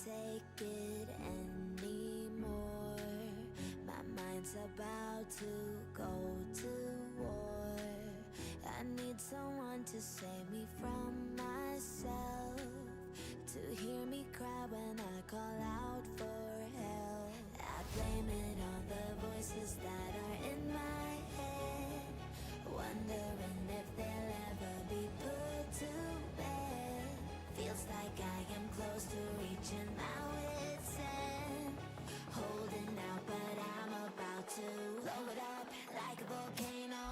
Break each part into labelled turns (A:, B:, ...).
A: take it anymore. My mind's about to go to war. I need someone to save me from myself, to hear me cry when I call out for help. I blame it on the voices that are in my head, wondering if they'll ever be put to bed. Feels like I am close to reaching my wit's end, holding out, but I'm about to blow it up like a volcano.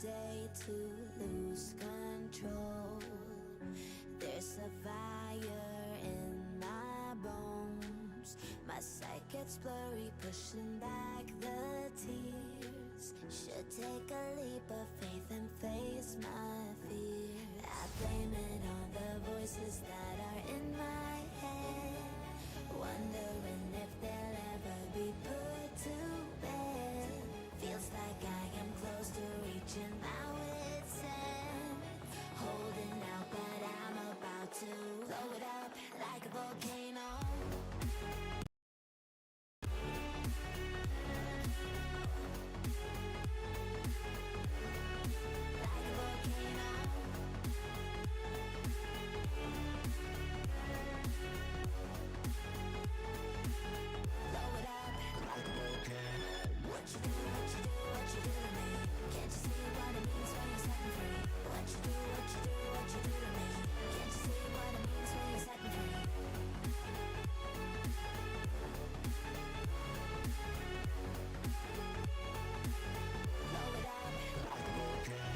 A: Day to lose control. There's a fire in my bones. My sight gets blurry, pushing back the tears. Should take a leap of faith and face my fear. I blame it on the voices that are in my head, wondering if they'll ever be put to bed. Feels like I am close to reaching my wit's end, holding out, but I'm about to blow it up like a volcano. Like a volcano. Blow it up like a volcano. What you do, what you do, what you do to me? Can't you see what it means when you set me free? What you do, what you do, what you do to me? Can't you see what it means when you set me free? Blow it up like a volcano.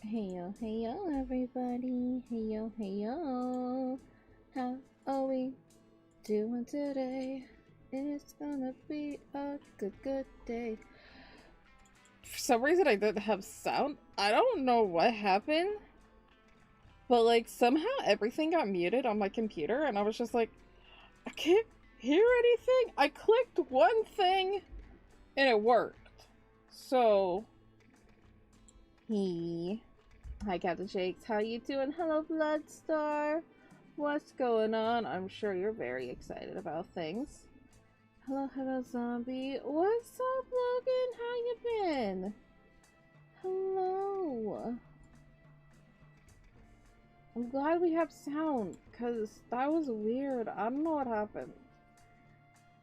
B: Hey yo, everybody. Hey yo. How are we doing today? It's gonna be a good day. For some reason, I didn't have sound. I don't know what happened, but like somehow everything got muted on my computer, and I was just like, I can't hear anything. I clicked one thing, and it worked. So, hi, Captain Shakes. How you doing? Hello, Bloodstar. What's going on? I'm sure you're very excited about things. Hello, Zombie. What's up, Logan? How you been? Hello. I'm glad we have sound, because that was weird. I don't know what happened.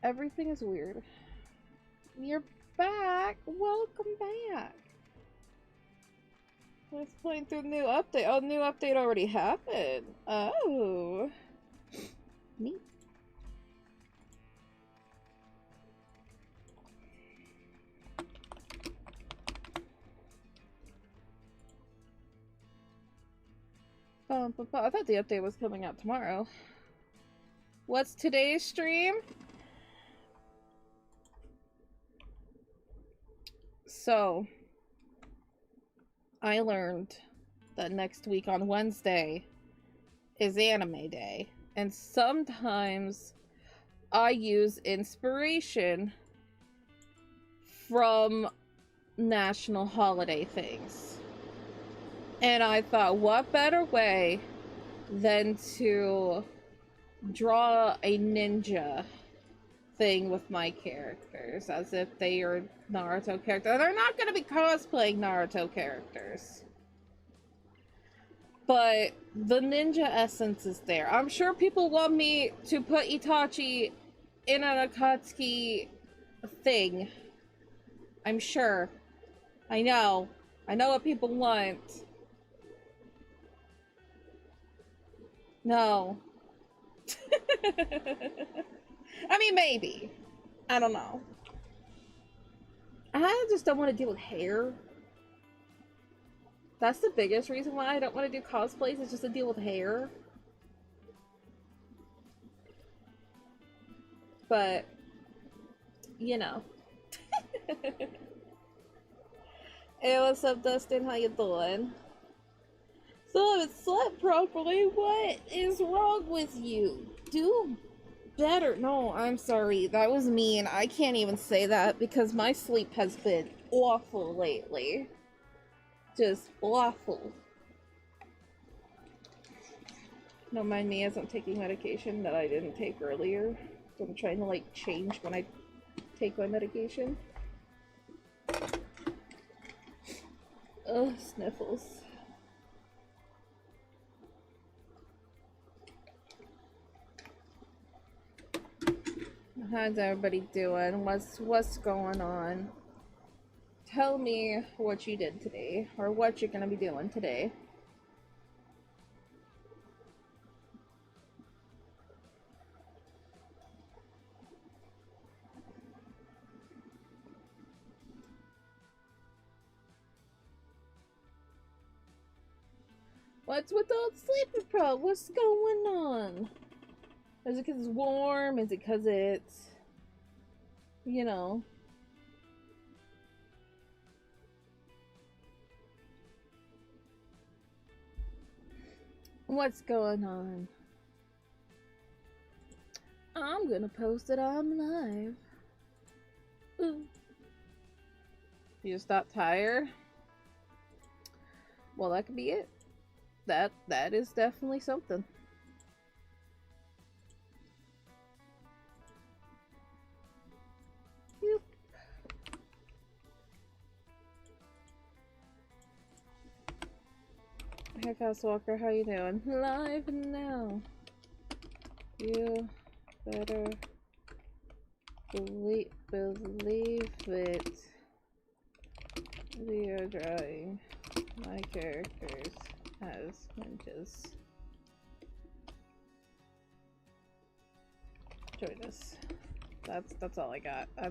B: Everything is weird. You're back. Welcome back. Let's play through the new update. Oh, new update already happened. Oh. Neat. I thought the update was coming out tomorrow. What's today's stream? So, I learned that next week on Wednesday is anime day, and sometimes I use inspiration from national holiday things. And I thought, what better way than to draw a ninja thing with my characters as if they are Naruto characters. They're not going to be cosplaying Naruto characters. But the ninja essence is there. I'm sure people want me to put Itachi in an Akatsuki thing. I'm sure. I know what people want. No. I mean, maybe. I don't know. I just don't want to deal with hair. That's the biggest reason why I don't want to do cosplays, is just to deal with hair. But, you know. Hey, what's up, Dustin? How you doing? So I haven't slept properly. What is wrong with you? Do better. No, I'm sorry. That was mean. I can't even say that because my sleep has been awful lately. Just awful. Don't mind me as I'm taking medication that I didn't take earlier. So I'm trying to like change when I take my medication. Ugh, sniffles. How's everybody doing? What's going on? Tell me what you did today, or what you're gonna be doing today. What's with all the sleeping pro? What's going on? Is it because it's warm? Is it because it's, you know? What's going on? I'm gonna post it on live. Ooh. You just not tired? Well, that could be it. That is definitely something. Yep. Hey, Fast Walker, how you doing? Live now. You better believe it. We are drawing my characters as ninjas. Join us. That's all I got. I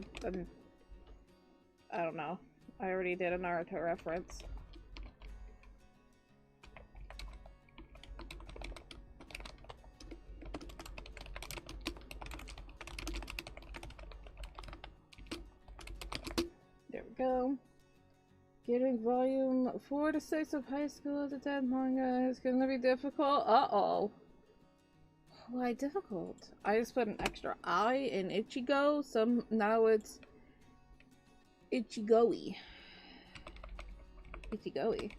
B: don't know. I already did a Naruto reference. There we go. Getting volume 4 to 6 of high school as a dead manga is gonna be difficult. Uh-oh. Why difficult? I just put an extra I in Ichigo, so now it's Ichigoi. Ichigoi.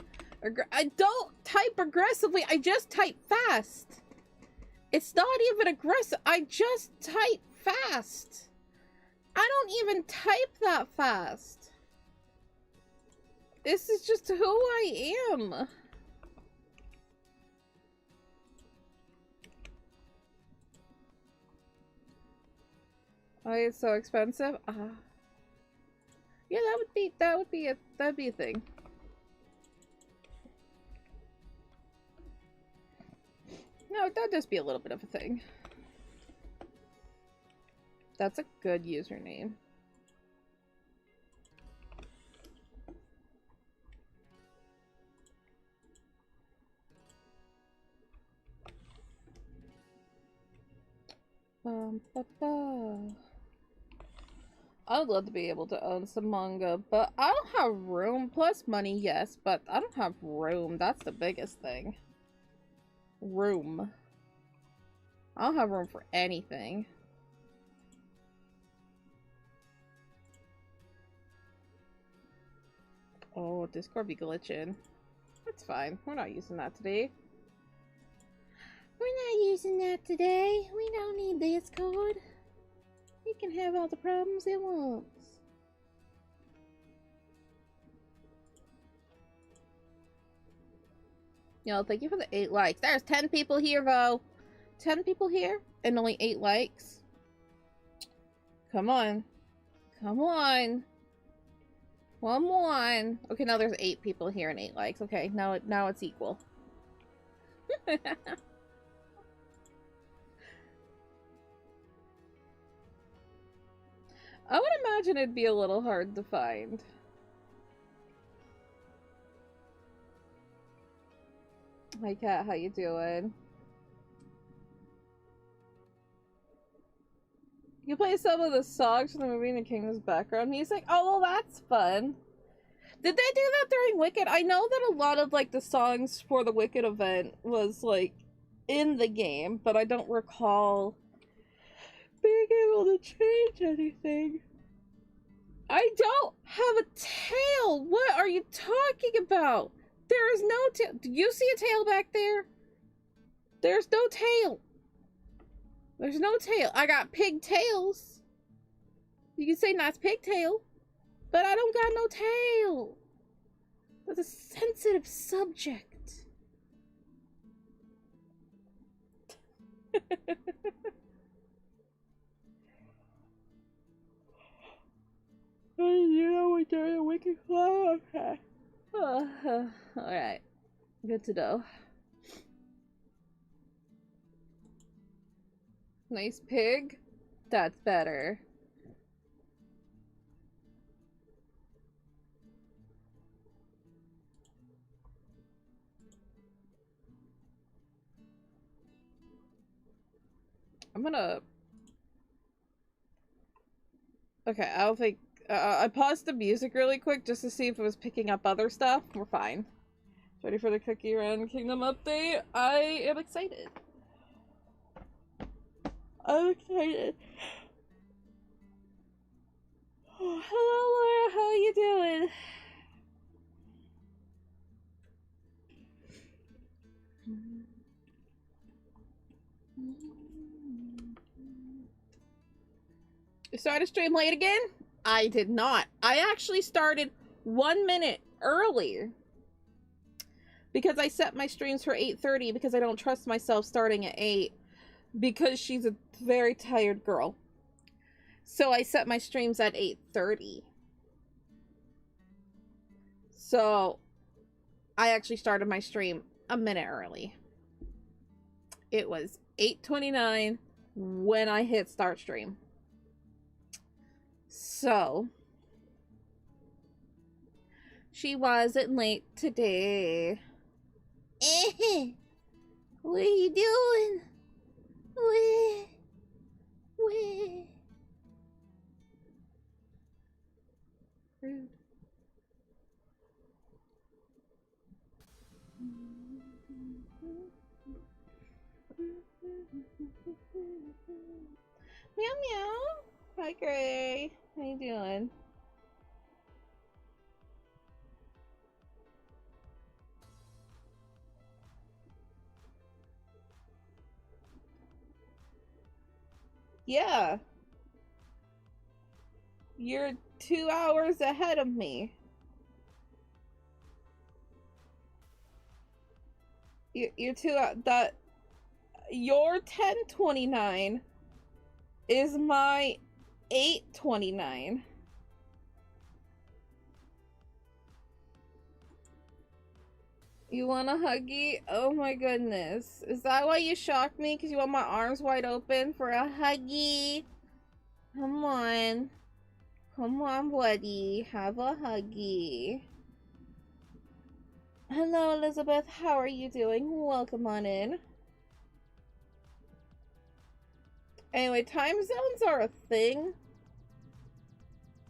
B: I don't type aggressively, I just type fast. It's not even aggressive, I just type fast. I don't even type that fast. This is just who I am. Oh, it's so expensive. Yeah, that'd be a thing. No, that'd just be a little bit of a thing. That's a good username. I would love to be able to own some manga, but I don't have room. Plus money, yes, but I don't have room. That's the biggest thing. Room. I don't have room for anything. Oh, Discord be glitching. That's fine. We're not using that today. We're not using that today. We're Hey, Discord. You can have all the problems it wants. Yo, thank you for the 8 likes. There's 10 people here, though. 10 people here and only 8 likes. Come on. Come on. Come on. Okay, now there's 8 people here and 8 likes. Okay, now it's equal. I would imagine it'd be a little hard to find. Hi, Kat. How you doing? You play some of the songs from the movie in the Kingdom's background music? Oh, well, that's fun. Did they do that during Wicked? I know that a lot of, like, the songs for the Wicked event was, like, in the game, but I don't recall being able to change anything. I don't have a tail! What are you talking about? There is no tail. Do you see a tail back there? There's no tail. There's no tail. I got pigtails. You can say nice pigtail, but I don't got no tail. That's a sensitive subject. You know what they're a wicked claw. Okay. Alright. Good to know. Nice pig. That's better. I'm gonna... Okay, I don't think... I paused the music really quick just to see if it was picking up other stuff. We're fine. Ready for the Cookie Run Kingdom update? I am excited. I'm excited. Oh, hello, Laura. How are you doing? You started stream late again? I did not. I actually started 1 minute earlier because I set my streams for 8:30 because I don't trust myself starting at 8 because she's a very tired girl. So I set my streams at 8:30. So I actually started my stream a minute early. It was 8:29 when I hit start stream. So she wasn't late today. What are you doing? Where? Rude. Meow meow. Hi Gray. How you doing? Yeah. You're 2 hours ahead of me. You're that your 10:29 is my 8:29. You want a huggy? Oh my goodness. Is that why you shocked me? Because you want my arms wide open for a huggy? Come on. Come on, buddy. Have a huggy. Hello, Elizabeth. How are you doing? Welcome on in. Anyway, time zones are a thing.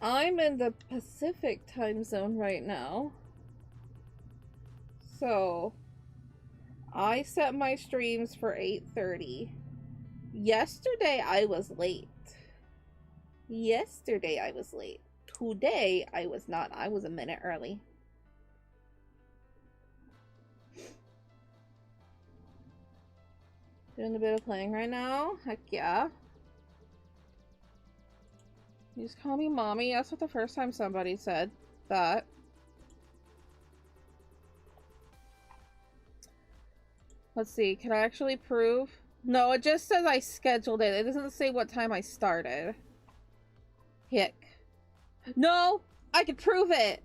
B: I'm in the Pacific time zone right now. So, I set my streams for 8:30. Yesterday, I was late. Yesterday, I was late. Today, I was not. I was a minute early. Doing a bit of playing right now. Heck yeah. You just call me mommy. That's what the first time somebody said that. Let's see. Can I actually prove? No, it just says I scheduled it. It doesn't say what time I started. Hick. No! I can prove it!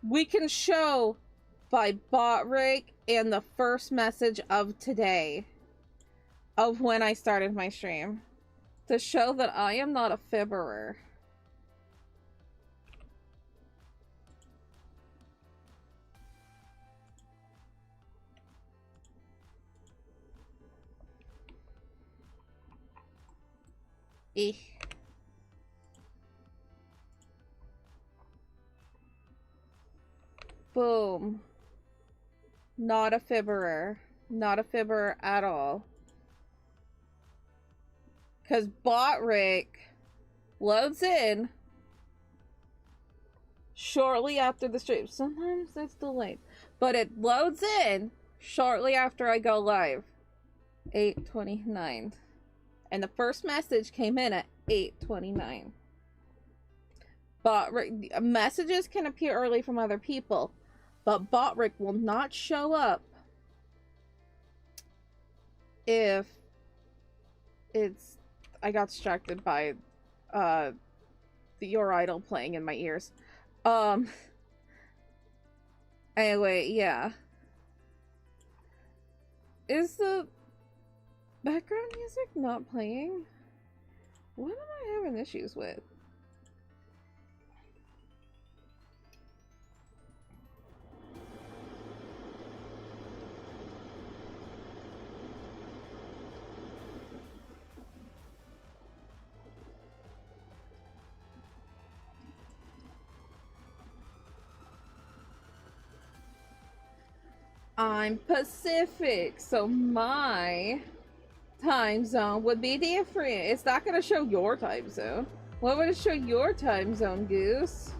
B: We can show by BotRig and the first message of today. Of when I started my stream. To show that I am not a fibberer. Eek. Boom. Not a fibberer. Not a fibberer at all. Because BotRig loads in shortly after the stream. Sometimes it's delayed. But it loads in shortly after I go live. 8:29. And the first message came in at 8:29. BotRig messages can appear early from other people, but BotRig will not show up if it's... I got distracted by Your Idol playing in my ears. Anyway, yeah. Is the background music not playing? What am I having issues with? I'm Pacific, so my time zone would be different. It's not gonna show your time zone. What would it show your time zone, Goose?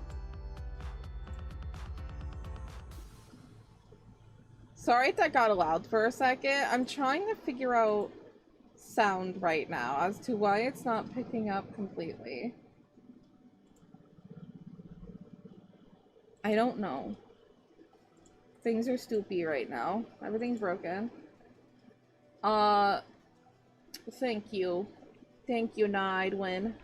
B: Sorry if that got loud for a second. I'm trying to figure out sound right now as to why it's not picking up completely. I don't know. Things are stoopy right now. Everything's broken. Thank you. Thank you, Nidwin.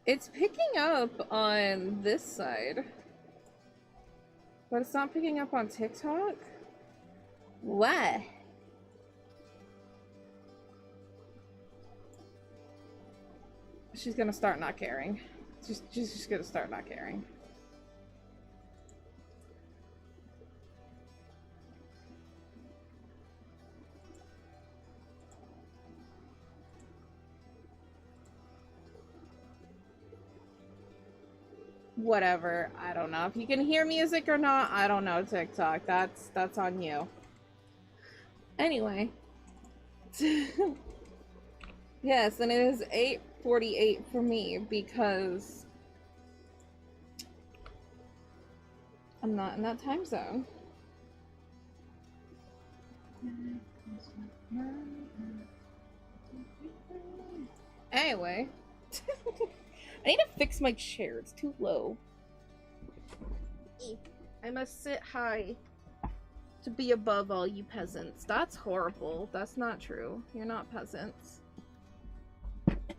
B: It's picking up on this side. But it's not picking up on TikTok? What? She's gonna start not caring. She's just gonna start not caring. Whatever, I don't know. If you can hear music or not, I don't know, TikTok. That's on you. Anyway. Yes, and it is 8:48 for me because I'm not in that time zone. Anyway. I need to fix my chair. It's too low. I must sit high to be above all you peasants. That's horrible. That's not true. You're not peasants.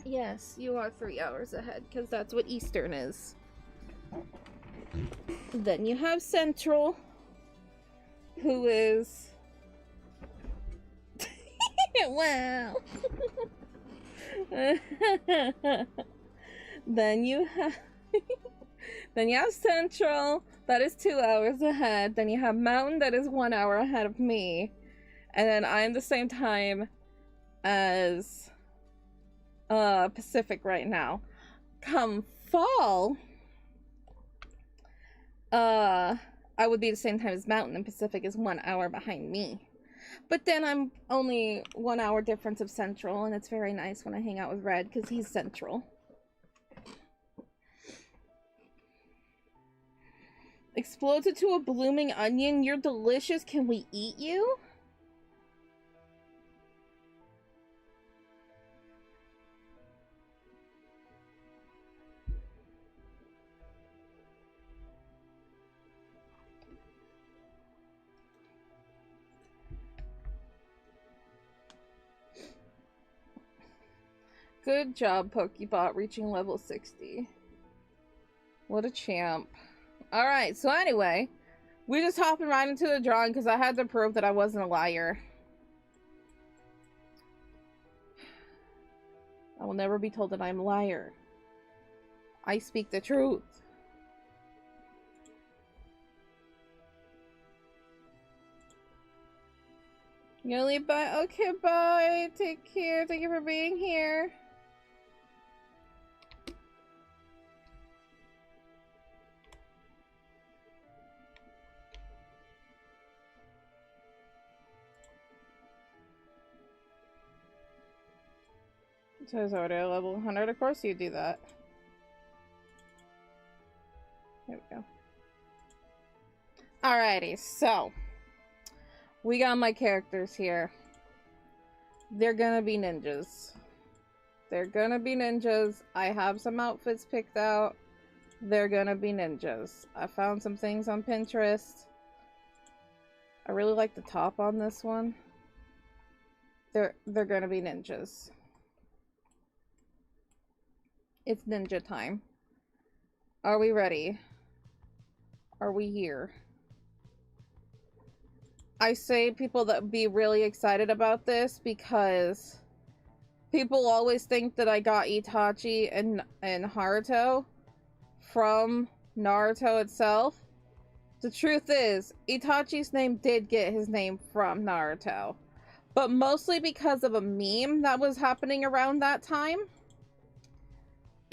B: Yes, you are 3 hours ahead, because that's what Eastern is. Then you have Central, who is... Wow! Then you have Central, that is 2 hours ahead. Then you have Mountain, that is 1 hour ahead of me. And then I'm the same time as Pacific right now. Come fall, I would be the same time as Mountain, and Pacific is 1 hour behind me. But then I'm only 1 hour difference of Central, and it's very nice when I hang out with Red, because he's Central. Explodes into a blooming onion. You're delicious. Can we eat you? Good job, Pokebot, reaching level 60. What a champ. Alright, so anyway, we just hopping right into the drawing because I had to prove that I wasn't a liar. I will never be told that I'm a liar. I speak the truth. You gonna leave? Bye? Okay, bye. Take care. Thank you for being here. So it's already at level 100. Of course you do that. There we go. Alrighty, so we got my characters here. They're gonna be ninjas. They're gonna be ninjas. I have some outfits picked out. They're gonna be ninjas. I found some things on Pinterest. I really like the top on this one. They're gonna be ninjas. It's ninja time. Are we ready? Are we here? I say people that be really excited about this because people always think that I got Itachi and Haruto from Naruto itself. The truth is, Itachi's name did get his name from Naruto, but mostly because of a meme that was happening around that time.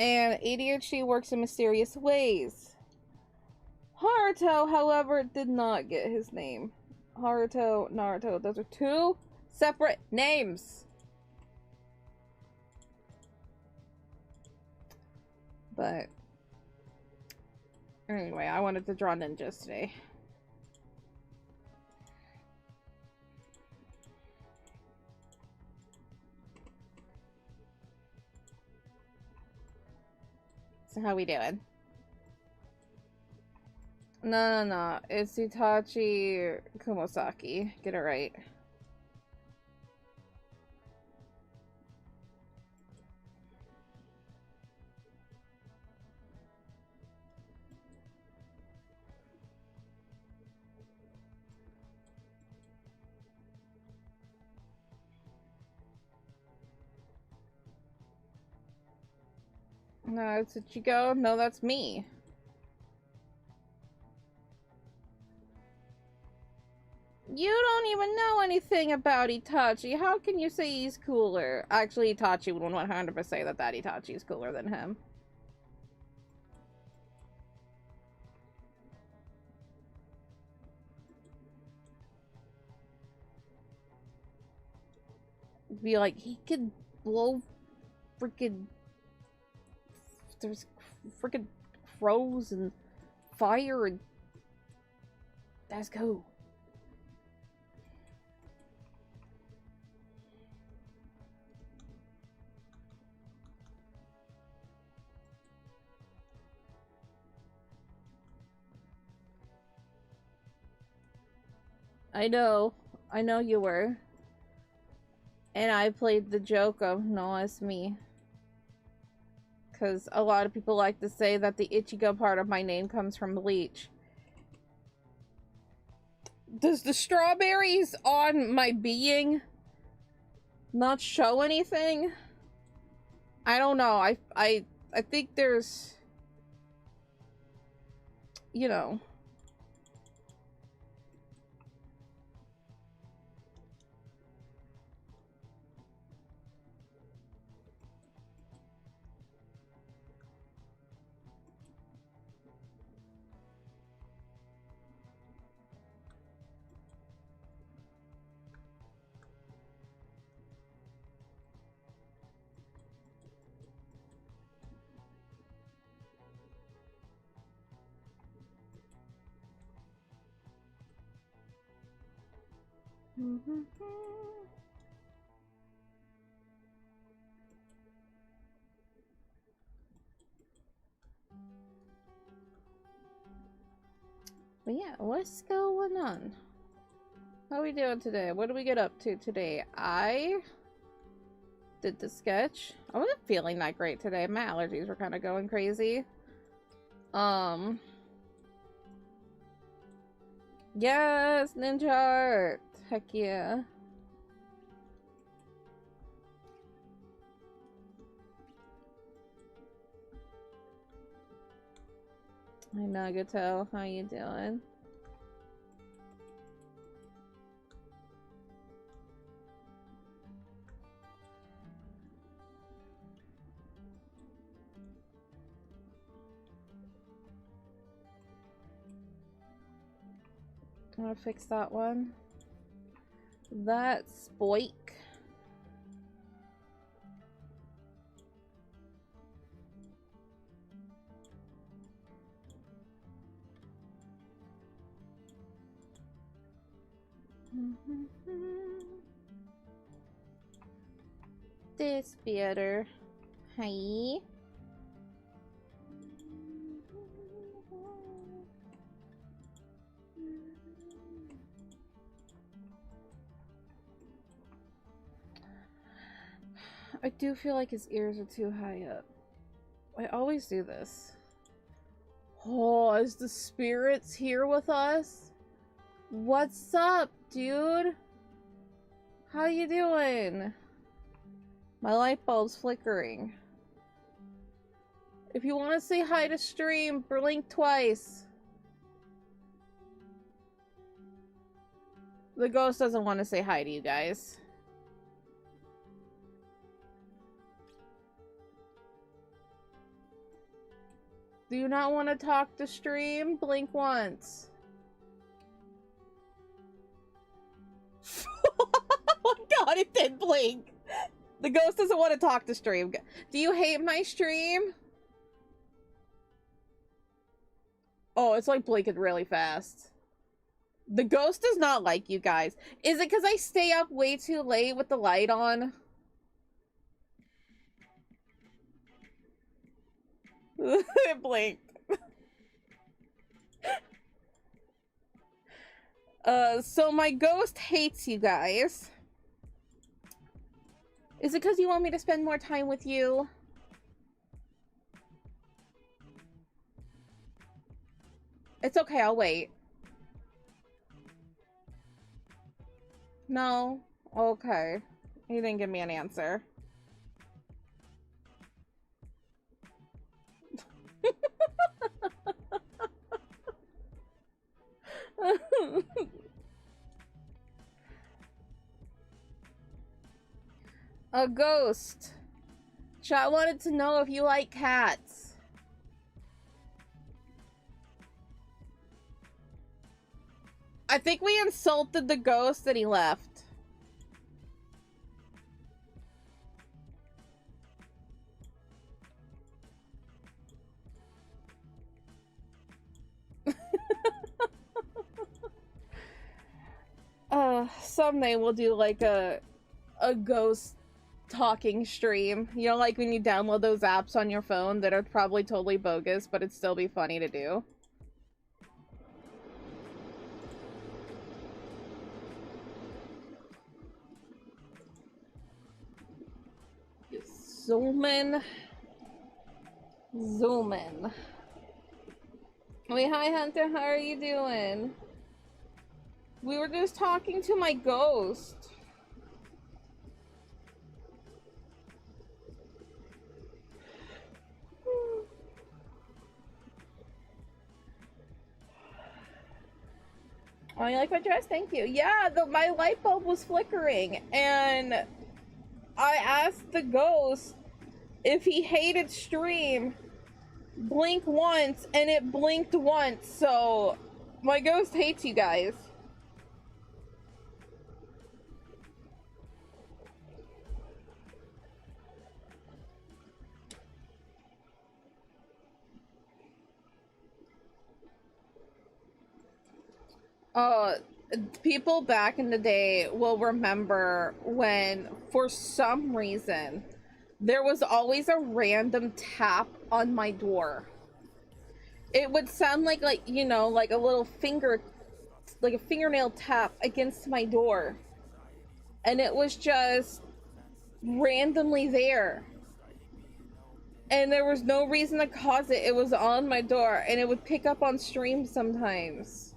B: And ADHD works in mysterious ways. Haruto, however, did not get his name. Haruto, Naruto, those are two separate names. But anyway, I wanted to draw ninjas today. So how we doing? No. It's Itachi Kumosaki. Get it right. No, it's Ichigo. No, that's me. You don't even know anything about Itachi. How can you say he's cooler? Actually, Itachi would 100% say that Itachi is cooler than him. Be like, he could blow freaking... There's freaking crows and fire and... That's cool. I know you were. And I played the joke of, no, it's me. Because a lot of people like to say that the Ichigo part of my name comes from Bleach. Does the strawberries on my being not show anything? I don't know. I think there's... You know... But yeah, what's going on? How are we doing today? What do we get up to today? I did the sketch. I wasn't feeling that great today. My allergies were kind of going crazy. Yes, Ninja Art. Heck yeah. Hi Nagato, how you doing? I'm gonna fix that one. That's Boik. This better. Hi. I do feel like his ears are too high up. I always do this. Oh, is the spirits here with us? What's up, dude? How you doing? My light bulb's flickering. If you want to say hi to stream, blink twice. The ghost doesn't want to say hi to you guys. Do you not want to talk to stream? Blink once. Oh god, it did blink. The ghost doesn't want to talk to stream. Do you hate my stream? Oh, it's like blinking really fast. The ghost does not like you guys. Is it because I stay up way too late with the light on? It blinked. So my ghost hates you guys. Is it because you want me to spend more time with you? It's okay, I'll wait. No? Okay. He didn't give me an answer. A ghost. Chat wanted to know if you like cats. I think we insulted the ghost and he left. Someday we'll do like a ghost talking stream. You know, like when you download those apps on your phone that are probably totally bogus, but it'd still be funny to do. Zoom in. Zoom in. Wait, hi Hunter, how are you doing? We were just talking to my ghost. Oh, you like my dress? Thank you. Yeah, my light bulb was flickering, and I asked the ghost if he hated stream, blink once, and it blinked once, so my ghost hates you guys. people back in the day will remember when, for some reason, there was always a random tap on my door. It would sound like you know, like a little finger, like a fingernail tap against my door. And it was just randomly there. And there was no reason to cause it. It was on my door, and it would pick up on stream sometimes.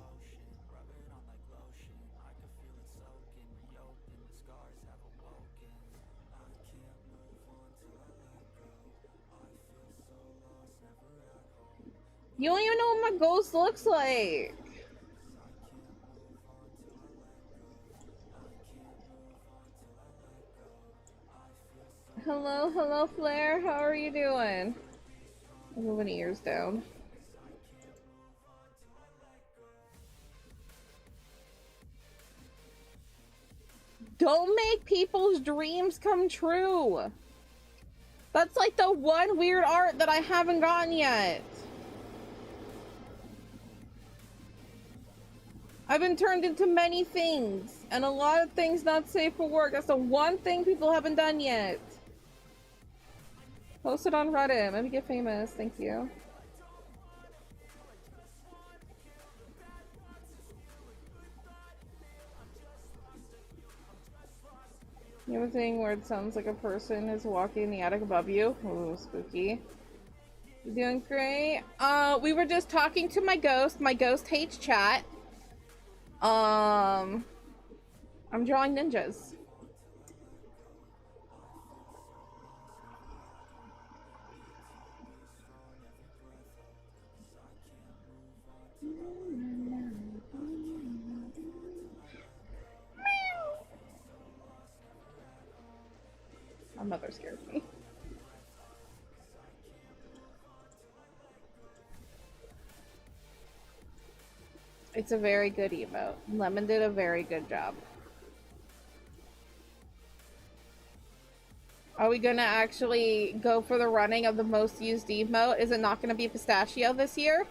B: You don't even know what my ghost looks like. Hello, Flair. How are you doing? I'm moving ears down. Don't make people's dreams come true. That's like the one weird art that I haven't gotten yet. I've been turned into many things, and a lot of things not safe for work. That's the one thing people haven't done yet. Post it on Reddit. Maybe get famous. Thank you. You have a thing where it sounds like a person is walking in the attic above you. Ooh, spooky. You doing great? We were just talking to my ghost. My ghost hates chat. I'm drawing ninjas. My mother scared me. It's a very good emote. Lemon did a very good job. Are we gonna actually go for the running of the most used emote? Is it not gonna be pistachio this year?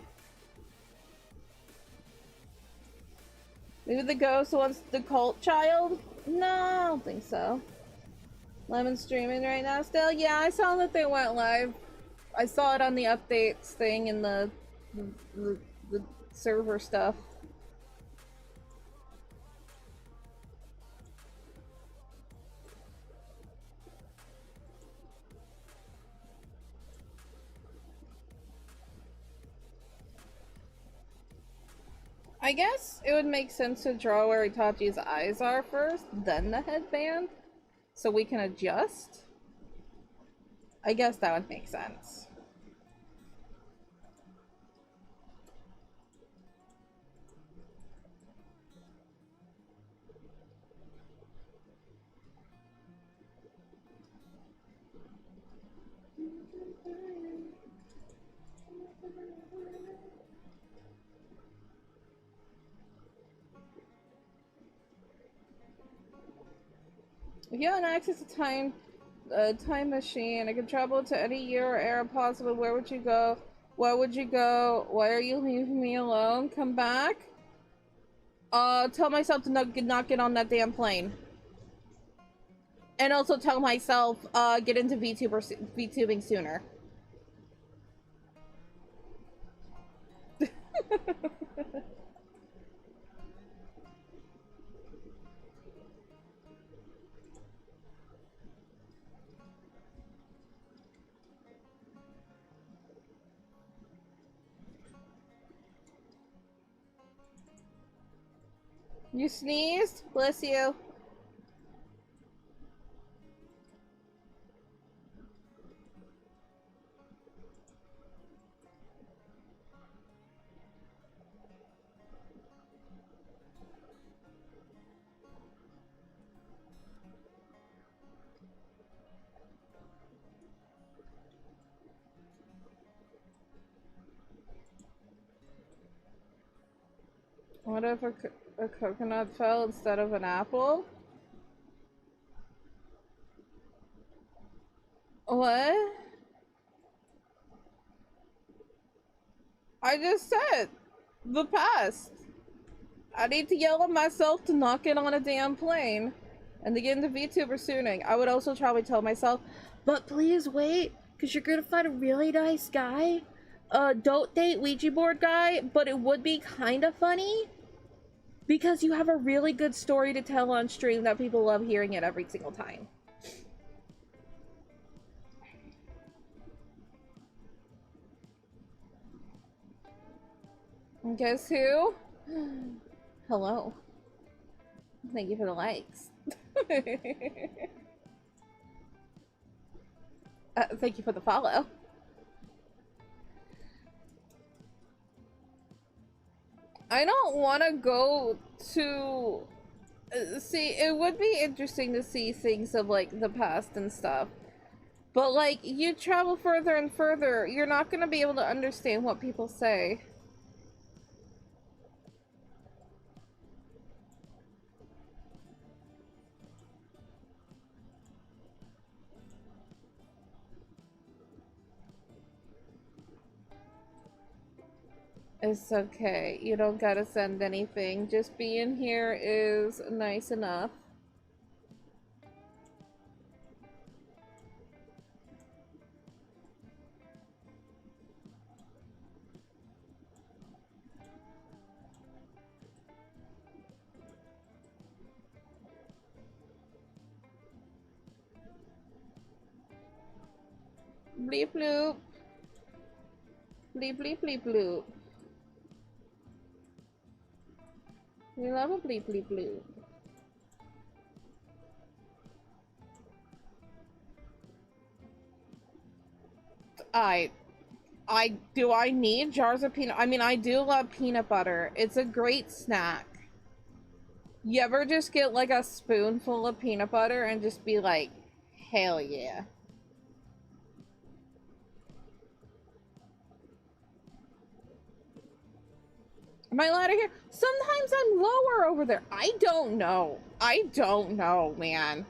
B: Maybe the ghost wants the cult child? No, I don't think so. Lemon's streaming right now still? Yeah, I saw that they went live. I saw it on the updates thing in the server stuff. I guess it would make sense to draw where Itachi's eyes are first, then the headband, so we can adjust. I guess that would make sense. If you had access to time machine, I could travel to any year or era possible, where would you go? Where would you go? Why are you leaving me alone? Come back? Tell myself to not get on that damn plane. And also tell myself, get into VTubing sooner. You sneezed? Bless you. What if a coconut fell instead of an apple? What? I just said the past. I need to yell at myself to not get on a damn plane and to get into VTuber sooning. I would also probably tell myself, but please wait, because you're gonna find a really nice guy. Don't date Ouija board guy, but it would be kind of funny because you have a really good story to tell on stream that people love hearing it every single time. And guess who? Hello. Thank you for the likes. Thank you for the follow. I don't want to go to... see, it would be interesting to see things of, like, the past and stuff. But, like, you travel further and further, you're not going to be able to understand what people say. It's okay. You don't gotta send anything. Just being here is nice enough. Bleep bloop. Bleep bleep bleep bloop. We love a bleep bleep bloop. I need jars of peanut. I mean, I do love peanut butter. It's a great snack. You ever just get like a spoonful of peanut butter and just be like, hell yeah. Am I louder here? Sometimes I'm lower over there. I don't know. I don't know, man.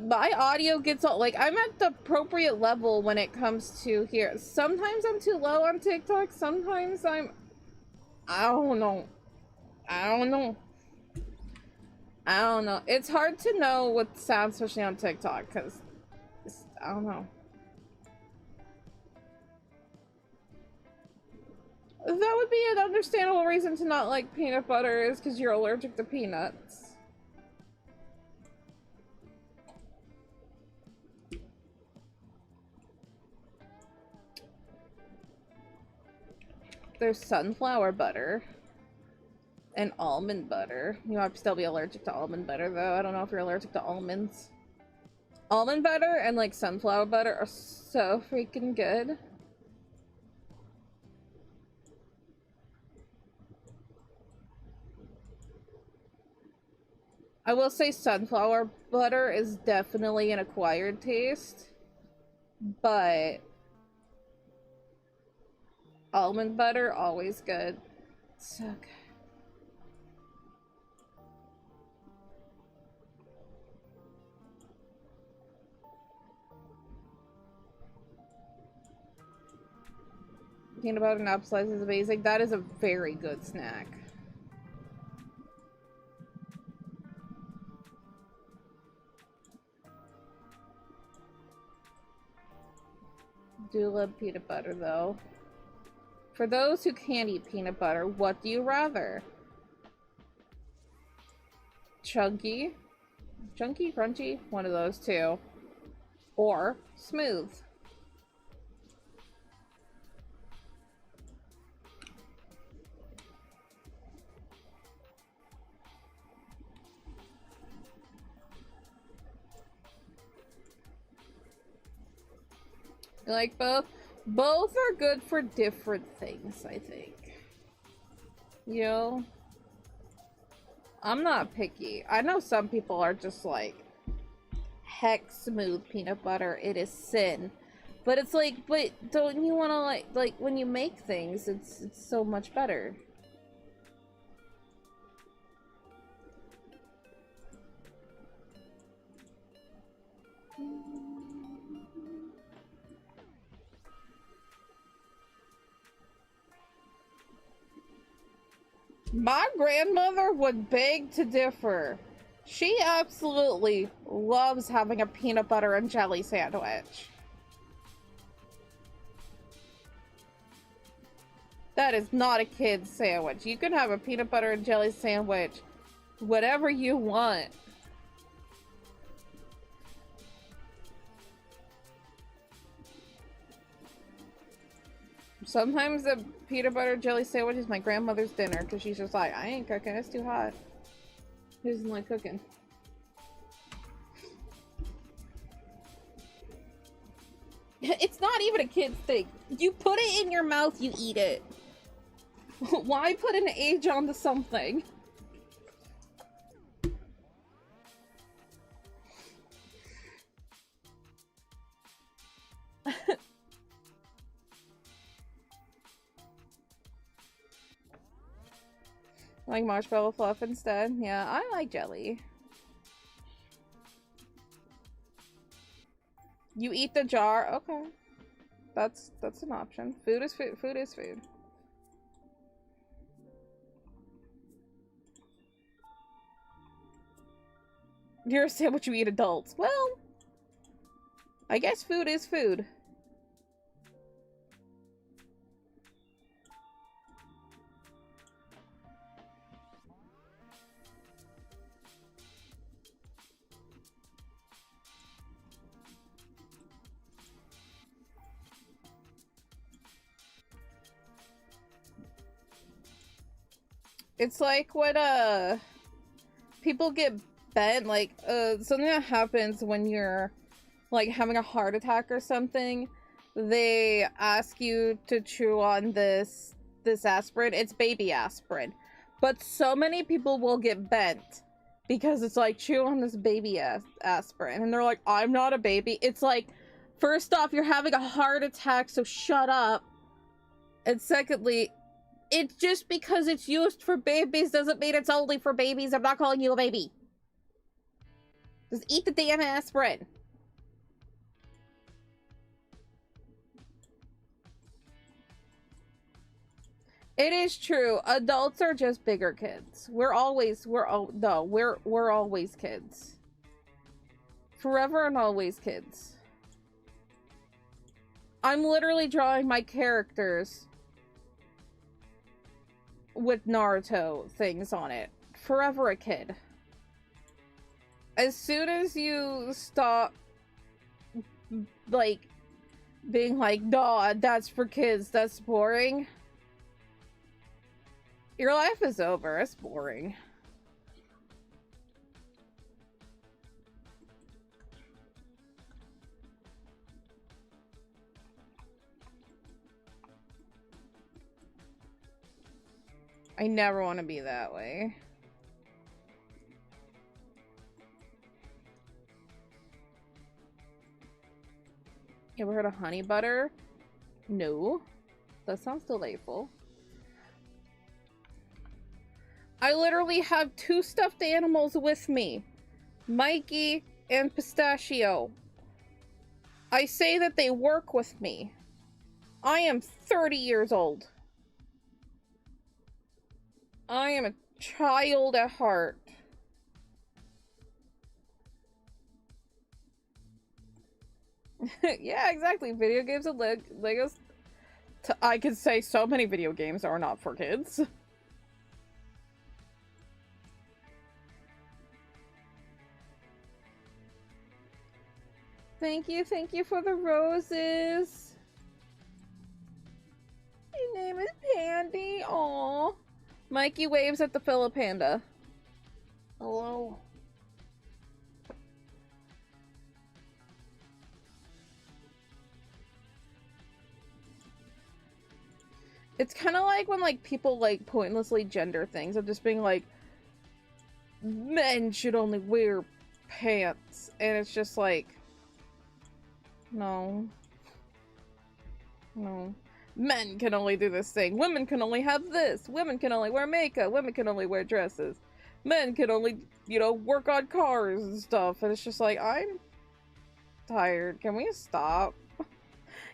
B: My audio gets all, like, I'm at the appropriate level when it comes to here. Sometimes I'm too low on TikTok. Sometimes I don't know. I don't know. I don't know. It's hard to know what sounds, especially on TikTok, because I don't know. That would be an understandable reason to not like peanut butter, is because you're allergic to peanuts. There's sunflower butter and almond butter. You might still be allergic to almond butter, though. I don't know if you're allergic to almonds. Almond butter and like sunflower butter are so freaking good. I will say sunflower butter is definitely an acquired taste, but almond butter, always good. So good. Peanut butter and apple slice is amazing. That is a very good snack. Do love peanut butter, though. For those who can't eat peanut butter, what do you rather? Chunky? Chunky? Crunchy? One of those two. Or smooth? You like both? Both are good for different things, I think. Yo. I'm not picky. I know some people are just like, heck smooth peanut butter, it is sin. But it's like, but don't you want to like when you make things, it's so much better. My grandmother would beg to differ. She absolutely loves having a peanut butter and jelly sandwich. That is not a kid's sandwich. You can have a peanut butter and jelly sandwich, whatever you want. Sometimes the peanut butter jelly sandwich is my grandmother's dinner because she's just like, I ain't cooking, it's too hot. Who doesn't like cooking? It's not even a kid's thing. You put it in your mouth, you eat it. Why put an age onto something? Like marshmallow fluff instead? Yeah, I like jelly. You eat the jar? Okay. That's an option. Food is food. Food is food. You're a sandwich you eat adults. Well, I guess food is food. It's like when people get bent, like something that happens when you're like having a heart attack or something. They ask you to chew on this aspirin. It's baby aspirin. But so many people will get bent because it's like, chew on this baby aspirin. And they're like, I'm not a baby. It's like, first off, you're having a heart attack, so shut up. And secondly, it's just because it's used for babies doesn't mean it's only for babies. I'm not calling you a baby. Just eat the damn aspirin. It is true. Adults are just bigger kids. We're always kids. Forever and always kids. I'm literally drawing my characters with Naruto things on it. Forever a kid. As soon as you stop, like, being like, nah, that's for kids, that's boring, your life is over. It's boring. I never want to be that way. You ever heard of honey butter? No. That sounds delightful. I literally have 2 stuffed animals with me. Mikey and Pistachio. I say that they work with me. I am 30 years old. I am a child at heart. Yeah, exactly. Video games and Legos. I could say so many video games are not for kids. Thank you for the roses. Your name is Pandy. Aww. Mikey waves at the Philipanda. Hello. It's kind of like when like people like pointlessly gender things of just being like, men should only wear pants, and it's just like, no, men can only do this thing, women can only have this, women can only wear makeup, women can only wear dresses, men can only, you know, work on cars and stuff, and it's just like, I'm tired. Can we stop?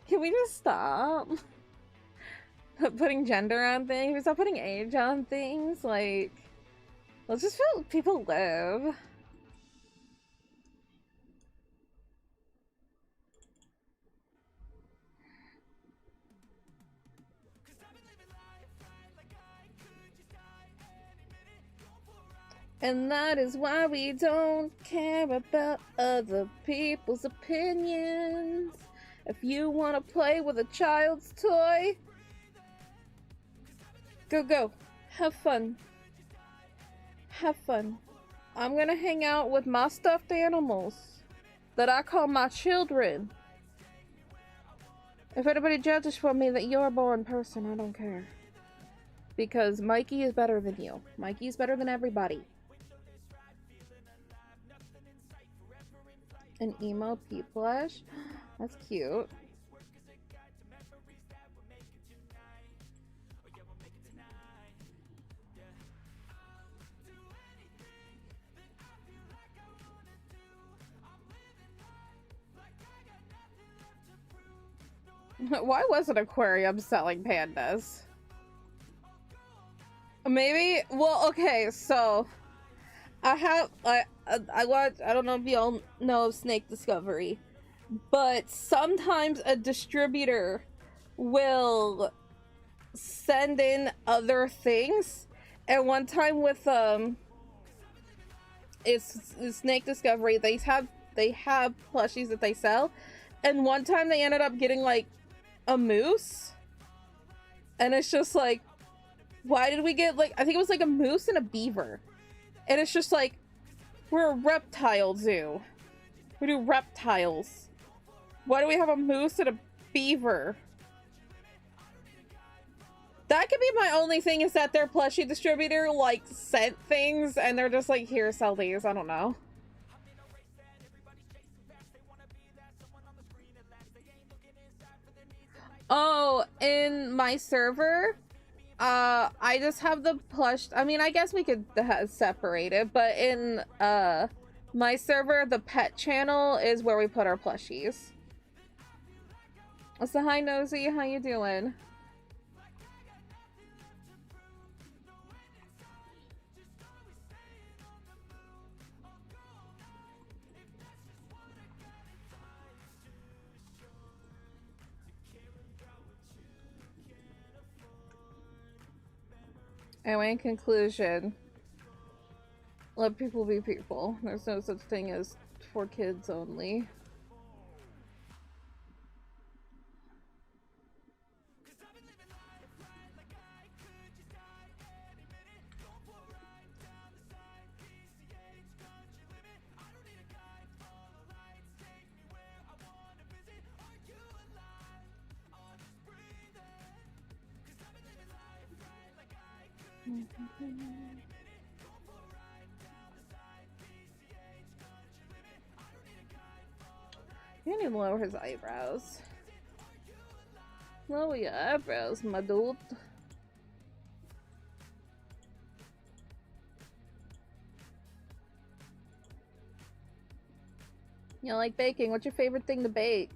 B: Can we just stop? putting gender on things. We stop putting age on things. Like, let's just feel people live. And that is why we don't care about other people's opinions. If you want to play with a child's toy, go. Have fun. Have fun. I'm gonna hang out with my stuffed animals that I call my children. If anybody judges for me that you're a born person, I don't care. Because Mikey is better than you. Mikey's better than everybody. An emo pea plush? That's cute. Why wasn't Aquarium selling pandas? Maybe, well, okay, so I don't know if y'all know of Snake Discovery, but sometimes a distributor will send in other things. And one time with it's Snake Discovery, they have plushies that they sell, and one time they ended up getting like a moose, and it's just like, why did we get, like, I think it was like a moose and a beaver, and it's just like, we're a reptile zoo, we do reptiles, why do we have a moose and a beaver? That could be my only thing, is that their plushie distributor like sent things and they're just like, here, sell these. I don't know. Oh, in my server, I just have the plush. I mean, I guess we could separate it, but in my server, the pet channel is where we put our plushies. So hi Nosy, how you doing? Anyway, in conclusion, let people be people. There's no such thing as for kids only. You need to lower his eyebrows. Lower your eyebrows, my dude. You like baking? What's your favorite thing to bake?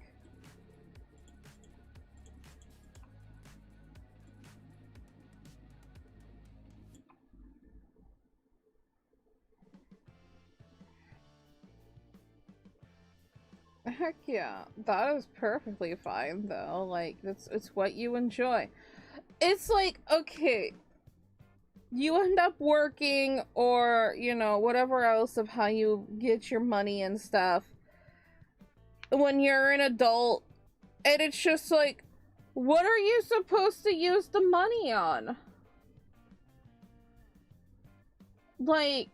B: Heck yeah, that is perfectly fine though. Like, it's what you enjoy. It's like, okay, you end up working, or you know, whatever else of how you get your money and stuff when you're an adult, and it's just like, what are you supposed to use the money on? Like,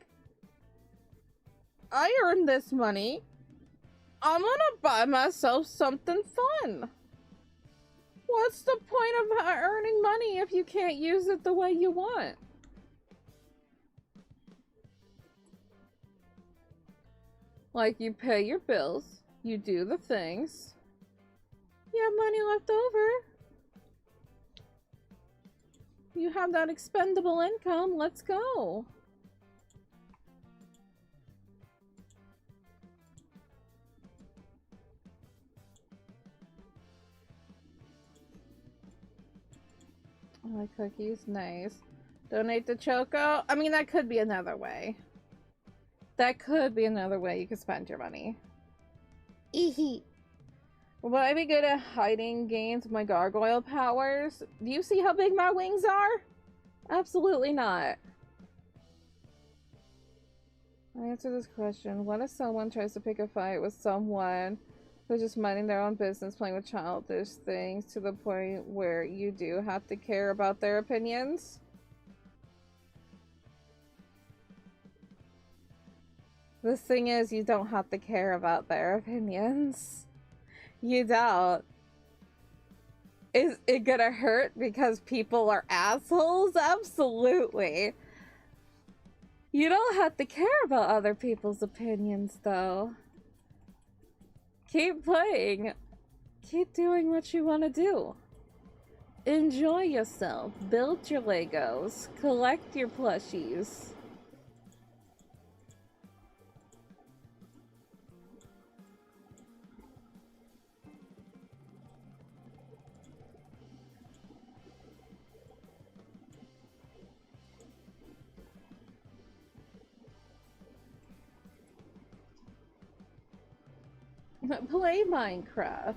B: I earned this money, I'm gonna buy myself something fun. What's the point of earning money if you can't use it the way you want? Like, you pay your bills, you do the things, you have money left over, you have that expendable income, let's go. My cookies, nice. Donate to Choco? I mean, that could be another way. That could be another way you could spend your money. Eehee. Will I be good at hiding gains my gargoyle powers? Do you see how big my wings are? Absolutely not. I answer this question. What if someone tries to pick a fight with someone who's just minding their own business, playing with childish things to the point where you do have to care about their opinions? The thing is, you don't have to care about their opinions. You don't. Is it gonna hurt because people are assholes? Absolutely. You don't have to care about other people's opinions, though. Keep playing. Keep doing what you want to do. Enjoy yourself. Build your Legos. Collect your plushies. Play Minecraft.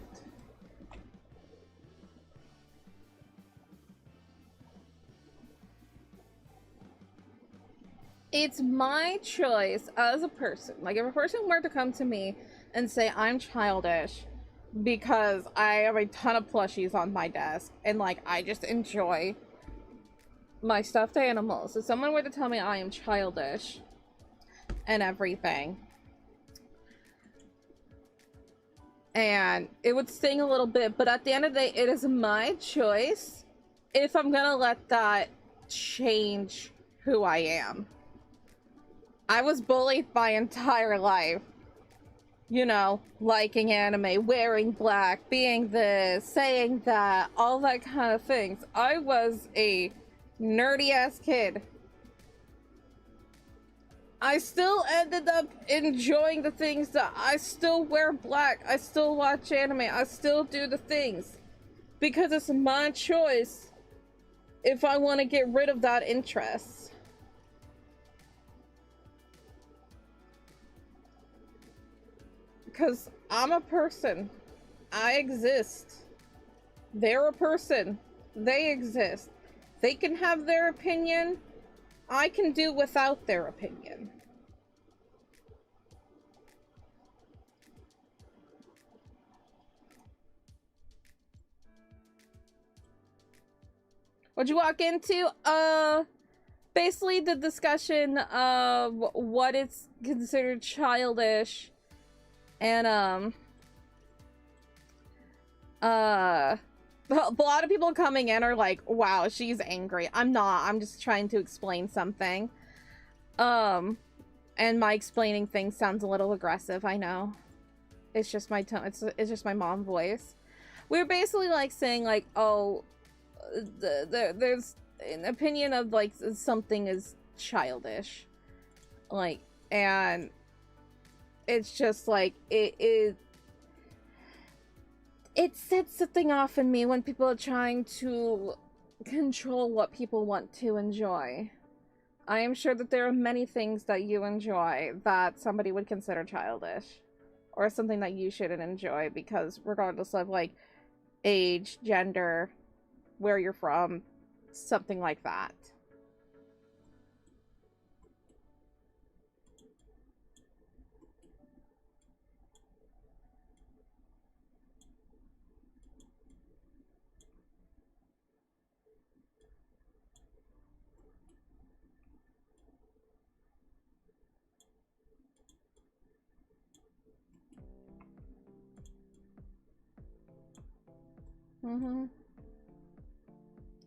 B: It's my choice as a person. Like, if a person were to come to me and say I'm childish because I have a ton of plushies on my desk and, like, I just enjoy my stuffed animals. If someone were to tell me I am childish and everything, and it would sting a little bit, but at the end of the day, it is my choice if I'm gonna let that change who I am. I was bullied my entire life. You know, liking anime, wearing black, being this, saying that, all that kind of things. I was a nerdy ass kid. I still ended up enjoying the things that I still wear black, I still watch anime, I still do the things. Because it's my choice if I want to get rid of that interest. Because I'm a person. I exist. They're a person. They exist. They can have their opinion. I can do without their opinion. What'd you walk into? Basically the discussion of what is considered childish and a lot of people coming in are like, wow, she's angry. I'm not. I'm just trying to explain something. And my explaining things sounds a little aggressive, I know. It's just my tone. It's just my mom voice. We're basically like saying like, oh, there's an opinion of like something is childish, like, and it's just like it sets something off in me when people are trying to control what people want to enjoy. I am sure that there are many things that you enjoy that somebody would consider childish, or something that you shouldn't enjoy, because regardless of like age, gender, where you're from, something like that. Mm-hmm.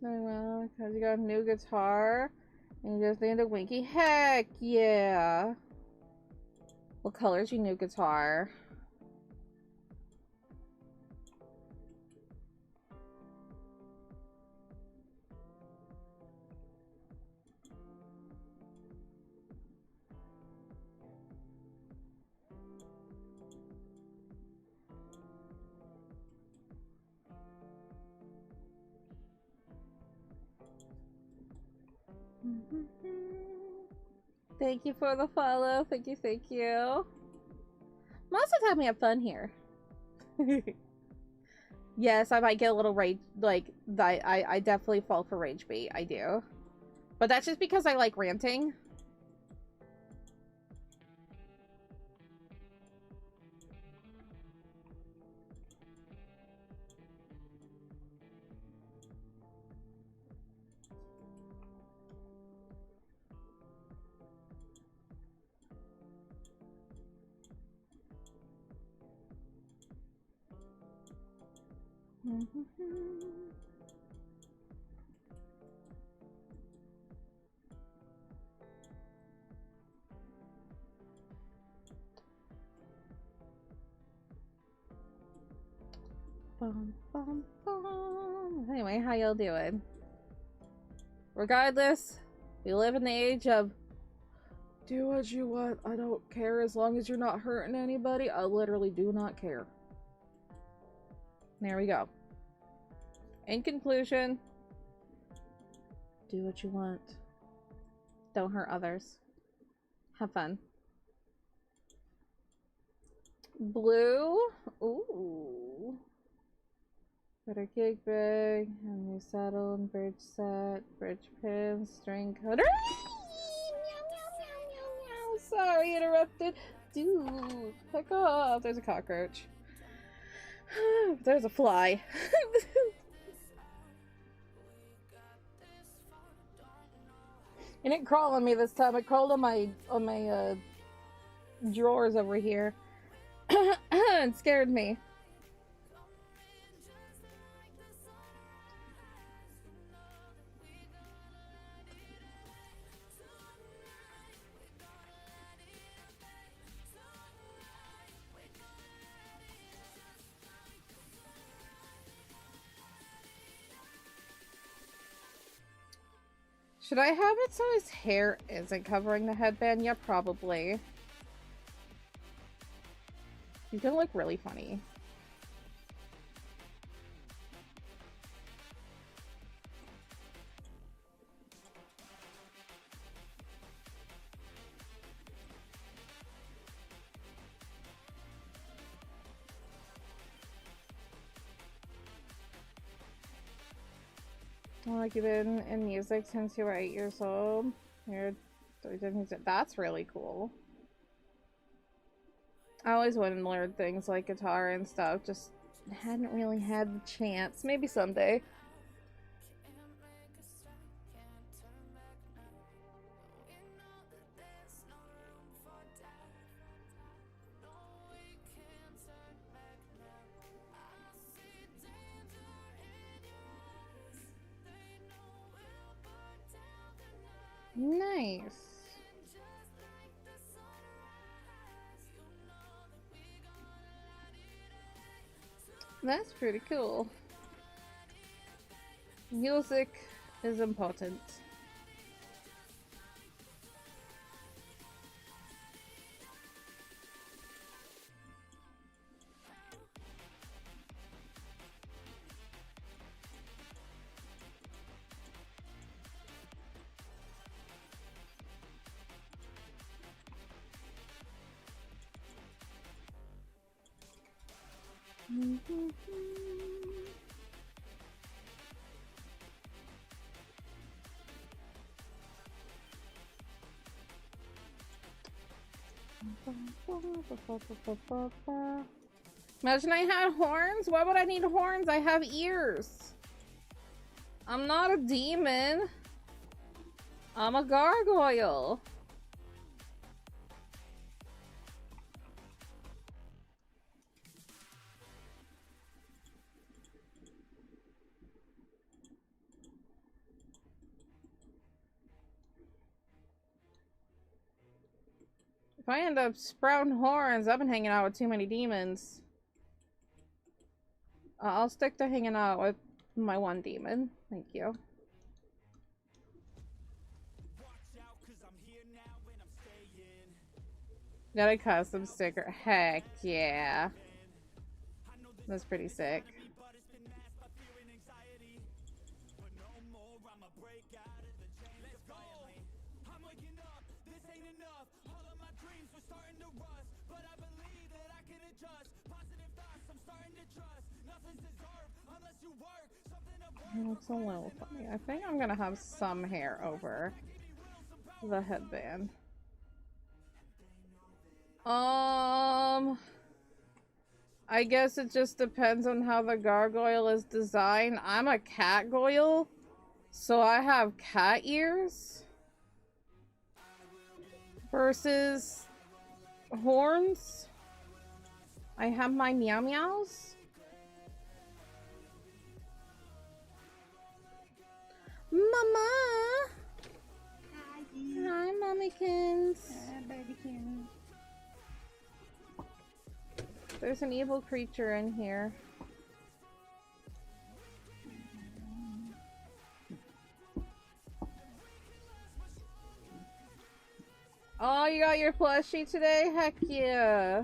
B: Oh, well, because you got a new guitar and you just need a Winky. Heck yeah! What color's your new guitar? Thank you for the follow. Thank you, thank you. Most of the time we have fun here. Yes, I might get a little rage, like, I definitely fall for rage bait, I do. But that's just because I like ranting. Bum, bum, bum. Anyway, how y'all doing? Regardless, we live in the age of do what you want, I don't care as long as you're not hurting anybody. I literally do not care. There we go. In conclusion, do what you want. Don't hurt others. Have fun. Blue? Ooh. Better cake bag, and new saddle and bridge set, bridge pins, string cutter. Sorry, interrupted. Dude, heck off. There's a cockroach. There's a fly. It didn't crawl on me this time. It crawled on my drawers over here. And scared me. Should I have it so his hair isn't covering the headband? Yeah, probably. He's gonna look really funny. Like you've been in music since you were 8 years old. That's really cool. I always wanted to learn things like guitar and stuff, just hadn't really had the chance. Maybe someday. Nice. That's pretty cool. Music is important. Imagine I had horns. Why would I need horns? I have ears. I'm not a demon. I'm a gargoyle. If I end up sprouting horns, I've been hanging out with too many demons. I'll stick to hanging out with my one demon. Thank you. Got a custom sticker. Heck yeah. That's pretty sick. It's a little funny. I think I'm gonna have some hair over the headband. I guess it just depends on how the gargoyle is designed. I'm a cat goyle, so I have cat ears versus horns. I have my meow meows. Mama! Hi, Mommykins.
C: Hi, Babykins.
B: There's an evil creature in here. Oh, you got your plushie today? Heck yeah.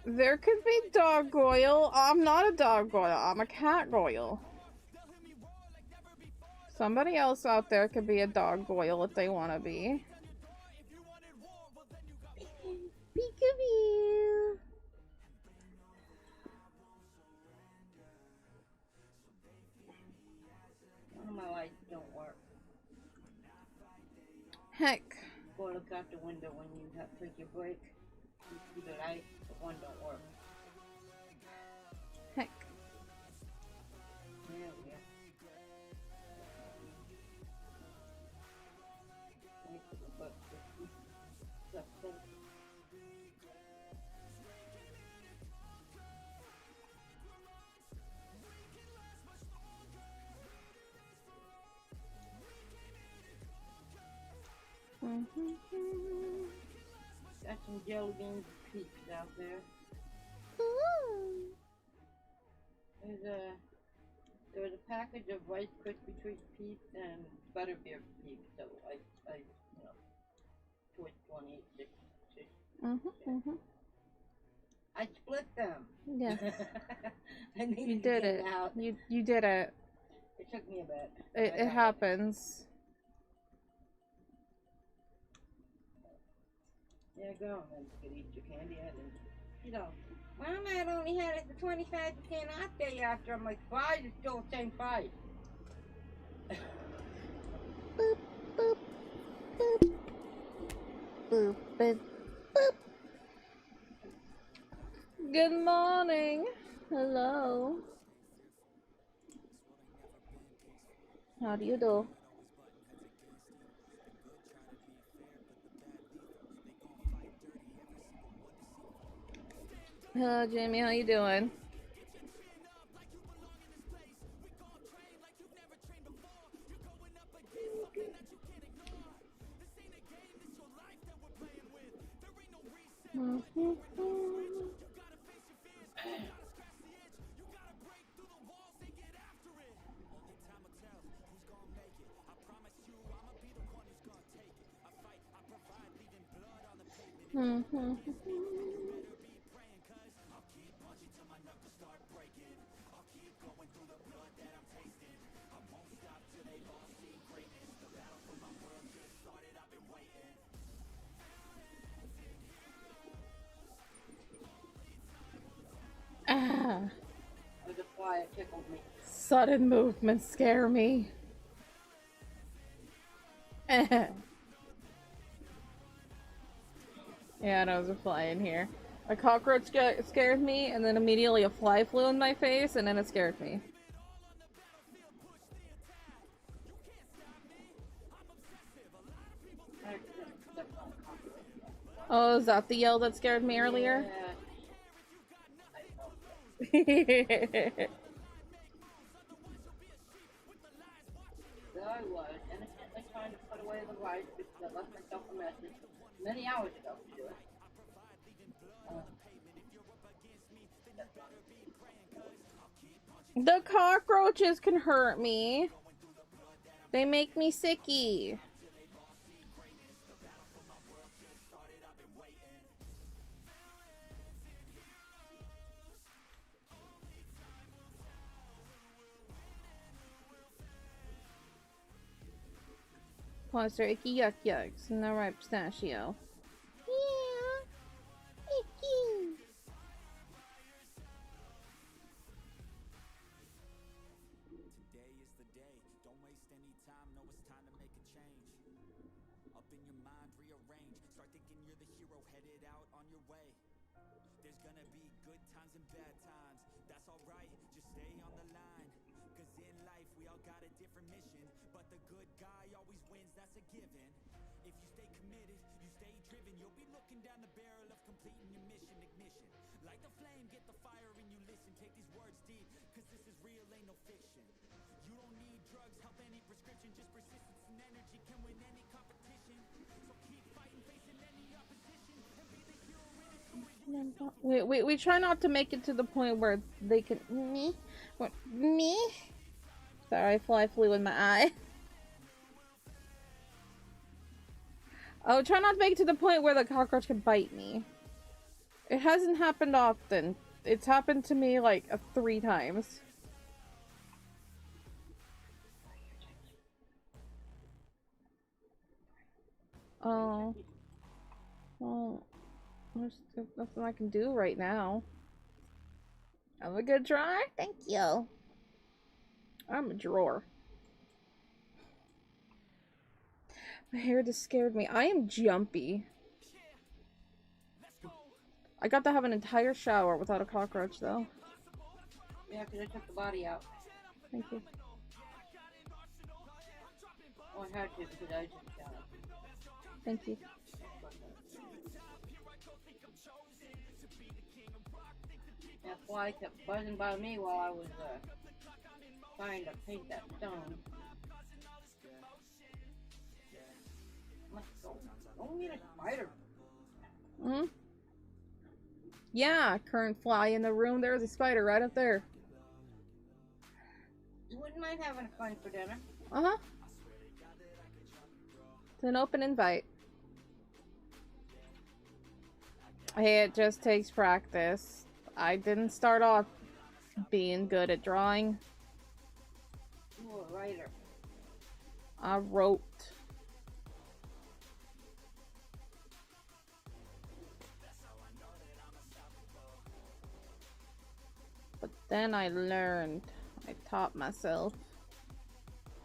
B: There could be dog goyle. I'm not a dog goyle. I'm a cat goyle. Somebody else out there could be a dog goyle if they want to be. Peekaboo.
C: One of my lights don't work.
B: Heck.
C: Go look out the window when you have to take your break. You see the light, but one don't work.
B: Heck.
C: There we go. Got some jelly beans and peeps out there.
B: Ooh.
C: There's a package of Rice Krispie Treat peeps and Butterbeer peeps, so I twist one each. I split them.
B: Yes.
C: I needed
B: You
C: to
B: did
C: get
B: it.
C: out.
B: You did it.
C: It took me a bit.
B: It happens.
C: There you go, and then you can eat your candy and Mom, I only had it for 25% off day after. I'm like, 5 is still the same price.
B: Boop, boop, boop. Boop, boop, boop. Good morning. Hello. How do you do? Hello, Jamie. How you doing?
C: There's a fly that tickled me.
B: Sudden movements scare me. Yeah, there was a fly in here. A cockroach scared me, and then immediately a fly flew in my face, and then it scared me. Oh, is that the yell that scared me earlier?
C: Yeah. I was innocently trying to put away the rice because I left myself a message many hours ago to do it.
B: The cockroaches can hurt me. They make me sicky. Paws are icky yuck yucks, and the ripe pistachio. Yeah, icky.
D: Today is the day. Don't waste any time. No, it's time to make a change. Up in your mind, rearrange. Start thinking you're the hero headed out on your way. There's gonna be good times and bad times. That's alright, just stay on the line. Cause in life we all got a different mission, but the good guy always wins, that's a given. If you stay committed, you stay driven, you'll be looking down the barrel of completing your mission. Ignition, light the flame, get the fire and you listen. Take these words deep, cause this is real, ain't no fiction. You don't need drugs, help any prescription. Just persistence and energy can win any competition. So keep fighting, facing any opposition, and be the hero in a story.
B: We try not to make it to the point where they can me. Sorry, fly flew in my eye. Oh, try not to make it to the point where the cockroach can bite me. It hasn't happened often. It's happened to me like 3 times. Oh. Well, there's nothing I can do right now. Have a good try? Thank you. I'm a drawer. My hair just scared me. I am jumpy. I got to have an entire shower without a cockroach, though.
C: Yeah, because I took the body out.
B: Thank you.
C: Oh, I had to because I just got it.
B: Thank you.
C: That fly kept buzzing by me while I was trying to paint that stone. Let's go. Don't get a spider.
B: Hmm? Yeah, current fly in the room. There's a spider right up there.
C: You wouldn't mind having a fun for dinner.
B: Uh-huh. It's an open invite. Hey, it just takes practice. I didn't start off being good at drawing.
C: You were a writer.
B: I wrote. But then I learned. I taught myself.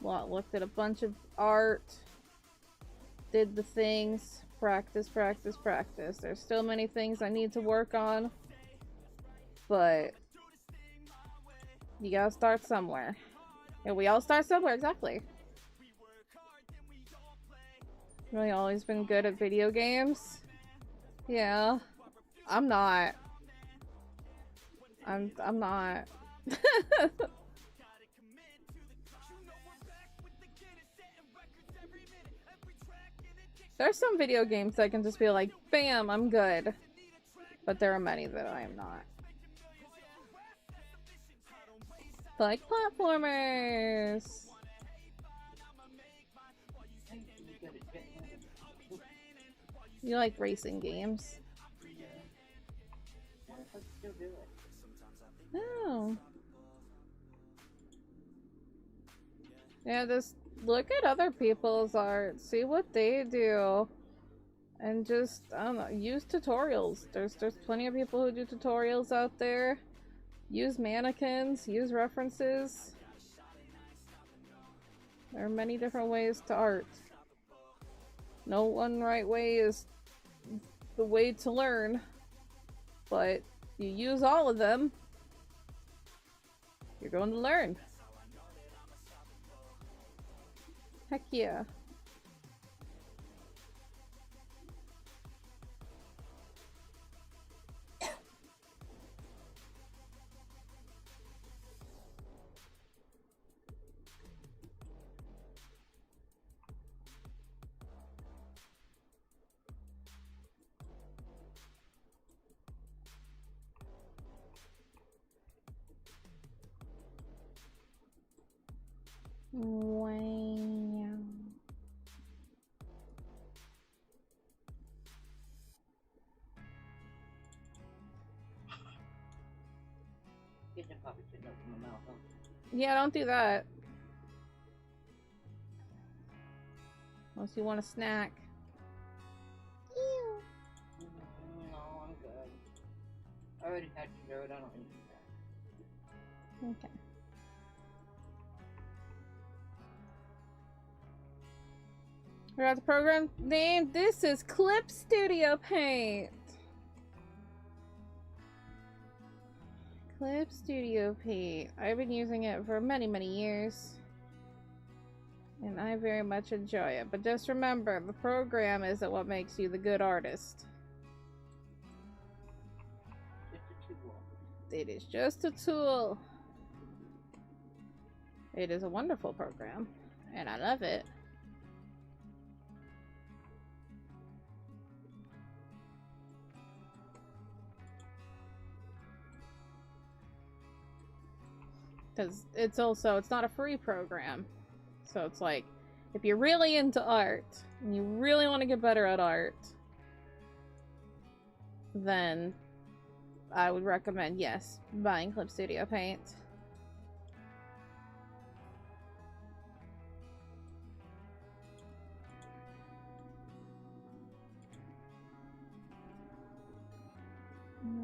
B: Well, looked at a bunch of art. Did the things. Practice, practice, practice. There's still many things I need to work on. But you gotta start somewhere. And we all start somewhere, exactly. Really always been good at video games? Yeah. I'm not. I'm not. There's some video games that can just be like, bam, I'm good. But there are many that I am not. Like platformers. You like racing games? Oh. Yeah, just look at other people's art, see what they do, and just, I don't know, use tutorials. There's plenty of people who do tutorials out there. Use mannequins, use references. There are many different ways to art. No one right way is the way to learn, but you use all of them, you're going to learn. Heck yeah. Wow.
C: Get the puppet sitting up in my mouth, huh?
B: Yeah, don't do that. Unless you want a snack. Ew.
C: No, I'm good. I already had dessert. I don't need that.
B: Okay. We got the program name. This is Clip Studio Paint. Clip Studio Paint. I've been using it for many, many years. And I very much enjoy it. But just remember, the program isn't what makes you the good artist.
C: Just a tool.
B: It is just a tool. It is a wonderful program. And I love it. Because it's not a free program. So it's like, if you're really into art, and you really want to get better at art, then I would recommend, yes, buying Clip Studio Paint.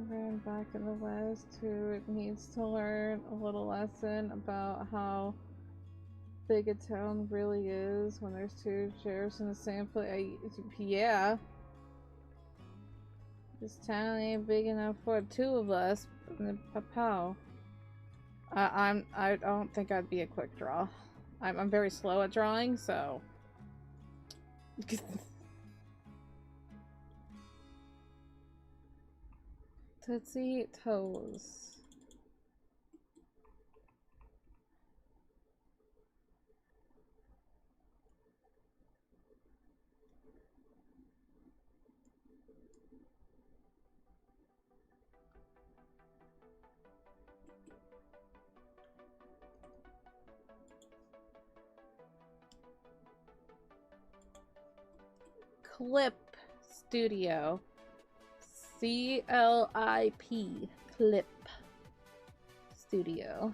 B: Ran back in the West who needs to learn a little lesson about how big a town really is when there's two sheriffs in the same place. Yeah. This town ain't big enough for two of us. Pow. I don't think I'd be a quick draw. I'm very slow at drawing, so. Tootsie Toes. Clip Studio. C-L-I-P. Clip Studio.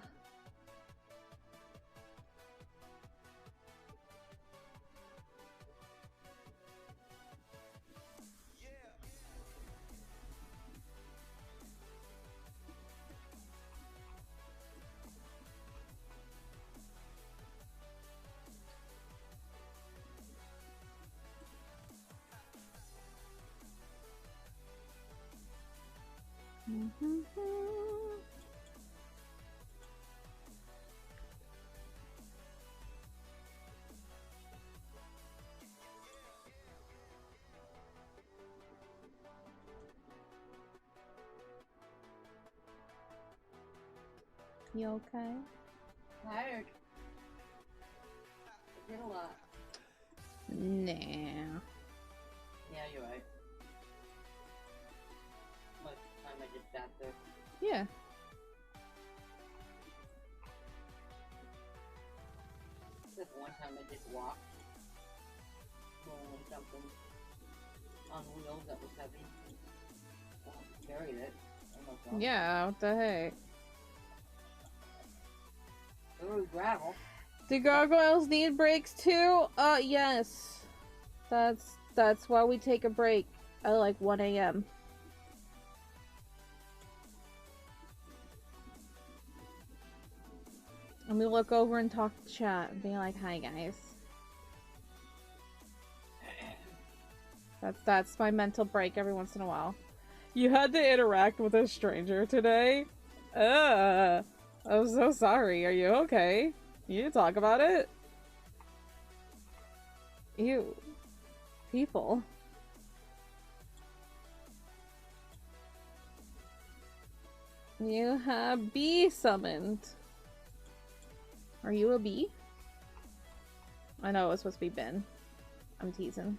B: You okay?
C: Tired. I did a lot.
B: Nah.
C: Yeah, you're right. Most of the time I just sat there.
B: Yeah.
C: Except one time I just walked. Rolling something on wheels that was heavy. Well, I carried it. Almost.
B: Yeah, what the heck?
C: There was gravel.
B: Do gargoyles need breaks too? Yes. That's why we take a break at like 1 a.m. And we look over and talk to chat and be like, hi guys. That's my mental break every once in a while. You had to interact with a stranger today? I'm so sorry. Are you okay? You need to talk about it? Ew. People. You have bee summoned. Are you a bee? I know it was supposed to be Ben. I'm teasing.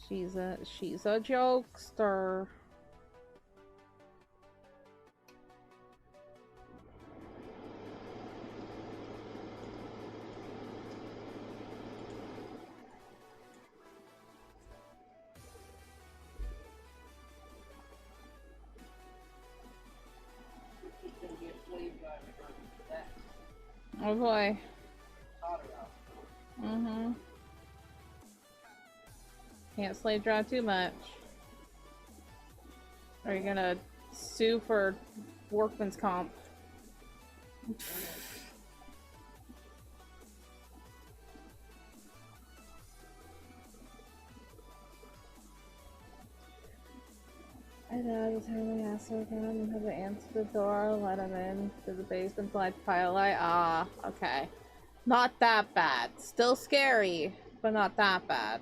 B: She's a jokester. Oh boy. Mm-hmm. Can't slave drive too much. Are you gonna sue for workman's comp? I know, the time we asked her again and had to answer the door, let him in to the basement like firelight. Ah, okay. Not that bad. Still scary, but not that bad.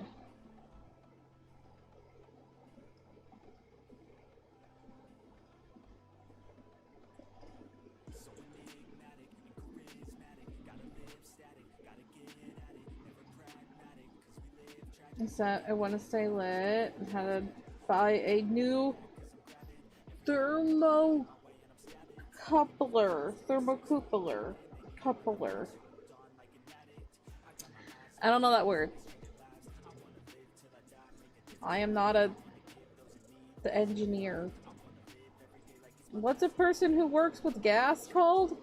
B: Is that I want to stay lit and how to buy a new thermocoupler. Coupler. I don't know that word. I am not the engineer. What's a person who works with gas called?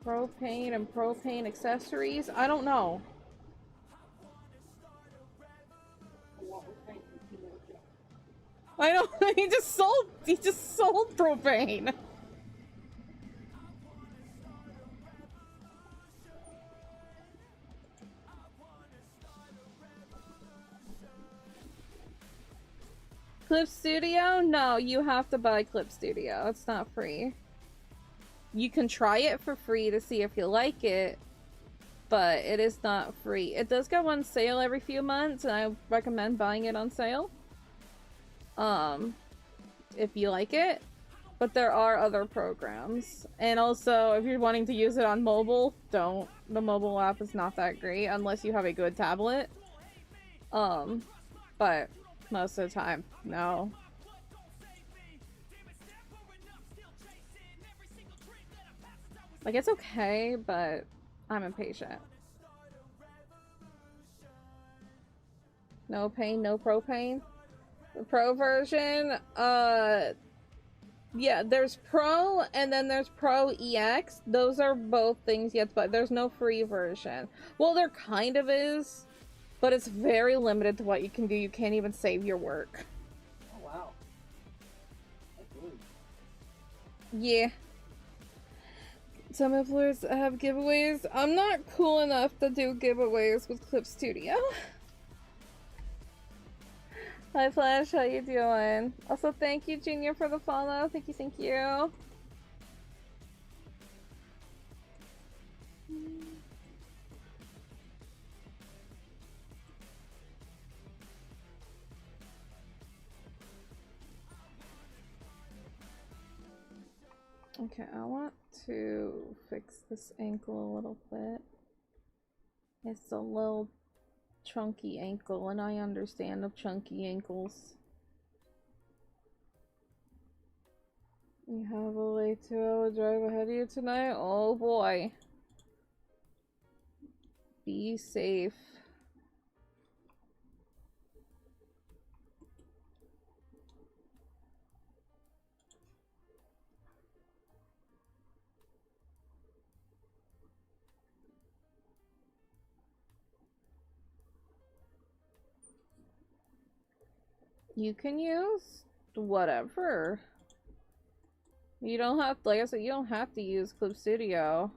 B: Propane and propane accessories? I don't know. I know, he just sold propane. Clip Studio? No, you have to buy Clip Studio. It's not free. You can try it for free to see if you like it, but it is not free. It does go on sale every few months, and I recommend buying it on sale. If you like it. But there are other programs. And also, if you're wanting to use it on mobile, don't. The mobile app is not that great unless you have a good tablet. But most of the time, no. Like, it's okay, but I'm impatient. No pain, no propane. The pro version, yeah, there's Pro and then there's Pro EX. Those are both things yet, but there's no free version. Well, there kind of is, but it's very limited to what you can do. You can't even save your work.
C: Oh, wow. That's rude.
B: Yeah. Some influencers have giveaways. I'm not cool enough to do giveaways with Clip Studio. Hi Flash, how you doing? Also, thank you Junior for the follow. Thank you, thank you. Okay, I want to fix this ankle a little bit. It's a little chunky ankle, and I understand of chunky ankles. You have a late 2-hour drive ahead of you tonight? Oh boy. Be safe. You can use whatever. You don't have, like I said, you don't have to use Clip Studio.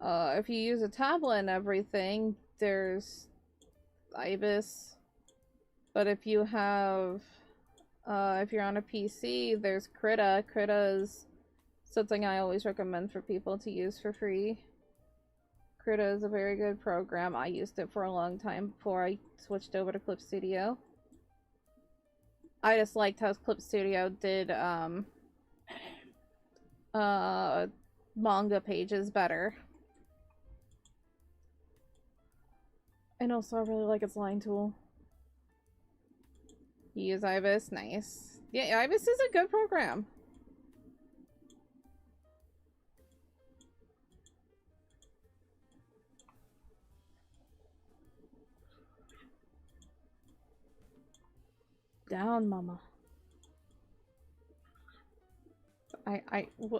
B: If you use a tablet and everything, there's Ibis. But if you have, if you're on a PC, there's Krita. Krita is something I always recommend for people to use for free. Krita is a very good program. I used it for a long time before I switched over to Clip Studio. I just liked how Clip Studio did, manga pages better. And also I really like its line tool. You use Ibis? Nice. Yeah, Ibis is a good program. Down, mama.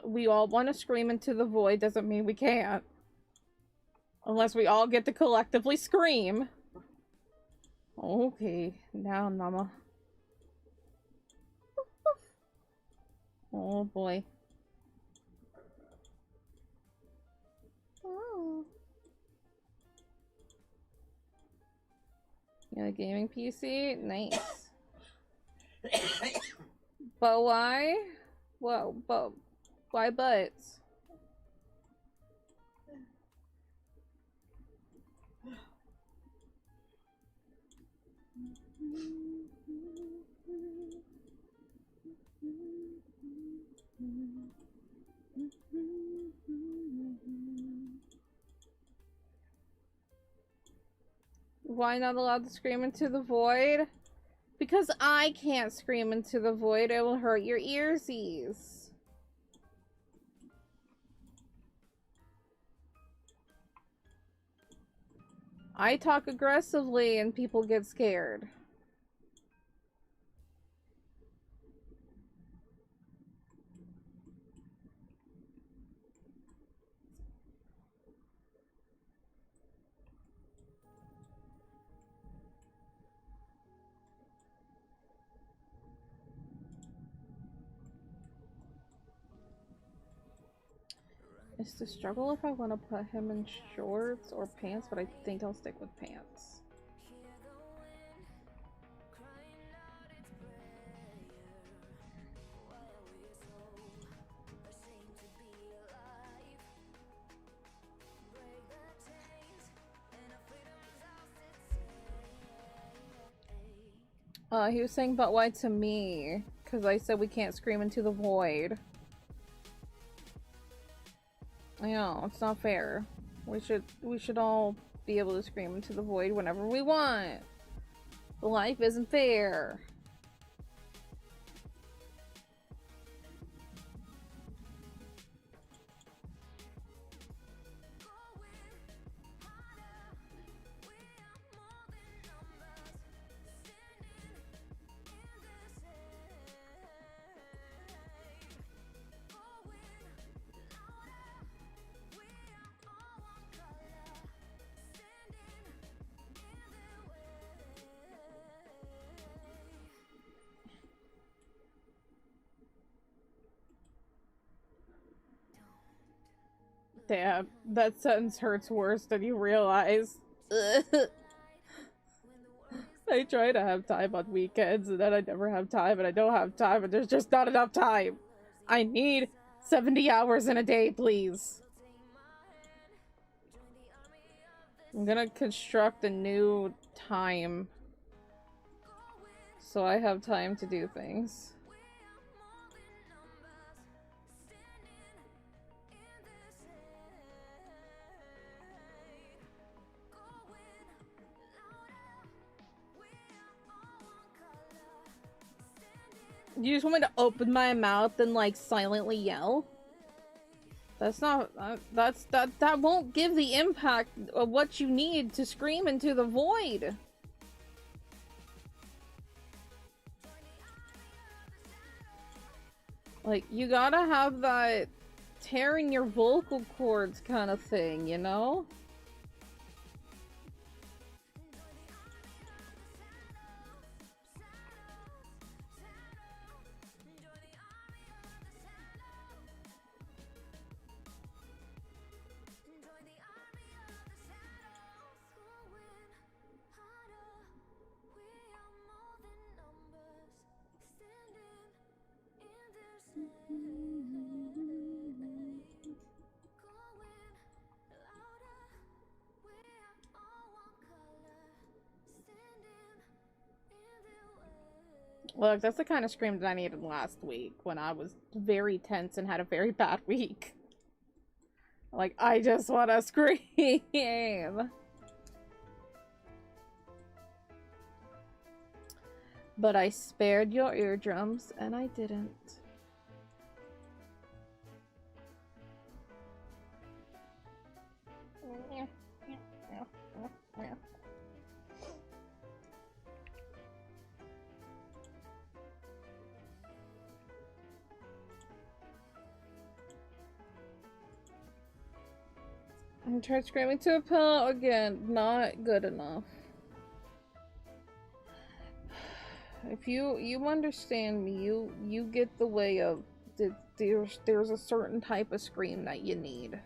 B: we all want to scream into the void, doesn't mean we can't. Unless we all get to collectively scream. Okay, down, mama. Oh boy. Oh. You got a gaming PC? Nice. But why? Well, but why butts? Why not allowed to scream into the void? Because I can't scream into the void, it will hurt your earsies. I talk aggressively and people get scared. It's the struggle if I want to put him in shorts or pants, but I think I'll stick with pants. He was saying, but why to me? Because I said we can't scream into the void. I know, it's not fair. We should all be able to scream into the void whenever we want. Life isn't fair. Damn, that sentence hurts worse than you realize. I try to have time on weekends, and then I never have time, and I don't have time, and there's just not enough time. I need 70 hours in a day, please. I'm gonna construct a new time so I have time to do things. You just want me to open my mouth and like silently yell? That's not that won't give the impact of what you need to scream into the void. Like, you gotta have that tearing your vocal cords kind of thing, you know? Look, that's the kind of scream that I needed last week when I was very tense and had a very bad week. Like, I just want to scream. But I spared your eardrums, and I didn't. I tried screaming to a pillow again. Not good enough. If you understand me, you get the way of there's a certain type of scream that you need.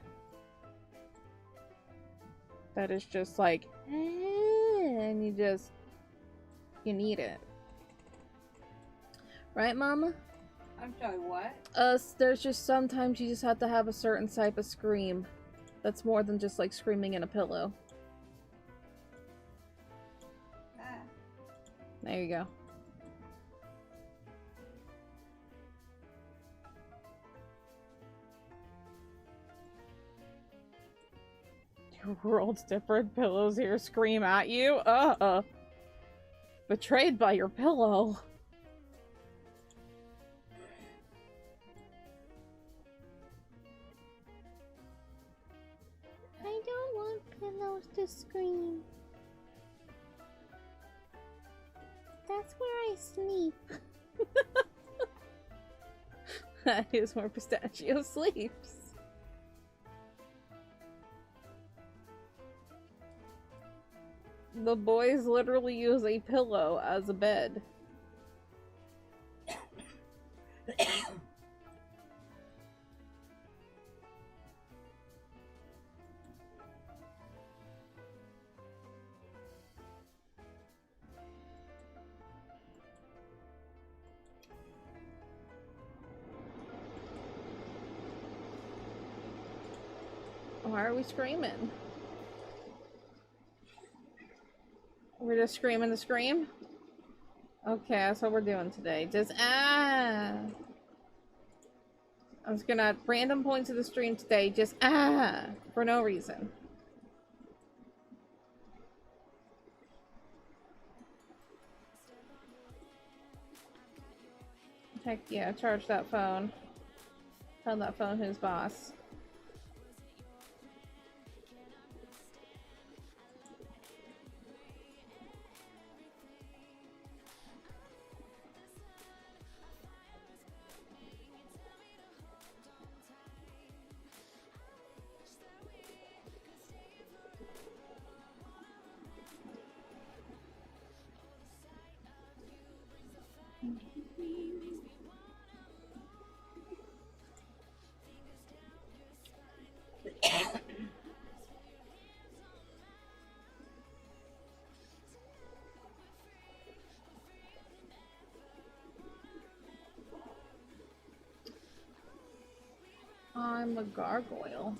B: That is just like, and you need it. Right, Mama?
C: I'm sorry, what?
B: There's just sometimes you just have to have a certain type of scream. That's more than just like screaming in a pillow.
C: Ah.
B: There you go. Your world's different pillows here scream at you. Betrayed by your pillow. I don't want pillows to scream. That's where I sleep. That is where Pistachio sleeps. The boys literally use a pillow as a bed. Why are we screaming? We're just screaming to scream? Okay, that's what we're doing today. Just, I'm just gonna at random points of the stream today, just, for no reason. Heck yeah, charge that phone. Tell that phone who's boss. I'm a gargoyle.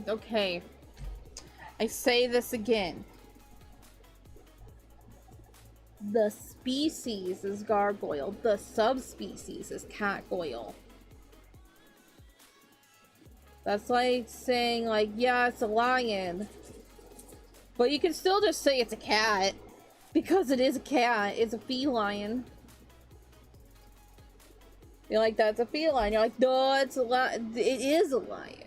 B: Okay, I say this again. The species is gargoyle. The subspecies is catgoyle. That's like saying, like, yeah, it's a lion. But you can still just say it's a cat. Because it is a cat. It's a feline. You're like, that's a feline. You're like, no, it's a lion. It is a lion.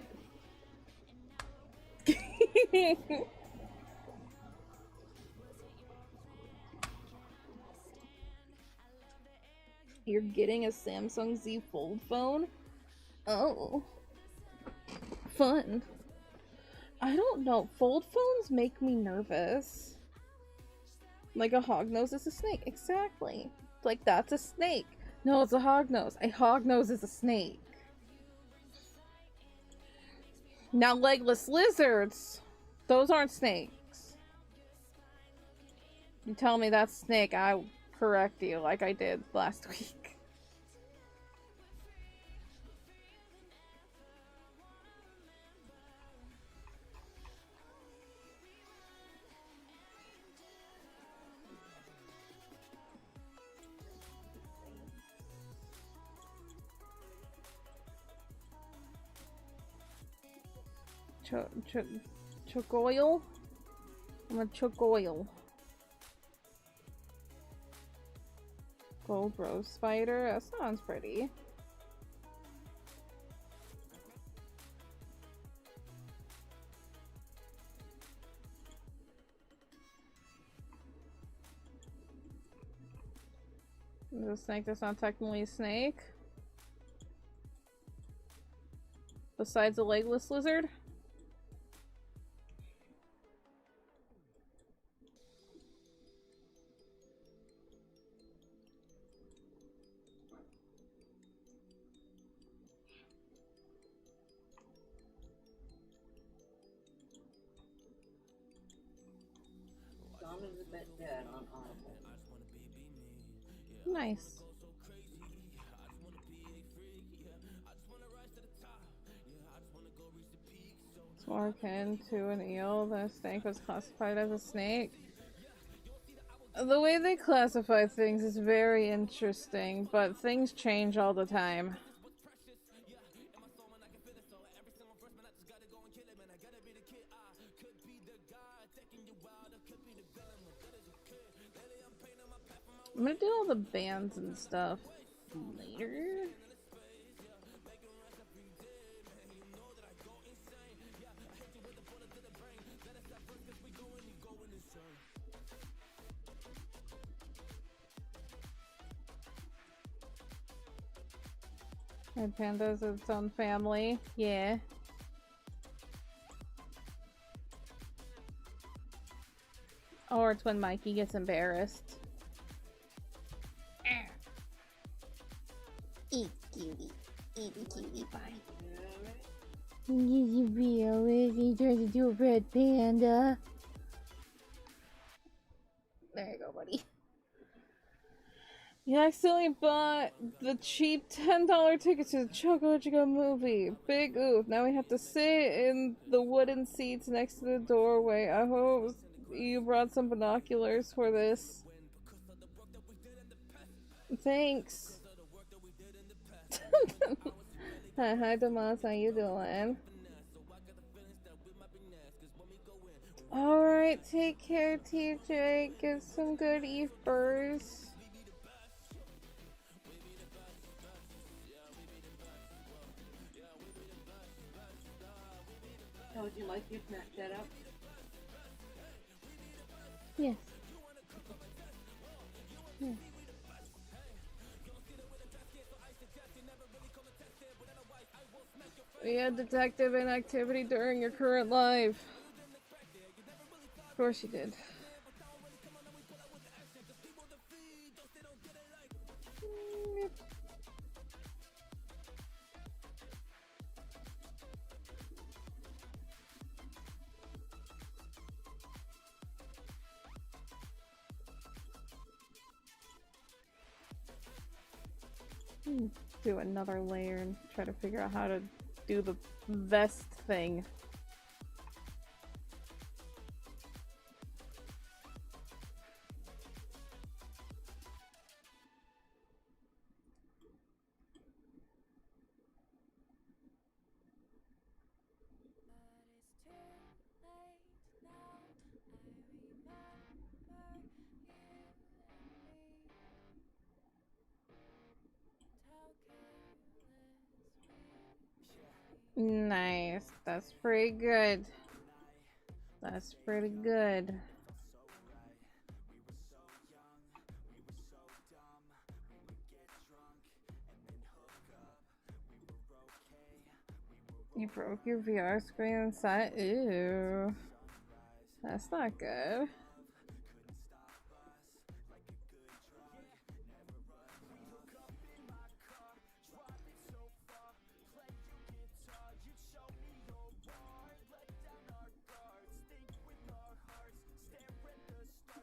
B: You're getting a Samsung Z Fold phone? Oh. Fun. I don't know. Fold phones make me nervous. Like a hognose is a snake. Exactly. Like, that's a snake. No, it's a hognose. A hognose is a snake. Now, legless lizards, those aren't snakes. You tell me that's snake, I correct you like I did last week. Chocoil? I'm a chocoil. Gold rose spider? That sounds pretty. Is a snake that's not technically a snake? Besides a legless lizard?
C: Dawn of the Dead on Audible.
B: Nice. It's more akin to an eel than a snake was classified as a snake. The way they classify things is very interesting, but things change all the time. I'm gonna do all the bands and stuff later. And Panda's its own family. Yeah. Or it's when Mikey gets embarrassed. Eat, cutie. Eat, cutie pie. Is he real? Is he trying to do a red panda? There you go, buddy. You accidentally bought the cheap $10 tickets to the Choco movie. Big oof. Now we have to sit in the wooden seats next to the doorway. I hope you brought some binoculars for this. Thanks. Hi, Damas. How you doing? Alright, take care, TJ. Get some good eaters.
C: Oh, would you like your snack set up?
B: Yes. Yes. We had detective inactivity during your current live. Of course you did. Do another layer and try to figure out how to do the vest thing. Nice. That's pretty good. That's pretty good. You broke your VR screen inside? Ew. That's not good.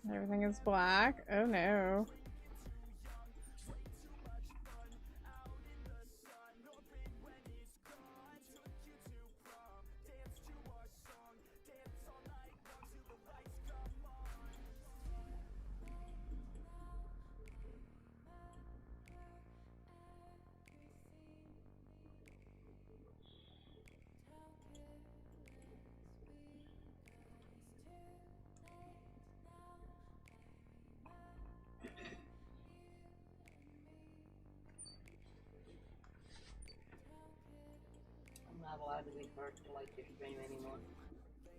B: Everything is black? Oh no.
C: Not allowed to be first to like your stream anymore.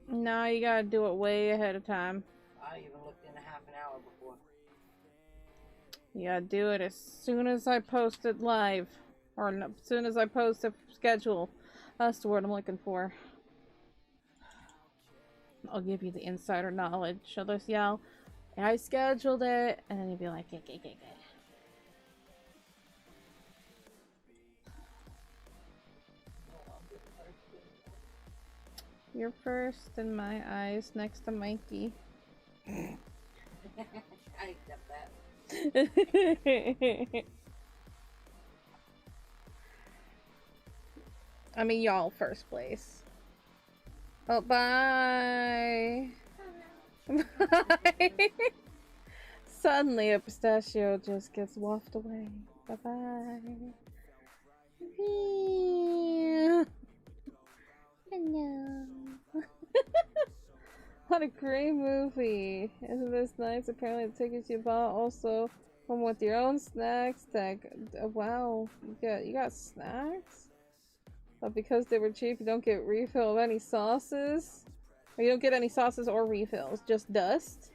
B: No, you gotta do it way ahead of time.
C: I even looked in a half an hour before.
B: You gotta do it as soon as I post it live. Or no, as soon as I post a schedule. That's the word I'm looking for. I'll give you the insider knowledge. She'll just yell, I scheduled it, and then you'll be like, okay. You're first in my eyes, next to Mikey.
C: I accept that.
B: I mean, y'all first place. Oh, bye. Bye. Suddenly, a pistachio just gets wafted away. Bye bye. Hello. What a great movie. Isn't this nice? Apparently, the tickets you bought also come with your own snacks. Wow, you got snacks? But because they were cheap, you don't get refill of any sauces? Or you don't get any sauces or refills, just dust?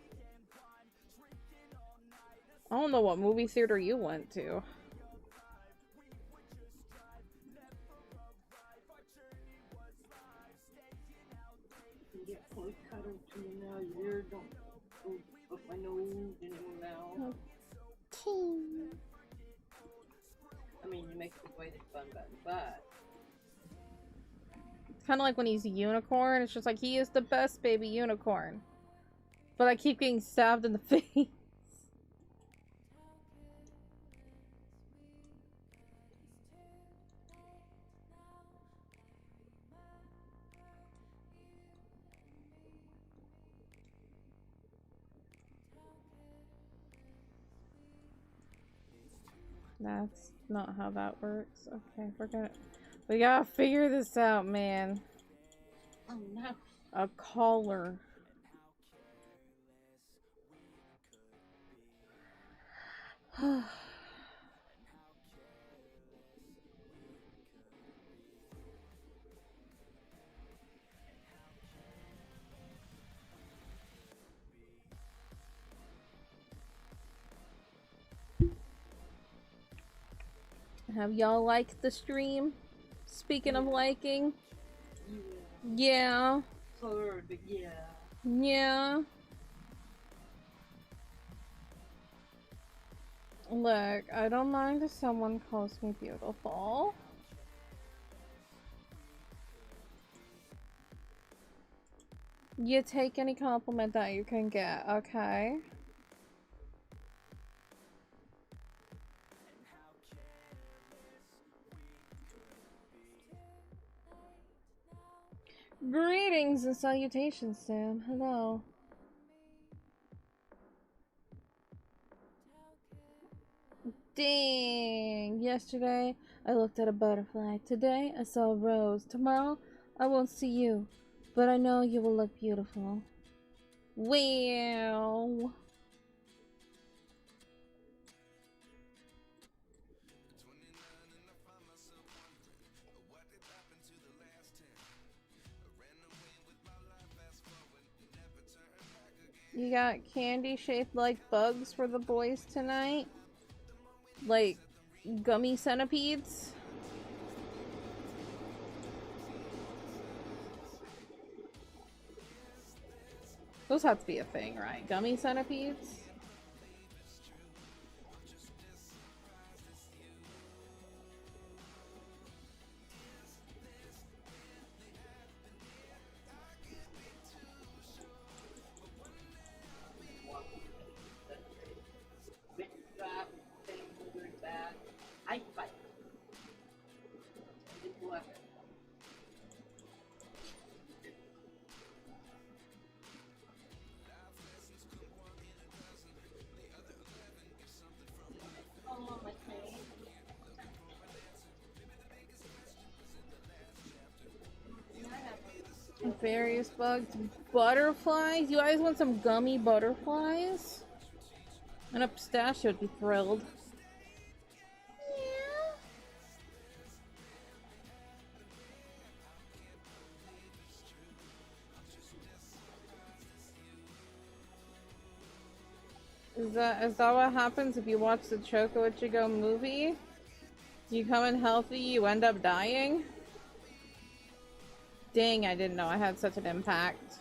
B: I don't know what movie theater you went to.
C: Get close cuddle to me now. Your ear don't go up my nose anymore now.
B: Okay.
C: I mean, you make the way this fun button, but
B: It's kind of like when he's a unicorn. It's just like, he is the best baby unicorn. But I keep getting stabbed in the face. That's not how that works. Okay, we gotta figure this out, man.
C: oh no.
B: A collar. Have y'all liked the stream? Speaking of liking. Yeah.
C: Third, but yeah.
B: Yeah. Look, I don't mind if someone calls me beautiful. You take any compliment that you can get, okay? Greetings and salutations, Sam. Hello. Dang! Yesterday, I looked at a butterfly. Today, I saw a rose. Tomorrow, I won't see you. But I know you will look beautiful. Wow! You got candy shaped like bugs for the boys tonight? Like gummy centipedes? Those have to be a thing, right? Gummy centipedes?
C: I fight.
B: Various bugs. Butterflies? You guys want some gummy butterflies? And a pistachio would be thrilled. Is that what happens if you watch the Choco Ichigo movie? You come in healthy, you end up dying? Dang, I didn't know I had such an impact.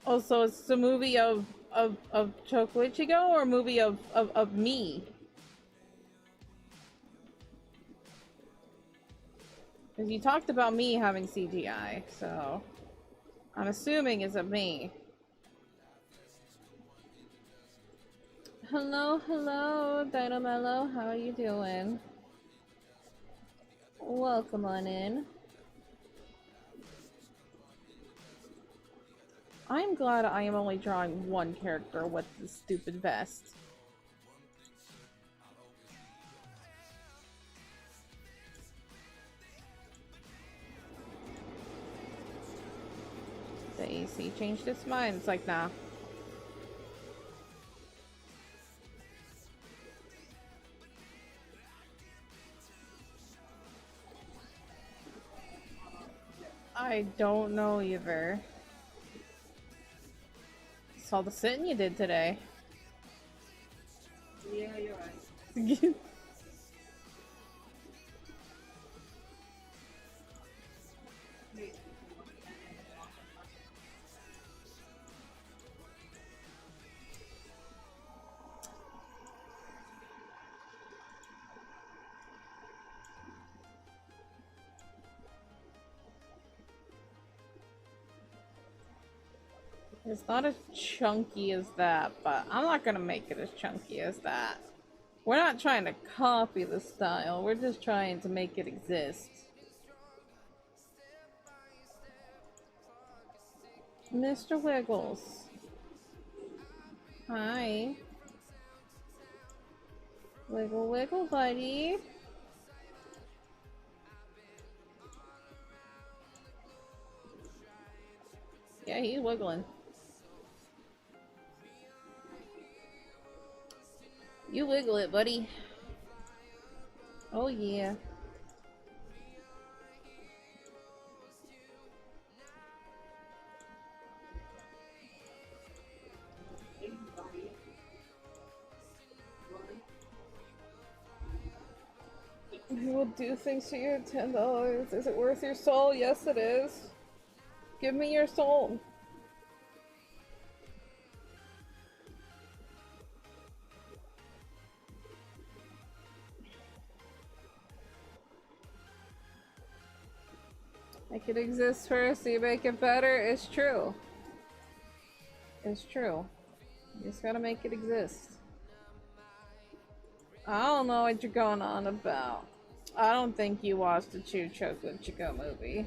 B: Oh, so it's a movie of Choco Ichigo or a movie of me? Because you talked about me having CGI, so I'm assuming it's of me. Hello, hello, Dino Mello, how are you doing? Welcome on in. I'm glad I am only drawing one character with the stupid vest. The AC changed its mind. It's like, nah. I don't know either. Saw the sitting you did today.
C: Yeah, you're right.
B: It's not as chunky as that, but I'm not gonna make it as chunky as that. We're not trying to copy the style, we're just trying to make it exist. Mr. Wiggles. Hi. Wiggle wiggle, buddy. Yeah, he's wiggling. You wiggle it, buddy. Oh yeah. You will do things to your $10. Is it worth your soul? Yes, it is. Give me your soul. Make it exist first, so you make it better. It's true. It's true. You just gotta make it exist. I don't know what you're going on about. I don't think you watched the Choco Chico movie.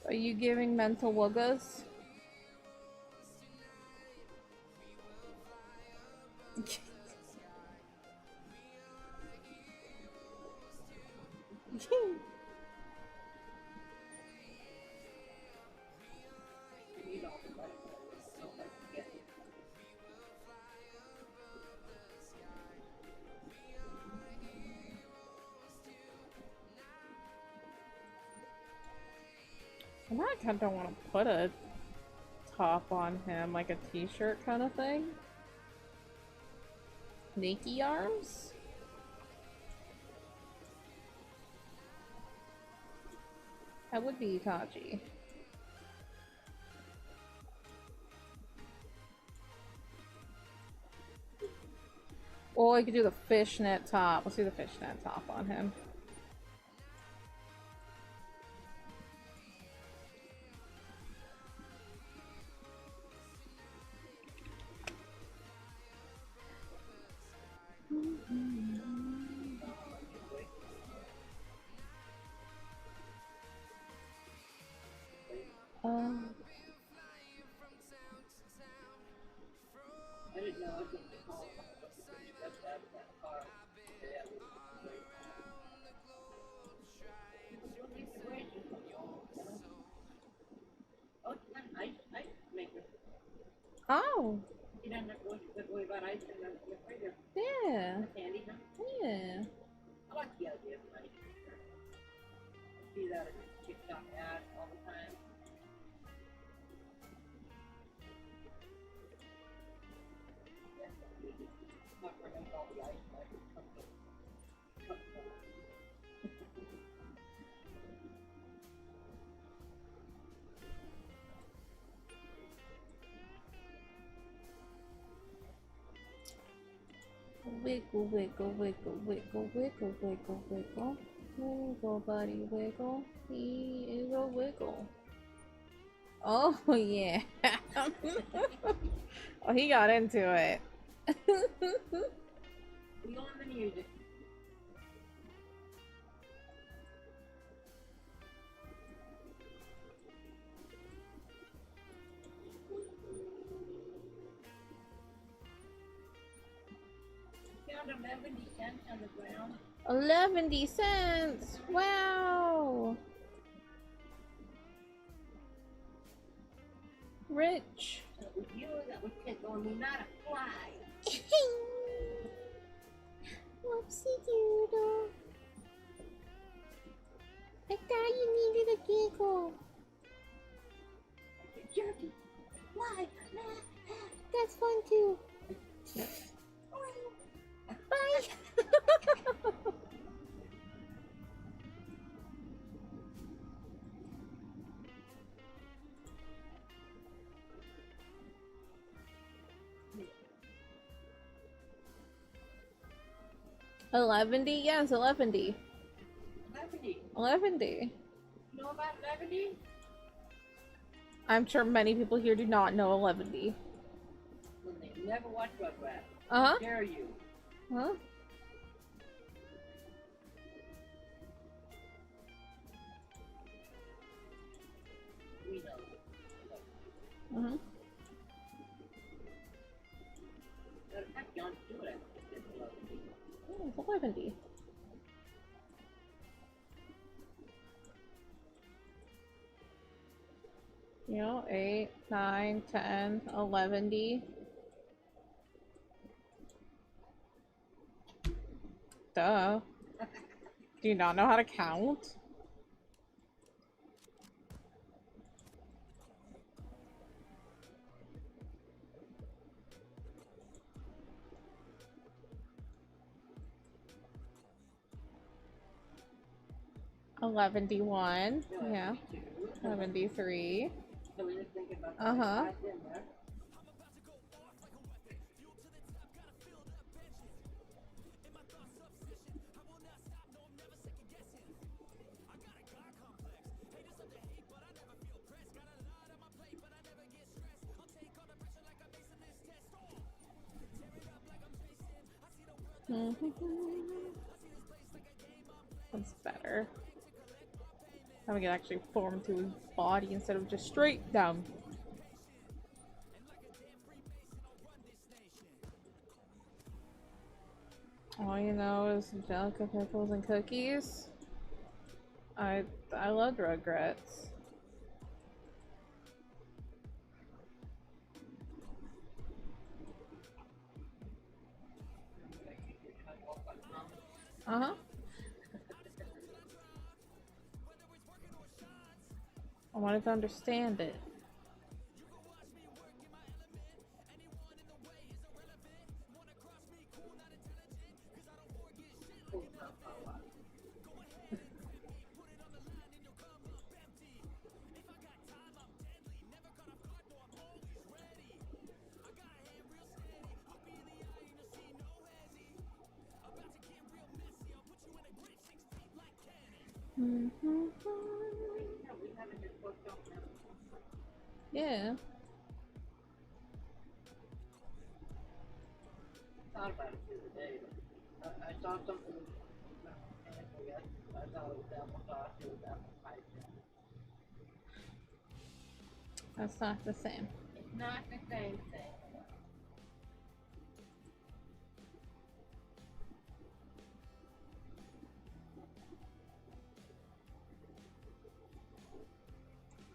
B: Are you giving mental wuggas? I kind of want to put a top on him, like a t-shirt kind of thing. Naked arms? That would be Itachi. Or I could do the fishnet top. Let's do the fishnet top on him.
C: I didn't know I was going to call it. That's that car. Oh, ice maker.
B: Oh.
C: You don't have to worry about ice in the
B: Yeah.
C: That's handy, huh?
B: Yeah.
C: I like the idea of money. I see that in TikTok ads all the time. Not for me, all the ice, like, comes up.
B: Wiggle, wiggle, wiggle, wiggle, wiggle, wiggle, wiggle. Wiggle, buddy, wiggle. He is a wiggle. Oh, yeah. Oh, he got into it.
C: We on the music. Found 11 cents on the ground.
B: 11 cents! Wow! Rich.
C: So it was you that was picking on me, not a fly.
B: Whoopsie doodle. I thought you needed a giggle.
C: Jerky. Why?
B: That's fun too. Bye. 11D? Yes, 11D.
C: 11D.
B: 11D.
C: You know about 11D?
B: I'm sure many people here do not know 11D.
C: When they never watch Rugrats.
B: Uh-huh.
C: How dare you?
B: Huh?
C: We know.
B: Uh-huh.
C: Matter of fact, John Stewart did 11D.
B: Oh, it's 11D. You know, 8, 9, 10, 11D. Duh. Do you not know how to count? $11D1, yeah. $11D3.
C: So we just think about
B: Uh-huh.
C: what's in there.
B: That's better. Having it actually form to his body instead of just straight down. All you know is Angelica pickles and cookies. I loved Rugrats. Uh-huh. I wanted to understand it. Yeah.
C: Thought about it the other day, but I saw something. I thought it was applesauce. It was apple pie.
B: That's not the same.
C: It's not the same thing.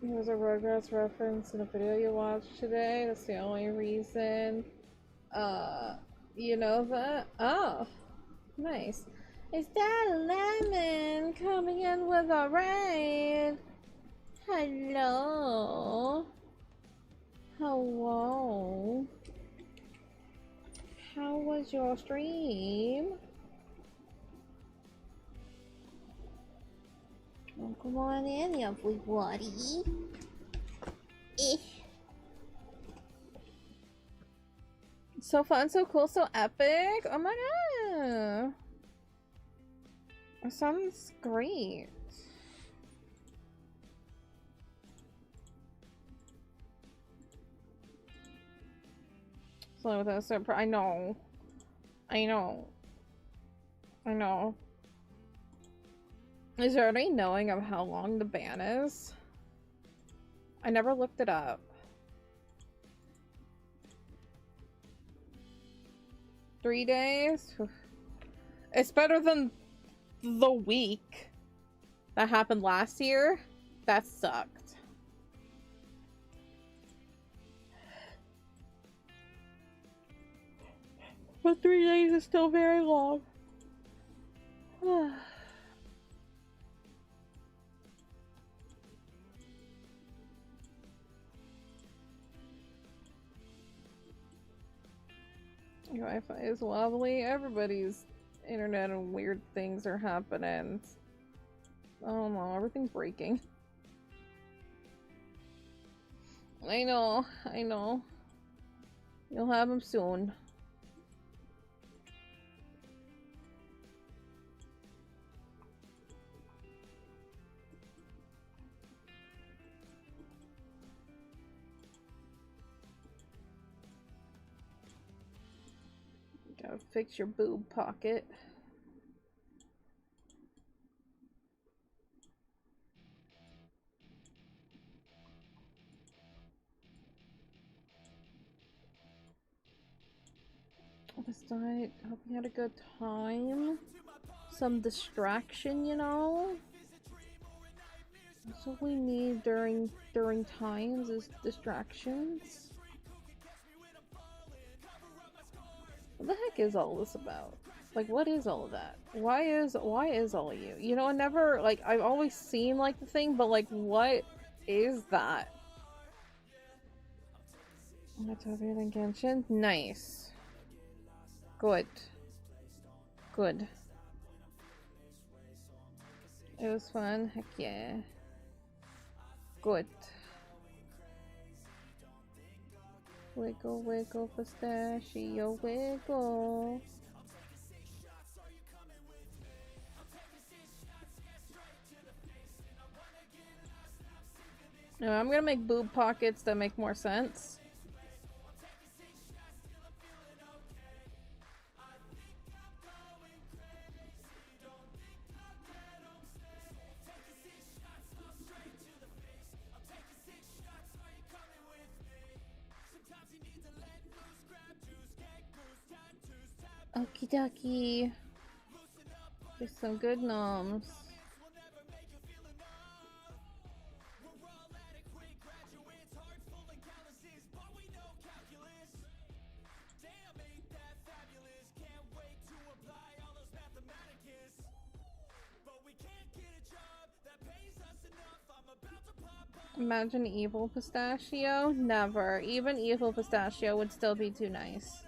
B: There was a Rugrats reference in a video you watched today. That's the only reason. You know that? Oh, nice. Is that a lemon coming in with a raid? Hello? Hello? How was your stream? Oh, come on in, everybody. Eh. So fun, so cool, so epic. Oh my god. That sounds great. So that's surprise. I know. I know. I know. Is there any knowing of how long the ban is? I never looked it up. Three days? It's better than the week that happened last year. That sucked. But 3 days is still very long. Your Wi-Fi is wobbly. Everybody's internet and weird things are happening. Oh no, everything's breaking. I know, I know. You'll have them soon. Gotta fix your boob pocket. This night, hope you had a good time. Some distraction, you know? That's what we need during times is distractions. What the heck is all this about? Like, what is all of that? Why is all of you? You know, I never, like, I've always seen, like, the thing, but, like, what is that? That's heavier than Genshin? Nice. Good. Good. It was fun? Heck yeah. Good. Wiggle, wiggle, pistachio, wiggle. No, I'm gonna make boob pockets that make more sense. Okie dokie. Just some good noms. Imagine evil pistachio? Never. Even evil pistachio would still be too nice.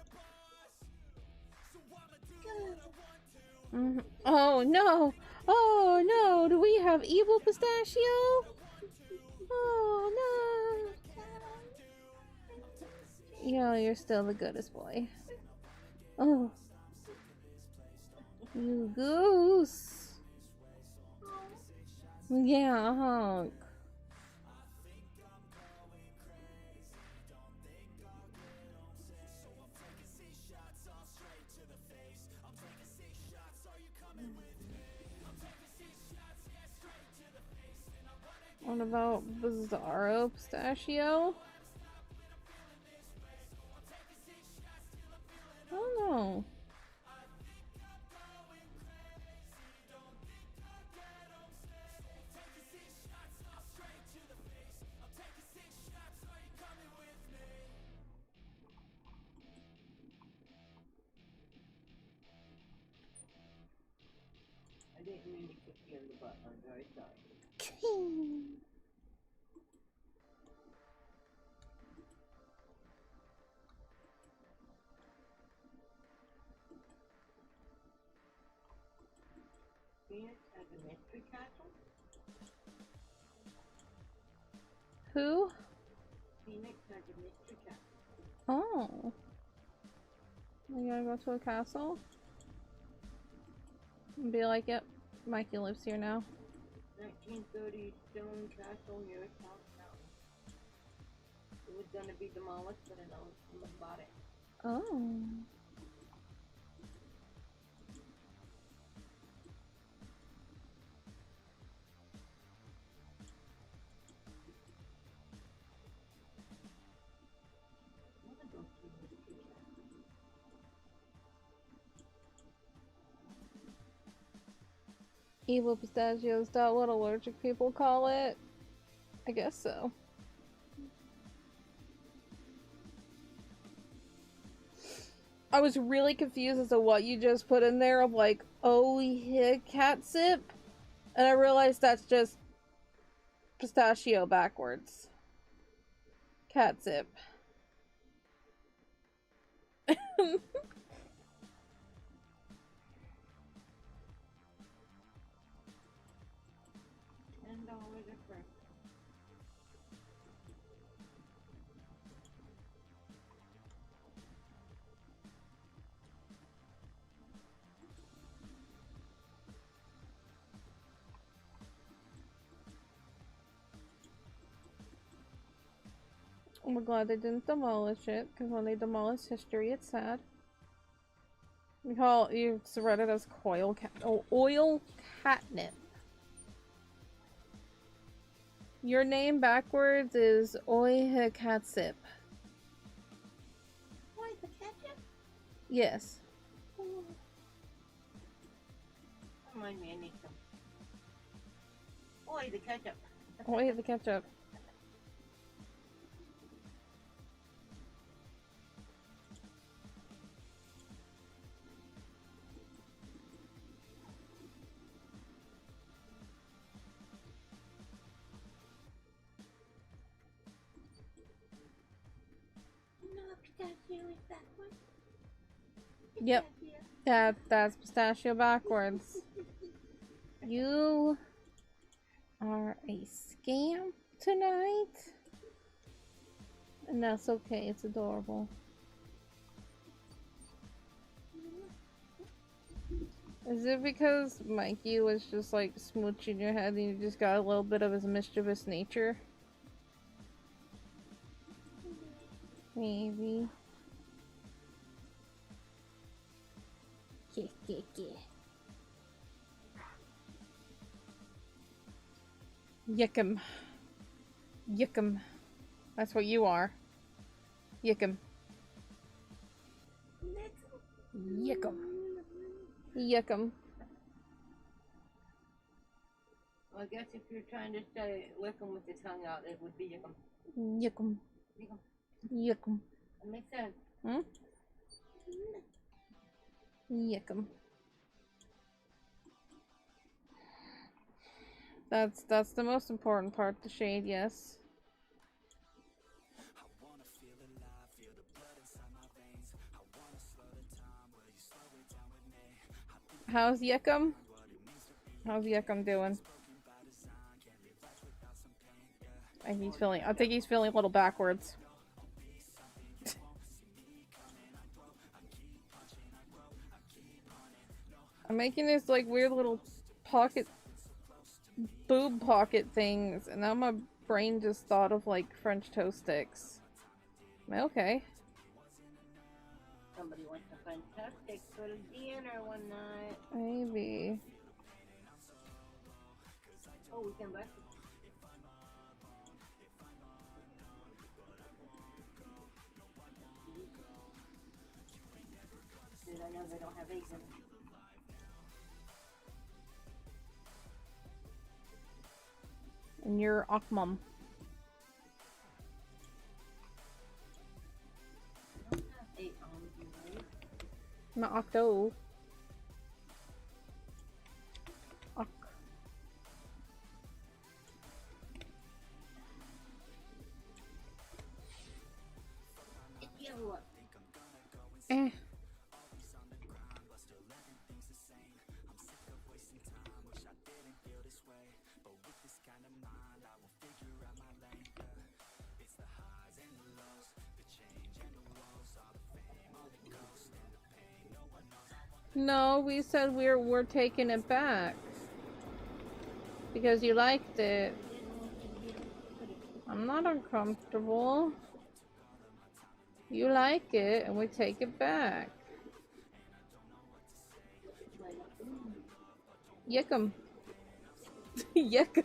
B: Oh no! Oh no! Do we have evil pistachio? Oh no! Yeah, you're still the goodest boy. Oh. You goose! Yeah, honk. What about Bizarro Pistachio? I don't know.
C: didn't mean to kick you in the butt. I'm very sorry.
B: King.
C: Phoenix has a mystery castle.
B: Who?
C: Phoenix has a mystery castle.
B: Oh. We gotta go to a castle? And be like, yep, Mikey lives here now.
C: 1930s stone castle near South Mountain. It was gonna be demolished, but I know someone bought it.
B: Oh.
C: One of those two mystery castles.
B: Evil pistachios, that what allergic people call it? I guess so. I was really confused as to what you just put in there of like, oh yeah, catsup. And I realized that's just pistachio backwards. Catsup.
C: $10 difference.
B: I'm glad they didn't demolish it, because when they demolish history, it's sad. You read it as oil catnip. Your name backwards is Oy Catsup.
C: Why the ketchup?
B: Yes.
C: Remind me, I need some. Boy, the ketchup.
B: Oy the ketchup.
C: No, pistachio is that one.
B: Yep. That's pistachio backwards. You are a scam tonight. And that's okay, it's adorable. Is it because Mikey was just like smooching your head and you just got a little bit of his mischievous nature? Maybe. Yickum. Yickum. That's what you are. Yickum. Yickum. Yickum.
C: Well, I guess if you're trying to say lick them with the tongue out, it would be yickum.
B: Yickum.
C: Yickum.
B: Yickum.
C: That makes sense.
B: Hmm? Yickum. That's the most important part, the shade, yes. How's Yickum? How's Yickum doing? I think he's feeling a little backwards. I'm making this like weird little boob pocket things, and now my brain just thought of like French toast sticks. Am I okay?
C: Somebody went to Fantastic for dinner one night.
B: Maybe.
C: Oh, we came back. Did I know they don't have eggs in it?
B: And you're Akmum.
C: I don't have 8 almonds, right?
B: Not Octo. No, we said we're taking it back. Because you liked it. I'm not uncomfortable. You like it, and we take it back. Yickum. Yickum.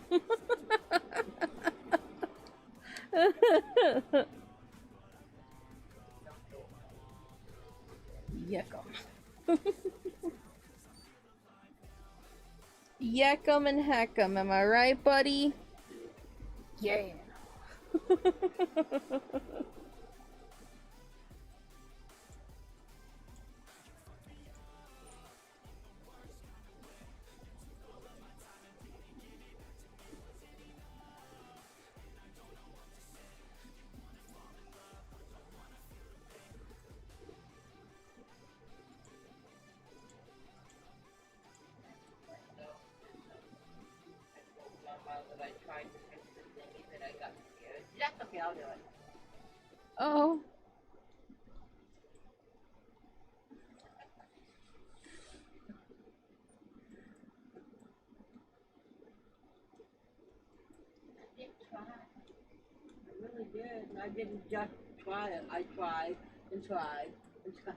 B: Yickum. Yeckum and heckum, am I right, buddy? Yeah.
C: That's okay, I'll do it.
B: Oh.
C: I really did. And I didn't just try it. I tried and tried and tried.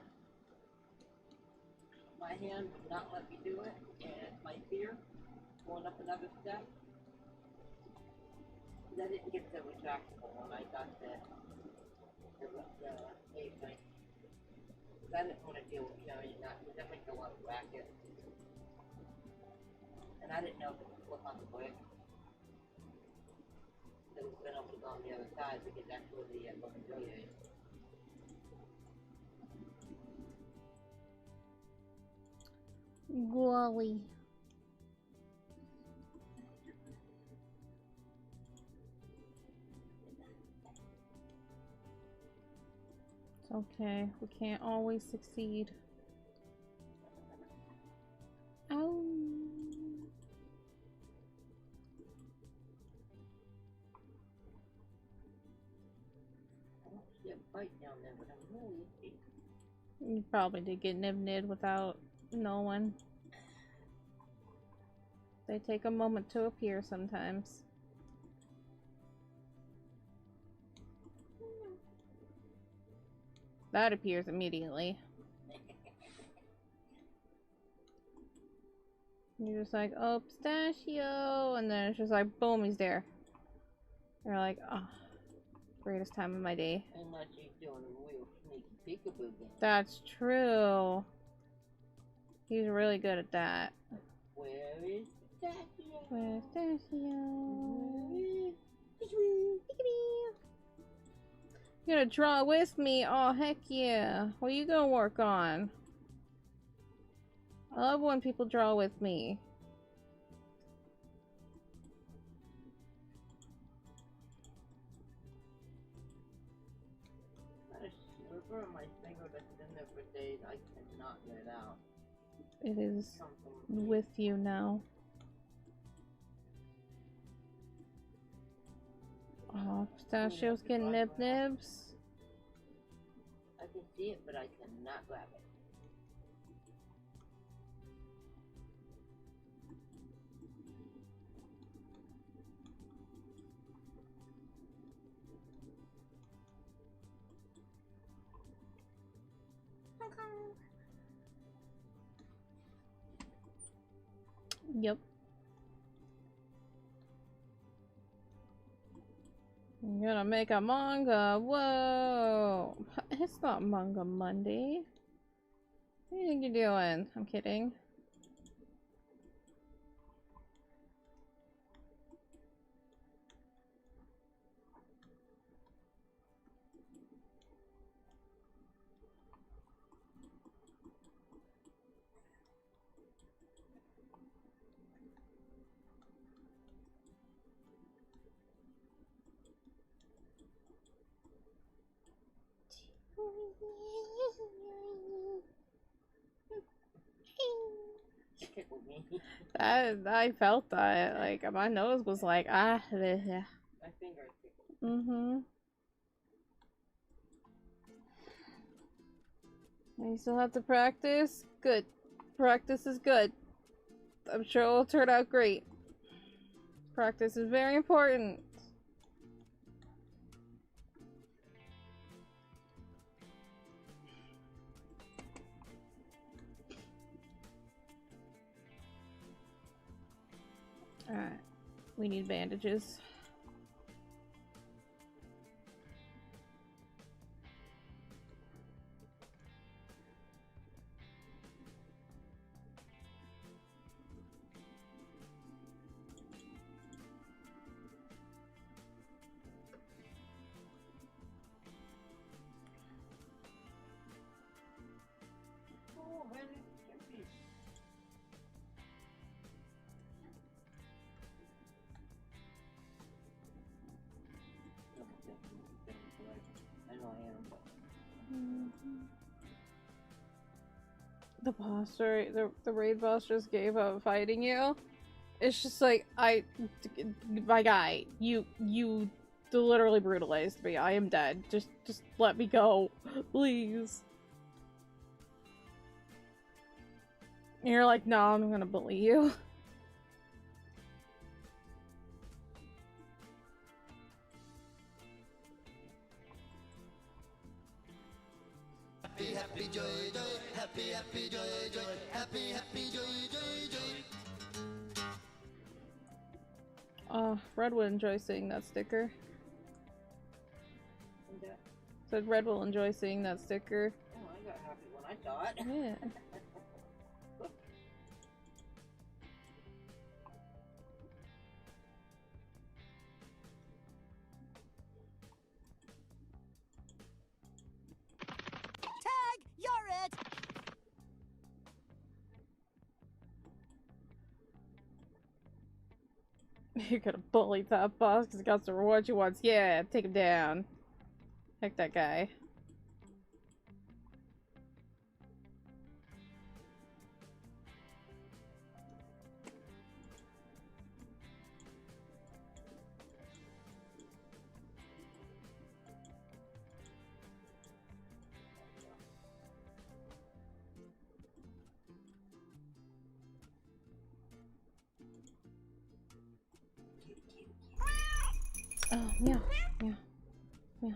C: My hand would not let me do it, and my fear going up another step. I didn't get the retractable when I got the eight thing. I didn't want to deal with carrying that because that makes a lot of racket. And I didn't know if it would flip on the brick. It was been able to go on the other side because that's where the bougainvillea is.
B: Golly. It's okay. We can't always succeed. Ow.
C: I don't see a bite down there, but I'm really itchy.
B: You probably did get nib-nid without knowing. They take a moment to appear sometimes. That appears immediately. You're just like, oh, pistachio, and then it's just like, boom, he's there. You're like, oh, greatest time of my day.
C: Unless he's doing a real sneaky peekaboo game.
B: That's true. He's really good at that.
C: Where is pistachio?
B: Where's pistachio? You gonna draw with me? Oh, heck yeah. What are you gonna work on? I love when people draw with me.
C: Got a sliver on my finger that's been there for days. I cannot get it out.
B: It is with you now. Oh, pistachio's getting nibs.
C: I can see it, but I cannot grab it.
B: Yep. I'm gonna make a manga. Whoa. It's not Manga Monday. What do you think you're doing? I'm kidding.
C: Tickled me.
B: I felt that. Like, my nose was like, ah, bleh.
C: My finger tickled.
B: Mm-hmm. You still have to practice? Good. Practice is good. I'm sure it'll turn out great. Practice is very important. Alright. We need bandages.
C: Oh, man, it's empty. I know I am, but
B: The boss, right? The raid boss just gave up fighting you. It's just like, my guy, you literally brutalized me. I am dead. Just let me go, please. And you're like, no, I'm gonna bully you.
E: Happy, happy, joy, joy, happy, happy, joy, joy, happy, happy, joy, joy, joy.
B: Red would enjoy seeing that sticker.
C: and,
B: Said Red will enjoy seeing that sticker.
C: oh, I got happy when I saw it.
B: Yeah.
A: Tag, you're it.
B: You're gonna bully top boss because he got some reward you wants. Yeah, take him down. Heck that guy. Oh, meow, meow, meow,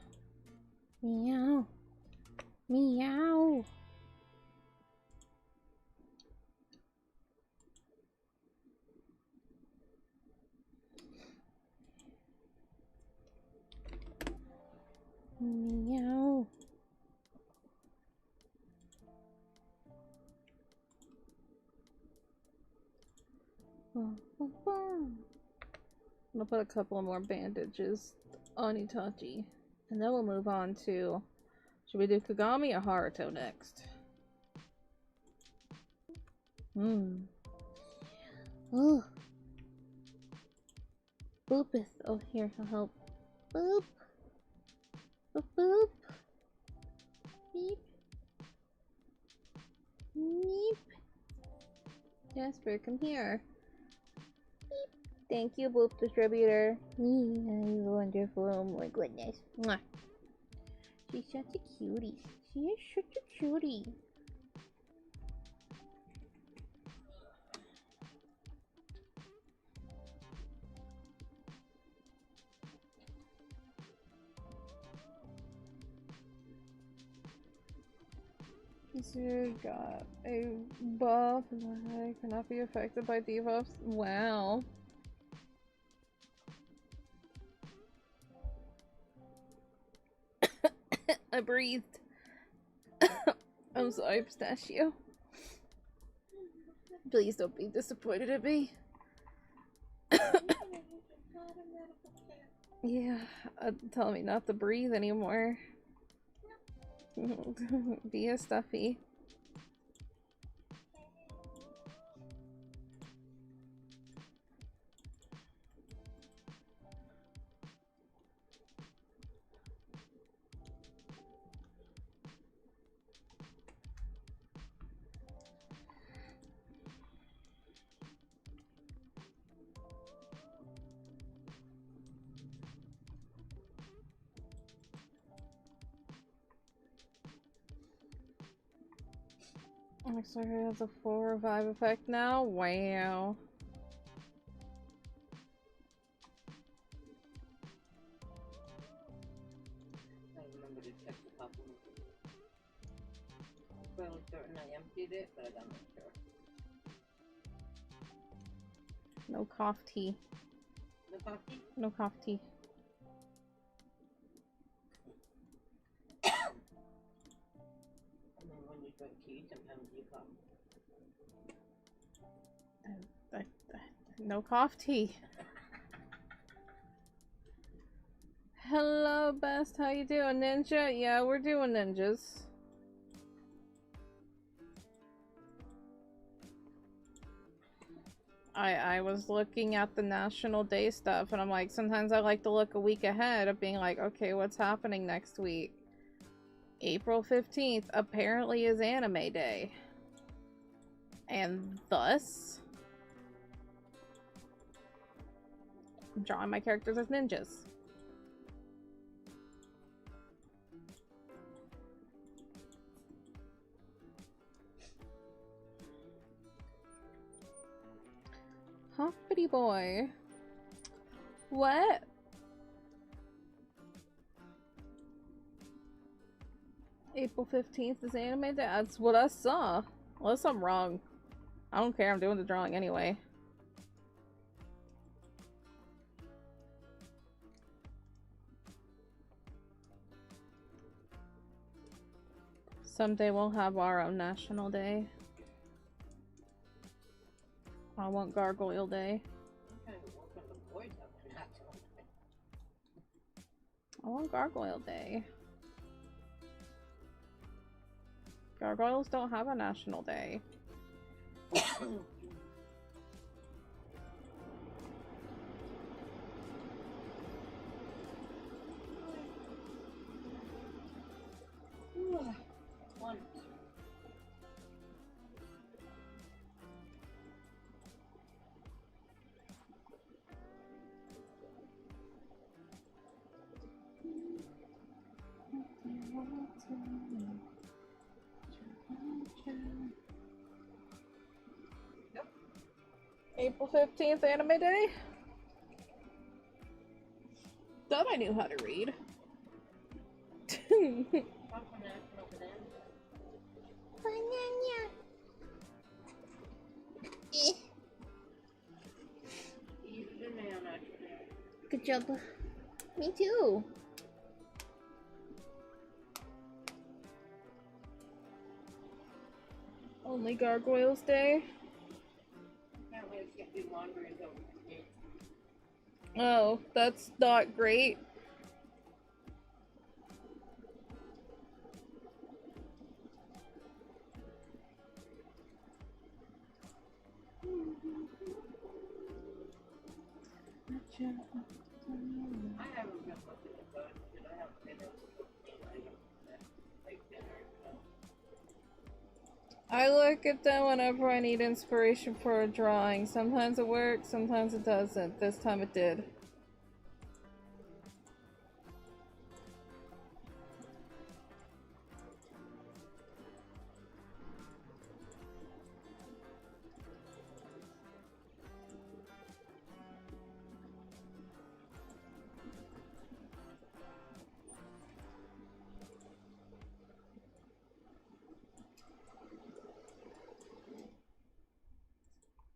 B: meow, meow. Meow. I'm gonna put a couple more bandages on Itachi. And then we'll move on to... Should we do Kagami or Haruto next? Oh. Boopeth. Oh, here, I'll help. Boop. Boop boop. Beep. Beep. Jasper, come here. Beep. Thank you, Boop Distributor. He's wonderful. Oh my goodness. Mwah. She's such a cutie. She is such a cutie. You got a buff that cannot be affected by debuffs. Wow. I breathed. I'm sorry, Pistachio. Please don't be disappointed at me. Yeah, tell me not to breathe anymore. Be a stuffy. Looks like it has a full revive effect now. Wow.
C: I remember to check the top one. I'm fairly certain I emptied it, but I'm not sure.
B: No cough tea.
C: The coffee?
B: No cough tea.
C: I mean, when you drink tea, sometimes you come.
B: No cough tea. Hello, Best. How you doing, Ninja? Yeah, we're doing ninjas. I was looking at the National Day stuff, and I'm like, sometimes I like to look a week ahead of being like, okay, what's happening next week? April 15th apparently is Anime Day. And thus, I'm drawing my characters as ninjas. Hoppity boy. What? April 15th is Anime Day? That's what I saw. Unless I'm wrong. I don't care, I'm doing the drawing anyway. Someday we'll have our own National Day. I want Gargoyle Day.
C: I'm trying to work on the boys up for National Day.
B: I want Gargoyle Day. Gargoyles don't have a National Day.
C: One. Yep.
B: April 15th, Anime Day? Thought I knew how to read.
C: National Banana Day.
A: Banana.
C: Eat banana today.
B: Good job. Me too. Only Gargoyles Day?
C: Apparently I can't do laundry until the 8th.
B: Oh, that's not great.
C: I haven't been looking at that because I haven't been able to cook any items that make dinner. So.
B: I look at them whenever I need inspiration for a drawing. Sometimes it works, sometimes it doesn't. This time it did.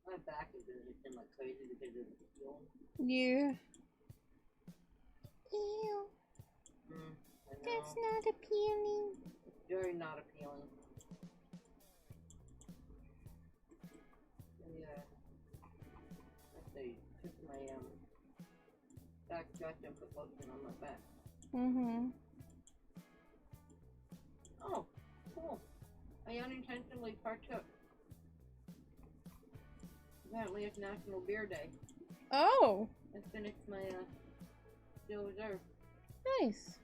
C: My back is been like crazy because of the fuel.
B: Yeah.
A: Ew.
C: I know.
A: That's not appealing.
C: It's very not appealing. Yeah. Let's see. Took my back stretch and put lotion on my back.
B: Mm-hmm.
C: Oh, cool. I unintentionally partook. Apparently it's National Beer Day.
B: Oh,
C: I finished my Steel Reserve.
B: nice.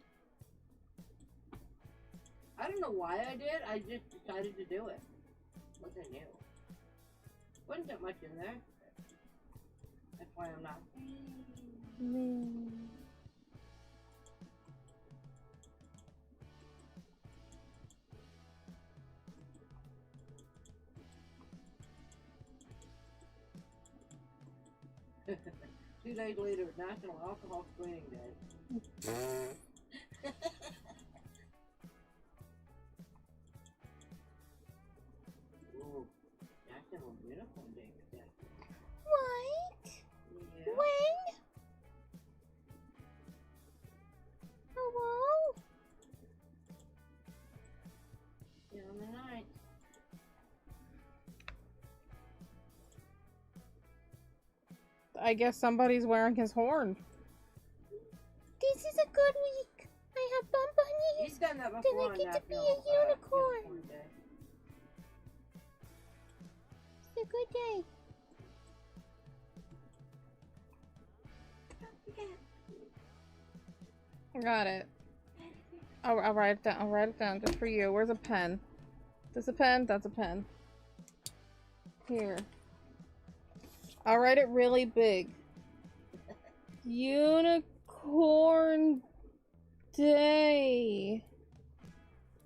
C: I don't know why I did. I just decided to do it. Wasn't new. Wasn't that much in there. That's why I'm not. 2 days later, National Alcohol Screening Day. Ooh, National Unicorn Day today.
B: What?
C: Yeah.
B: When? Hello?
C: Yeah, on the 9th.
B: I guess somebody's wearing his horn. This is a good week. I have bonbons.
C: He's done that
B: Then
C: before
B: I
C: on
B: get to be
C: National
B: a unicorn.
C: Day.
B: It's a good day. I got it. I'll write it down. I'll write it down just for you. Where's a pen? This a pen? That's a pen. Here. I'll write it really big. Unicorn Day.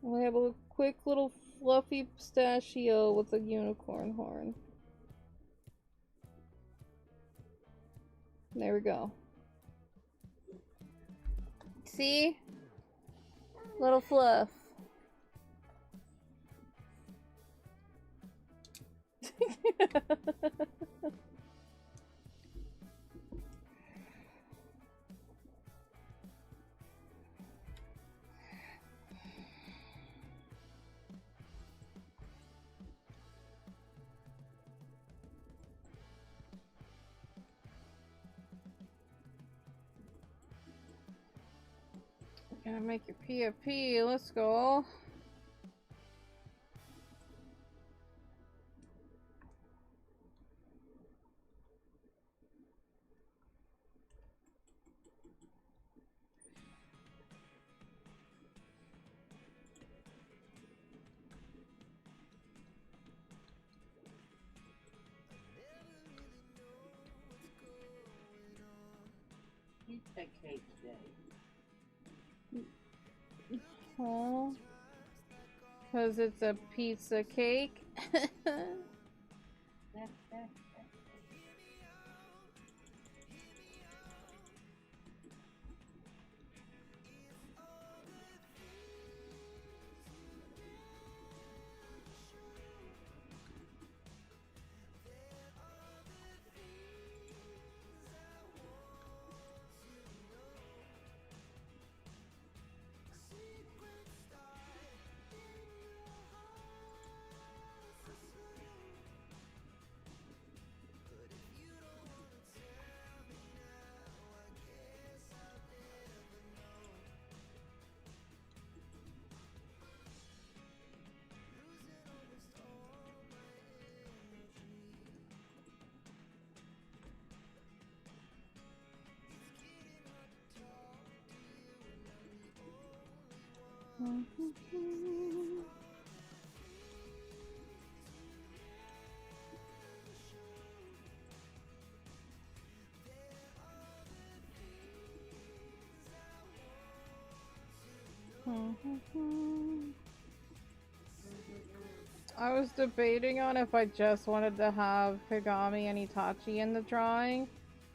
B: We have a quick little fluffy pistachio with a unicorn horn. There we go. See? Little fluff. Gonna make your PFP. Let's go.
C: Pizza Cake Day.
B: Oh. Because it's a pizza cake. I was debating on if I just wanted to have Kagami and Itachi in the drawing,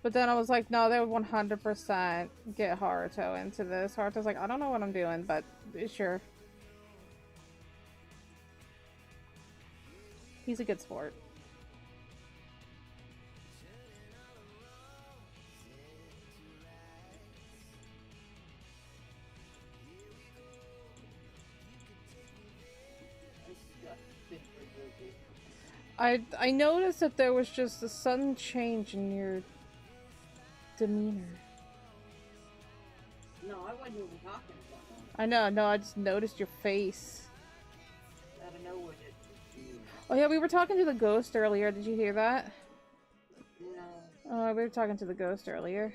B: but then I was like, no, they would 100% get Haruto into this. Haruto's like, I don't know what I'm doing, but sure. He's a good sport. I noticed that there was just a sudden change in your demeanor.
C: No, I wasn't even talking about that.
B: I know, no, I just noticed your face.
C: Out of nowhere.
B: Oh yeah, we were talking to the ghost earlier. Did you hear that?
C: No.
B: Oh, we were talking to the ghost earlier.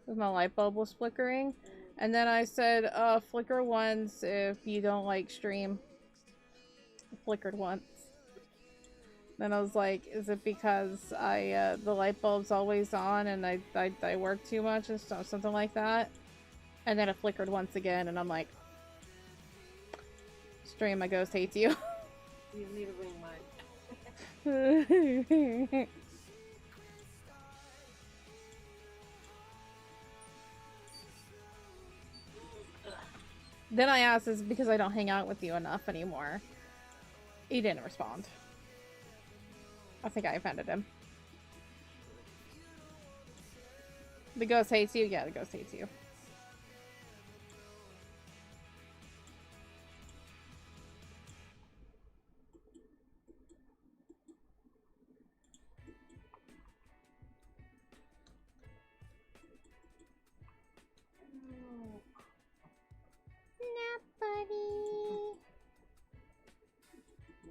B: Because my light bulb was flickering. And then I said, flicker once if you don't like stream. It flickered once. Then I was like, is it because the light bulb's always on and I work too much and stuff, something like that? And then it flickered once again and I'm like, stream, my ghost hates you.
C: You need to ring mine.
B: Then I asked, is it because I don't hang out with you enough anymore? He didn't respond. I think I offended him. The ghost hates you? Yeah, the ghost hates you. Nap, buddy.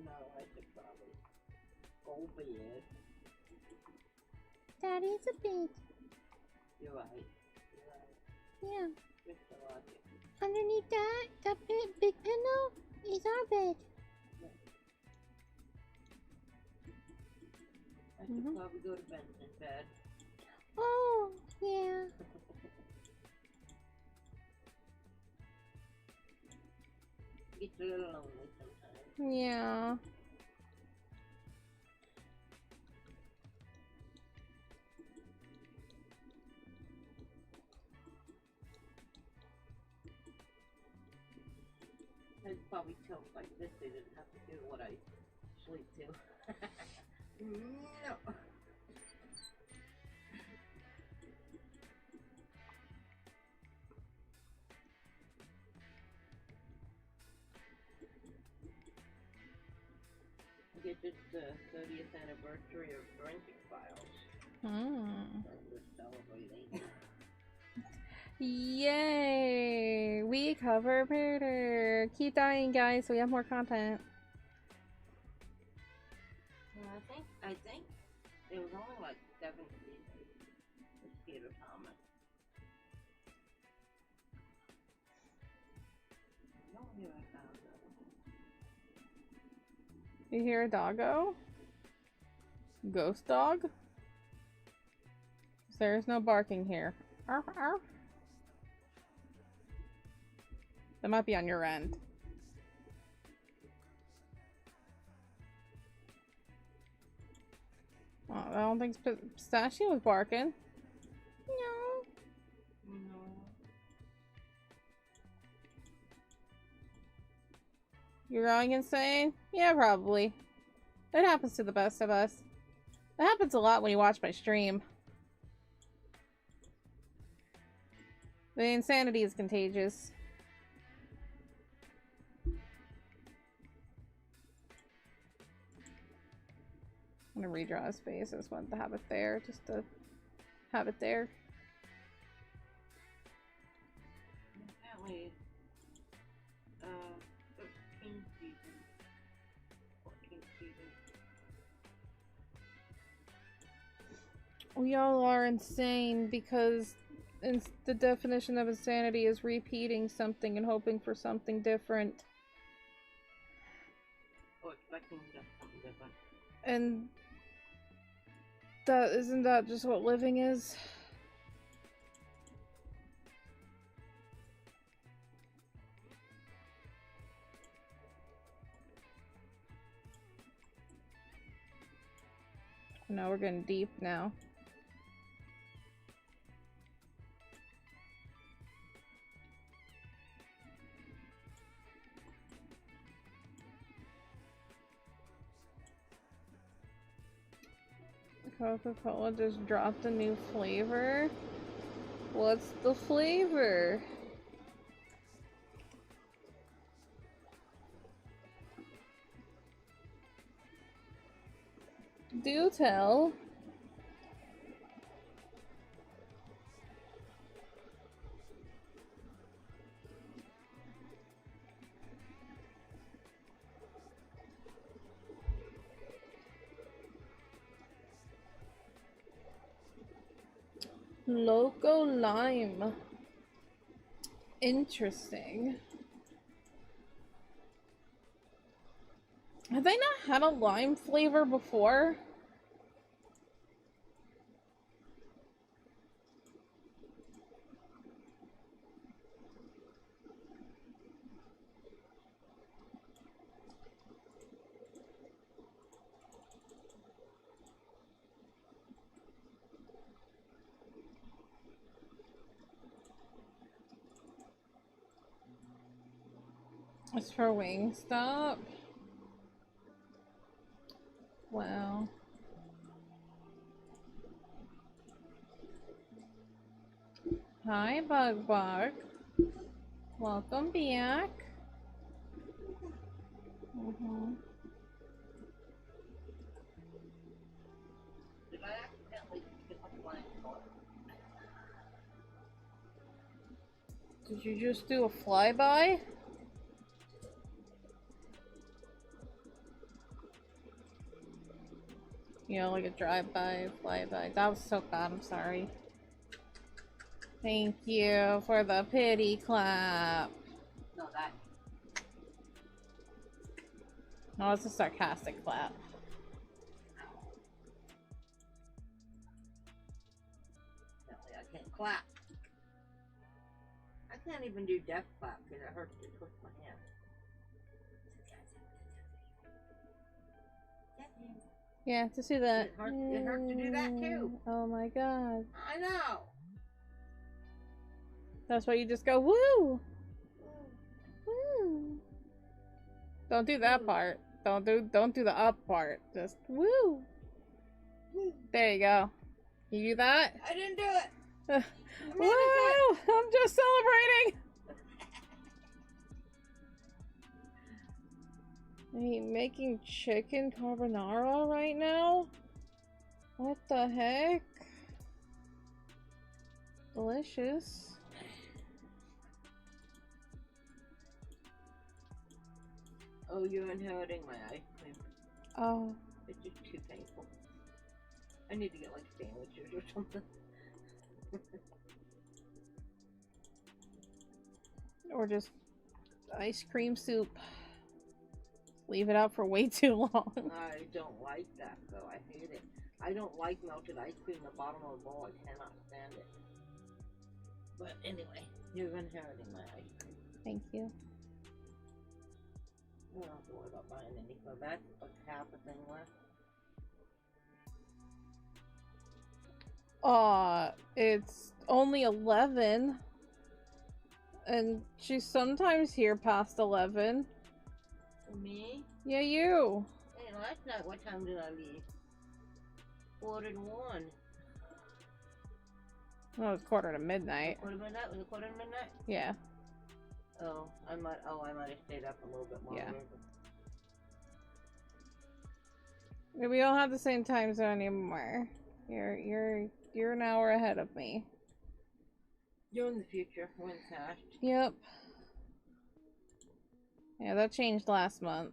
C: No, I should probably go bed.
B: Daddy's a bed.
C: You're right.
B: Yeah.
C: Just a logic.
B: Underneath that big pillow is our bed.
C: I should probably go to bed in bed.
B: Oh, yeah.
C: It's a little lonely sometimes.
B: Yeah.
C: I'd probably tell like this they didn't have to do what I sleep to. No. I guess it's the 30th anniversary of Forensic Files. So we're celebrating.
B: Yay! We cover murder. Keep dying, guys, so we have more content.
C: I think it was only like 7 seasons with Peter Thomas. I don't hear a doggo.
B: You hear a doggo? Ghost dog? There's no barking here. Arf, arf. That might be on your end. Oh, I don't think Pistachio was barking. No.
C: No.
B: You're going insane? Yeah, probably. It happens to the best of us. It happens a lot when you watch my stream. The insanity is contagious. I'm gonna redraw his face. I just wanted to have it there, just to have it there.
C: Apparently, 13 seasons. 14 seasons.
B: We all are insane because the definition of insanity is repeating something and hoping for something different.
C: Or expecting just something different.
B: And isn't that just what living is? No, we're getting deep now. Coca-Cola just dropped a new flavor. What's the flavor? Do tell. Loco lime. Interesting. Have they not had a lime flavor before? It's for Wingstop. Wow. Hi, Bug Bug. Welcome back.
C: Did I accidentally get my blind spot?
B: Did you just do a flyby? You know, like a drive-by, flyby. That was so bad, I'm sorry. Thank you for the pity clap.
C: No, that.
B: No, it's a sarcastic clap.
C: Apparently I can't clap. I can't even do death clap because it hurts to twist my hand.
B: Yeah, to see that.
C: It hurts to do that too.
B: Oh my god.
C: I know.
B: That's why you just go, woo! Woo! Don't do that part. Don't do the up part. Just woo! There you go. You do that?
C: I didn't do it.
B: Woo! I'm just celebrating! Are you making chicken carbonara right now? What the heck? Delicious.
C: Oh, you're inheriting my ice cream.
B: Oh.
C: It's just too painful. I need to get like sandwiches or something.
B: Or just ice cream soup. Leave it out for way too long.
C: I don't like that though. I hate it. I don't like melted ice cream in the bottom of a bowl. I cannot stand it. But anyway, you're inheriting my ice cream.
B: Thank you.
C: I don't have to worry about buying any. So that's like half a thing left.
B: It's only 11. And she's sometimes here past 11.
C: Me?
B: Yeah, you.
C: Hey, last night, what time did I leave? 1:45.
B: Well, it was 1:45.
C: Quarter to midnight? Was it 1:45?
B: Yeah.
C: Oh, I might have stayed up a little bit longer.
B: Yeah. We don't have the same time zone anymore. You're an hour ahead of me.
C: You're in the future, when it's hashed.
B: Yep. Yeah, that changed last month.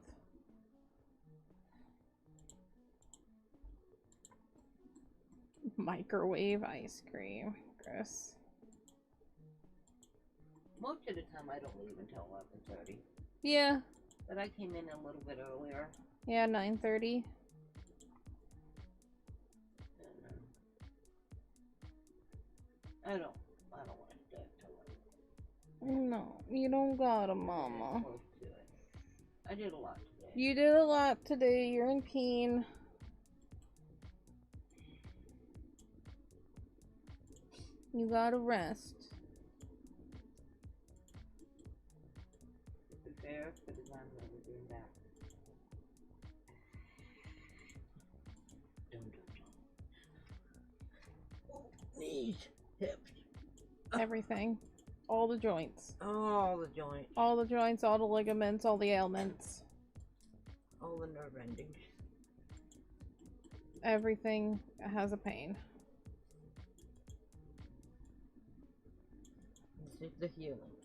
B: Microwave ice cream. Gross.
C: Most of the time I don't leave until 11:30.
B: Yeah.
C: But I came in a little bit earlier.
B: Yeah, 9:30.
C: I don't want to stay up till late.
B: No, you don't gotta, Mama.
C: Close to it. I did a lot today.
B: You did a lot today. You're in pain. You gotta rest.
C: To be fair, because I'm never doing that. Knees, hips,
B: Everything. All the joints.
C: all the joints,
B: All the joints, all the ligaments, all the ailments.
C: all the nerve endings.
B: Everything has a pain.
C: This is the healing.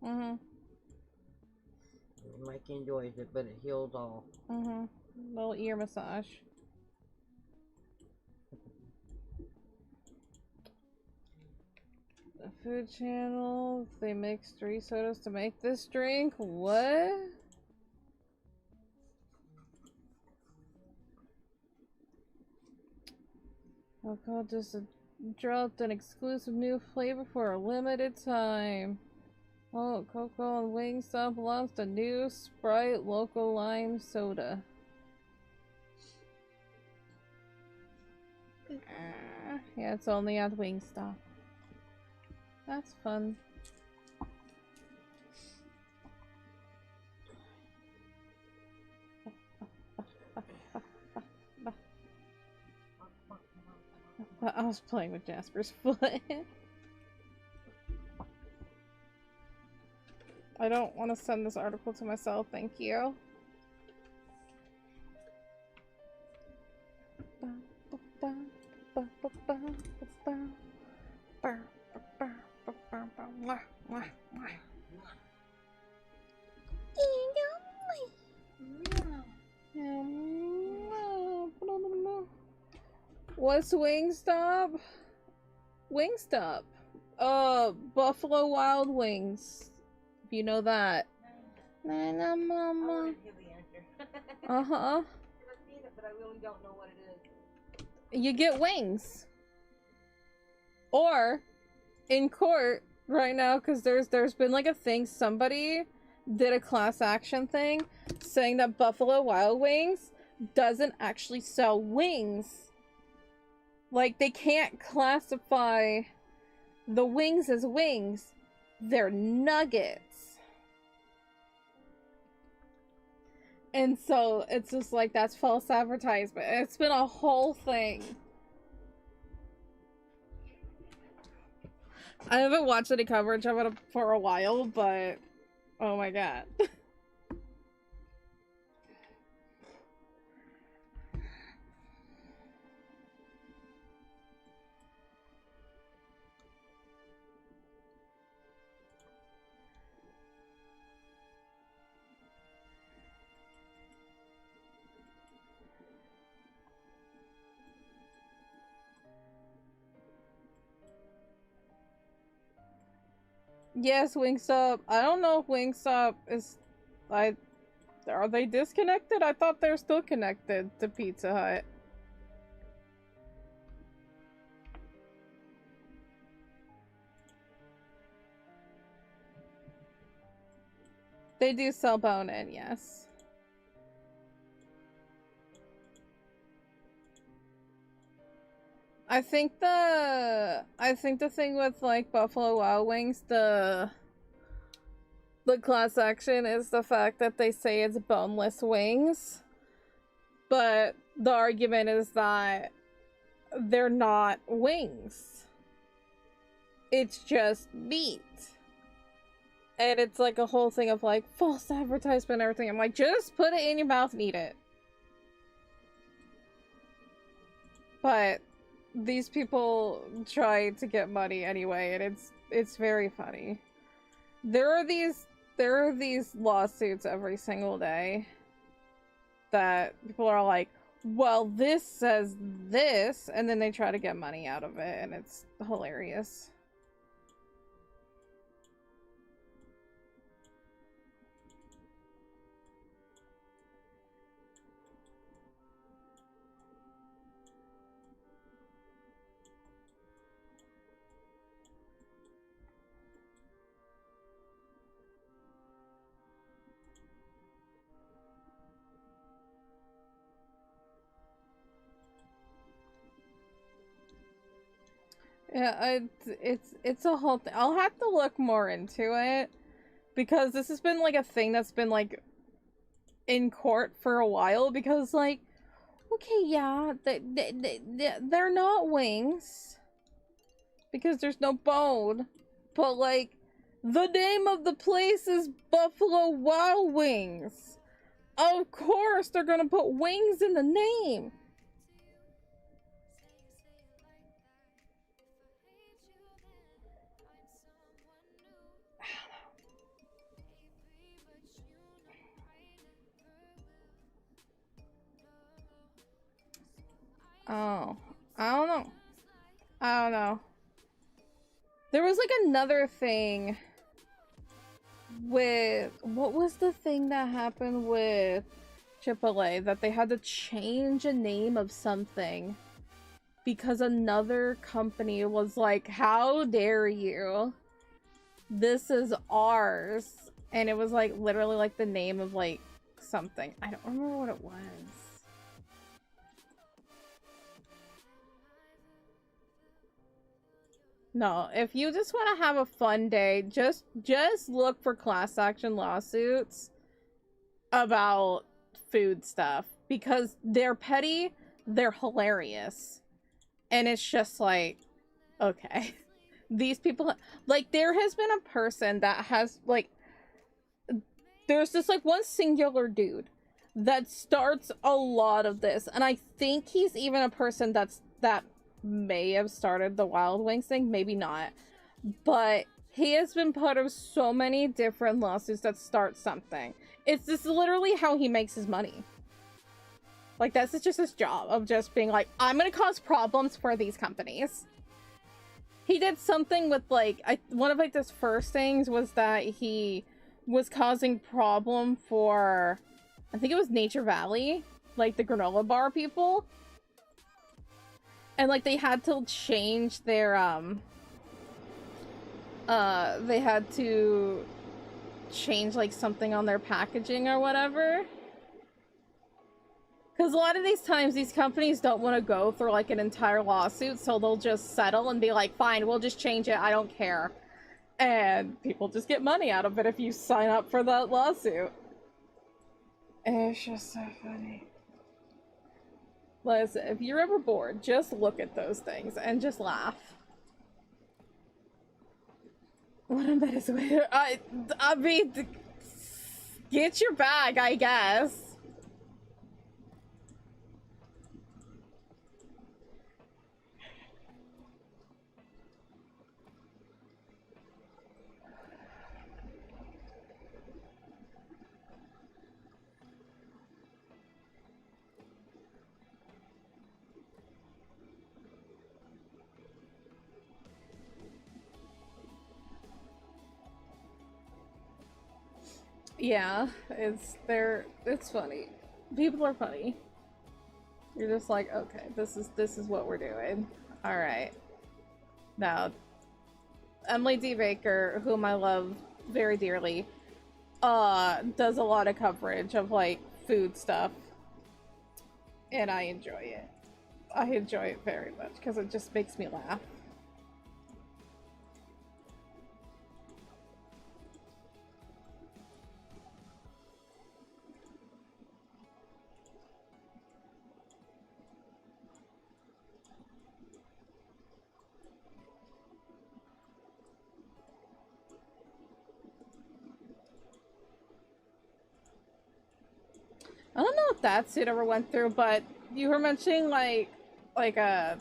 B: Mm-hmm.
C: Mike enjoys it, but it heals all.
B: Mm-hmm. Little ear massage. The food channel, they mix 3 sodas to make this drink? What? Oh god, just dropped an exclusive new flavor for a limited time. Oh, Choco and Wingstop launched a new Sprite Local Lime Soda. Yeah, it's only at Wingstop. That's fun. was playing with Jasper's foot. I don't want to send this article to myself, thank you. What's Wingstop? Wingstop. Buffalo Wild Wings. If you know that. Nana mama. Uh-huh.
C: I've seen it, but I really don't know what it is.
B: You get wings. Or in court right now, because there's been like a thing, somebody did a class action thing saying that Buffalo Wild Wings doesn't actually sell wings. Like, they can't classify the wings as wings. They're nuggets. And so it's just like, that's false advertisement. It's been a whole thing. I haven't watched any coverage of it for a while, but oh my god. Yes, Wingstop. I don't know if Wingstop is... Are they disconnected? I thought they're still connected to Pizza Hut. They do sell bone-in, yes. I think the thing with like Buffalo Wild Wings, the class action is the fact that they say it's boneless wings. But the argument is that they're not wings. It's just meat. And it's like a whole thing of like false advertisement and everything. I'm like, just put it in your mouth and eat it. But these people try to get money anyway, and it's very funny. There are these lawsuits every single day that people are like, well, this says this, and then they try to get money out of it, and it's hilarious. Yeah, it's a whole thing. I'll have to look more into it, because this has been like a thing that's been like in court for a while, because like, okay, yeah, they're not wings because there's no bone, but like the name of the place is Buffalo Wild Wings. Of course they're gonna put wings in the name. Oh, I don't know. There was like another thing with, what was the thing that happened with AAA, that they had to change a name of something because another company was like, how dare you? This is ours. And it was like literally like the name of like something. I don't remember what it was. No, if you just want to have a fun day, just look for class action lawsuits about food stuff, because they're petty, they're hilarious, And it's just like, okay. These people, like, there has been a person that has, like, there's this, like, one singular dude that starts a lot of this. And I think he's even a person that may have started the Wild Wings thing. Maybe not. But he has been part of so many different lawsuits that start something. This is literally how he makes his money. Like, that's just his job of just being like, I'm gonna cause problems for these companies. He did something with, like, one of, like, his first things was that he was causing problem for, I think it was Nature Valley, like, the granola bar people. And, like, they had to change their, they had to change, like, something on their packaging or whatever. Because a lot of these times, these companies don't want to go through, like, an entire lawsuit, so they'll just settle and be like, fine, we'll just change it, I don't care. And people just get money out of it if you sign up for that lawsuit. It's just so funny. Listen, if you're ever bored, just look at those things and just laugh. What a mess. I mean, get your bag, I guess. Yeah, it's funny. People are funny. You're just like, okay, this is what we're doing. All right. Now, Emily D. Baker, whom I love very dearly, does a lot of coverage of, like, food stuff. And I enjoy it. I enjoy it very much because it just makes me laugh. I don't know if that suit ever went through, but you were mentioning like a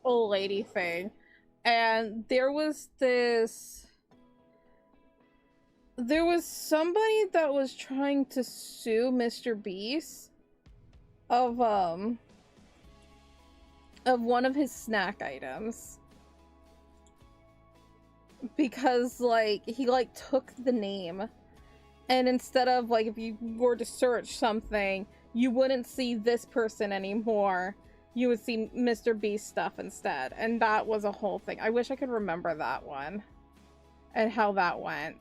B: old lady thing, and there was somebody that was trying to sue Mr. Beast of one of his snack items because, like, he, like, took the name. And instead of, like, if you were to search something, you wouldn't see this person anymore. You would see Mr. Beast stuff instead. And that was a whole thing. I wish I could remember that one. And how that went.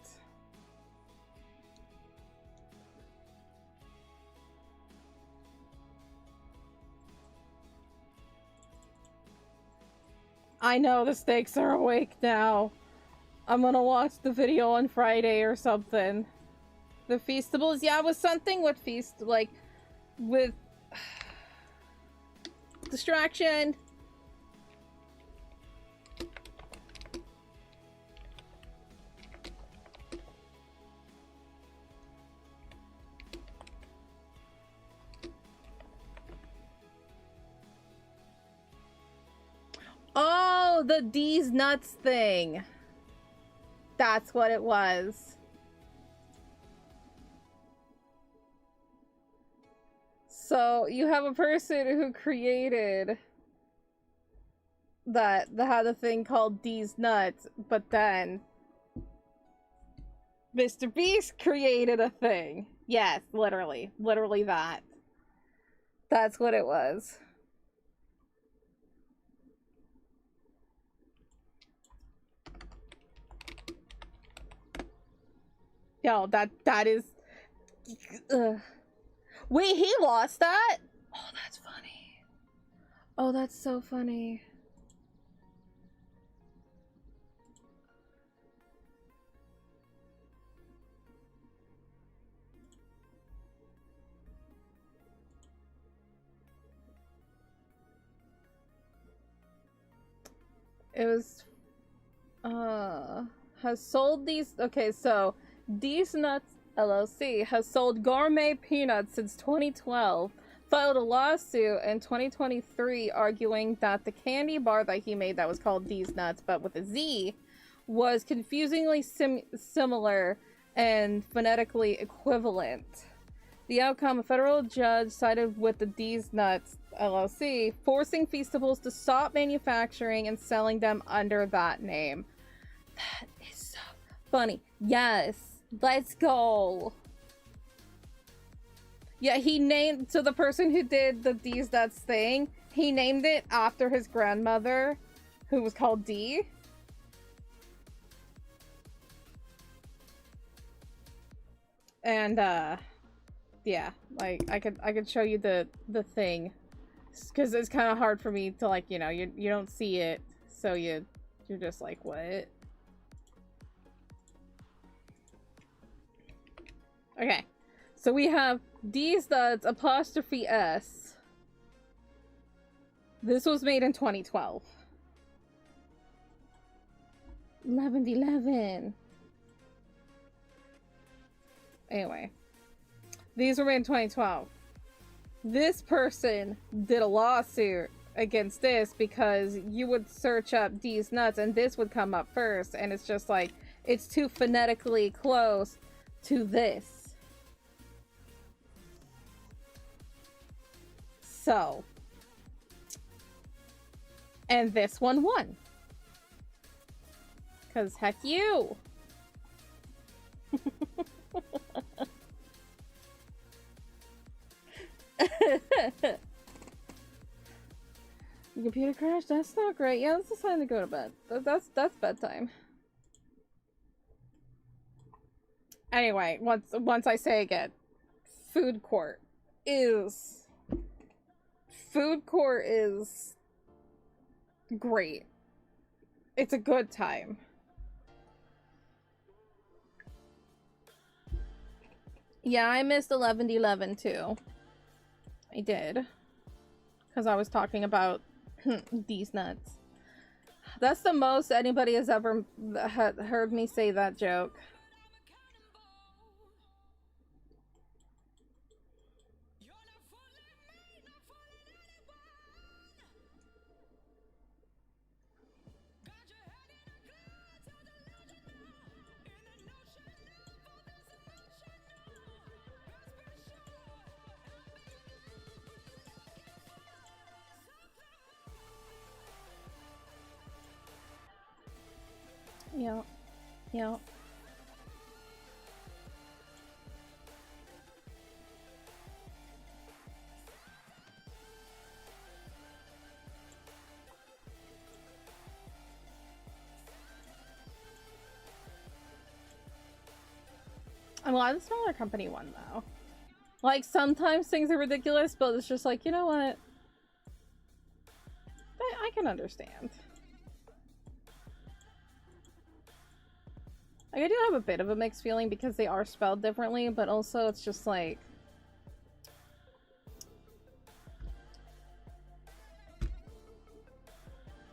B: I know the stakes are awake now. I'm gonna watch the video on Friday or something. The Feastables, yeah, it was something with Feast, like, with distraction. Oh, the D's nuts thing. That's what it was. So you have a person who created that had a thing called D's nuts, but then Mr. Beast created a thing. Yes, literally that. That's what it was. Yo, that is. Wait, he lost that? Oh, that's funny. Oh, that's so funny. It was, has sold these, okay, so, These Nuts LLC has sold gourmet peanuts since 2012, filed a lawsuit in 2023 arguing that the candy bar that he made that was called These Nuts, but with a Z, was confusingly similar and phonetically equivalent. The outcome, a federal judge sided with the These Nuts LLC, forcing Feastables to stop manufacturing and selling them under that name. That is so funny. Yes, let's go. Yeah, he named, so the person who did the These Nuts thing, he named it after his grandmother, who was called Dee. And, yeah, like, I could show you the thing. Because it's kind of hard for me to, like, you know, you don't see it, so you're just like, what? Okay, so we have These Nuts apostrophe S. This was made in 2012. 11. Anyway, these were made in 2012. This person did a lawsuit against this because you would search up These Nuts and this would come up first, and it's just like, it's too phonetically close to this. So, and this one won. 'Cause heck you! Your computer crashed? That's not great. Yeah, that's the time to go to bed. That's bedtime. Anyway, once I say again, food court is great. It's a good time. Yeah, I missed 11 too. I did. Because I was talking about These Nuts. That's the most anybody has ever heard me say that joke. Yeah. I'm glad the smaller company won, though. Like, sometimes things are ridiculous, but it's just like, you know what? I can understand. Like, I do have a bit of a mixed feeling because they are spelled differently, but also it's just like...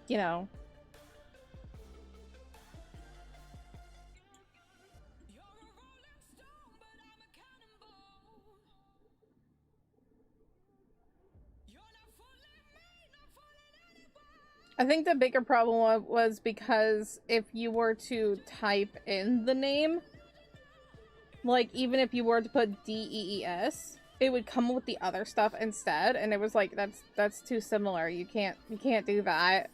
B: You know. I think the bigger problem was because if you were to type in the name, like, even if you were to put DEES, it would come with the other stuff instead, and it was like, that's too similar. You can't do that.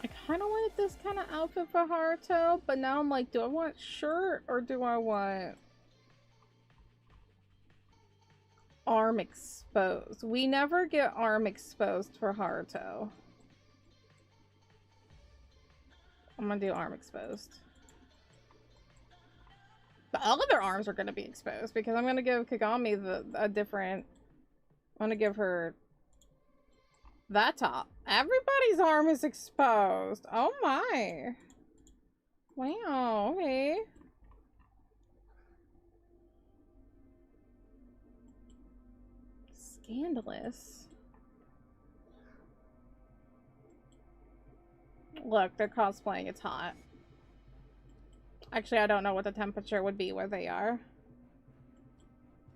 B: I kind of wanted this kind of outfit for Haruto, but now I'm like, do I want shirt or do I want arm exposed? We never get arm exposed for Haruto. I'm gonna do arm exposed. The other arms are gonna be exposed because I'm gonna give Kagami a different. I'm gonna give her that top. Everybody's arm is exposed. Oh my. Wow, okay. Scandalous. Look, they're cosplaying. It's hot. Actually, I don't know what the temperature would be where they are.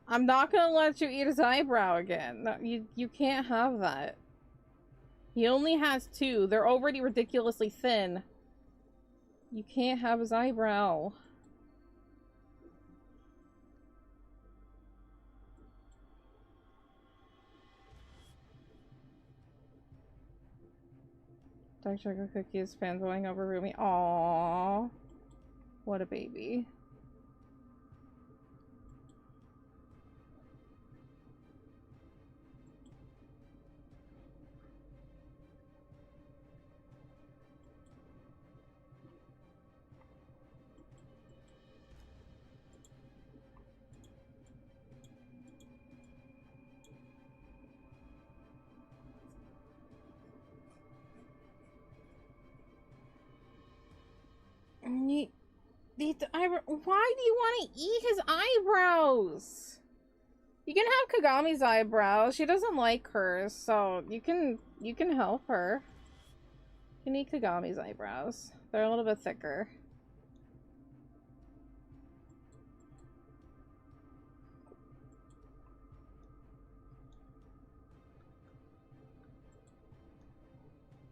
B: I'm not gonna let you eat his eyebrow again. No, you can't have that. He only has 2. They're already ridiculously thin. You can't have his eyebrow. Dark chocolate cookies fanboying over Rumi. Aww. What a baby. Why do you want to eat his eyebrows? You can have Kagami's eyebrows. She doesn't like hers, so you can help her. You can eat Kagami's eyebrows. They're a little bit thicker.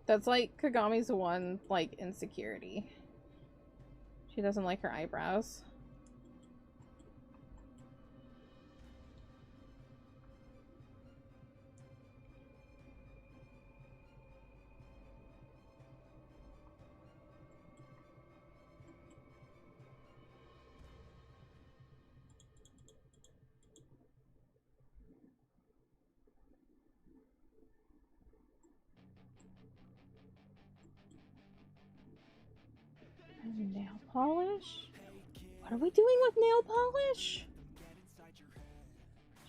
B: That's like Kagami's one, like, insecurity. She doesn't like her eyebrows. Nail polish? What are we doing with nail polish?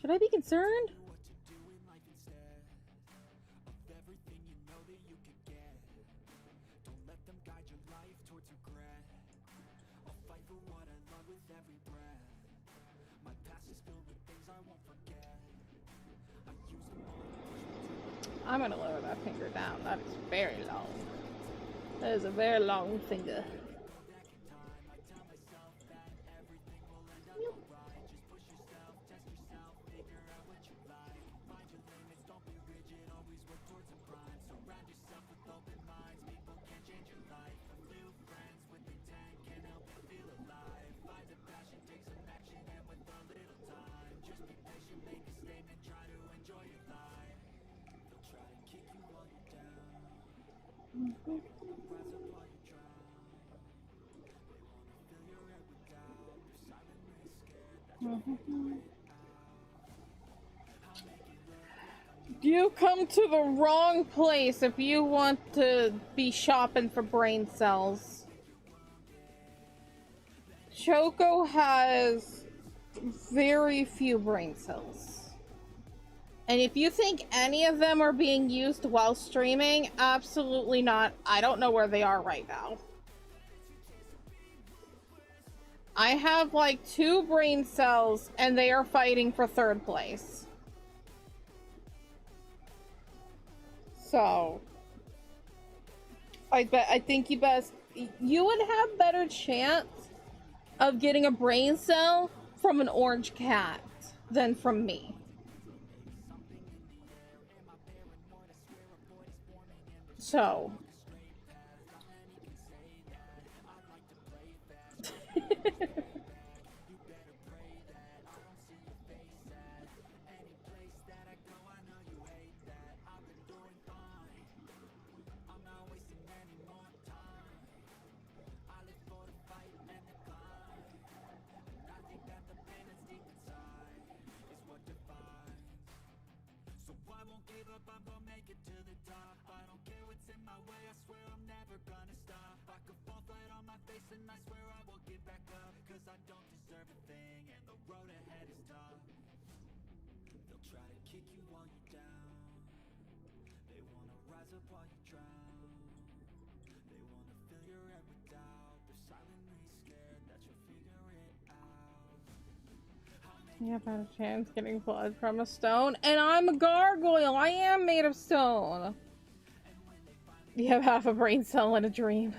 B: Should I be concerned? I'm gonna lower that finger down. That is very long. That is a very long finger. You come to the wrong place if you want to be shopping for brain cells. Choco has very few brain cells. And if you think any of them are being used while streaming, absolutely not. I don't know where they are right now. I have like 2 brain cells and they are fighting for 3rd place. So I think you would have better chance of getting a brain cell from an orange cat than from me. So
D: a fall flat on my face and I swear I will get back up, cause I don't deserve a thing and the road ahead is tough. They'll try to kick you while you're down. They wanna rise up while you drown. They wanna fill your head with doubt. They're silently scared that you'll figure it out.
B: You have had a chance getting blood from a stone, and I'm a gargoyle. I am made of stone. You have half a brain cell in a dream.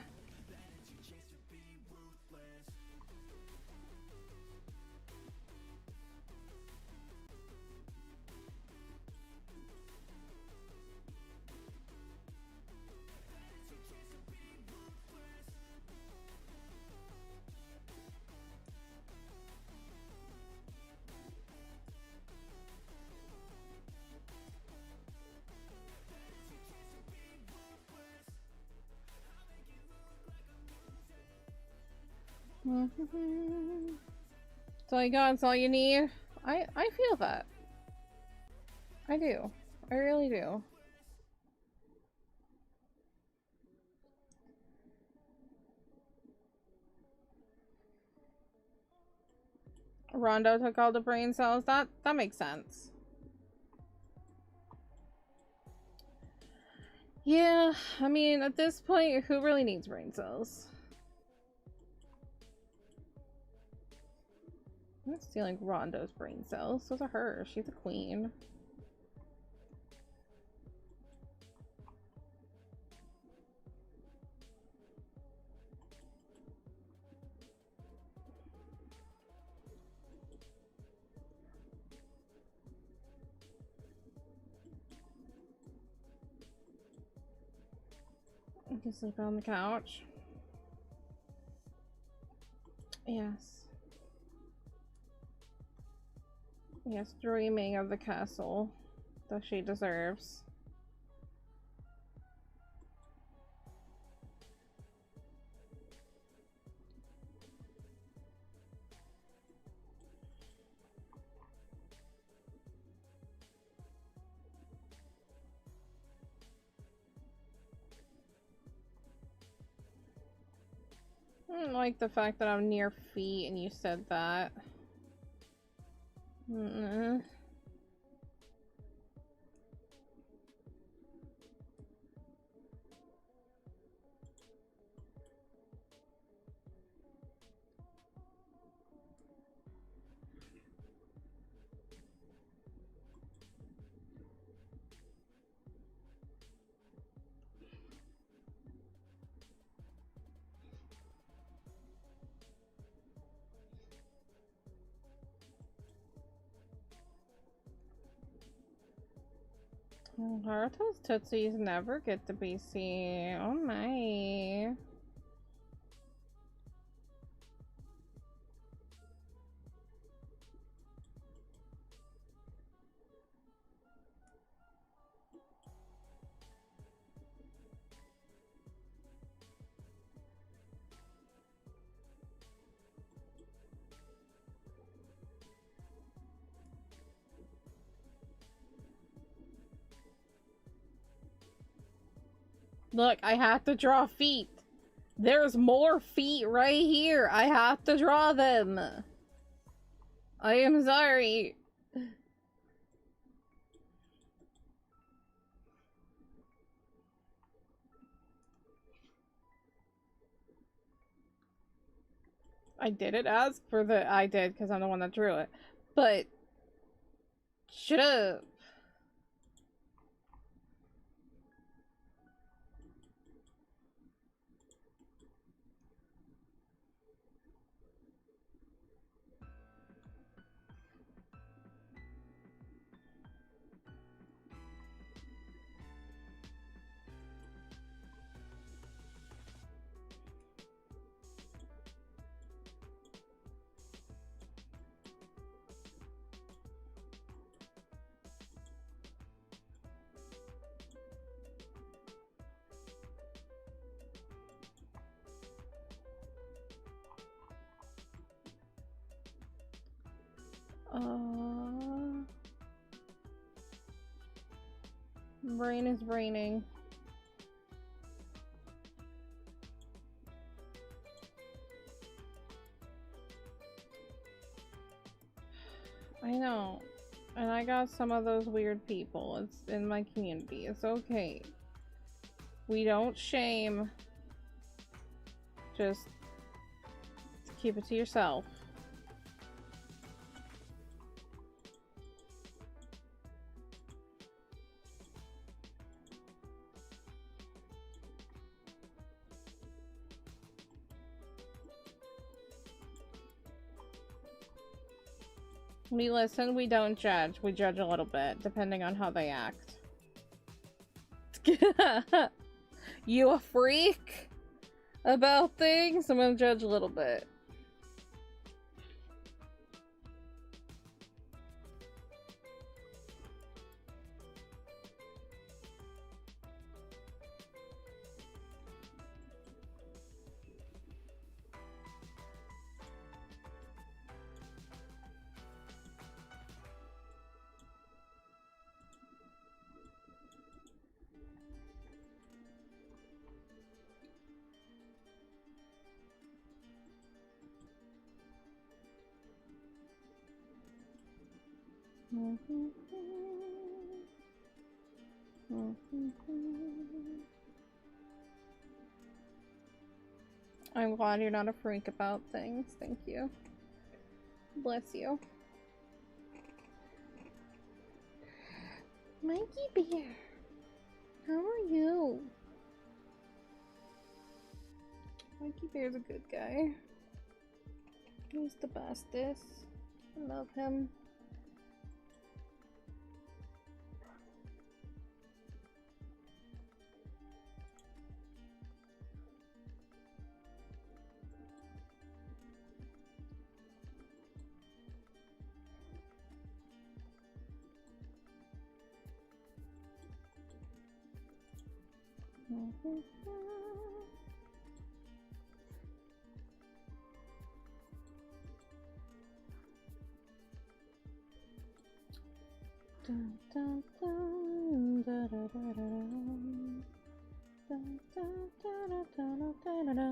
B: That's all you got, that's all you need. I feel that. I do. I really do. Rondo took all the brain cells. That makes sense. Yeah, I mean, at this point, who really needs brain cells? I'm not stealing Rondo's brain cells. Those are hers. She's a queen. You can sleep on the couch. Yes. Yes, dreaming of the castle that she deserves. I don't like the fact that I'm near feet and you said that. Haruto's tootsies never get to be seen. Oh my. Look, I have to draw feet. There's more feet right here. I have to draw them. I am sorry. I didn't ask for the... I did, because I'm the one that drew it. But... shut up. Brain is braining. I know. And I got some of those weird people. It's in my community. It's okay. We don't shame. Just keep it to yourself. We listen, we don't judge. We judge a little bit, depending on how they act. You a freak about things? I'm gonna judge a little bit. I'm glad you're not a freak about things. Thank you. Bless you. Mikey Bear, how are you? Mikey Bear's a good guy. He's the bestest. I love him. Dun, dun, dun, da, da, da, da, dun. Dun, dun, da, da, da, da, da, da.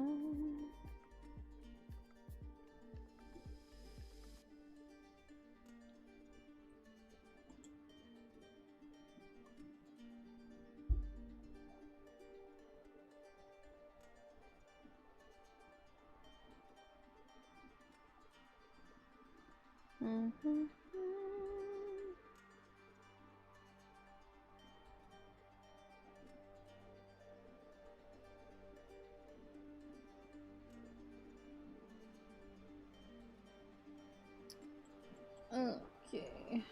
B: Mm-hmm. Okay,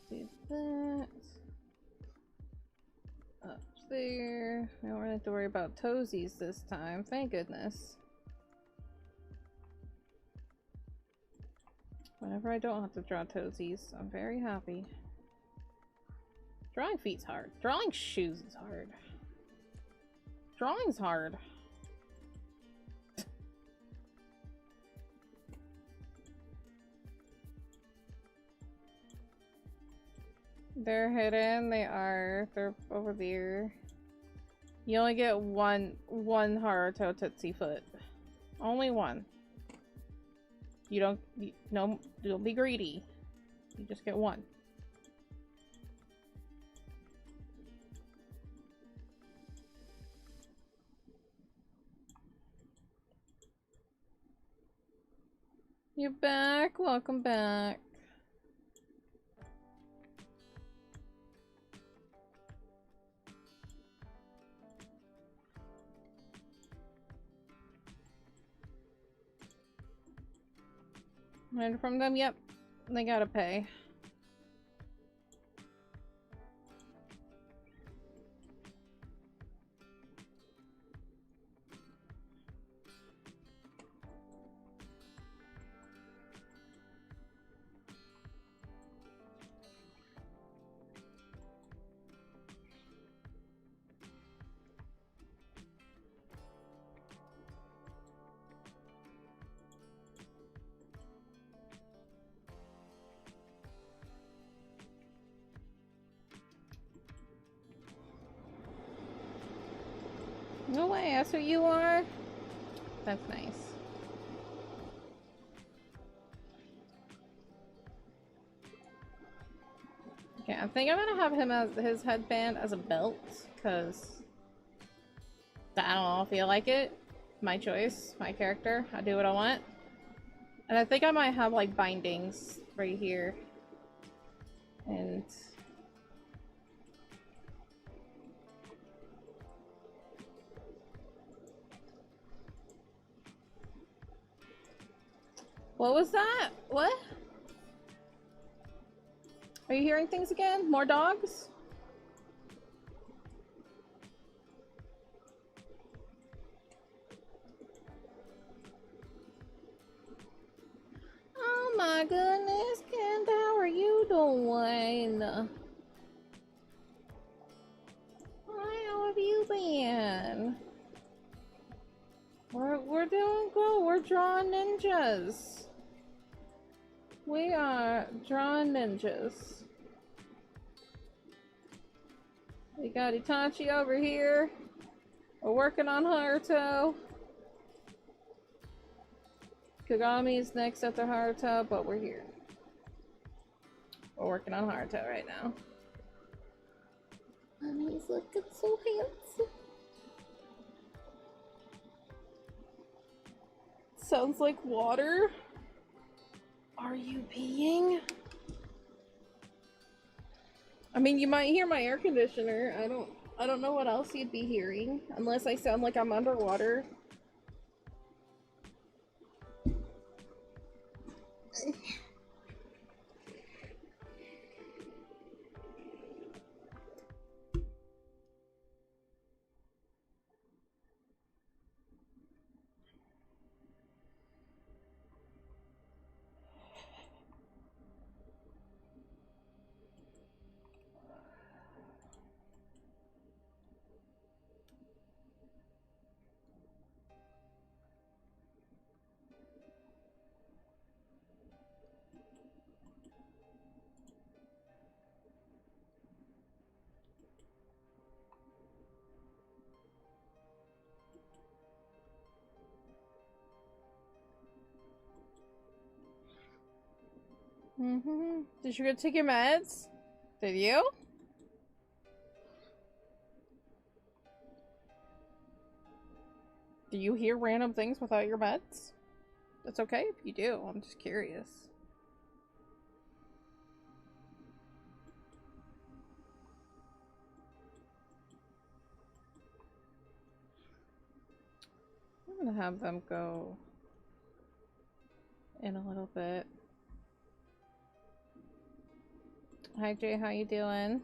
B: do that. Up there. I don't really have to worry about toesies this time, thank goodness. Whenever I don't have to draw toesies, I'm very happy. Drawing feet's hard. Drawing shoes is hard. Drawing's hard. They're hidden. They are. They're over there. You only get one Haruto Tootsie foot. Only one. You don't. No, don't be greedy. You just get one. You're back. Welcome back. And from them, yep, they gotta pay. No way, that's who you are? That's nice. Okay, I think I'm gonna have him as his headband as a belt, because I don't know, I feel like it. My choice, my character. I do what I want. And I think I might have like bindings right here. And what was that? What? Are you hearing things again? More dogs? Oh my goodness, Kent, how are you doing? Hi, how have you been? We're doing good. We're drawing ninjas. We are drawing ninjas. We got Itachi over here. We're working on Haruto. Kagami's next after Haruto, but we're here. We're working on Haruto right now. And he's looking so handsome. Sounds like water. Are you peeing? I mean, you might hear my air conditioner. I don't know what else you'd be hearing, unless I sound like I'm underwater. Did you go take your meds? Did you? Do you hear random things without your meds? That's okay if you do. I'm just curious. I'm gonna have them go in a little bit. Hi Jay, how you doing?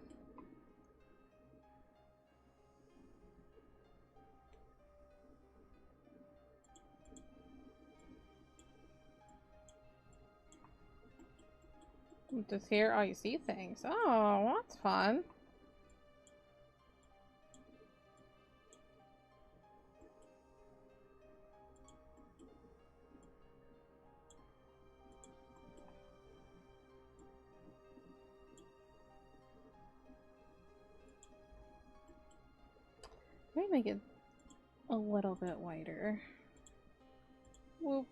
B: Just here? Oh, you see things. Oh, that's fun. Let me make it a little bit wider. Whoop,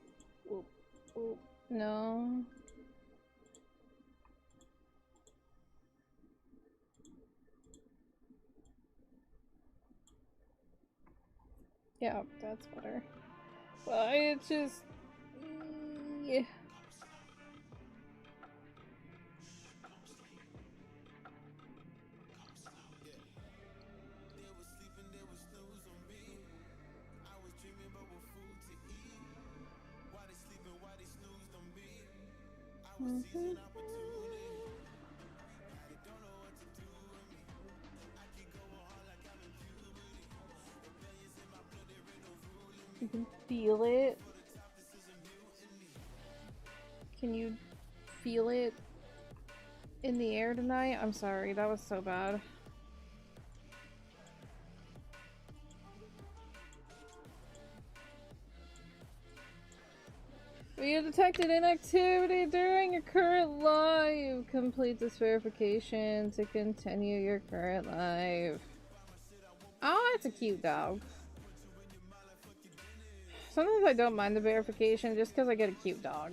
B: whoop, whoop. No. Yeah, that's better. But it's just... yeah. You can feel it. Can you feel it in the air tonight? I'm sorry, that was so bad. We have detected inactivity during your current live. Complete this verification to continue your current live. Oh, that's a cute dog. Sometimes I don't mind the verification just because I get a cute dog.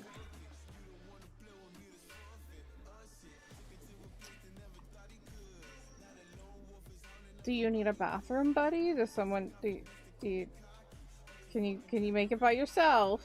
B: Do you need a bathroom, buddy? Does someone do you, can you make it by yourself?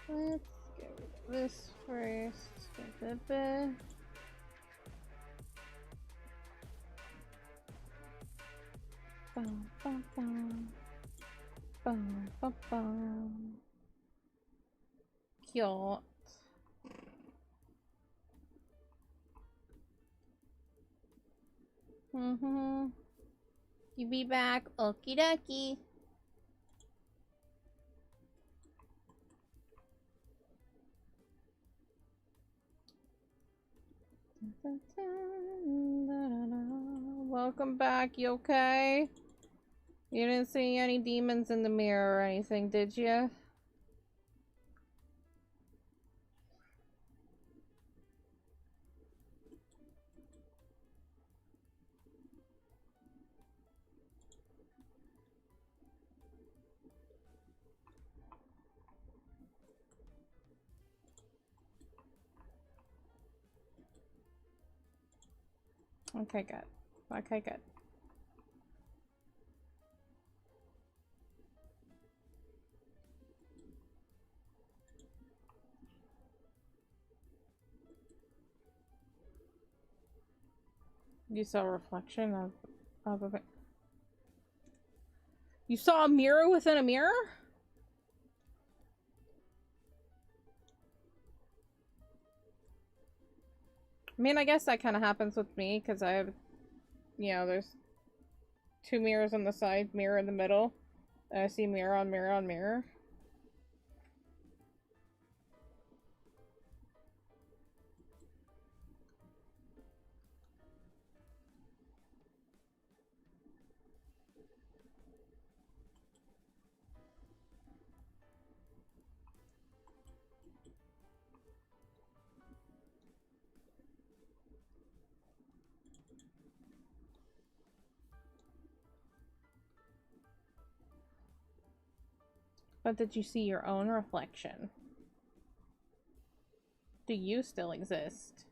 B: Let's get rid of this first. Bum, bum, bum. Bum, bum, bum. Cute. You be back. Okie dokie. Welcome back. You okay? You didn't see any demons in the mirror or anything, did you? Okay, good. Okay, good. You saw a reflection of a... You saw a mirror within a mirror? I mean, I guess that kind of happens with me, because I have, you know, there's 2 mirrors on the side, mirror in the middle, and I see mirror on mirror on mirror. But did you see your own reflection? Do you still exist?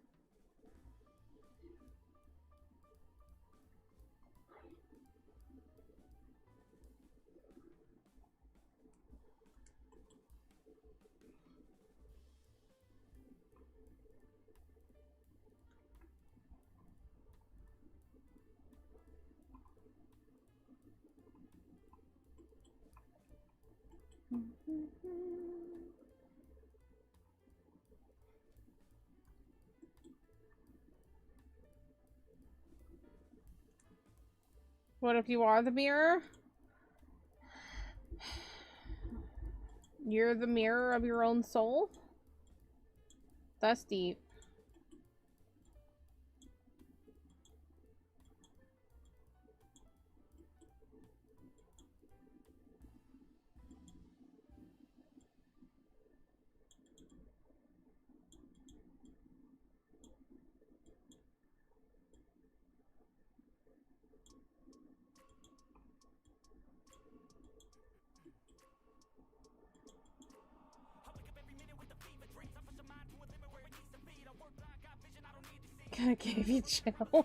B: What if you are the mirror? You're the mirror of your own soul? That's deep. I gave you chills.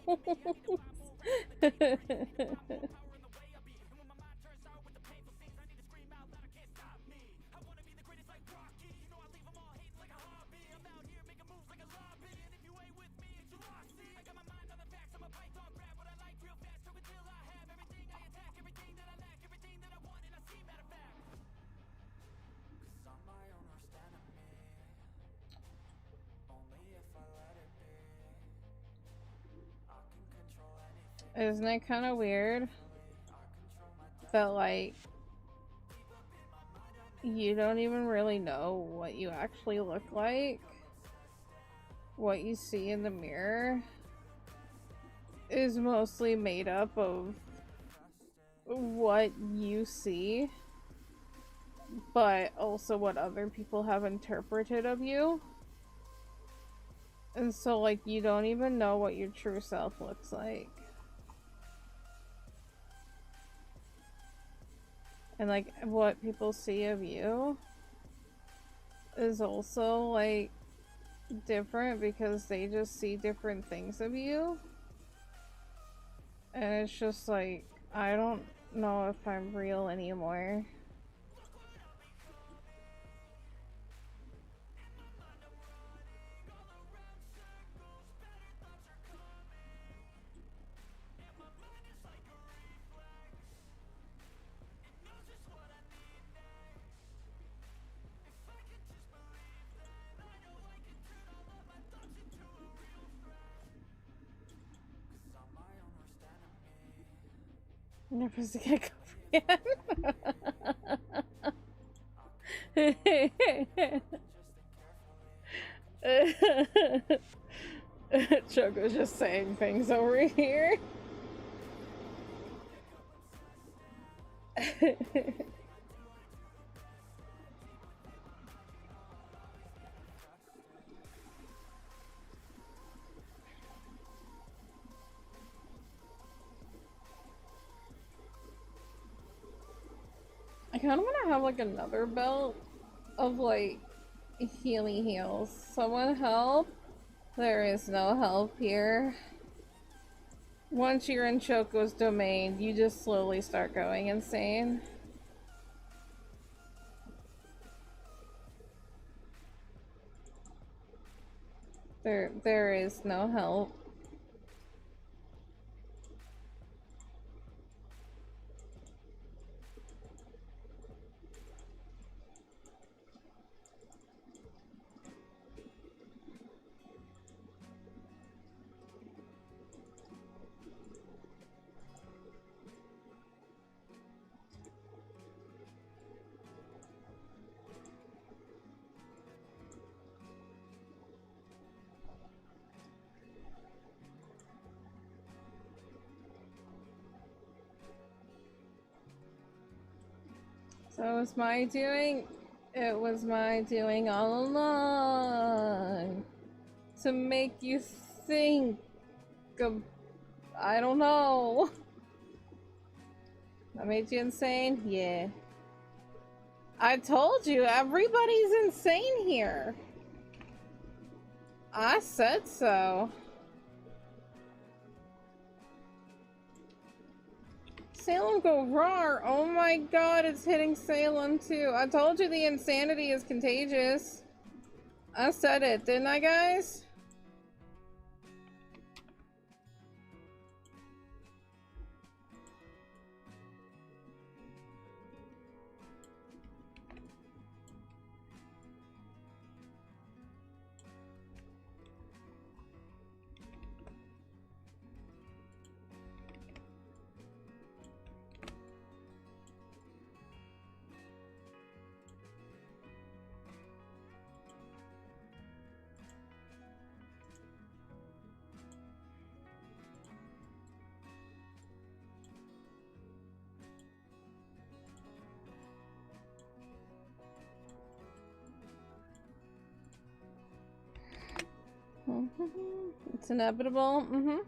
B: Isn't it kind of weird that, like, you don't even really know what you actually look like? What you see in the mirror is mostly made up of what you see, but also what other people have interpreted of you. And so, like, you don't even know what your true self looks like. And, like, what people see of you is also, like, different because they just see different things of you. And it's just like, I don't know if I'm real anymore. Never see a Choco's just saying things over here. I kind of want to have like another belt of like healy heals. Someone help? There is no help here. Once you're in Choco's domain, you just slowly start going insane. There is no help. So it was my doing. It was my doing all along. To make you think of... I don't know. I made you insane? Yeah. I told you, everybody's insane here. I said so. Salem go raw. Oh my god, it's hitting Salem too. I told you the insanity is contagious. I said it, didn't I, guys? It's inevitable. You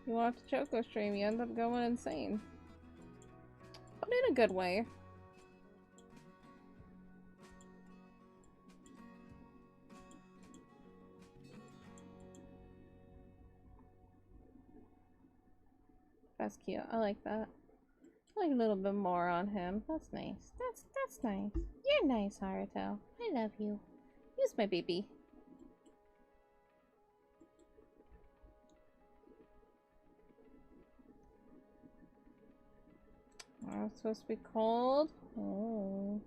B: watch the Choco stream, you end up going insane. But in a good way. That's cute. I like that. I like a little bit more on him. That's nice. That's nice. You're nice, Haruto. I love you. Use my baby. Oh, it's supposed to be cold? Oh.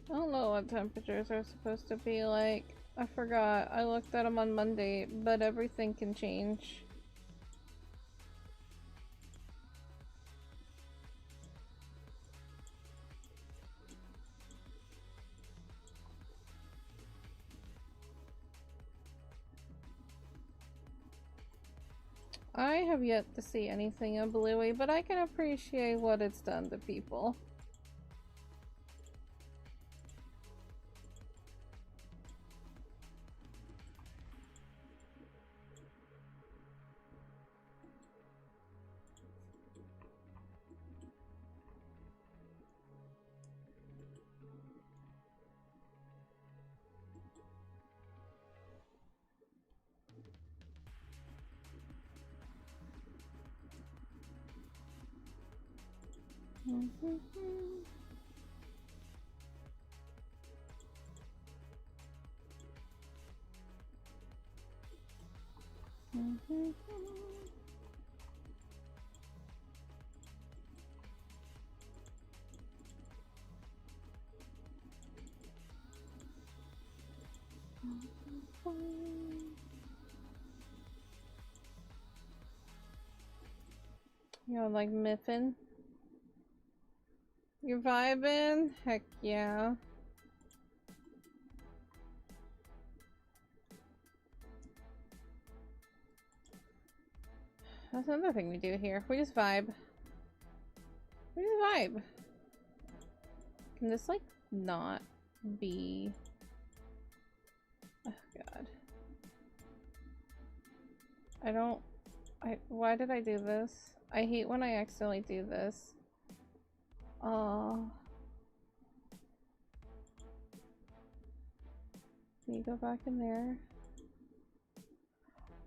B: I don't know what temperatures are supposed to be like. I forgot. I looked at them on Monday, but everything can change. I have yet to see anything in Bluey, but I can appreciate what it's done to people. You know, like Miffin? You're vibing? Heck yeah. That's another thing we do here. We just vibe. We just vibe. Can this, like, not be... Oh, God. Why did I do this? I hate when I accidentally do this. Oh. Can you go back in there?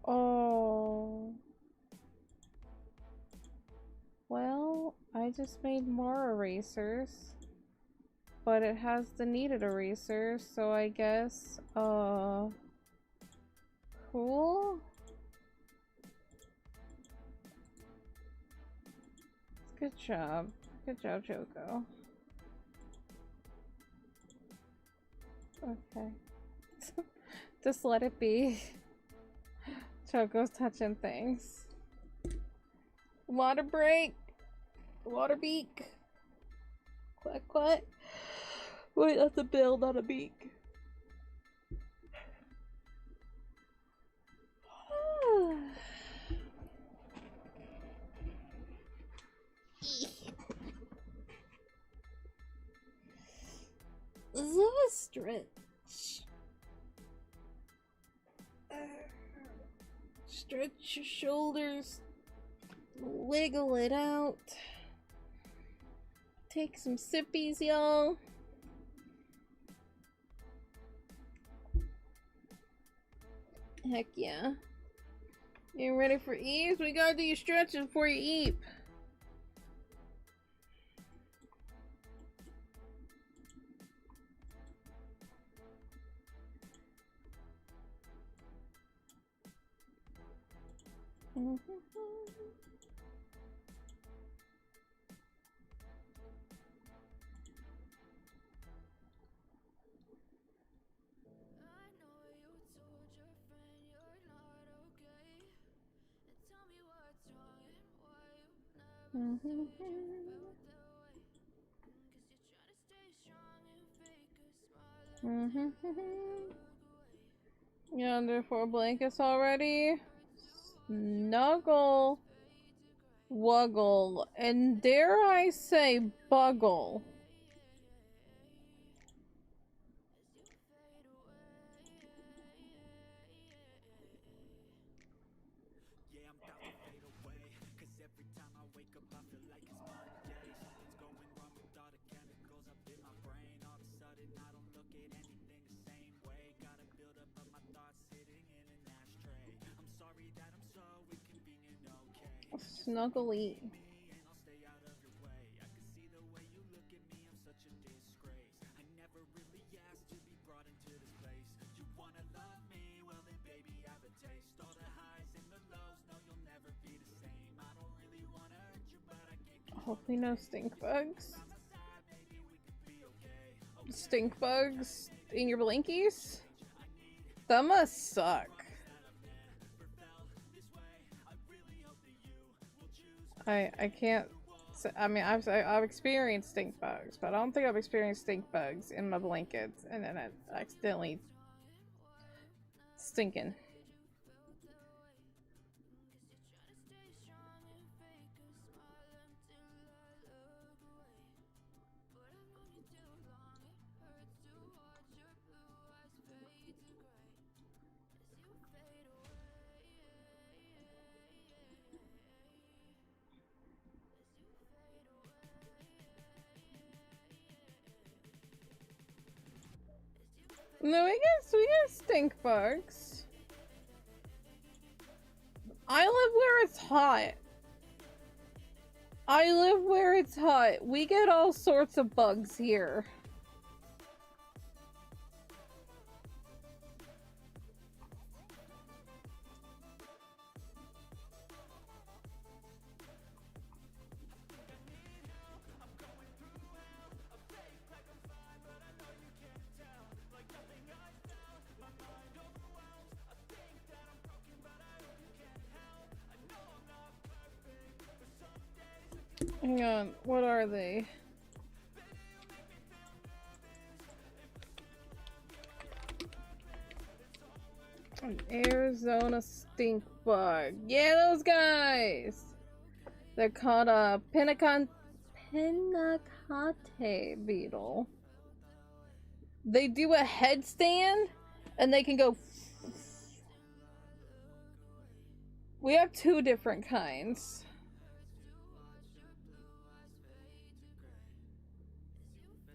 B: Oh. Well, I just made more erasers. But it has the needed erasers, so I guess, cool? Good job. Good job, Choco. Okay. Just let it be. Choco's touching things. Water break! Water beak! Quack quack! Wait, that's a bill, not a beak. The stretch. Stretch your shoulders. Wiggle it out. Take some sippies, y'all. Heck yeah. You ready for ease? We gotta do your stretches before you eat. You under 4 blankets already? Snuggle, wuggle, and dare I say buggle.
D: Yeah, I'm about to fade away, 'cause every time I wake up I feel like it's Monday. Something's going wrong with all the chemicals up in my brain. All of a sudden I don't look at anything the same way. Gotta build up of my thoughts sitting in an ashtray. I'm sorry that I'm so inconvenient, okay?
B: Snuggly.
D: And I'll stay out of your way. I can see the way you look at me, I'm such a disgrace. I never really asked
B: Hopefully no stink bugs. Stink bugs in your blinkies? That must suck. I can't. I mean, I've experienced stink bugs, but I don't think I've experienced stink bugs in my blankets and then it accidentally stinking. No, we get stink bugs. I live where it's hot. I live where it's hot. We get all sorts of bugs here. Hang on, what are they? An Arizona stink bug. Yeah, those guys! They're called a Pinacate beetle. They do a headstand and they can go. We have two different kinds.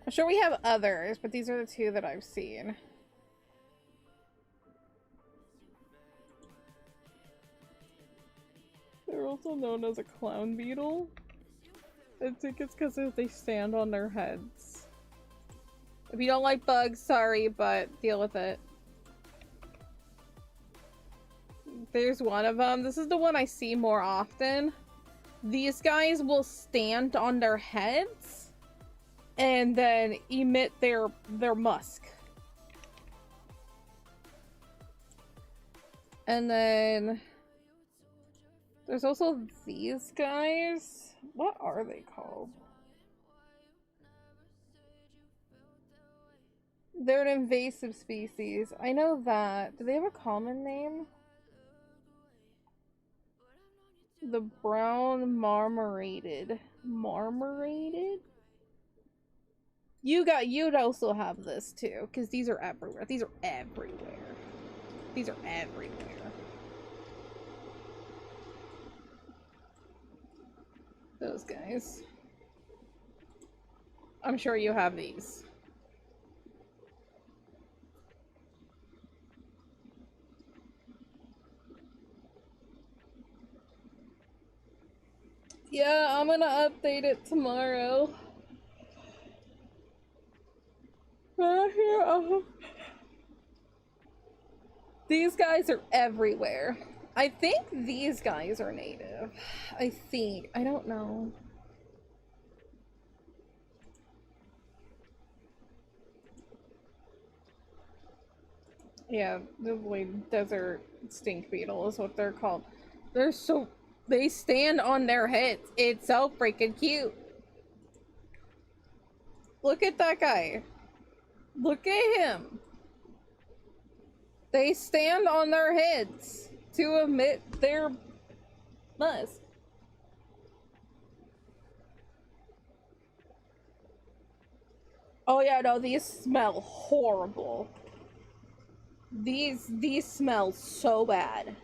B: I'm sure we have others, but these are the two that I've seen. They're also known as a clown beetle. I think it's because they stand on their heads. If you don't like bugs, sorry, but deal with it. There's one of them. This is the one I see more often. These guys will stand on their heads and then emit their musk. And then there's also these guys. What are they called? They're an invasive species. I know that. Do they have a common name? The brown marmorated. Marmorated? You'd also have this too, because these are everywhere. These are everywhere. These are everywhere. Those guys. I'm sure you have these. Yeah, I'm gonna update it tomorrow. These guys are everywhere. I think these guys are native. I think. I don't know. Yeah, the desert stink beetle is what they're called. They stand on their heads. It's so freaking cute. Look at that guy. Look at him. They stand on their heads to emit their musk. Oh yeah, no, these smell horrible. These smell so bad.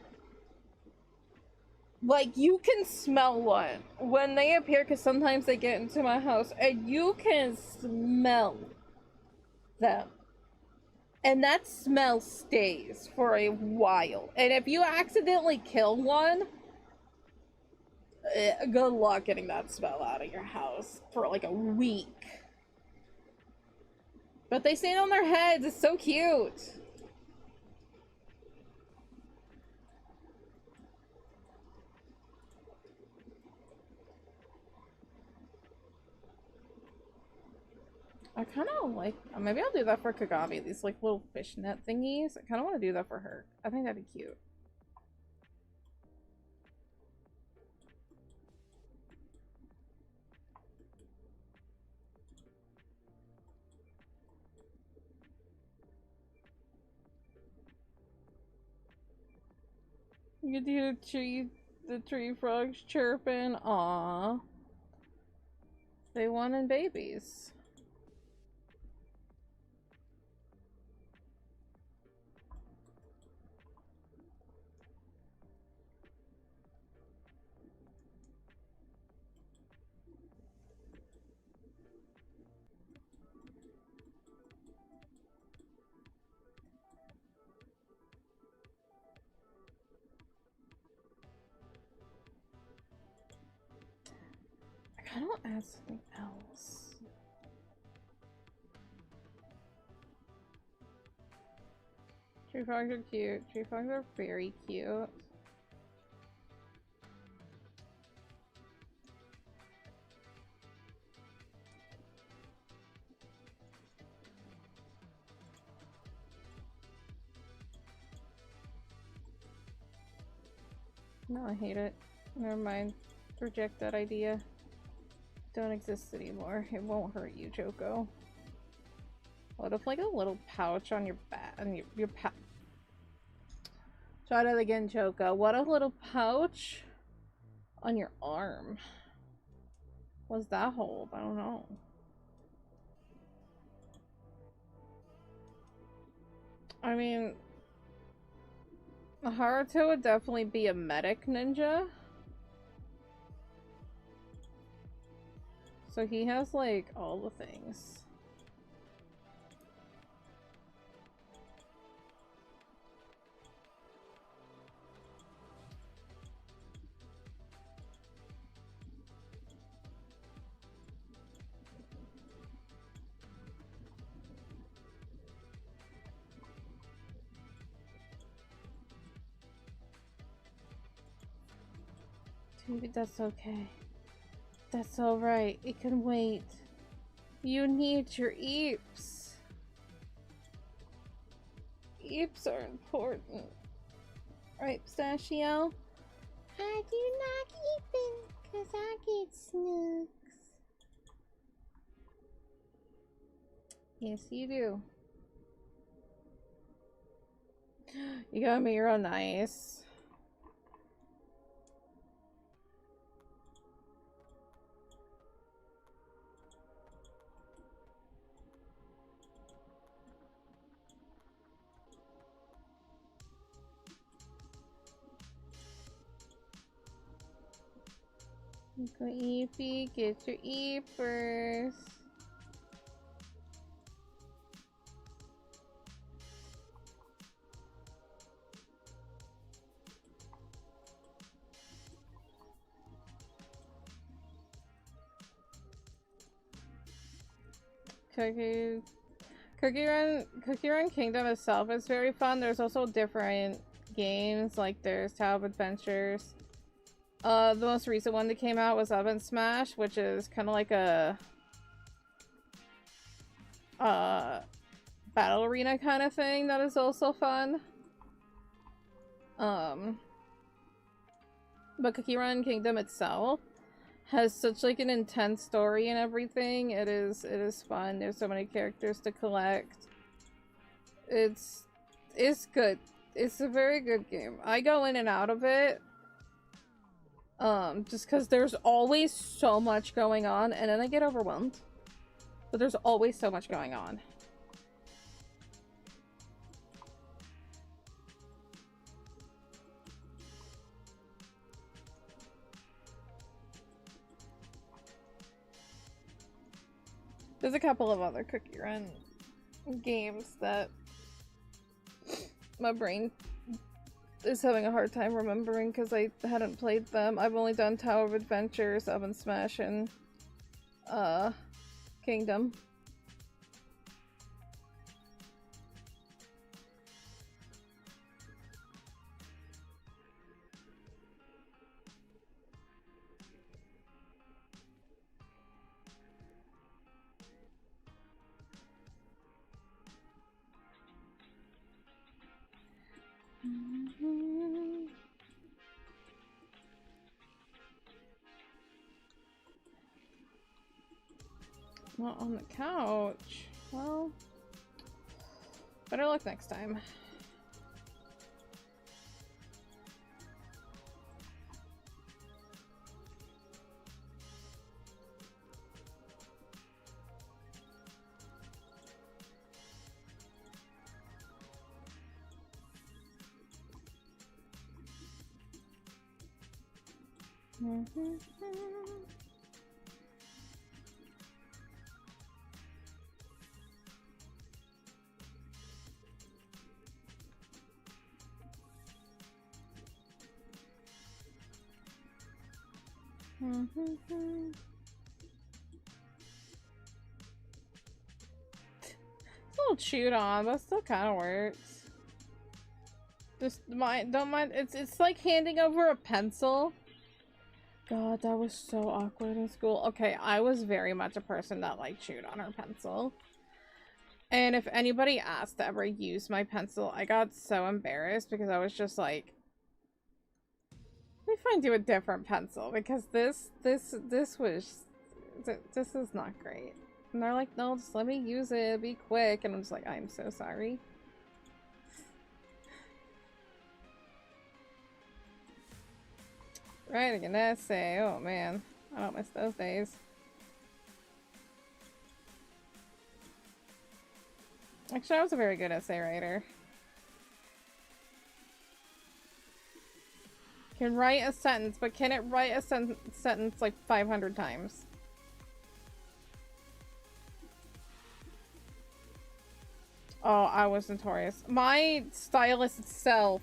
B: Like, you can smell one when they appear, because sometimes they get into my house, and you can smell them. And that smell stays for a while. And if you accidentally kill one, good luck getting that smell out of your house for like a week. But they stand on their heads. It's so cute. I kind of like. Maybe I'll do that for Kagami. These like little fishnet thingies. I kind of want to do that for her. I think that'd be cute. You could hear the tree frogs chirping. Aww. They wanted babies. I don't add something else. Tree frogs are cute. Tree frogs are very cute. No, I hate it. Never mind. Reject that idea. Don't exist anymore. It won't hurt you, Choco. What if like a little pouch on your back, on your pouch? Try that again, Choco. What a little pouch on your arm. What's that hold? I don't know. I mean, Haruto would definitely be a medic ninja. So he has like all the things. Maybe that's okay. That's alright. It can wait. You need your eeps. Eeps are important. Right, Pistachio? I do not eepin', cause I get snooks. Yes, you do. You got me real nice. Go Eepy, get your Eepers. Cookie Run Kingdom itself is very fun. There's also different games, like there's Tower of Adventures. The most recent one that came out was Oven Smash, which is kind of like a battle arena kind of thing that is also fun. But Cookie Run Kingdom itself has such like an intense story and everything. It is fun. There's so many characters to collect. It's good. It's a very good game. I go in and out of it. Just because there's always so much going on, and then I get overwhelmed. But there's always so much going on. There's a couple of other Cookie Run games that my brain is having a hard time remembering because I hadn't played them. I've only done Tower of Adventures, Oven Smash, and Kingdom. Not on the couch. Well, better luck next time. It's a little chewed on, but still kind of works. Just don't mind. It's like handing over a pencil. God, that was so awkward in school. Okay, I was very much a person that like chewed on her pencil. And if anybody asked to ever use my pencil, I got so embarrassed because I was just like, let me find you a different pencil because this is not great. And they're like, no, just let me use it, be quick. And I'm just like, I'm so sorry. Writing an essay, oh man, I don't miss those days. Actually, I was a very good essay writer. Can write a sentence, but can it write a sentence like 500 times? Oh, I was notorious. My stylus itself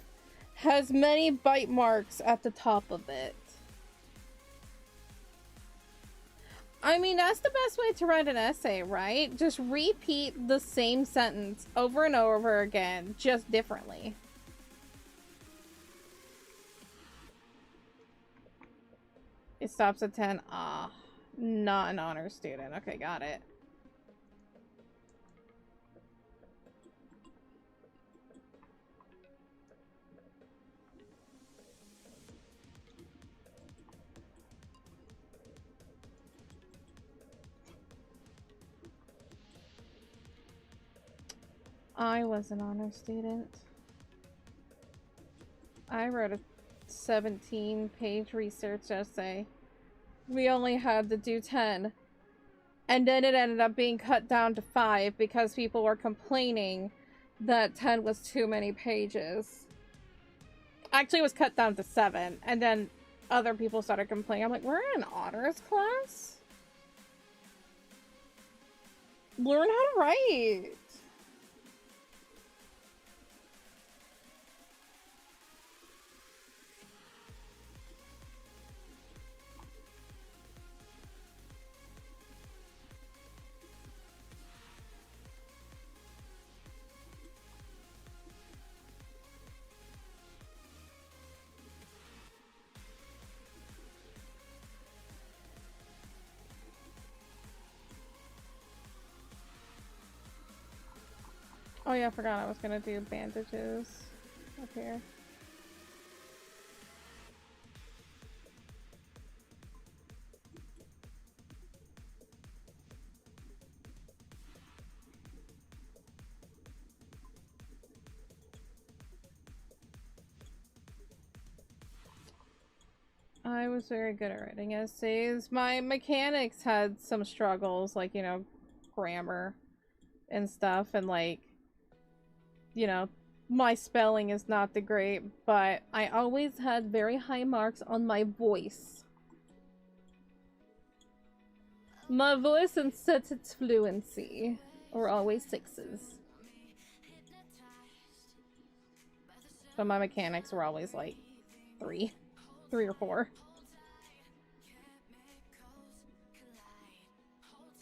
B: has many bite marks at the top of it. I mean, that's the best way to write an essay, right? Just repeat the same sentence over and over again, just differently. It stops at 10. Ah, not an honor student. Okay, got it. I was an honor student. I wrote a 17-page research essay. We only had to do 10. And then it ended up being cut down to 5 because people were complaining that 10 was too many pages. Actually, it was cut down to 7. And then other people started complaining. I'm like, we're in an honors class? Learn how to write. Oh yeah, I forgot I was gonna do bandages up here. I was very good at writing essays. My mechanics had some struggles, like, you know, grammar and stuff, and like, you know, my spelling is not the great, but I always had very high marks on my voice. My voice and sentence fluency were always 6s. But my mechanics were always like 3 or 4.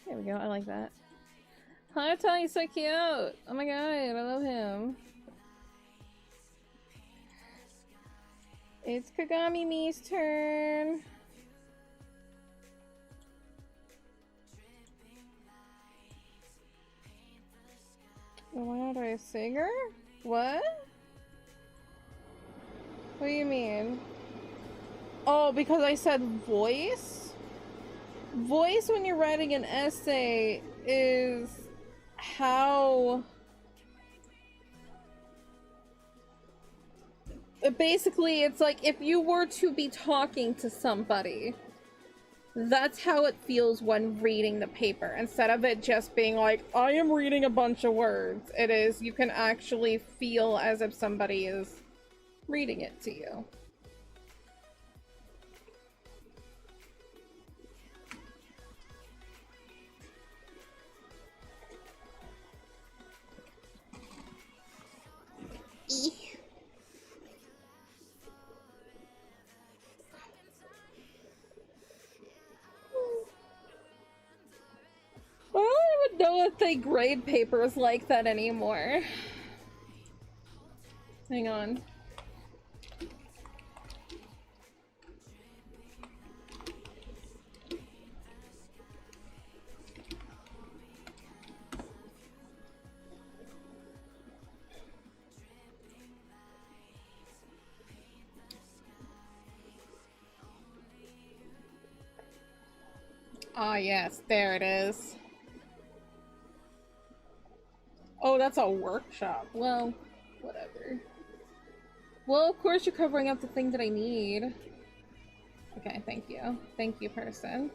B: There we go, I like that. Hi, Tony, he's so cute! Oh my god, I love him. It's Kagami Mi's turn. Why not a singer? What? What do you mean? Oh, because I said voice? Voice when you're writing an essay is how... Basically, it's like if you were to be talking to somebody, that's how it feels when reading the paper. Instead of it just being like, I am reading a bunch of words, it is, you can actually feel as if somebody is reading it to you. I don't even know if they grade papers like that anymore. Hang on. Ah, yes, there it is. Oh, that's a workshop. Well, whatever. Well, of course you're covering up the thing that I need. Okay, thank you. Thank you, person.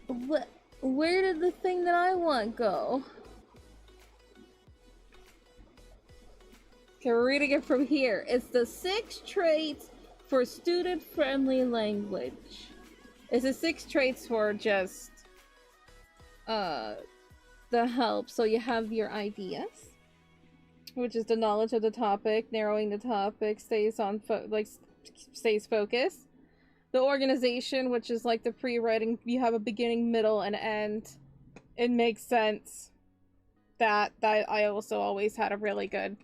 B: What? Where did the thing that I want go? Okay, we're reading it from here. It's the 6 traits for student-friendly language. It's the 6 traits for just the help. So you have your ideas, which is the knowledge of the topic, narrowing the topic, stays focused. The organization, which is like the pre-writing, you have a beginning, middle, and end. It makes sense. That I also always had a really good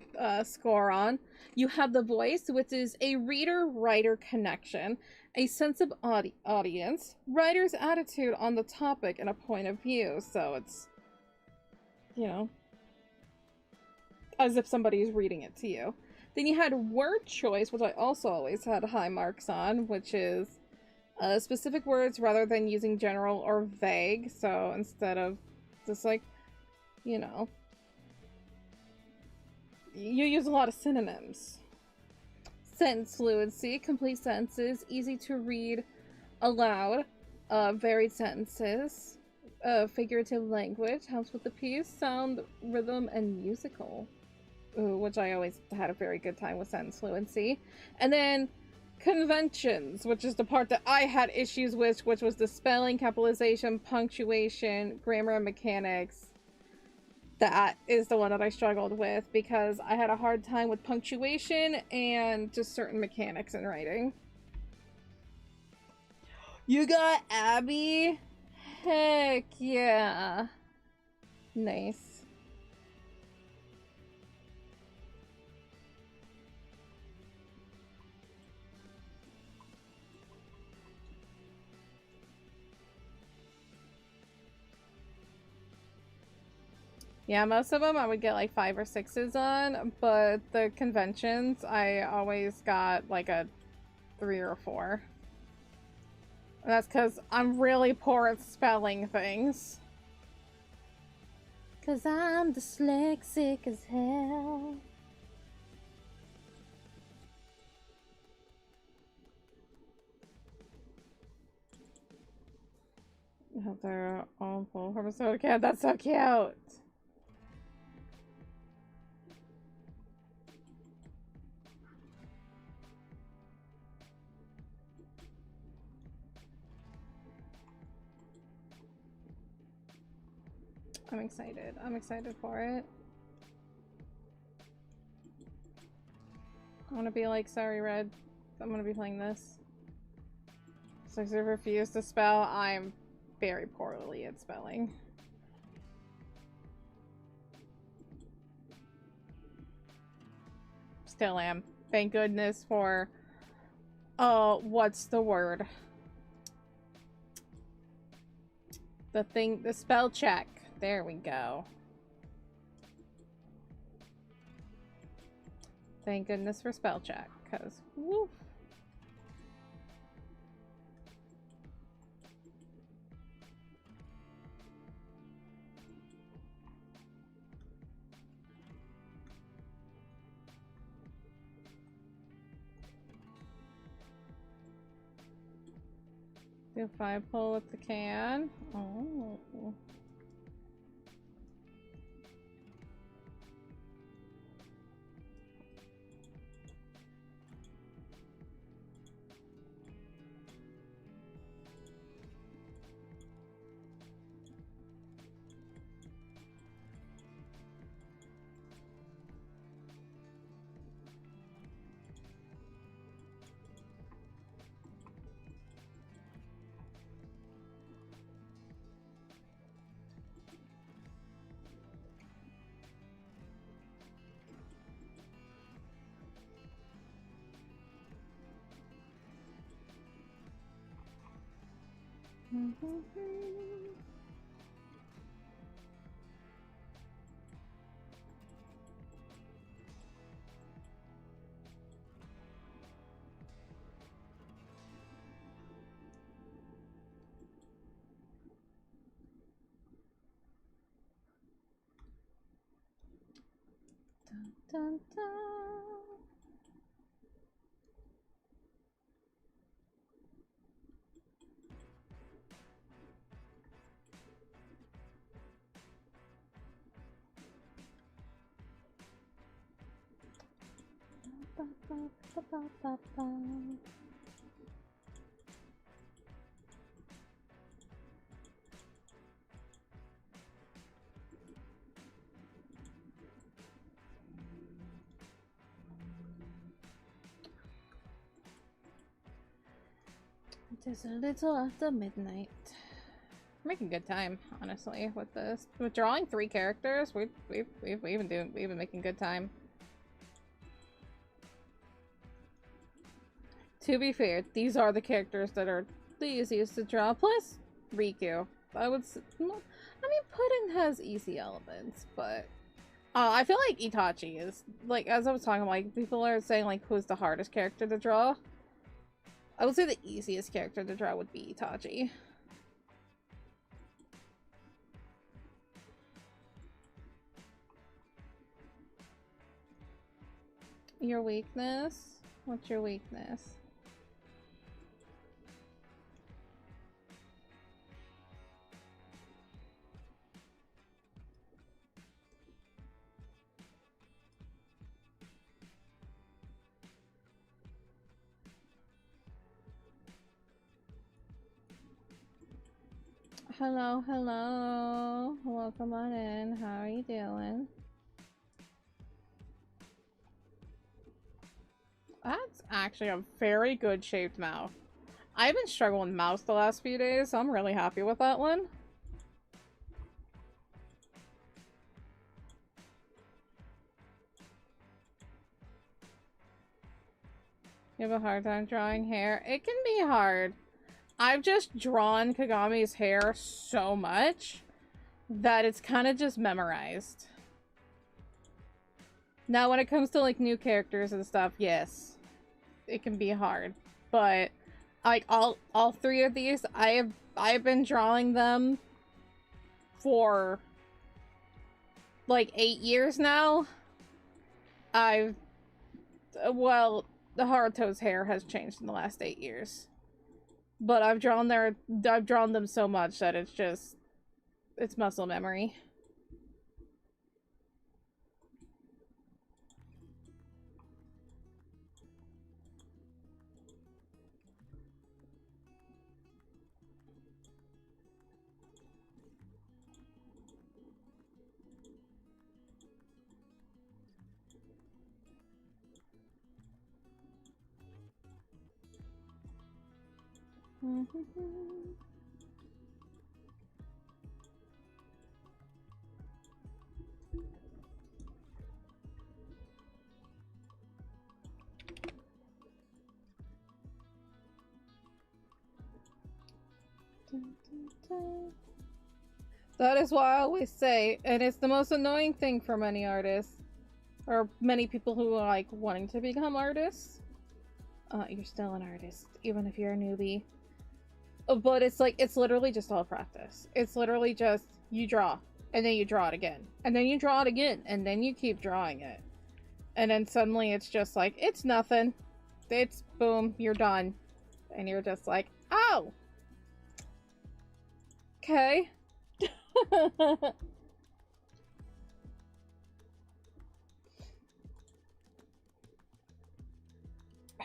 B: score on. You have the voice, which is a reader-writer connection, a sense of audience, writer's attitude on the topic, and a point of view. So it's, you know, as if somebody is reading it to you. Then you had word choice, which I also always had high marks on, which is specific words rather than using general or vague. So instead of just like, you know, you use a lot of synonyms. Sentence fluency, complete sentences, easy to read aloud, varied sentences, figurative language, helps with the piece, sound, rhythm, and musical. Ooh, which I always had a very good time with sentence fluency. And then conventions, which is the part that I had issues with, which was the spelling, capitalization, punctuation, grammar, and mechanics. That is the one that I struggled with because I had a hard time with punctuation and just certain mechanics in writing. You got Abby? Heck yeah. Nice. Yeah, most of them I would get like 5 or 6s on, but the conventions I always got like a 3 or 4. And that's because I'm really poor at spelling things. Cause I'm dyslexic as hell. They're all full from a soda can. That's so cute. I'm excited. I'm excited for it. I want to be like, sorry, Red. I'm going to be playing this. So I refuse to spell. I'm very poorly at spelling. Still am. Thank goodness for... what's the word? The spell check. There we go. Thank goodness for spell check, because woof. Do 5 pull with the can. Oh. Dun, dun, dun. Ba, ba, ba, ba, ba, ba. It is a little after midnight. We're making good time, honestly, with this. With drawing 3 characters, we've been making good time. To be fair, these are the characters that are the easiest to draw. Plus, Riku. I mean, Puddin has easy elements, but I feel like Itachi is, like, as I was talking, like, people are saying, like, who's the hardest character to draw? I would say the easiest character to draw would be Itachi. Your weakness? What's your weakness? Hello, hello. Welcome on in. How are you doing? That's actually a very good shaped mouth. I've been struggling with mouths the last few days, so I'm really happy with that one. You have a hard time drawing hair? It can be hard. I've just drawn Kagami's hair so much that it's kind of just memorized. Now, when it comes to, like, new characters and stuff, yes, it can be hard. But, like, all 3 of these, I've been drawing them for, like, 8 years now. Well, the Haruto's hair has changed in the last 8 years. But I've drawn them so much that it's muscle memory. That is what I always say, and it's the most annoying thing for many artists, or many people who are like wanting to become artists. You're still an artist, even if you're a newbie. But it's like, it's literally just all practice. It's literally just, you draw, and then you draw it again, and then you draw it again, and then you keep drawing it. And then suddenly it's just like, it's nothing. It's boom, you're done. And you're just like, oh! Okay. I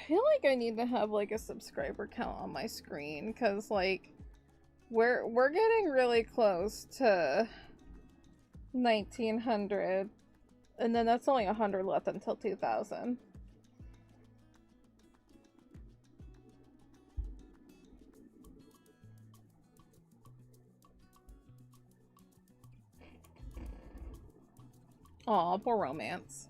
B: feel like I need to have like a subscriber count on my screen, because like we're getting really close to 1900, and then that's only 100 left until 2000. Aw, poor romance.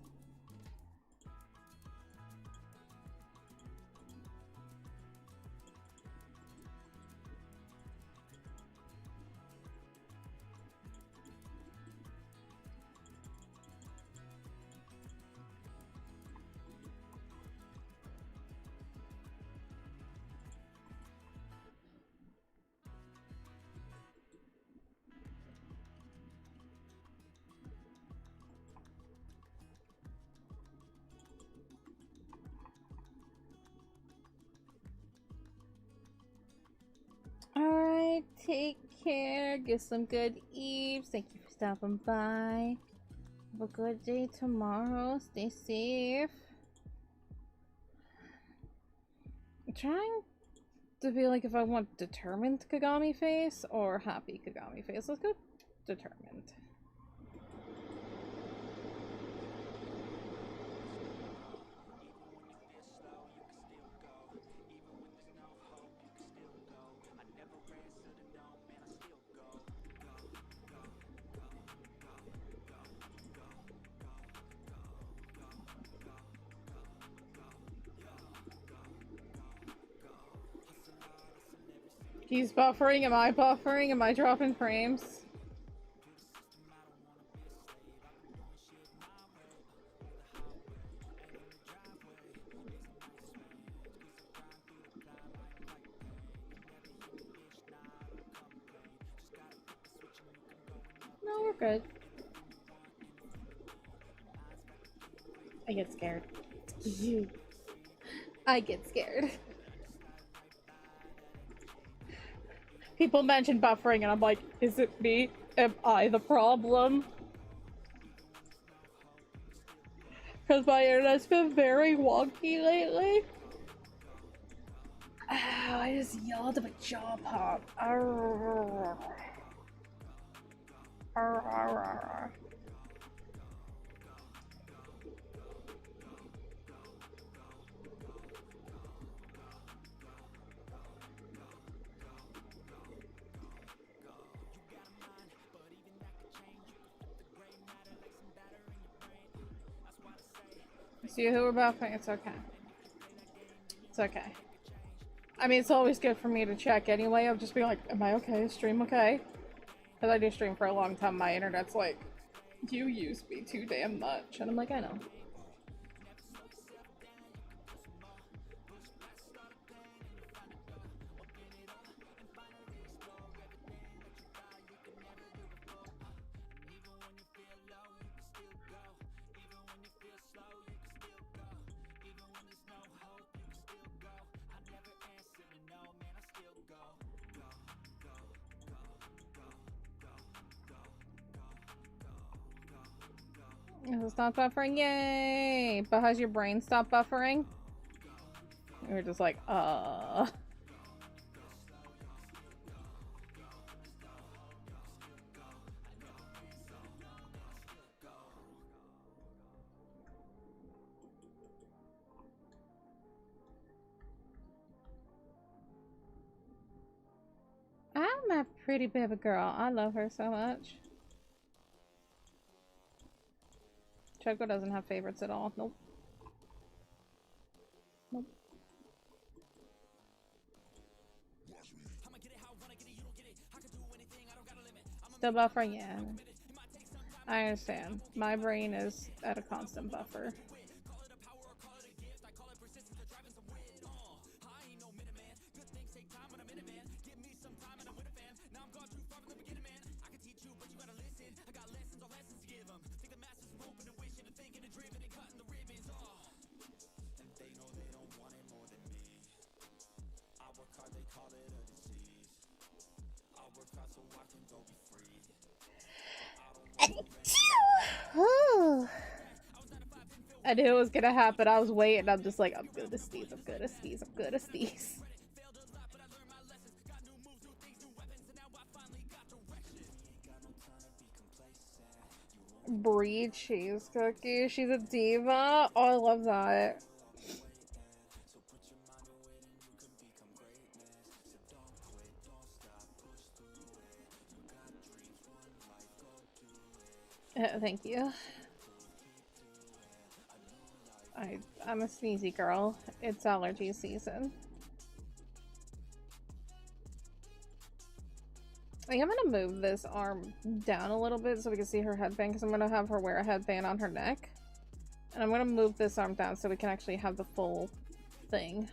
B: Alright, take care, get some good eves. Thank you for stopping by. Have a good day tomorrow. Stay safe. I'm trying to feel like if I want determined Kagami face or happy Kagami face. Let's go determined. He's buffering, am I buffering? Am I dropping frames? No, we're good. I get scared. I get scared. People mention buffering and I'm like, is it me? Am I the problem? Because my internet's been very wonky lately. Oh, I just yelled at my jaw pop. See who we're buffing? It's okay. It's okay. I mean, it's always good for me to check anyway. I'll just be like, am I okay? Is stream okay? Because I do stream for a long time. My internet's like, you use me too damn much. And I'm like, I know. It's not buffering, yay! But has your brain stopped buffering? You're just like, I'm a pretty baby girl. I love her so much. Choco doesn't have favorites at all. Nope. Nope.
D: I'ma get it how I wanna get it, you don't get it. I can do anything, I don't got a limit. I'm a
B: Still buffering? Yeah. I understand. My brain is at a constant buffer. I knew it was gonna happen. I was waiting. I'm just like, I'm gonna sneeze. I'm gonna sneeze. I'm gonna sneeze. Brie cheese cookie. She's a diva. Oh, I love that. Thank you. I'm a sneezy girl. It's allergy season. I think I'm gonna move this arm down a little bit so we can see her headband, because I'm gonna have her wear a headband on her neck. And I'm gonna move this arm down so we can actually have the full thing.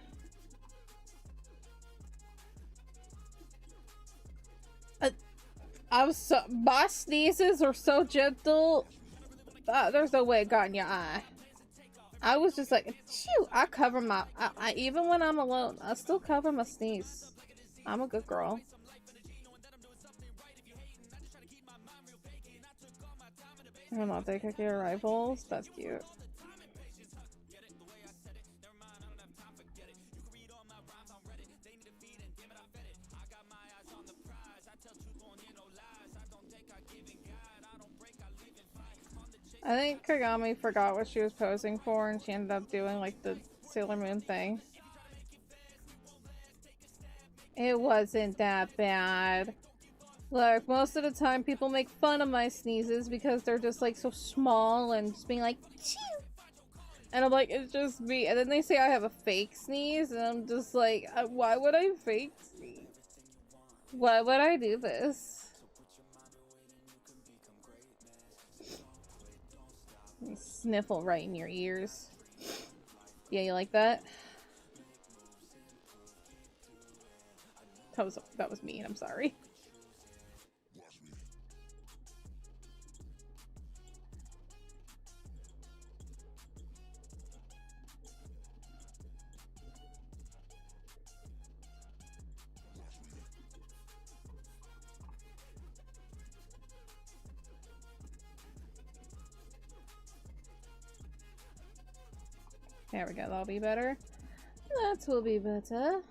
B: My sneezes are so gentle. There's no way it got in your eye. I was just like, chew. I cover my, even when I'm alone, I still cover my sneeze. I'm a good girl. I'm not taking care of rifles. That's cute. I think Kagami forgot what she was posing for and she ended up doing like the Sailor Moon thing. It wasn't that bad. Look, most of the time people make fun of my sneezes because they're just like so small and just being like, chew! And I'm like, it's just me. And then they say I have a fake sneeze and I'm just like, why would I fake sneeze? Why would I do this? Sniffle right in your ears. Yeah, you like that? That was mean, I'm sorry. There we go, that'll be better. That will be better.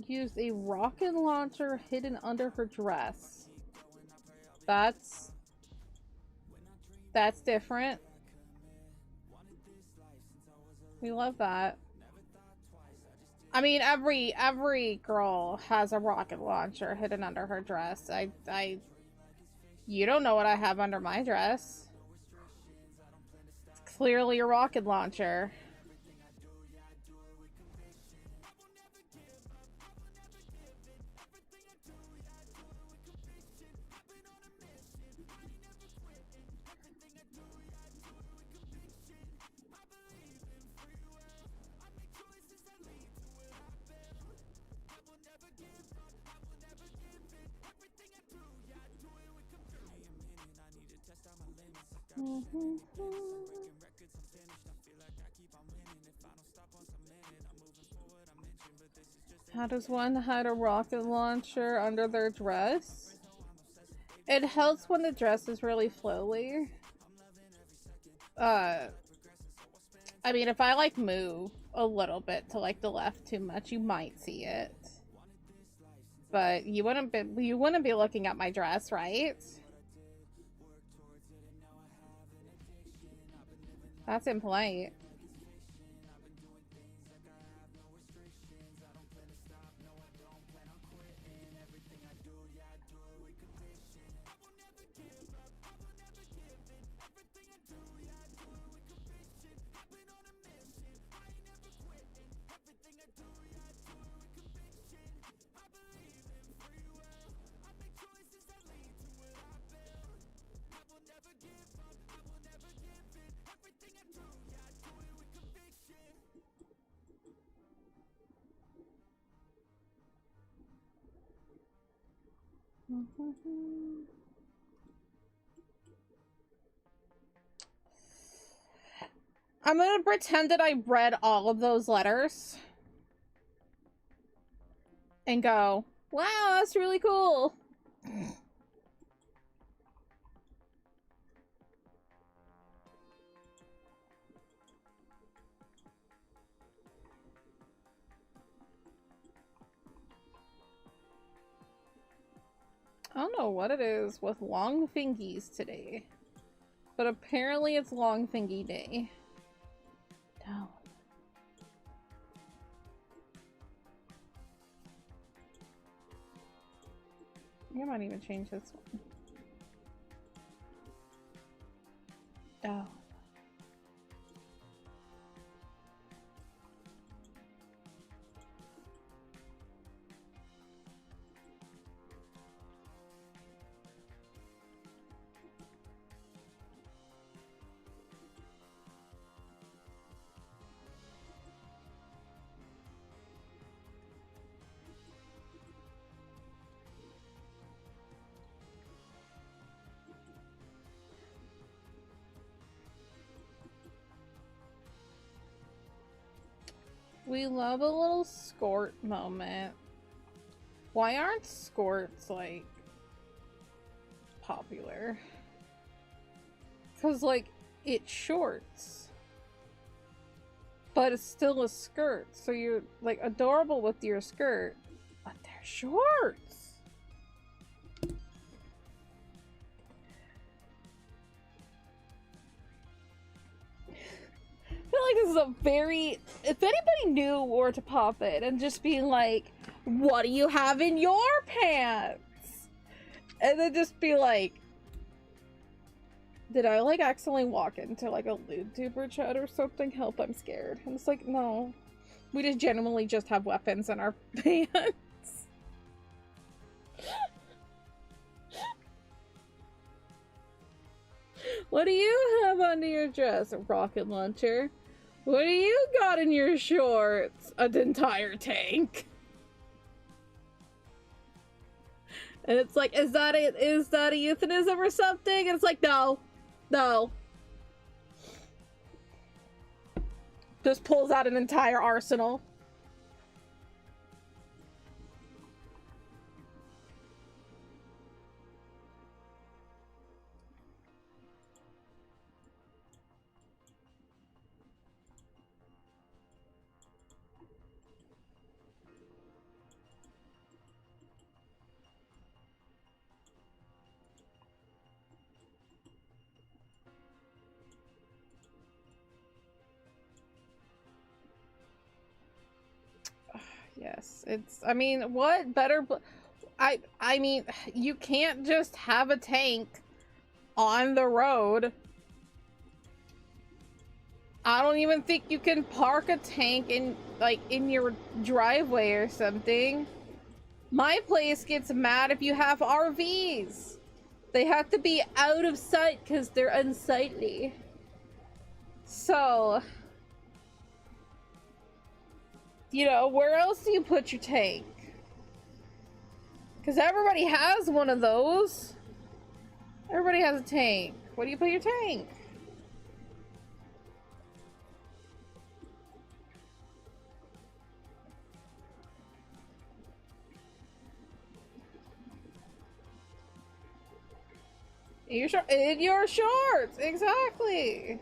B: Used a rocket launcher hidden under her dress. That's different. We love that. I mean, every girl has a rocket launcher hidden under her dress. You don't know what I have under my dress. It's clearly a rocket launcher. How does one hide a rocket launcher under their dress? It helps when the dress is really flowy. I mean, if I like move a little bit to like the left too much, you might see it. But you wouldn't be looking at my dress, right? That's impolite. I'm gonna pretend that I read all of those letters and go, wow, that's really cool. I don't know what it is with long fingies today, but apparently it's long fingy day. No. I might even change this one. Oh. We love a little skort moment. Why aren't skorts, like, popular? Because, like, it's shorts. But it's still a skirt. So you're, like, adorable with your skirt. But they're shorts! I feel like this is a very... If anybody knew where to pop it and just being like, what do you have in your pants? And then just be like, did I like accidentally walk into like a Vtuber chat or something? Help, I'm scared. And it's like, no. We just genuinely just have weapons in our pants. What do you have under your dress? A rocket launcher. What do you got in your shorts? An entire tank. And it's like, is that a euphemism or something? And it's like, no. No. Just pulls out an entire arsenal. Yes, it's, I mean, what better, I mean, you can't just have a tank on the road. I don't even think you can park a tank in, like, in your driveway or something. My place gets mad if you have RVs. They have to be out of sight because they're unsightly. So, you know, where else do you put your tank? Because everybody has one of those. Everybody has a tank. Where do you put your tank? In your shorts, exactly.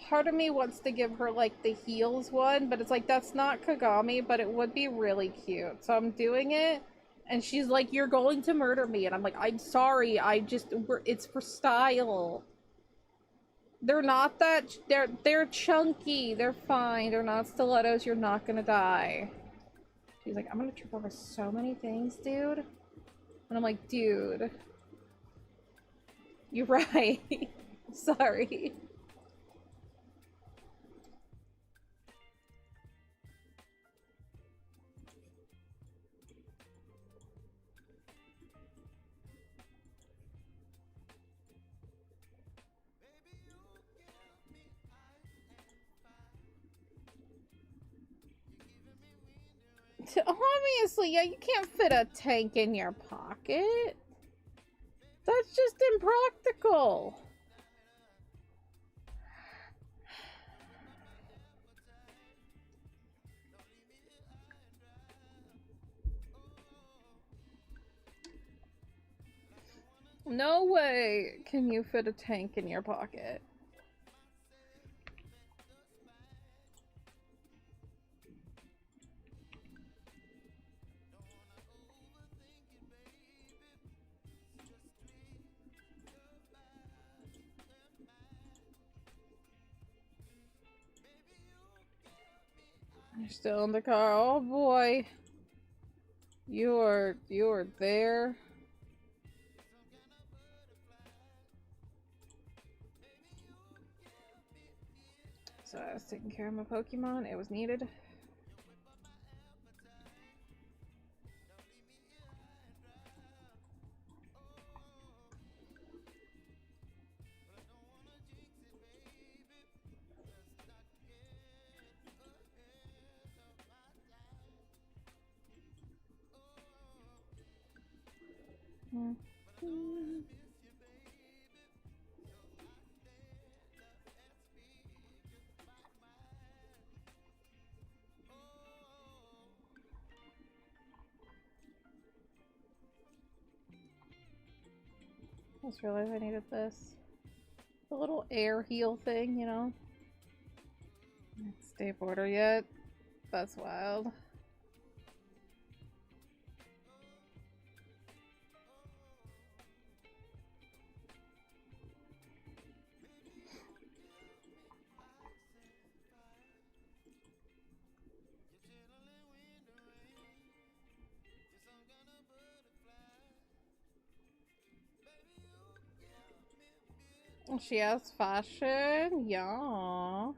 B: Part of me wants to give her like the heels one, but it's like that's not Kagami, but it would be really cute. So I'm doing it, and she's like, "You're going to murder me," and I'm like, "I'm sorry, it's for style." They're not that they're chunky. They're fine. They're not stilettos. You're not gonna die. She's like, "I'm gonna trip over so many things, dude," and I'm like, "Dude, you're right." Sorry. Obviously, yeah, you can't fit a tank in your pocket. That's just impractical. No way can you fit a tank in your pocket. You're still in the car. Oh boy. You're there. So I was taking care of my Pokemon. It was needed. I just realized I needed this. The little air heal thing, you know? State border yet? That's wild. She has fashion? Yeah.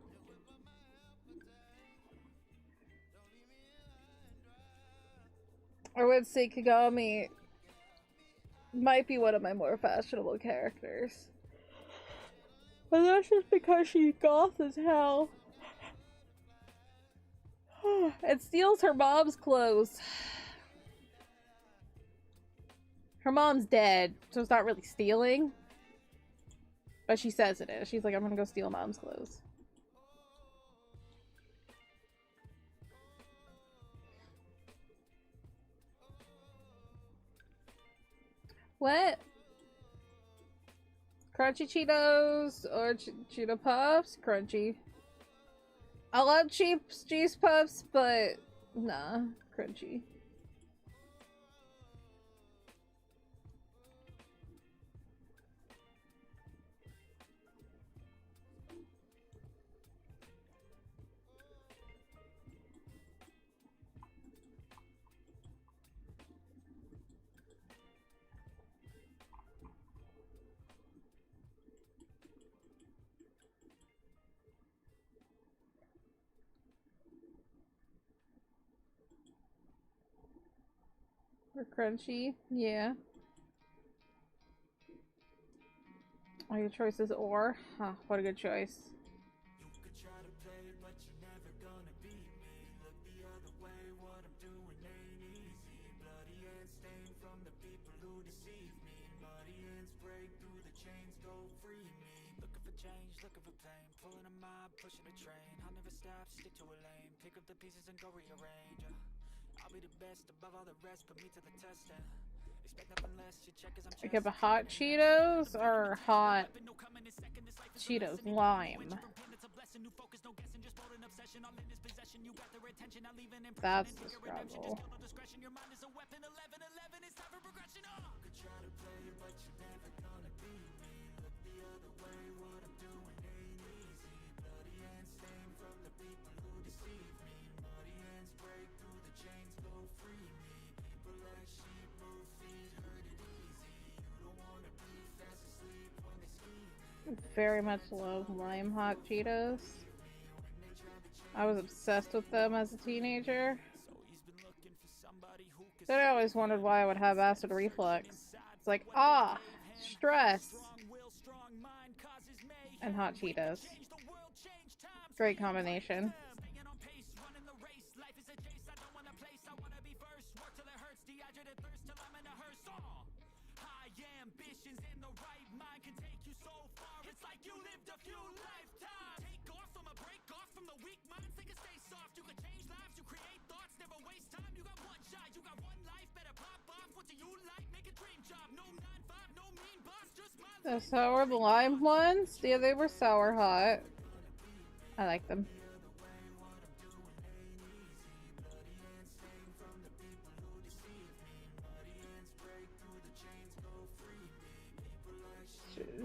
B: I would say Kagami might be one of my more fashionable characters. But that's just because she's goth as hell. It steals her mom's clothes. Her mom's dead, so it's not really stealing. But she says it is. She's like, I'm gonna go steal mom's clothes. What? Crunchy Cheetos or Cheeto Puffs? Crunchy. I love cheese puffs, but nah, crunchy. Or crunchy, yeah. Oh, your choice is or? Huh, what a good choice.
D: You could try to play, but you're never gonna beat me. Look the other way, what I'm doing ain't easy. Bloody hands stained from the people who deceive me. Muddy hands break through the chains, go free me. Looking for for change, looking for pain, pulling a mob, pushing a train. I'll never stop, stick to a lane, pick up the pieces and go rearrange. I'll be the best above all the rest, put me to the test and expect nothing less. You check as I'm
B: Okay, but hot Cheetos or hot Cheetos lime? That's the struggle. Very much love lime hot Cheetos. I was obsessed with them as a teenager. Then I always wondered why I would have acid reflux. It's like, stress. And hot Cheetos. Great combination. The sour lime ones? Yeah, they were sour hot. I like them.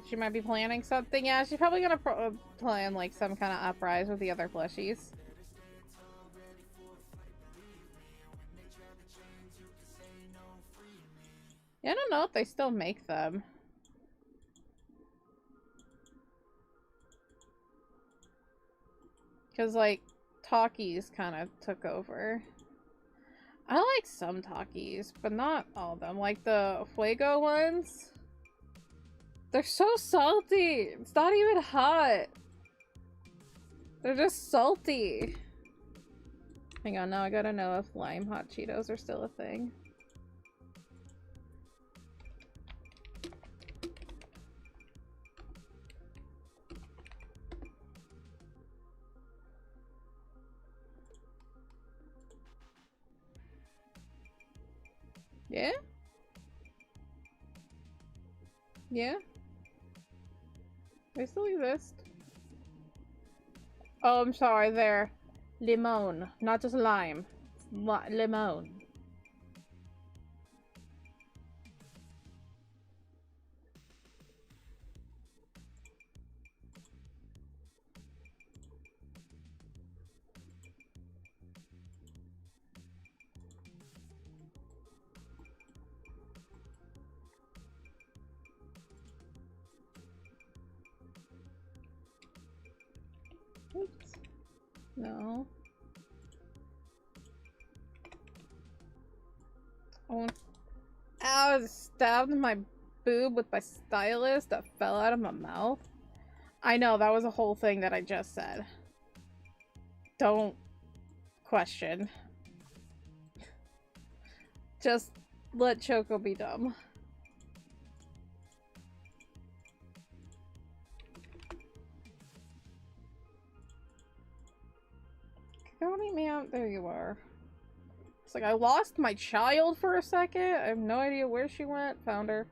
B: She might be planning something. Yeah, she's probably gonna plan like some kind of uprise with the other plushies. Yeah, I don't know if they still make them. Because, like, Takis kind of took over. I like some Takis, but not all of them. Like the Fuego ones. They're so salty. It's not even hot. They're just salty. Hang on, now I gotta know if lime hot Cheetos are still a thing. Yeah? Yeah? They still exist. Oh, I'm sorry, they're limon, not just lime. Limon. Oops. No. Oh. Ow, I stabbed my boob with my stylus that fell out of my mouth. I know, that was a whole thing that I just said. Don't question. Just let Choco be dumb. Don't eat me out. There you are. It's like I lost my child for a second. I have no idea where she went. Found her.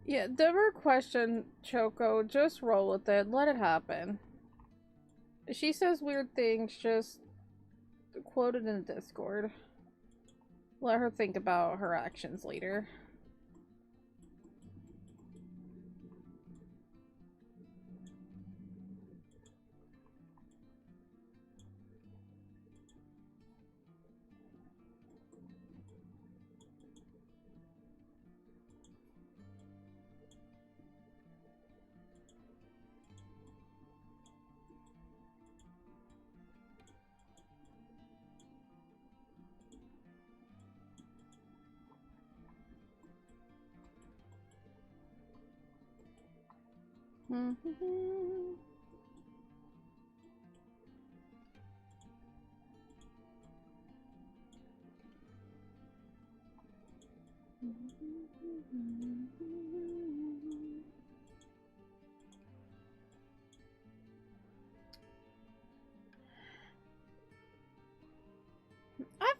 B: Yeah, never question Choco. Just roll with it. Let it happen. She says weird things. Just quote it in Discord. Let her think about her actions later. I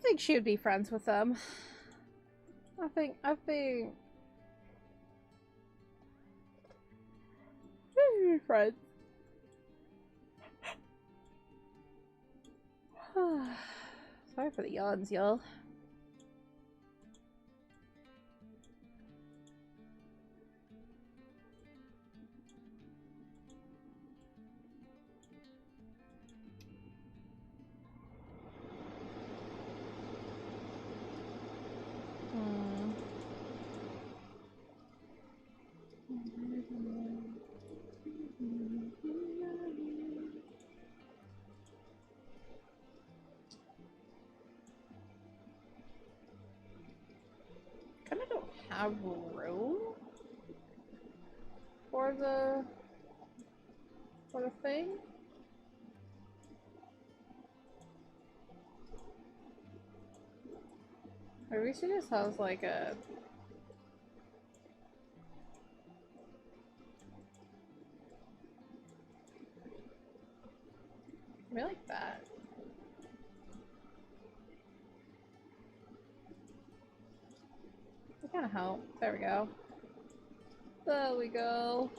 B: think she would be friends with them. I think friends. Sorry for the yawns, y'all. Kinda don't have room for the thing. Maybe she just has like a maybe like that. It kind of help. There we go. There we go.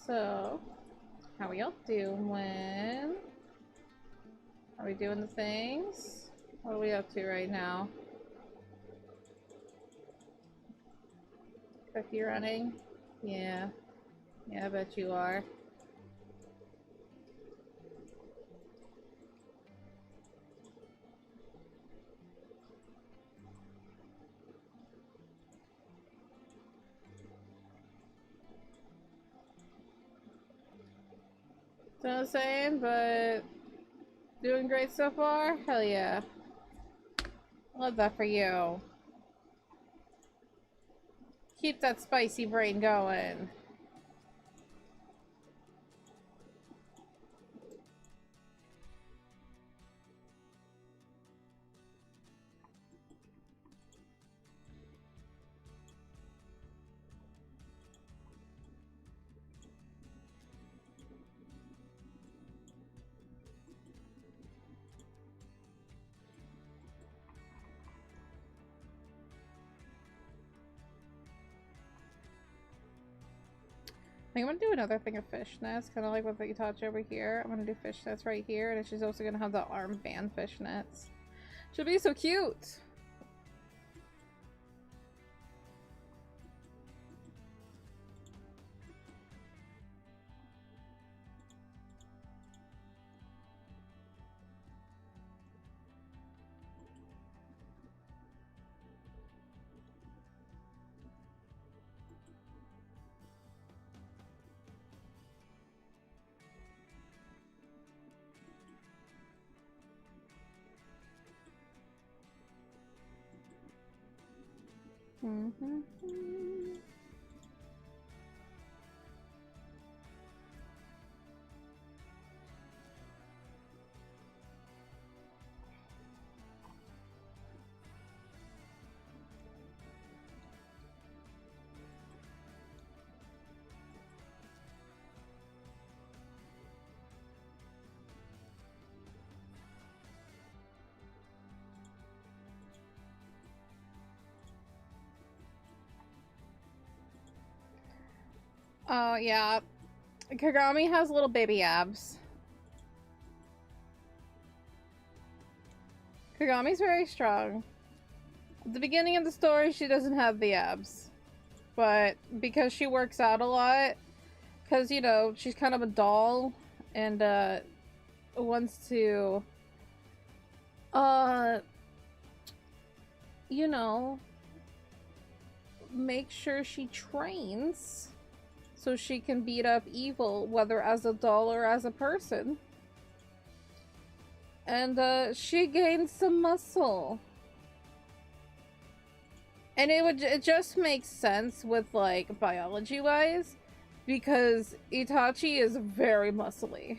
B: So, how we all doing? Are we doing the things? What are we up to right now? Cookie running? Yeah. Yeah, I bet you are. Don't know what I'm saying, but doing great so far? Hell yeah. Love that for you. Keep that spicy brain going. I think I'm gonna do another thing of fishnets, kind of like what you touch over here. I'm gonna do fishnets right here, and she's also gonna have the armband fishnets. She'll be so cute! Oh, yeah. Kagami has little baby abs. Kagami's very strong. At the beginning of the story, she doesn't have the abs. But because she works out a lot, because, you know, she's kind of a doll, and, wants to, you know, make sure she trains. so she can beat up evil, whether as a doll or as a person. And she gained some muscle. And it just makes sense with, like, biology-wise, because Itachi is very muscly.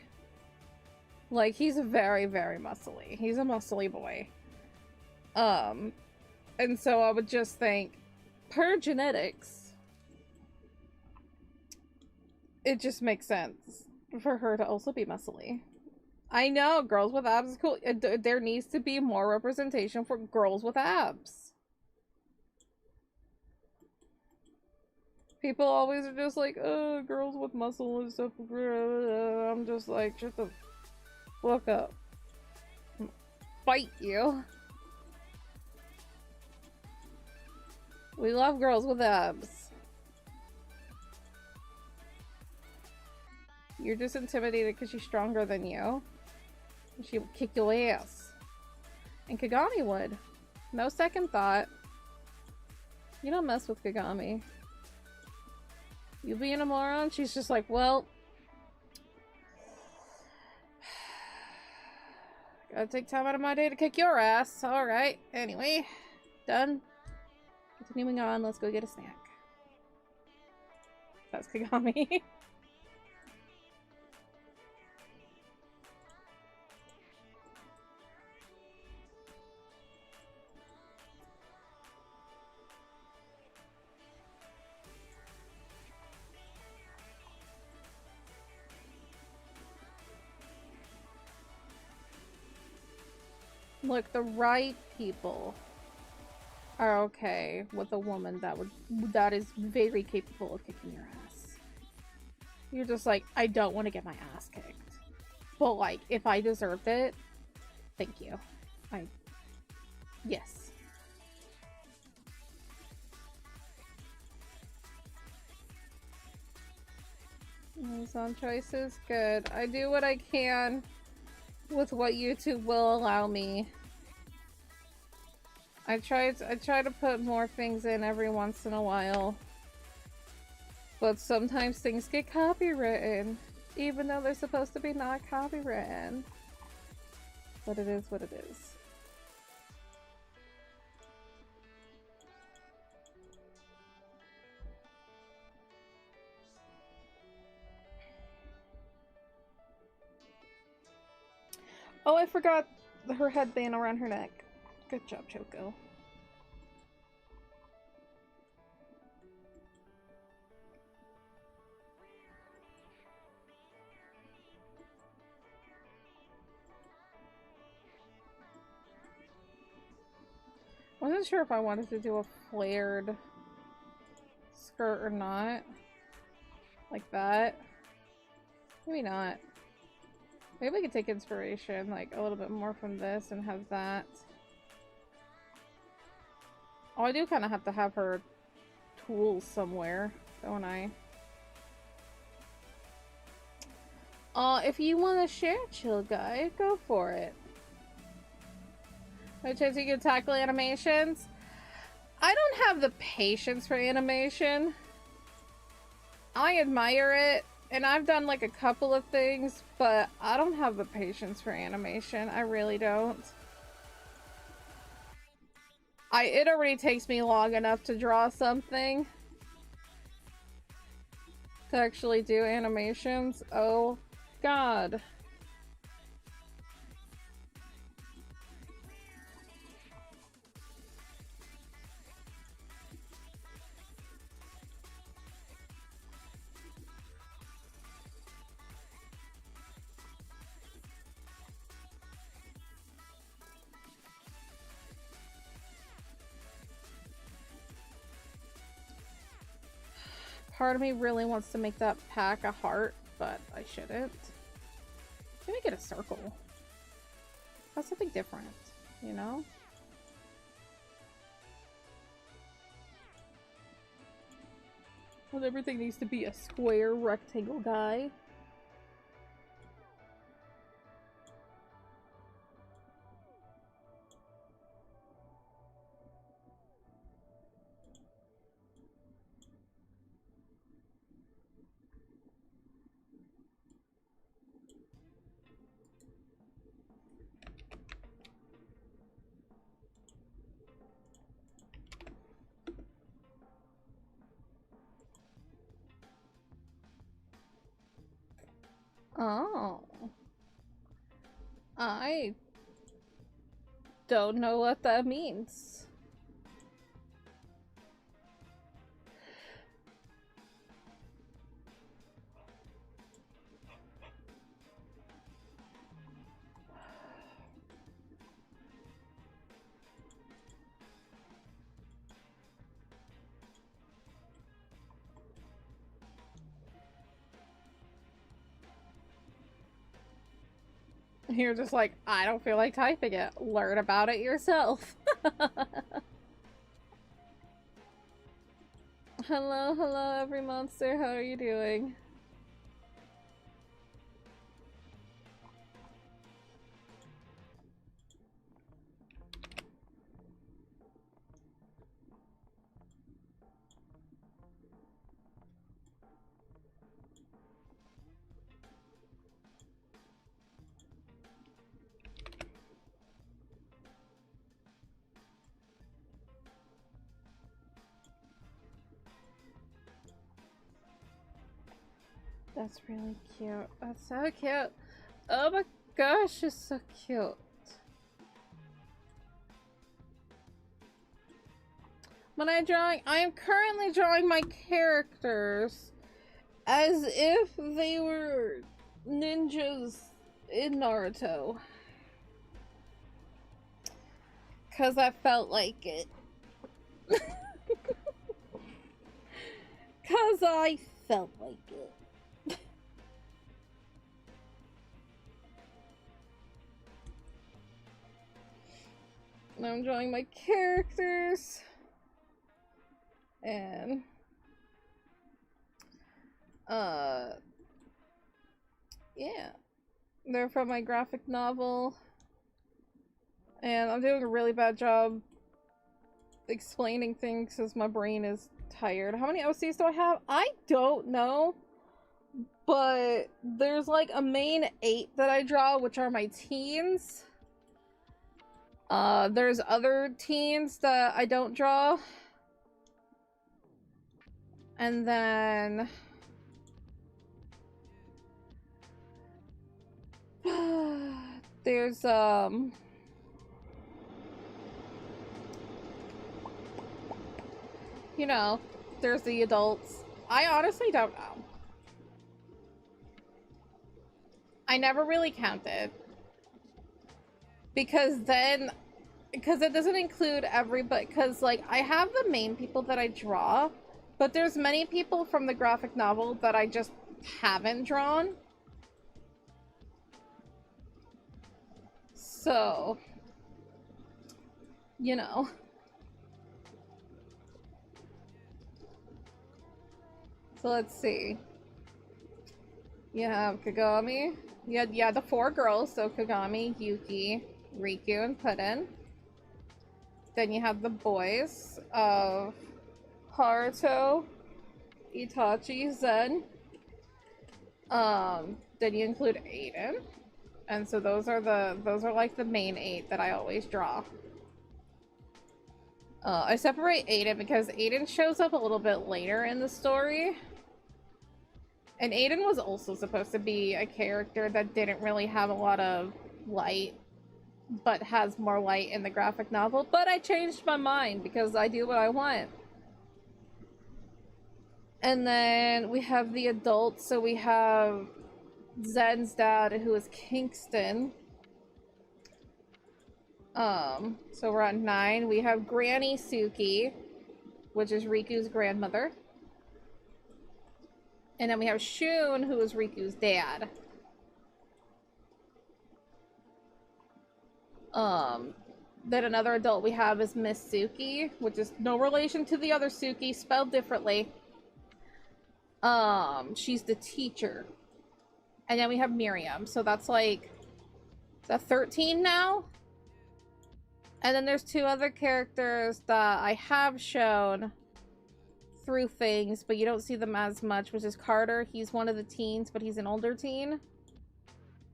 B: Like, he's very, very muscly. He's a muscly boy. And so I would just think, per genetics, it just makes sense for her to also be muscly. I know, girls with abs is cool. There needs to be more representation for girls with abs. People always are just like, oh, girls with muscle and stuff. I'm just like, shut the fuck up. Fight you. We love girls with abs. You're just intimidated because she's stronger than you. She will kick your ass. And Kagami would. No second thought. You don't mess with Kagami. You being a moron? She's just like, well, gotta take time out of my day to kick your ass. Alright. Anyway. Done. Continuing on, let's go get a snack. That's Kagami. Look, the right people are okay with a woman that is very capable of kicking your ass. You're just like, I don't want to get my ass kicked. But like, if I deserved it, thank you. Yes. Amazon choices, good. I do what I can with what YouTube will allow me. I try to put more things in every once in a while, but sometimes things get copywritten, even though they're supposed to be not copywritten. But it is what it is. Oh, I forgot her headband around her neck. Good job, Choco. I wasn't sure if I wanted to do a flared skirt or not. Like that. Maybe not. Maybe we could take inspiration, like, a little bit more from this and have that. Oh, I do kind of have to have her tools somewhere, don't I? If you want to share, chill guy, go for it. No chance you can tackle animations? I don't have the patience for animation. I admire it, and I've done like a couple of things, but I don't have the patience for animation. I really don't. It already takes me long enough to draw something. To actually do animations. Oh, God. Part of me really wants to make that pack a heart, but I shouldn't. Maybe make it a circle. That's something different, you know? Well, everything needs to be a square rectangle guy. Oh. I don't know what that means. You're just like, I don't feel like typing it. Learn about it yourself. Hello, hello, every monster. How are you doing? That's really cute. That's so cute. Oh my gosh, it's so cute. When I'm drawing, I am currently drawing my characters as if they were ninjas in Naruto. 'Cause I felt like it. 'Cause I felt like it. I'm drawing my characters. And yeah. They're from my graphic novel. And I'm doing a really bad job explaining things because my brain is tired. How many OCs do I have? I don't know. But there's like a main 8 that I draw, which are my teens. There's other teens that I don't draw. And then there's you know, there's the adults. I honestly don't know. I never really counted. Because it doesn't include everybody, because like I have the main people that I draw, but there's many people from the graphic novel that I just haven't drawn. So, you know. So let's see. You have Kagami. Yeah, the 4 girls, so Kagami, Yuki, Riku, and Puddin. Then you have the boys of Haruto, Itachi, Zen. Then you include Aiden. And so those are like the main 8 that I always draw. I separate Aiden because Aiden shows up a little bit later in the story. And Aiden was also supposed to be a character that didn't really have a lot of light, but has more light in the graphic novel. But I changed my mind because I do what I want. And then we have the adults. So we have Zen's dad, who is Kingston. So we're at 9. We have Granny Suki, which is Riku's grandmother. And then we have Shun, who is Riku's dad. Then another adult we have is Miss Suki, which is no relation to the other Suki, spelled differently. She's the teacher. And then we have Miriam, so that's like, is that 13 now? And then there's 2 other characters that I have shown through things, but you don't see them as much, which is Carter. He's one of the teens, but he's an older teen.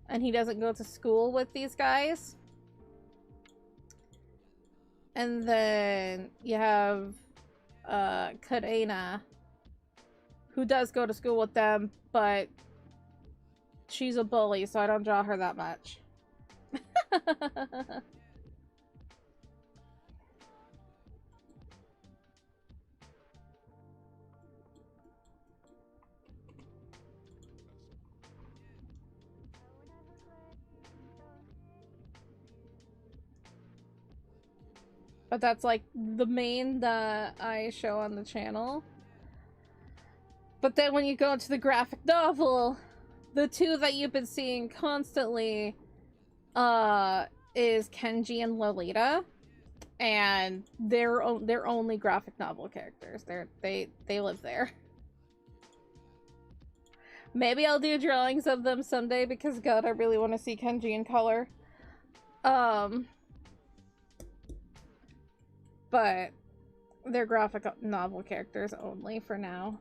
B: And he doesn't go to school with these guys. And then you have Kadena, who does go to school with them, but she's a bully, so I don't draw her that much. But that's like the main that I show on the channel. But then when you go into the graphic novel, the two that you've been seeing constantly is Kenji and Lolita, and they're only graphic novel characters. They live there. Maybe I'll do drawings of them someday because God, I really want to see Kenji in color. But they're graphic novel characters only for now.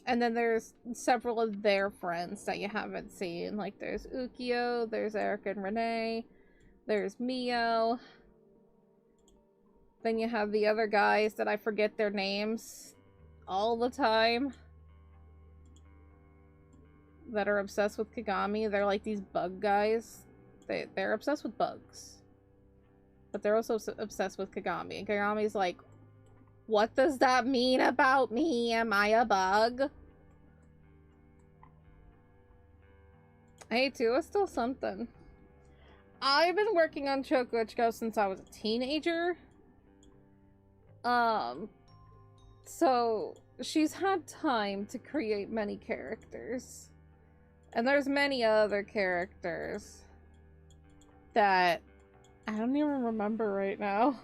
B: And then there's several of their friends that you haven't seen. Like there's Ukyo, there's Eric and Renee, there's Mio. Then you have the other guys that I forget their names all the time. That are obsessed with Kagami. They're like these bug guys. They're obsessed with bugs. But they're also obsessed with Kagami. And Kagami's like, what does that mean about me? Am I a bug? Hey, too, it's still something. I've been working on Choco since I was a teenager. So she's had time to create many characters. And there's many other characters that I don't even remember right now.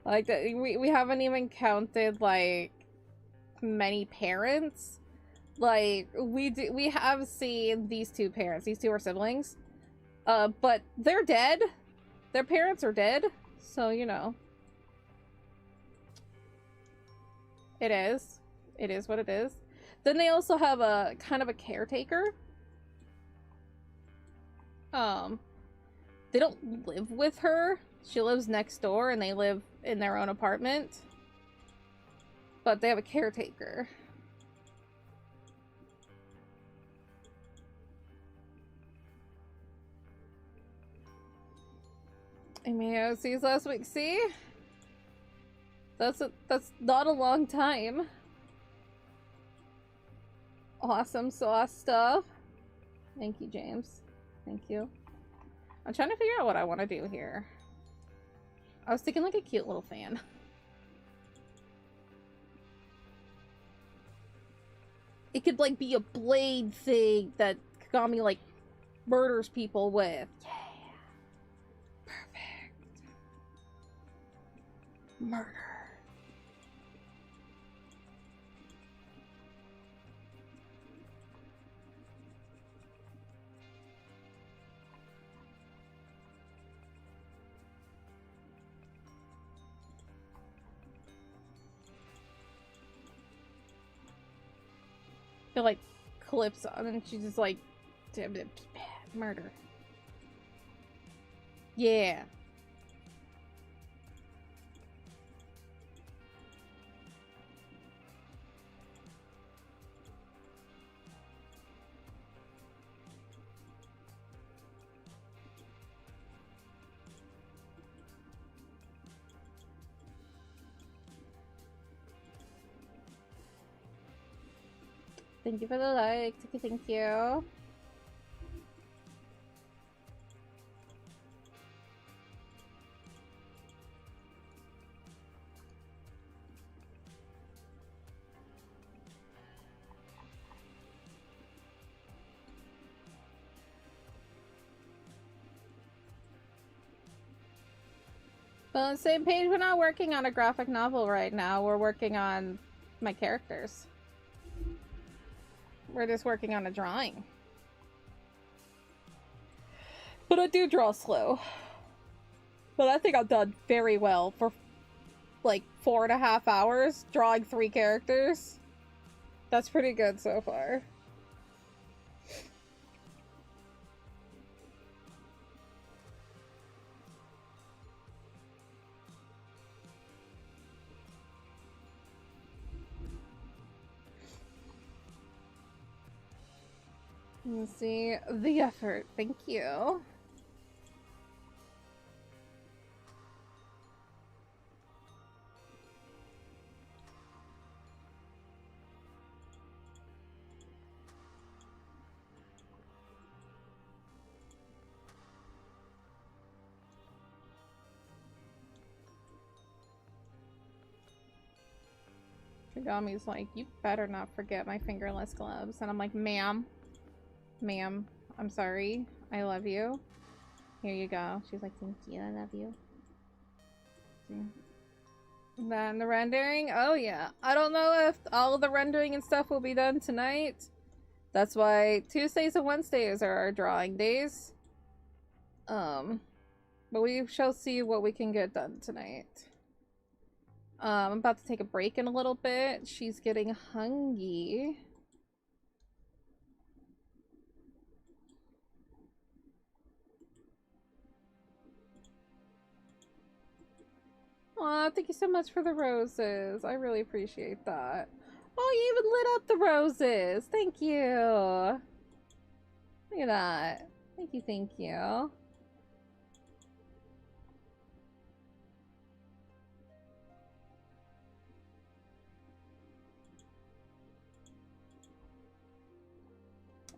B: Like, we haven't even counted, like, many parents. Like, we have seen these two parents. These two are siblings. But they're dead. Their parents are dead. So, you know. It is. It is what it is. Then they also have a kind of a caretaker. They don't live with her. She lives next door and they live in their own apartment. But they have a caretaker. AMAOC's last week. See? That's not a long time. Awesome sauce stuff. Thank you, James. Thank you. I'm trying to figure out what I want to do here. I was thinking like a cute little fan. It could like be a blade thing that Kagami like murders people with. Yeah. Perfect. Murder. It like clips on and she's just like murder. Yeah. Thank you for the like. Thank you. Well, on the same page, we're not working on a graphic novel right now. We're working on my characters. We're just working on a drawing. But I do draw slow. But I think I've done very well for like 4.5 hours drawing 3 characters. That's pretty good so far. You see the effort. Thank you. Kagami's like, you better not forget my fingerless gloves. And I'm like, ma'am, I'm sorry. I love you. Here you go. She's like, thank you, I love you. See? Then the rendering, oh yeah. I don't know if all of the rendering and stuff will be done tonight. That's why Tuesdays and Wednesdays are our drawing days. But we shall see what we can get done tonight. I'm about to take a break in a little bit. She's getting hungry. Aw, thank you so much for the roses. I really appreciate that. Oh, you even lit up the roses. Thank you. Look at that. Thank you, thank you.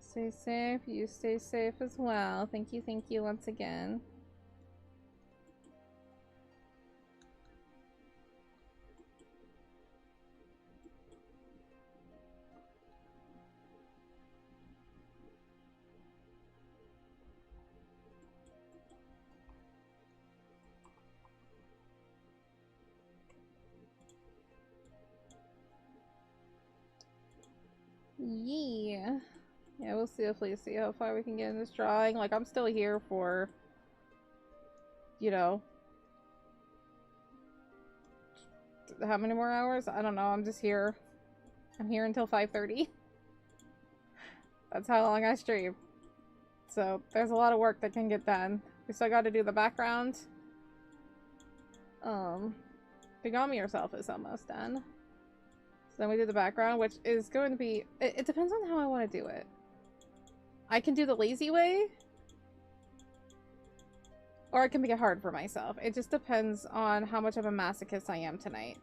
B: Stay safe. You stay safe as well. Thank you once again. Yeah. Yeah, we'll see how far we can get in this drawing. Like, I'm still here for, you know, how many more hours? I don't know. I'm just here. I'm here until 5:30. That's how long I stream. So, there's a lot of work that can get done. We still gotta do the background. Kagami herself is almost done. So then we do the background, which is going to be... It depends on how I want to do it. I can do the lazy way. Or I can make it hard for myself. It just depends on how much of a masochist I am tonight.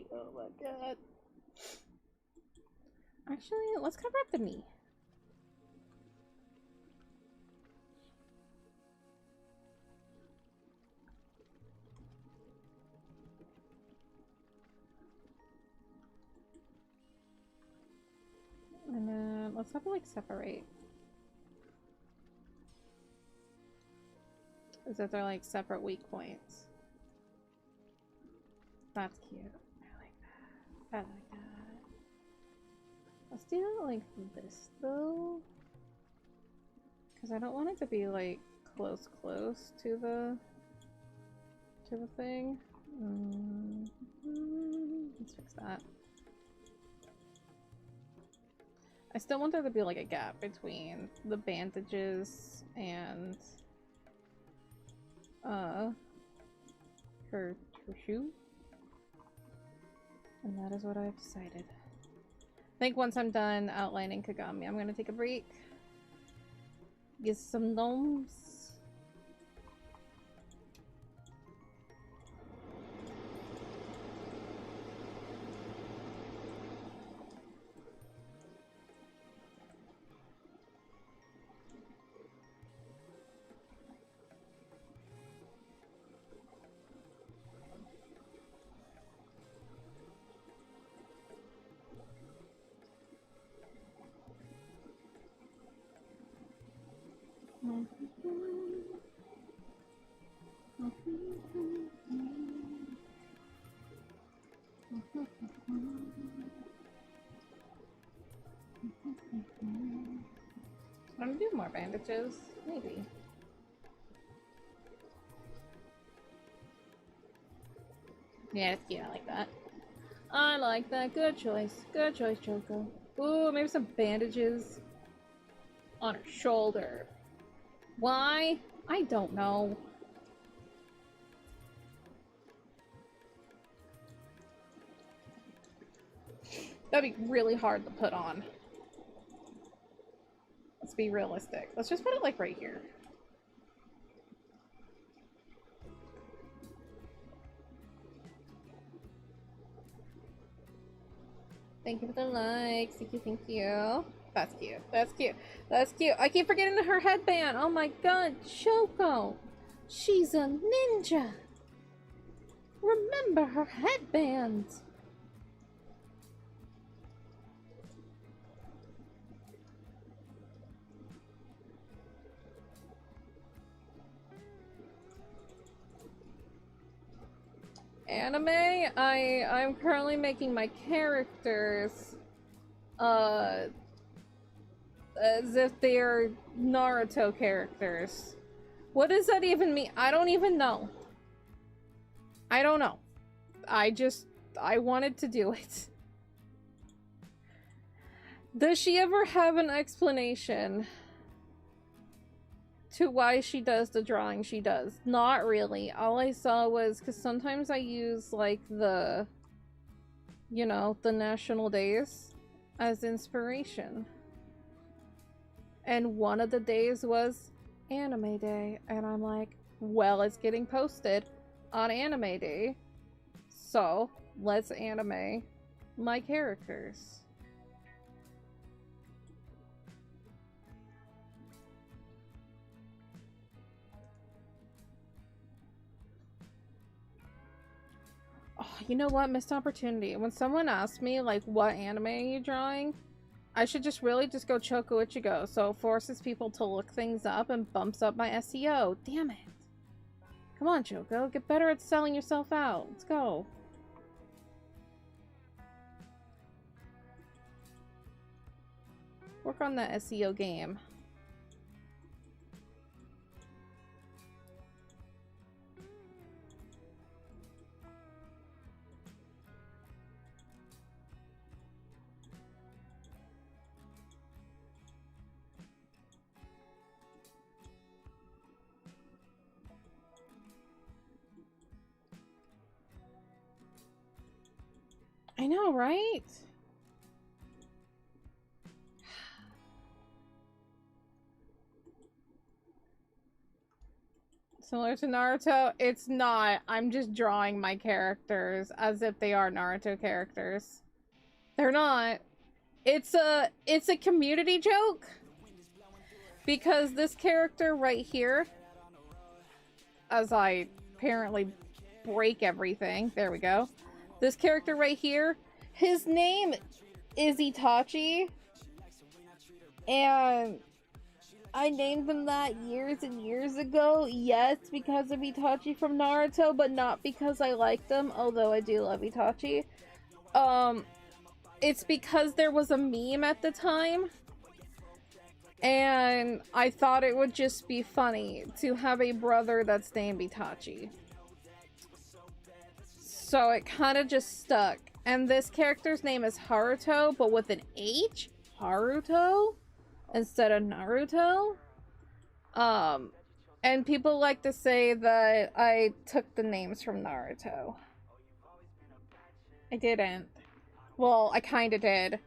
B: Oh my god. Actually, let's cover up the knee. And then let's have it like separate. Is that they're like separate weak points. That's cute. I like that. I like that. Let's do it like this though. Because I don't want it to be like close to the thing. Let's fix that. I still want there to be like a gap between the bandages and her shoe. And that is what I've decided. I think once I'm done outlining Kagami, I'm gonna take a break. Get some gnomes. I'm gonna do more bandages. Maybe. Yeah, it's cute. I like that. I like that. Good choice. Good choice, Choco. Ooh, maybe some bandages on her shoulder. Why? I don't know. That'd be really hard to put on. Let's be realistic. Let's just put it like right here. Thank you for the likes. Thank you, thank you. That's cute. That's cute. That's cute. I keep forgetting her headband. Oh my god, Choco. She's a ninja. Remember her headband. Anime, I'm currently making my characters as if they are Naruto characters. What does that even mean? I don't even know. I don't know. I wanted to do it. Does she ever have an explanation to why she does the drawing she does? Not really. All I saw was, because sometimes I use like the, you know, the national days as inspiration. And one of the days was Anime Day. And I'm like, well, it's getting posted on Anime Day. So let's anime my characters. Oh, you know what? Missed opportunity. When someone asks me, like, what anime are you drawing? I should just really just go Choco Ichigo, so it forces people to look things up and bumps up my SEO. Damn it. Come on, Choco. Get better at selling yourself out. Let's go. Work on that SEO game. I know, right? Similar to Naruto? It's not. I'm just drawing my characters as if they are Naruto characters. They're not. It's a community joke. Because this character right here, as I apparently break everything, there we go. This character right here, his name is Itachi, and I named him that years and years ago. Yes, because of Itachi from Naruto, but not because I liked him, although I do love Itachi. It's because there was a meme at the time, and I thought it would just be funny to have a brother that's named Itachi. So it kind of just stuck. And this character's name is Haruto, but with an H? Haruto? Instead of Naruto? And people like to say that I took the names from Naruto. I didn't. Well, I kinda did.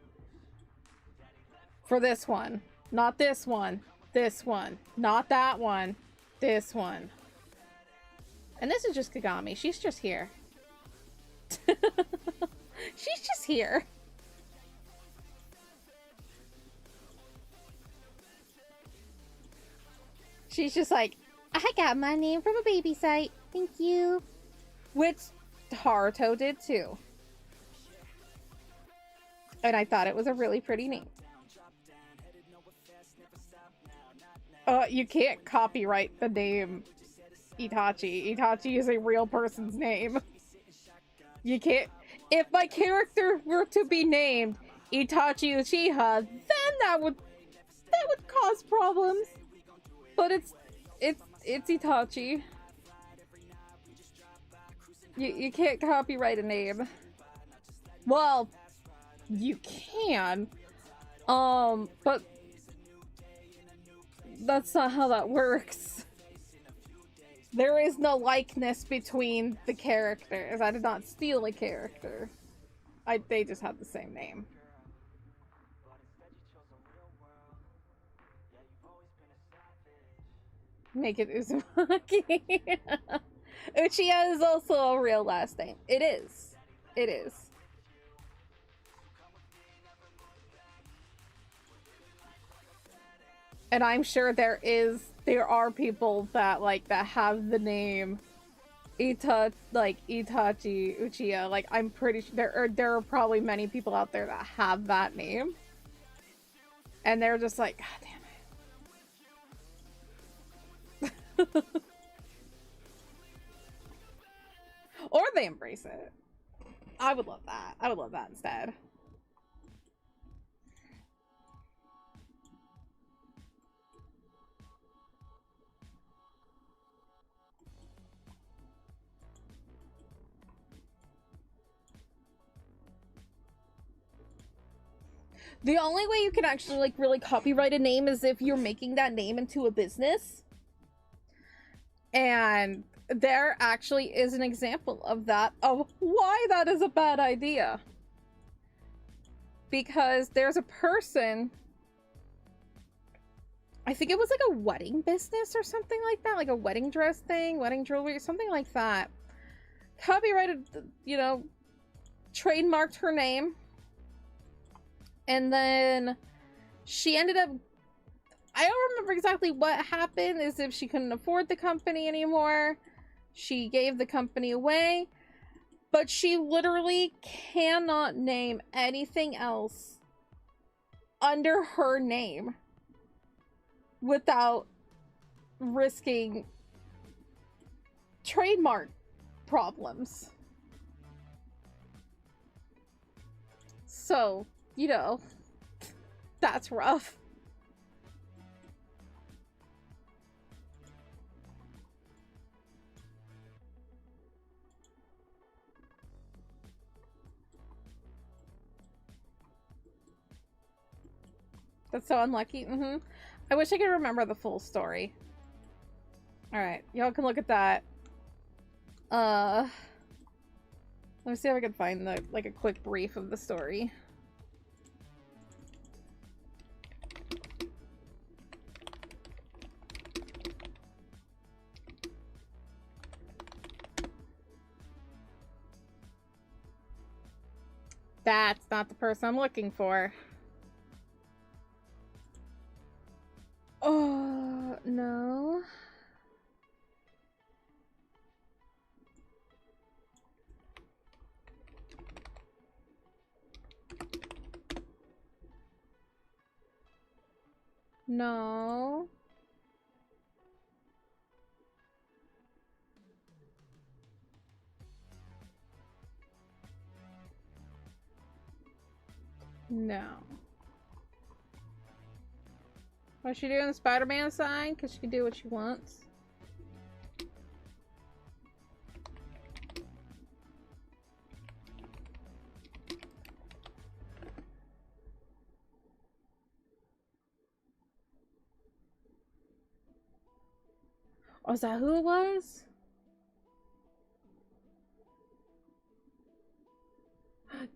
B: For this one. Not this one. This one. Not that one. This one. And this is just Kagami. She's just here. She's just here. She's just like, I got my name from a baby site. Thank you. Which Haruto did too. And I thought it was a really pretty name. You can't copyright the name Itachi. Itachi is a real person's name. You can't. If my character were to be named Itachi Uchiha, then that would cause problems, but it's Itachi. You can't copyright a name. Well, you can, but that's not how that works. There is no likeness between the characters. I did not steal a character. They just have the same name. Make it Uzumaki. Uchiha is also a real last name. It is. It is. And I'm sure there are people that have the name Itachi Uchiha. Like, I'm pretty sure there are probably many people out there that have that name. And they're just like, God damn it. Or they embrace it. I would love that. I would love that instead. The only way you can actually, like, really copyright a name is if you're making that name into a business. And there actually is an example of that, of why that is a bad idea. Because there's a person, I think it was like a wedding business or something like that, like a wedding dress thing, wedding jewelry, something like that. Copyrighted, you know, trademarked her name. And then she ended up, I don't remember exactly what happened, is if she couldn't afford the company anymore, she gave the company away, but she literally cannot name anything else under her name without risking trademark problems. So, you know, that's rough. That's so unlucky. I wish I could remember the full story. Alright, y'all can look at that. Let me see if I can find a quick brief of the story. That's not the person I'm looking for. Oh, no. No. No. What's she doing the Spider-Man sign? Because she can do what she wants. Oh, is that who it was?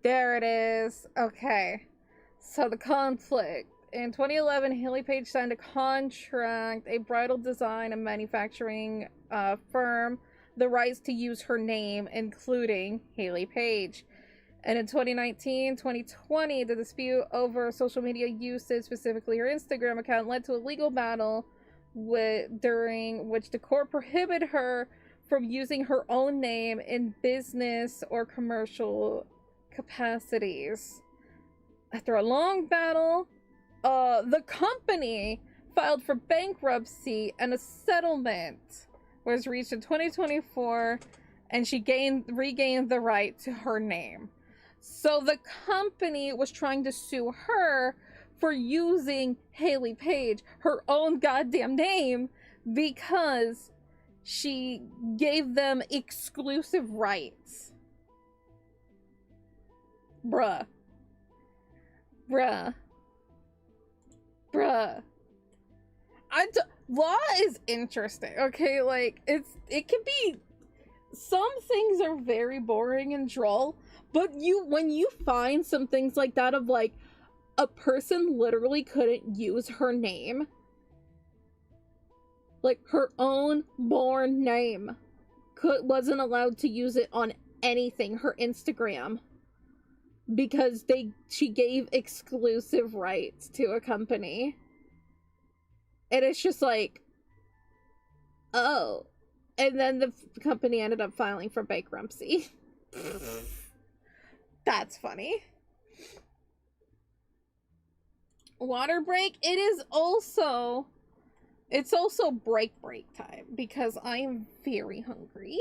B: There it is. Okay. So the conflict. In 2011, Haley Page signed a contract, a bridal design and manufacturing firm, the rights to use her name, including Haley Page. And in 2019, 2020, the dispute over social media usage, specifically her Instagram account, led to a legal battle during which the court prohibited her from using her own name in business or commercial capacities. After a long battle, the company filed for bankruptcy, and a settlement was reached in 2024, and she regained the right to her name. So the company was trying to sue her for using Haley Page, her own goddamn name, because she gave them exclusive rights. Bruh. Law is interesting, okay? Like, it can be, some things are very boring and droll, but when you find some things like that of, like, a person literally couldn't use her name, like, her own born name, wasn't allowed to use it on anything, her Instagram, because she gave exclusive rights to a company. And it's just like, oh. And then the company ended up filing for bankruptcy. That's funny. Water break? It's also break time, because I am very hungry.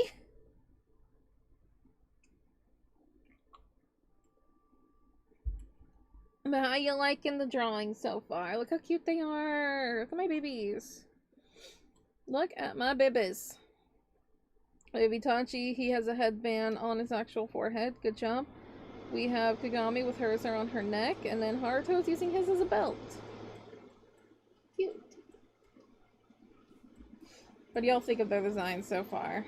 B: But how you liking the drawings so far? Look how cute they are. Look at my babies. Look at my babies. Vitachi, he has a headband on his actual forehead. Good job. We have Kagami with hers around her neck, and then Haruto's using his as a belt. Cute. What do y'all think of their designs so far?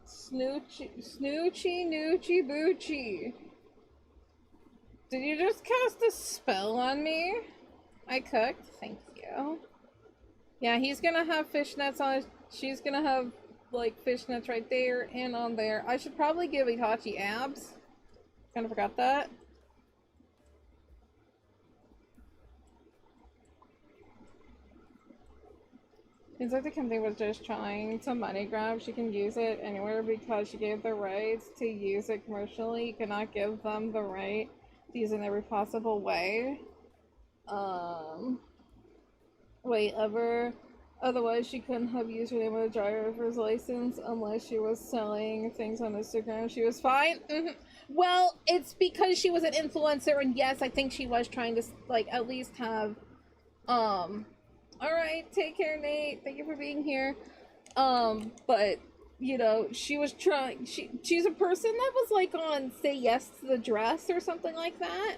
B: Snoochie, Noochie, Boochie. Did you just cast a spell on me? I cooked. Thank you. Yeah, he's gonna have fishnets on his... She's gonna have, like, fishnets right there and on there. I should probably give Itachi abs. Kinda forgot that. Seems like the company was just trying to money grab. She can use it anywhere because she gave the rights to use it commercially. You cannot give them the right to use it in every possible way. Wait, ever. Otherwise, she couldn't have used her name on the driver's license unless she was selling things on Instagram. She was fine. Well, it's because she was an influencer, and yes, I think she was trying to, like, at least have, alright, take care, Nate. Thank you for being here. But, you know, she was trying, she's a person that was, like, on Say Yes to the Dress or something like that.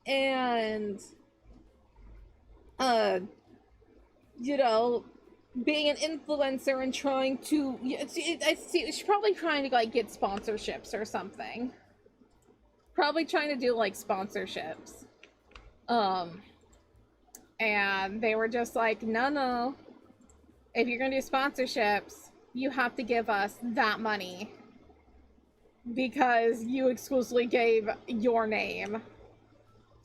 B: And, you know, being an influencer and trying to, I see, she's probably trying to, like, get sponsorships or something. Probably trying to do, like, sponsorships. And they were just like, no. If you're gonna do sponsorships, you have to give us that money. Because you exclusively gave your name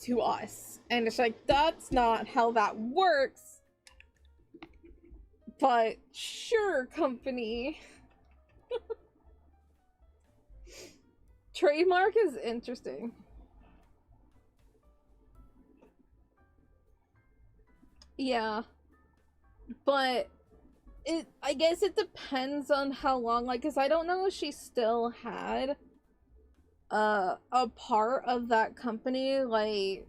B: to us. And it's like, that's not how that works. But sure, company. Trademark is interesting. Yeah. But I guess it depends on how long, like, because I don't know if she still had a part of that company, like,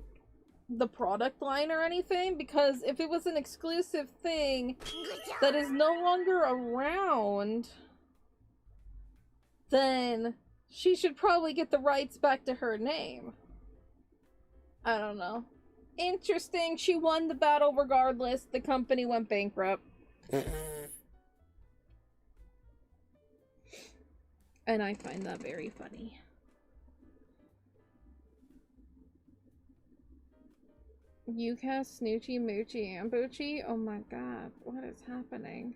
B: the product line or anything, because if it was an exclusive thing that is no longer around, then she should probably get the rights back to her name. I don't know. Interesting. She won the battle regardless. The company went bankrupt. And I find that very funny. You cast Snoochie, Moochie, and Boochie? Oh my god, what is happening?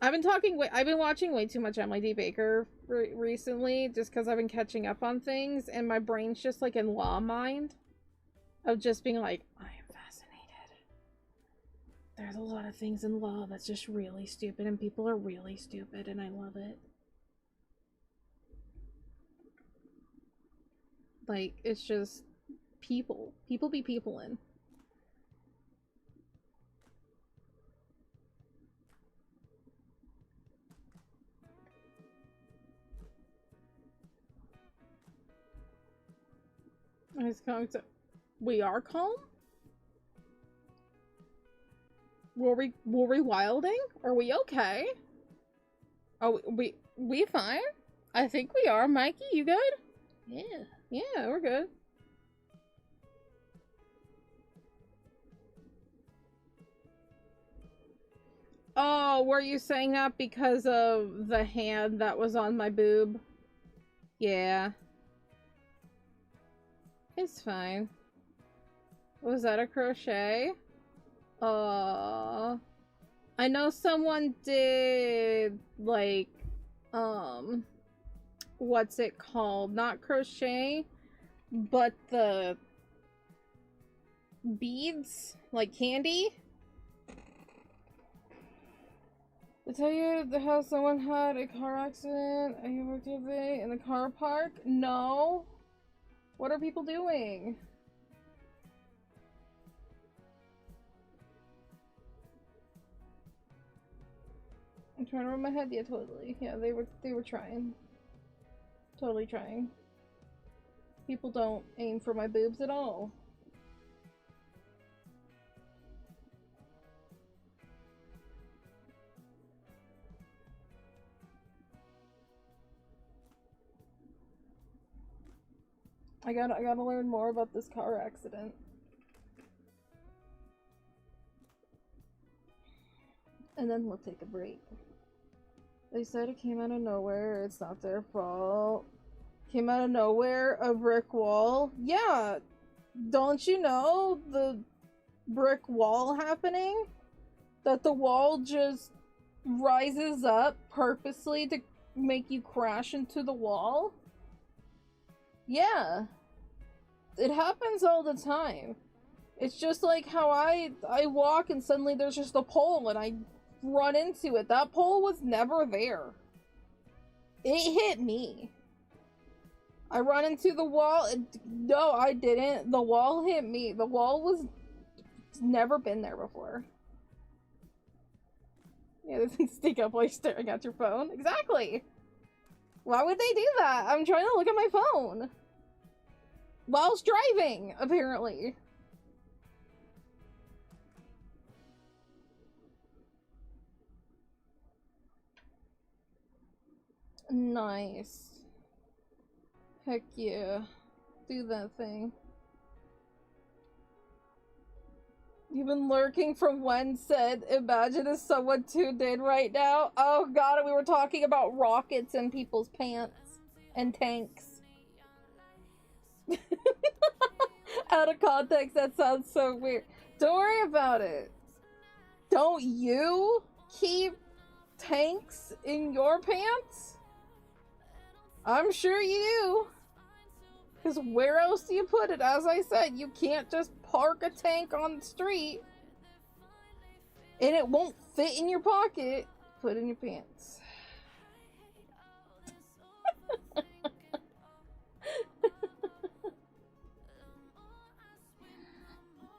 B: I've been watching way too much Emily D. Baker recently, just because I've been catching up on things, and my brain's just like in law mind of just being like, I am fascinated. There's a lot of things in law that's just really stupid, and people are really stupid, and I love it. Like, it's just people. People be peoplein'. He's calm. We are calm? Were we wilding? Are we okay? Oh, we fine? I think we are. Mikey, you good? Yeah. Yeah, we're good. Oh, were you saying that because of the hand that was on my boob? Yeah. It's fine. Was that a crochet? I know someone did, like, what's it called? Not crochet, but the beads, like candy. I tell you how someone had a car accident in the car park? No. What are people doing? I'm trying to rub my head. Yeah, totally. Yeah, they were trying. Totally trying. People don't aim for my boobs at all. I gotta learn more about this car accident. And then we'll take a break. They said it came out of nowhere. It's not their fault. Came out of nowhere, a brick wall. Yeah, don't you know the brick wall happening? That the wall just rises up purposely to make you crash into the wall? Yeah. It happens all the time. It's just like how I walk and suddenly there's just a pole and I run into it. That pole was never there. It hit me. I run into the wall. No, I didn't. The wall hit me. The wall was never been there before. Yeah, this thing stick up while you're staring at your phone. Exactly. Why would they do that? I'm trying to look at my phone. Whilst driving, apparently. Nice. Heck yeah. Do that thing. You've been lurking from when said, imagine if someone tuned in right now. Oh god, we were talking about rockets in people's pants. And tanks. Out of context, that sounds so weird. Don't worry about it. Don't you keep tanks in your pants? I'm sure you do. Because where else do you put it? As I said, you can't just park a tank on the street. And it won't fit in your pocket. Put it in your pants.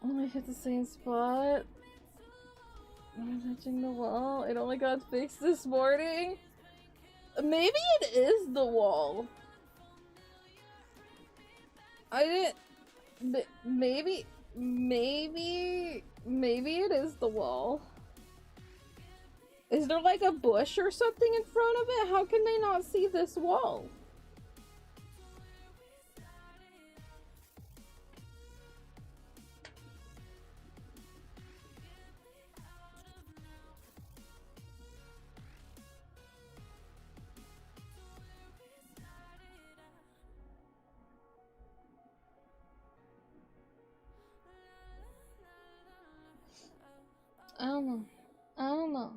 B: I hit the same spot. I'm touching the wall. It only got fixed this morning. Maybe it is the wall. I didn't. Maybe it is the wall. Is there like a bush or something in front of it? How can they not see this wall? I don't know. I don't know.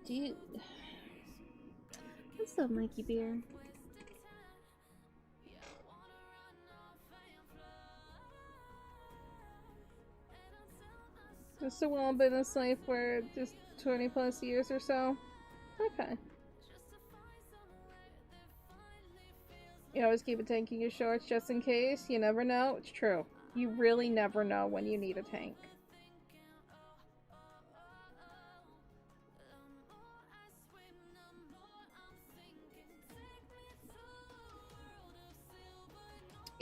B: Dude. What's up, Mikey Bear? Just a well been a slave for just 20 plus years or so. Okay. You always keep a tank in your shorts just in case. You never know. It's true. You really never know when you need a tank.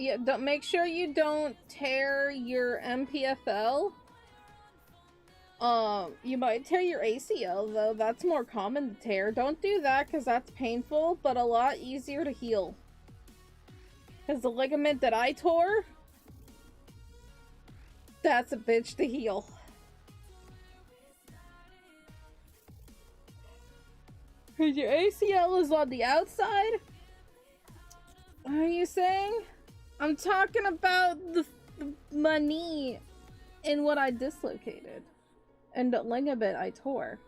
B: Yeah, don't make sure you don't tear your MPFL. You might tear your ACL though. That's more common to tear. Don't do that because that's painful, but a lot easier to heal. Because the ligament that I tore, that's a bitch to heal. Because your ACL is on the outside? What are you saying? I'm talking about my knee and what I dislocated. And the ligament I tore.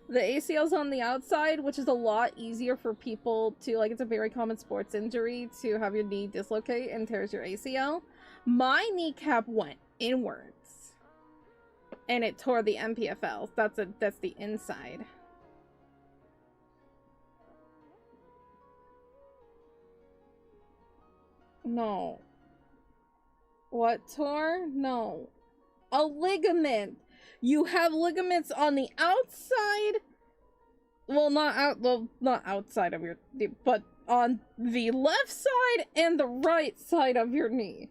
B: The ACL's on the outside, which is a lot easier for people to, like, it's a very common sports injury to have your knee dislocate and tears your ACL. My kneecap went inwards. And it tore the MPFL. That's the inside. No. What tore? No. A ligament. You have ligaments on the outside. Well, not outside of your knee, but on the left side and the right side of your knee.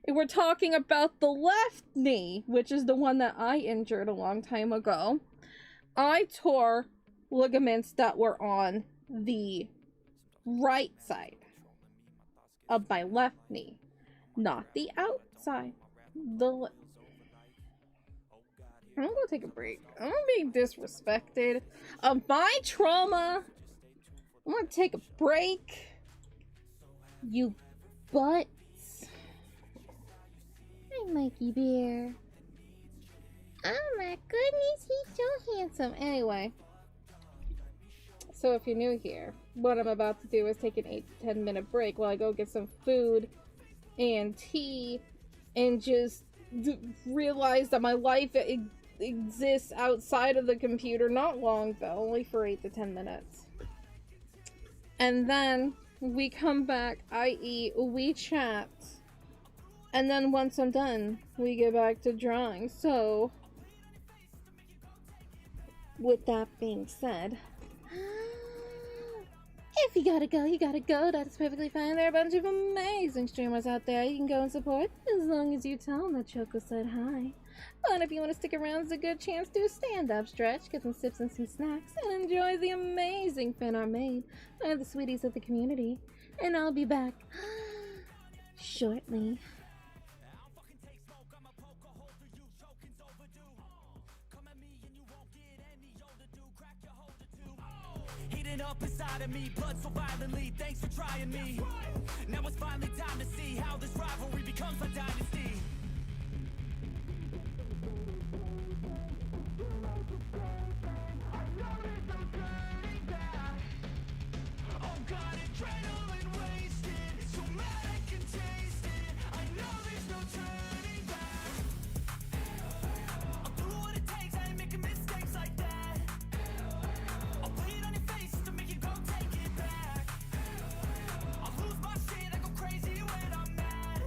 B: If we're talking about the left knee, which is the one that I injured a long time ago, I tore ligaments that were on the right side of my left knee, not the outside. I'm gonna take a break. I'm being disrespected of my trauma. I'm gonna take a break. You butts. Hi, Mikey Bear. Oh my goodness, he's so handsome. Anyway, so if you're new here, what I'm about to do is take an 8 to 10 minute break while I go get some food and tea and just realize that my life exists outside of the computer. Not long though, only for 8 to 10 minutes. And then we come back, I eat, we chat, and then once I'm done, we get back to drawing. So, with that being said, if you gotta go, you gotta go. That's perfectly fine. There are a bunch of amazing streamers out there you can go and support, as long as you tell them that Choco said hi. But if you want to stick around, it's a good chance to stand up, stretch, get some sips and some snacks, and enjoy the amazing fan art made by the sweeties of the community. And I'll be back shortly.
D: Heating up inside of me, blood so violently, thanks for trying me. Now it's finally time to see how this rivalry becomes a dynasty. Oh God, adrenaline wasted, so mad I can taste it. I know there's no turning back. I'll do what it takes, I ain't making mistakes like that. I'll put it on your face to make you go take it back. I'll lose my shit, I go crazy when I'm mad.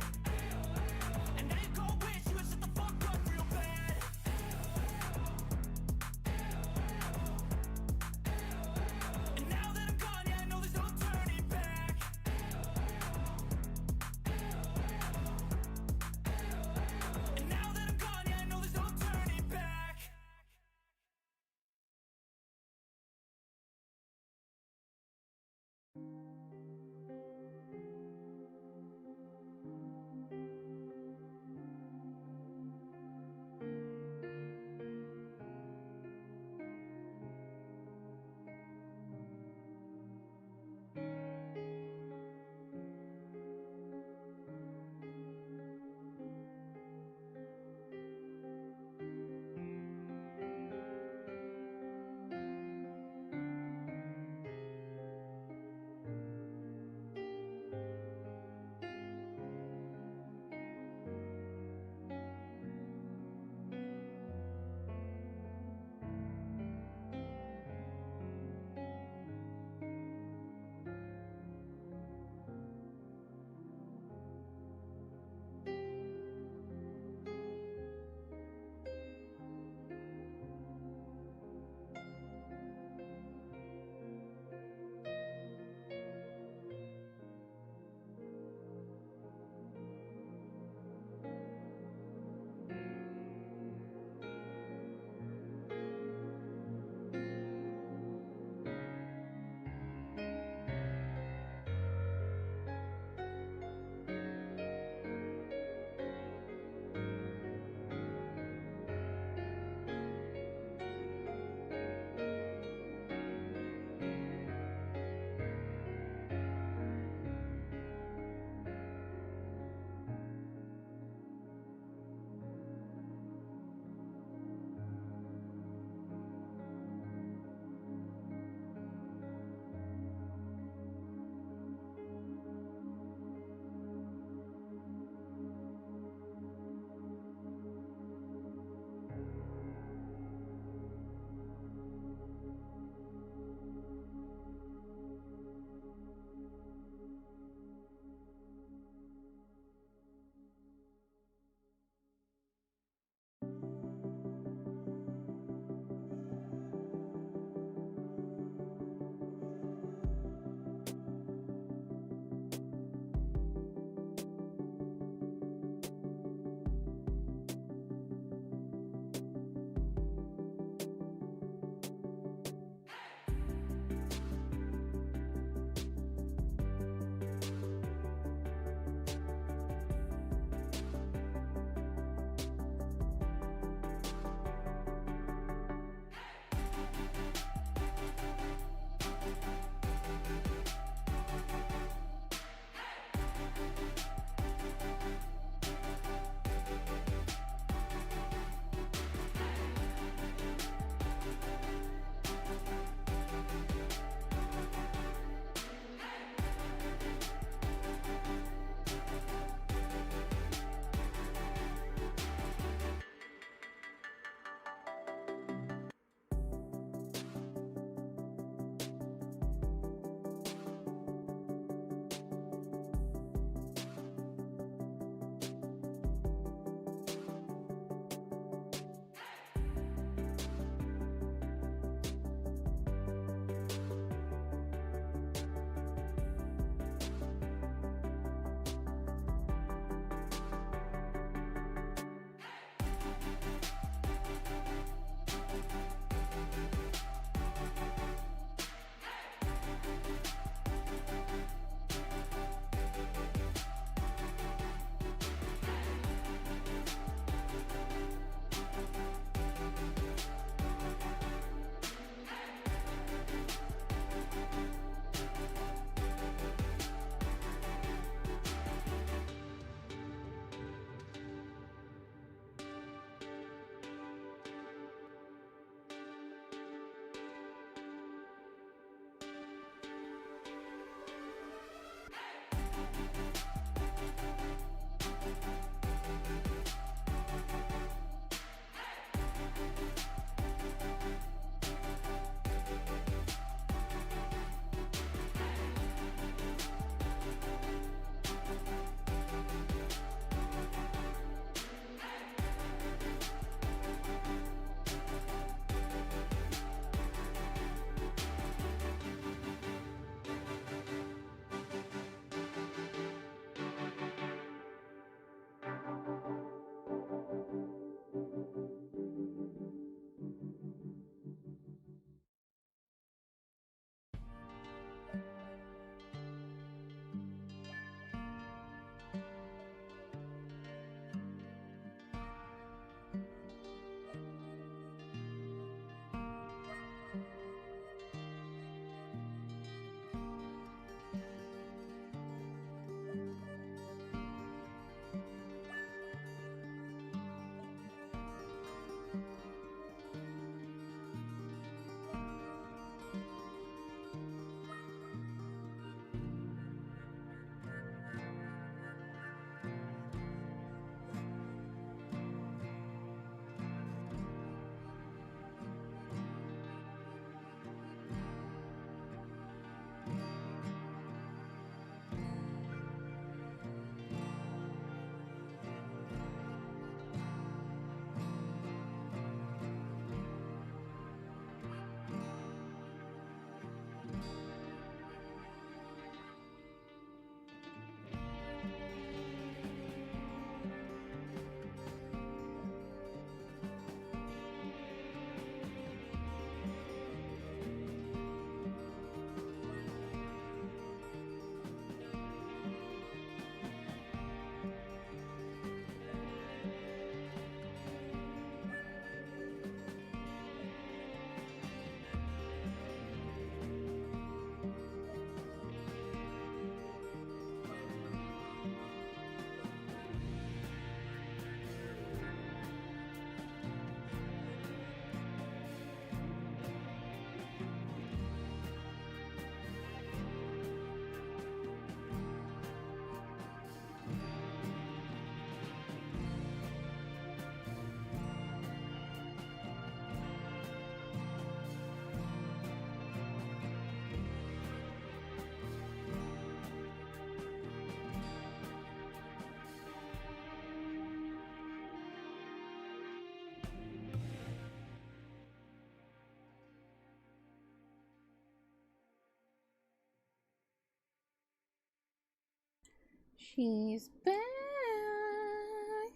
B: She's back.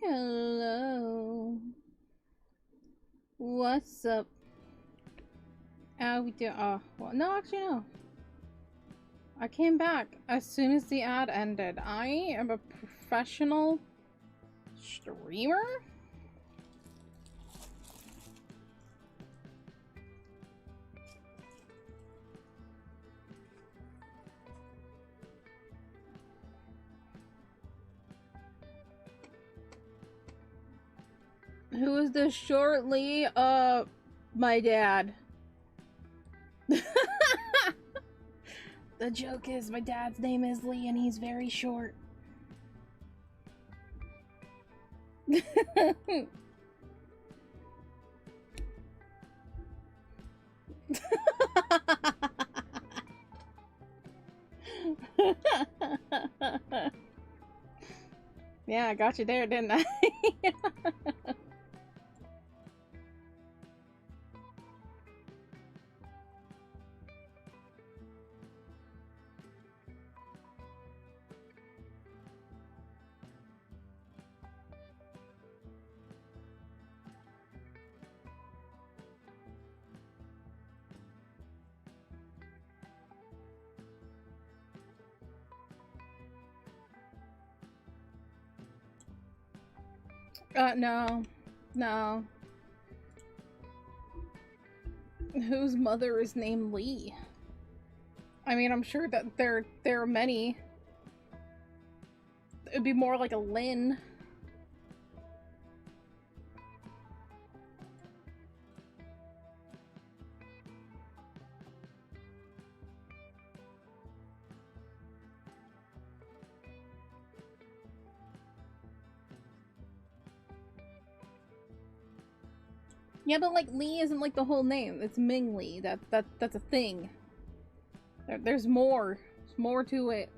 B: Hello. What's up? We do. Well, no, actually, no. I came back as soon as the ad ended. I am a professional streamer? Who is this shortly? My dad. The joke is my dad's name is Lee and he's very short. Yeah, I got you there, didn't I? No. No. Whose mother is named Lee? I mean, I'm sure that there are many. It'd be more like a Lynn. Yeah, but like Lee isn't like the whole name. It's Ming Lee. That's a thing. There's more. There's more to it.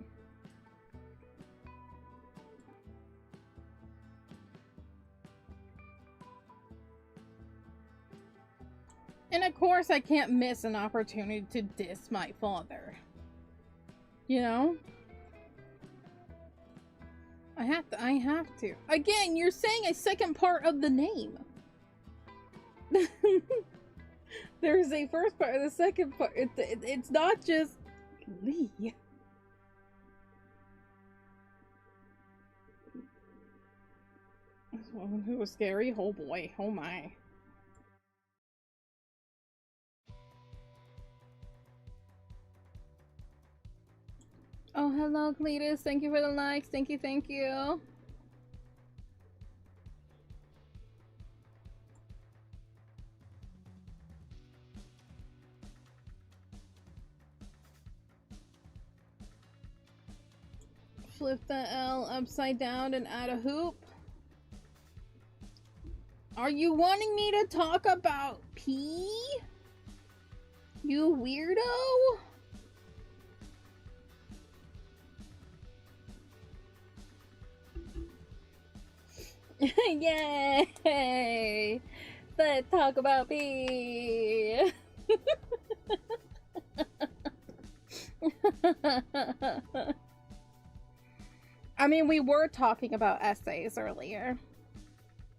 B: And of course I can't miss an opportunity to diss my father. You know? I have to. Again, you're saying a second part of the name. There's a first part and the second part. It's not just Lee. This woman who was scary. Oh boy. Oh my. Oh, hello, Cletus. Thank you for the likes. Thank you, thank you. Flip the L upside down and add a hoop. Are you wanting me to talk about pee? You weirdo? Yay! Let's talk about pee. I mean, we were talking about essays earlier.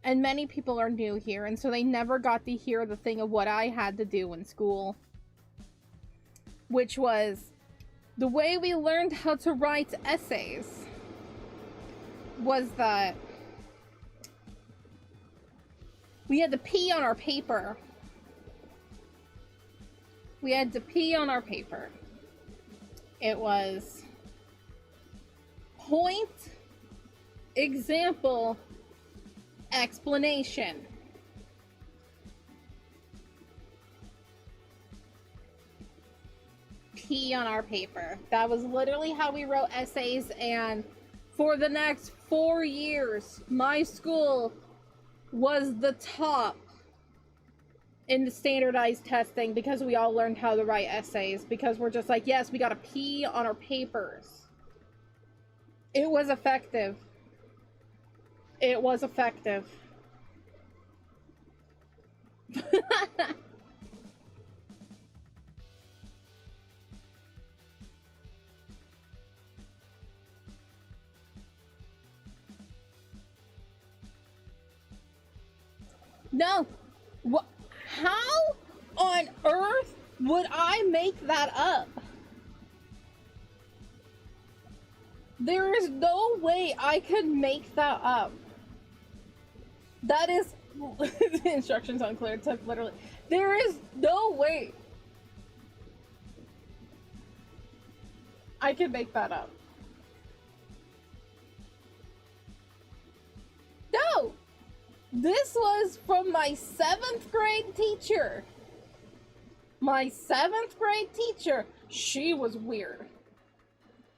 B: And many people are new here, and so they never got to hear the thing of what I had to do in school. Which was, the way we learned how to write essays was that we had to pee on our paper. We had to pee on our paper. It was point, example, explanation. Pee on our paper. That was literally how we wrote essays, and for the next 4 years, my school was the top in the standardized testing because we all learned how to write essays, because we're just like, yes, we gotta pee on our papers. It was effective. It was effective. No. What? How on earth would I make that up? There is no way I could make that up. That is... the instructions unclear. It took literally... There is no way I could make that up. No! This was from my 7th grade teacher. My 7th grade teacher. She was weird.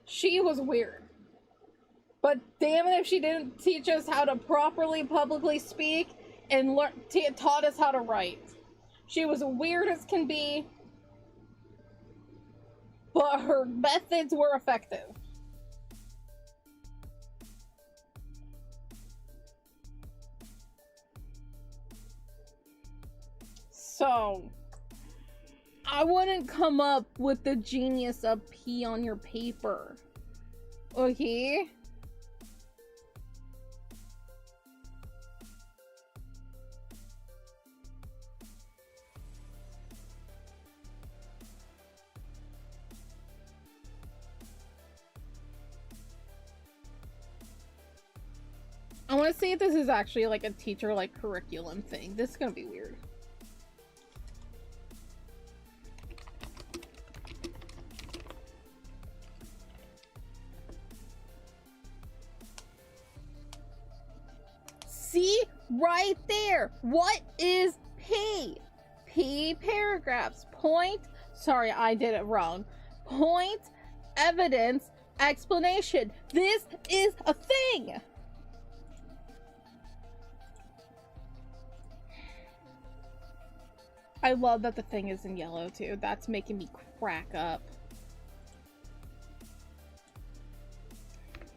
B: She was weird. But damn it if she didn't teach us how to properly publicly speak and taught us how to write. She was weird as can be, but her methods were effective. So, I wouldn't come up with the genius of pee on your paper. Okay? I want to see if this is actually like a teacher like curriculum thing. This is gonna be weird. See? Right there! What is P? P paragraphs. Point. Sorry, I did it wrong. Point, evidence, explanation. This is a thing! I love that the thing is in yellow too. That's making me crack up.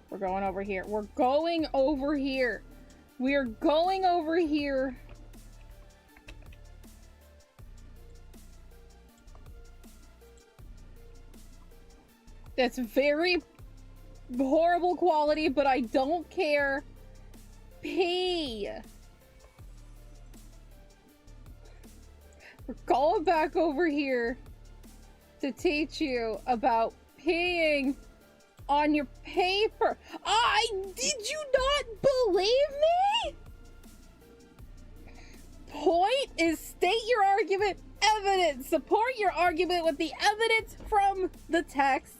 B: We're going over here. We're going over here. We're going over here. That's very horrible quality, but I don't care. P. We're going back over here to teach you about peeing on your paper. Did you not believe me? Point is state your argument, evidence. Support your argument with the evidence from the text.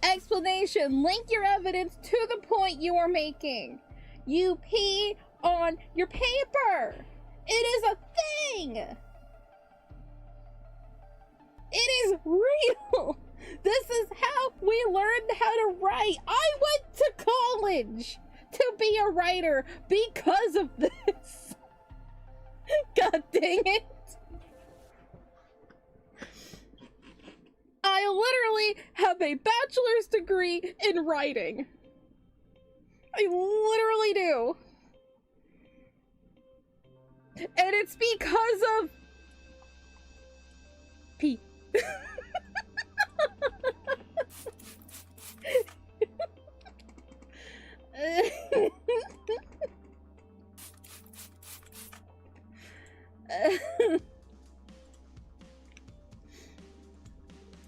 B: Explanation, link your evidence to the point you are making. You pee on your paper. It is a thing. It is real. This is how we learned how to write. I went to college to be a writer because of this. God dang it. I literally have a bachelor's degree in writing. I literally do. And it's because of P.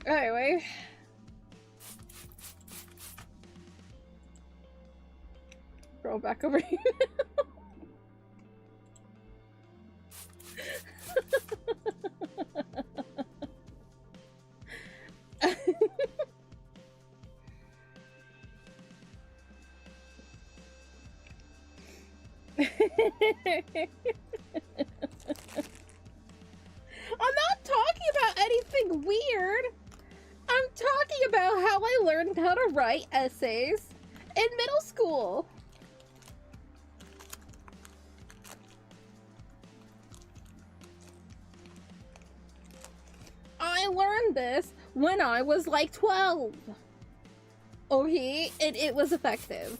B: Anyway. Roll back over here. I'm not talking about anything weird. I'm talking about how I learned how to write essays in middle school. I learned this when I was like 12. Okay, and it was effective.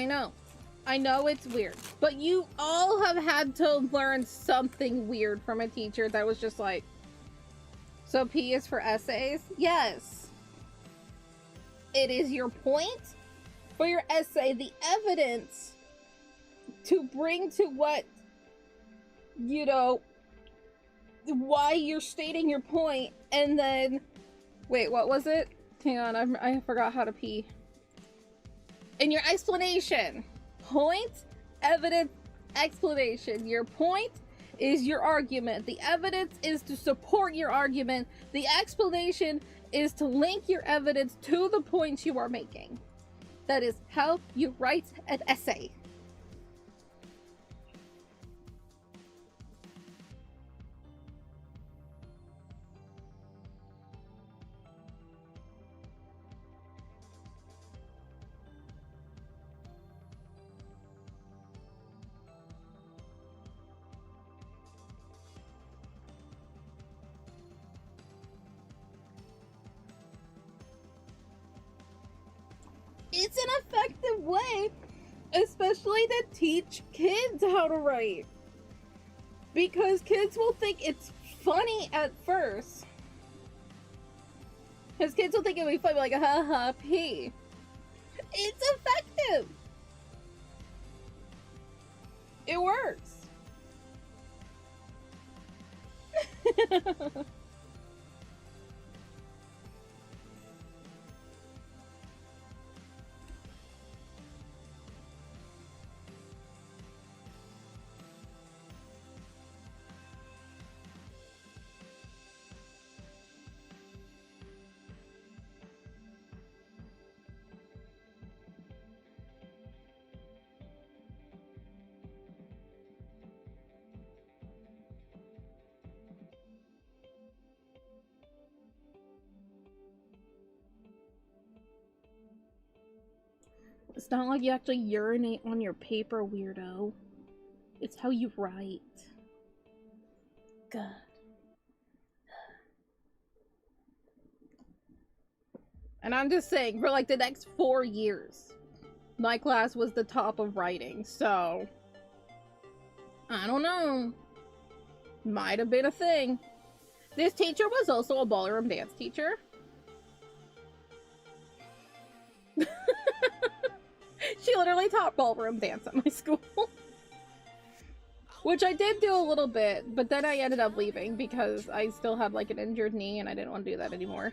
B: I know. I know it's weird. But you all have had to learn something weird from a teacher that was just like, so P is for essays? Yes. It is your point for your essay, the evidence to bring to what, you know, why you're stating your point, and then, wait, what was it? Hang on, I forgot how to pee. In your explanation. Point, evidence, explanation. Your point is your argument. The evidence is to support your argument. The explanation is to link your evidence to the points you are making. That is how you write an essay. It's an effective way, especially to teach kids how to write. Because kids will think it's funny at first. Because kids will think it'll be funny, like, ha ha, pee. It's effective. It works. It's not like you actually urinate on your paper, weirdo. It's how you write. God. And I'm just saying, for like the next 4 years, my class was the top of writing, so... I don't know. Might have been a thing. This teacher was also a ballroom dance teacher. She literally taught ballroom dance at my school. Which I did do a little bit, but then I ended up leaving because I still had like an injured knee and I didn't want to do that anymore.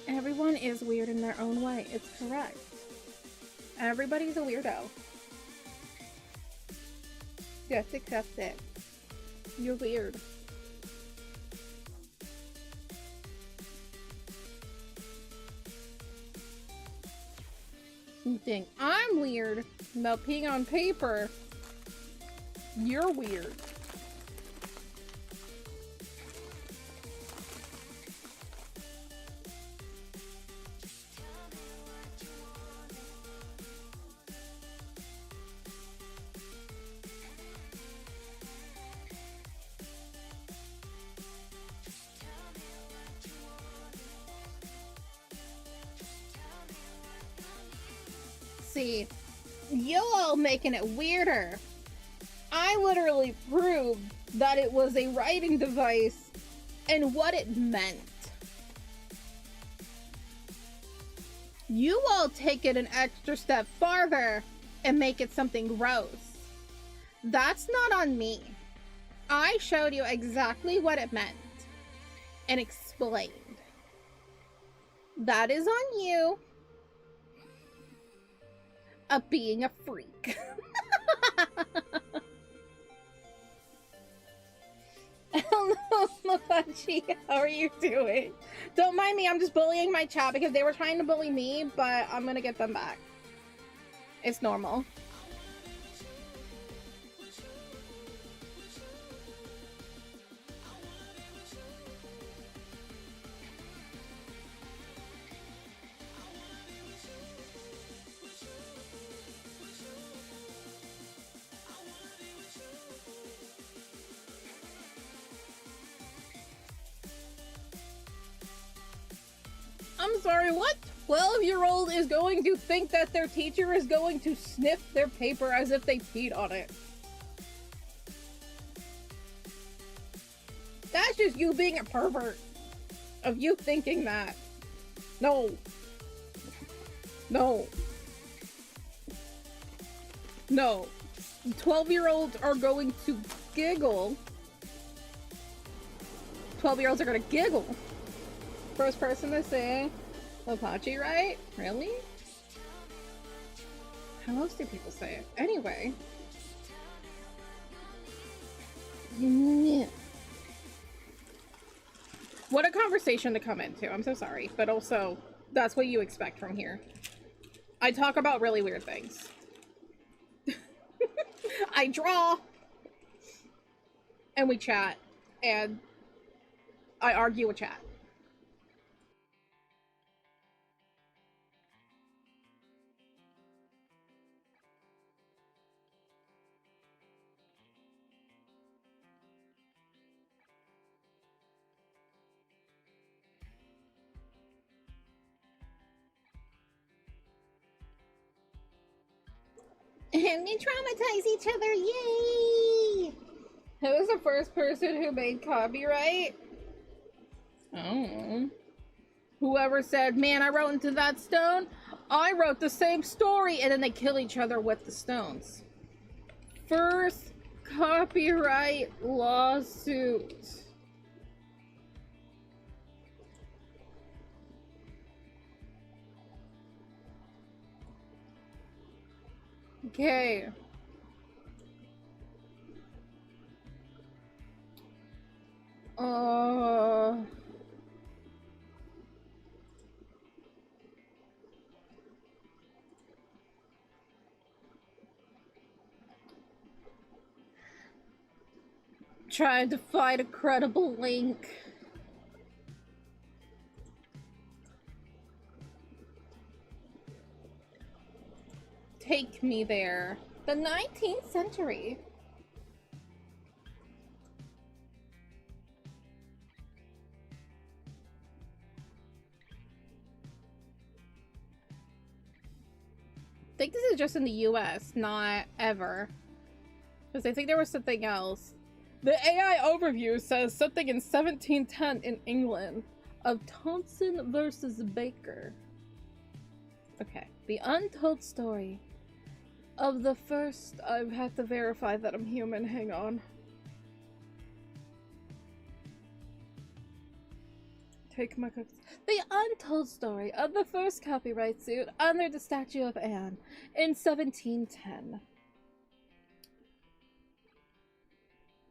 B: Everyone is weird in their own way. It's correct. Everybody's a weirdo. Just accept it. You're weird. You think I'm weird about peeing on paper? You're weird. See, you all making it weirder. I literally proved that it was a writing device and what it meant. You all take it an extra step farther and make it something gross. That's not on me. I showed you exactly what it meant and explained. That is on you. Of being a freak. Hello, Mapachi. How are you doing? Don't mind me, I'm just bullying my chat because they were trying to bully me, but I'm gonna get them back. It's normal. I'm sorry, what 12-year-old is going to think that their teacher is going to sniff their paper as if they peed on it? That's just you being a pervert. Of you thinking that. No. No. No. 12-year-olds are going to giggle. 12-year-olds are gonna giggle. First person to say Apache, right? Really? How else do people say it? Anyway. What a conversation to come into. I'm so sorry. But also, that's what you expect from here. I talk about really weird things. I draw. And we chat. And I argue with chat. And we traumatize each other, yay! Who was the first person who made copyright? Oh. Whoever said, man, I wrote into that stone, I wrote the same story, and then they kill each other with the stones. First copyright lawsuit. Okay. Trying to find a credible link. Take me there. The 19th century. I think this is just in the US, not ever. Because I think there was something else. The AI overview says something in 1710 in England of Thompson versus Baker. Okay. The untold story of the first... I've had to verify that I'm human. Hang on. Take my cookies. The untold story of the first copyright suit under the statute of Anne in 1710.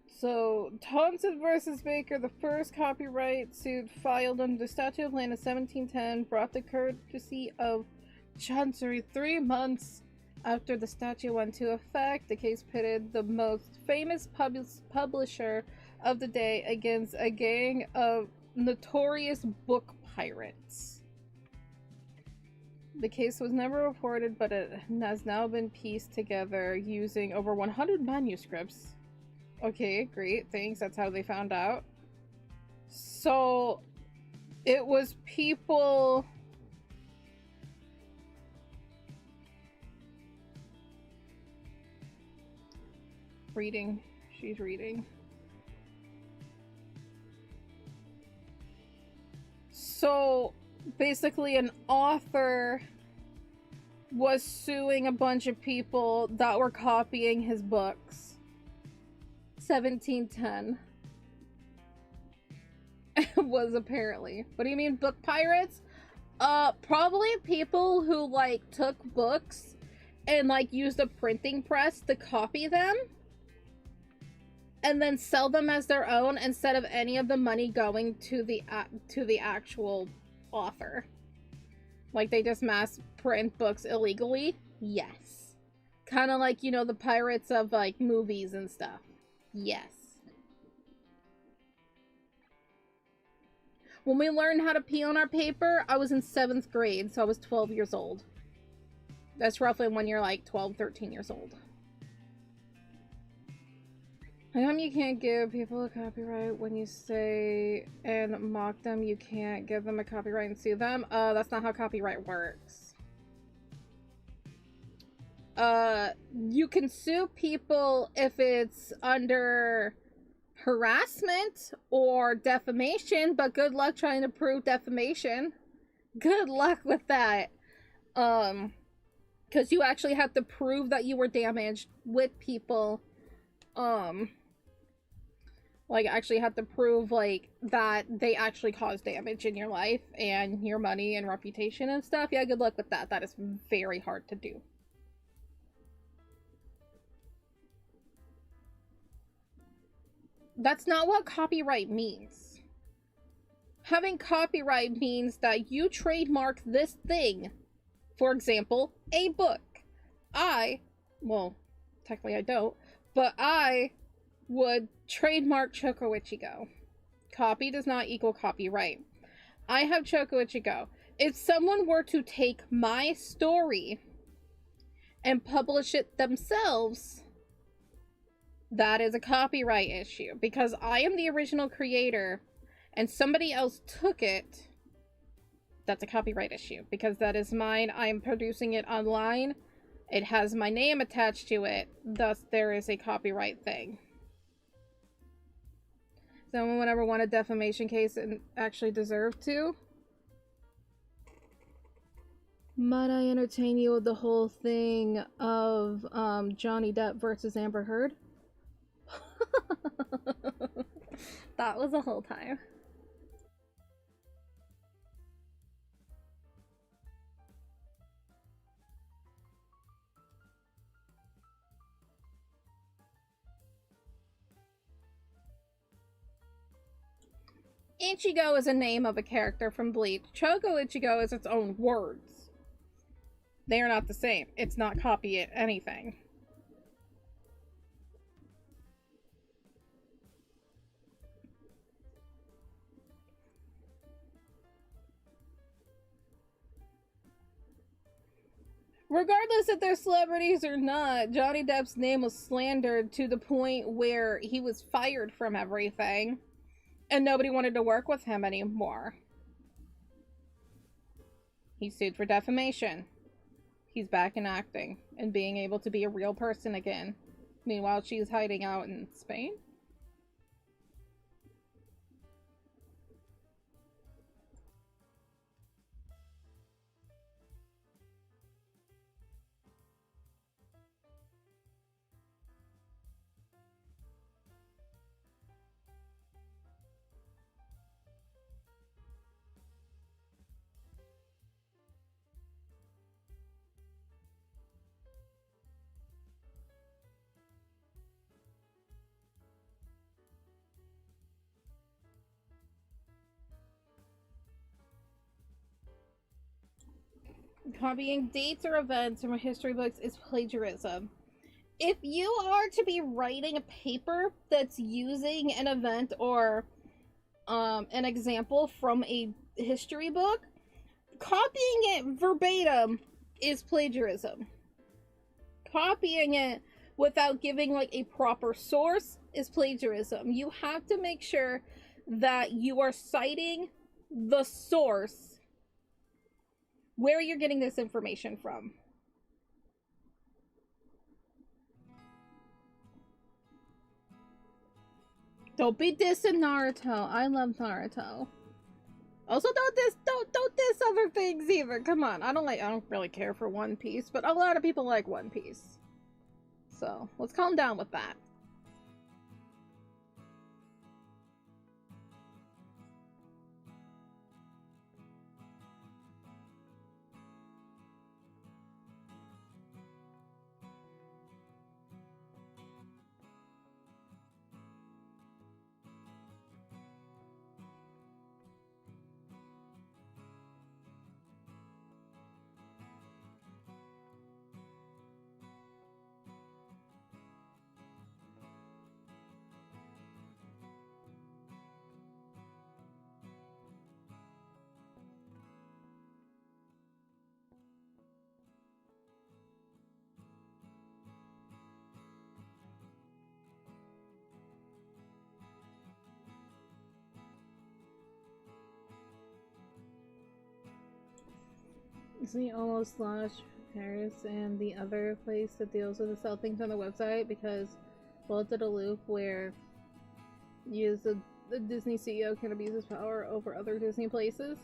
B: So, Thompson versus Baker, the first copyright suit filed under the statute of Anne in 1710, brought the courtesy of Chancery 3 months after the statute went into effect. The case pitted the most famous publisher of the day against a gang of notorious book pirates. The case was never reported, but it has now been pieced together using over 100 manuscripts. Okay, great, thanks, that's how they found out. So, it was people... Reading. She's reading. So, basically an author was suing a bunch of people that were copying his books. 1710. Was apparently. What do you mean, book pirates? Probably people who, like, took books and, like, used a printing press to copy them and then sell them as their own instead of any of the money going to the actual author. Like, they just mass print books illegally? Yes. Kind of like, you know, the pirates of, like, movies and stuff. Yes. When we learned how to pee on our paper, I was in 7th grade, so I was 12 years old. That's roughly when you're, like, 12, 13 years old. How come you can't give people a copyright when you say and mock them? You can't give them a copyright and sue them? That's not how copyright works. You can sue people if it's under harassment or defamation, but good luck trying to prove defamation. Good luck with that. Because you actually have to prove that you were damaged with people. Like, actually have to prove, like, that they actually caused damage in your life and your money and reputation and stuff. Yeah, good luck with that. That is very hard to do. That's not what copyright means. Having copyright means that you trademark this thing. For example, a book. Well, technically I don't, but I would trademark Choco Ichigo. Copy does not equal copyright. I have Choco Ichigo. If someone were to take my story and publish it themselves, that is a copyright issue. Because I am the original creator and somebody else took it, that's a copyright issue. Because that is mine. I am producing it online. It has my name attached to it. Thus, there is a copyright thing. Someone would ever want a defamation case and actually deserve to? Might I entertain you with the whole thing of Johnny Depp versus Amber Heard? That was the whole time. Ichigo is a name of a character from Bleach. Choco Ichigo is its own words. They are not the same. It's not copy anything. Regardless if they're celebrities or not, Johnny Depp's name was slandered to the point where he was fired from everything. And nobody wanted to work with him anymore. He sued for defamation. He's back in acting and being able to be a real person again. Meanwhile, she's hiding out in Spain. Copying dates or events from history books is plagiarism. If you are to be writing a paper that's using an event or an example from a history book, copying it verbatim is plagiarism. Copying it without giving like a proper source is plagiarism. You have to make sure that you are citing the source where you're getting this information from. Don't be dissing Naruto. I love Naruto. Also, don't diss other things either. Come on, I don't really care for One Piece, but a lot of people like One Piece. So let's calm down with that. Isn't almost slash Paris and the other place that deals with the sell things on the website? Because both did a loop where the Disney CEO can abuse his power over other Disney places.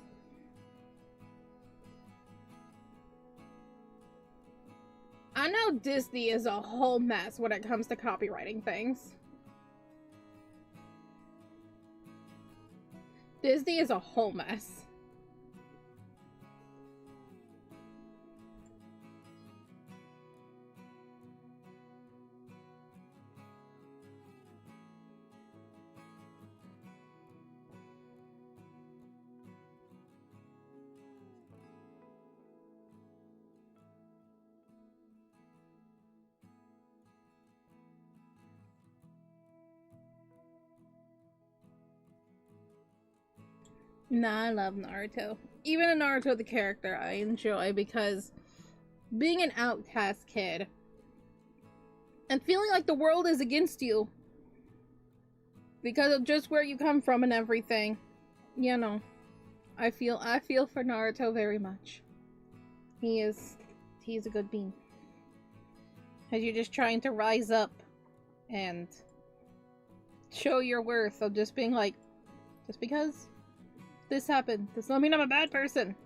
B: I know Disney is a whole mess when it comes to copywriting things. Disney is a whole mess. Nah, I love Naruto. Even in Naruto, the character I enjoy because being an outcast kid and feeling like the world is against you because of just where you come from and everything, you know, I feel for Naruto very much. He's a good being. Cause you're just trying to rise up and show your worth of just being like, just because this happened does not mean I'm a bad person.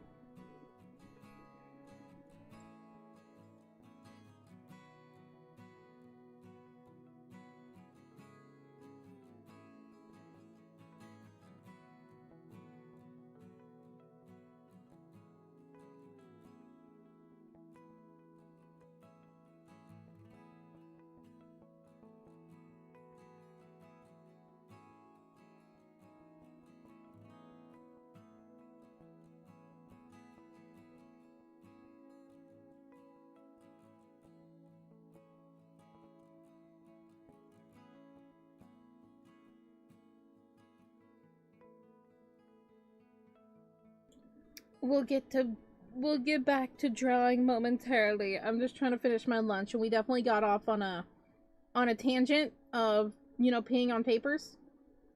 B: We'll get back to drawing momentarily. I'm just trying to finish my lunch, and we definitely got off on a tangent of, you know, peeing on papers.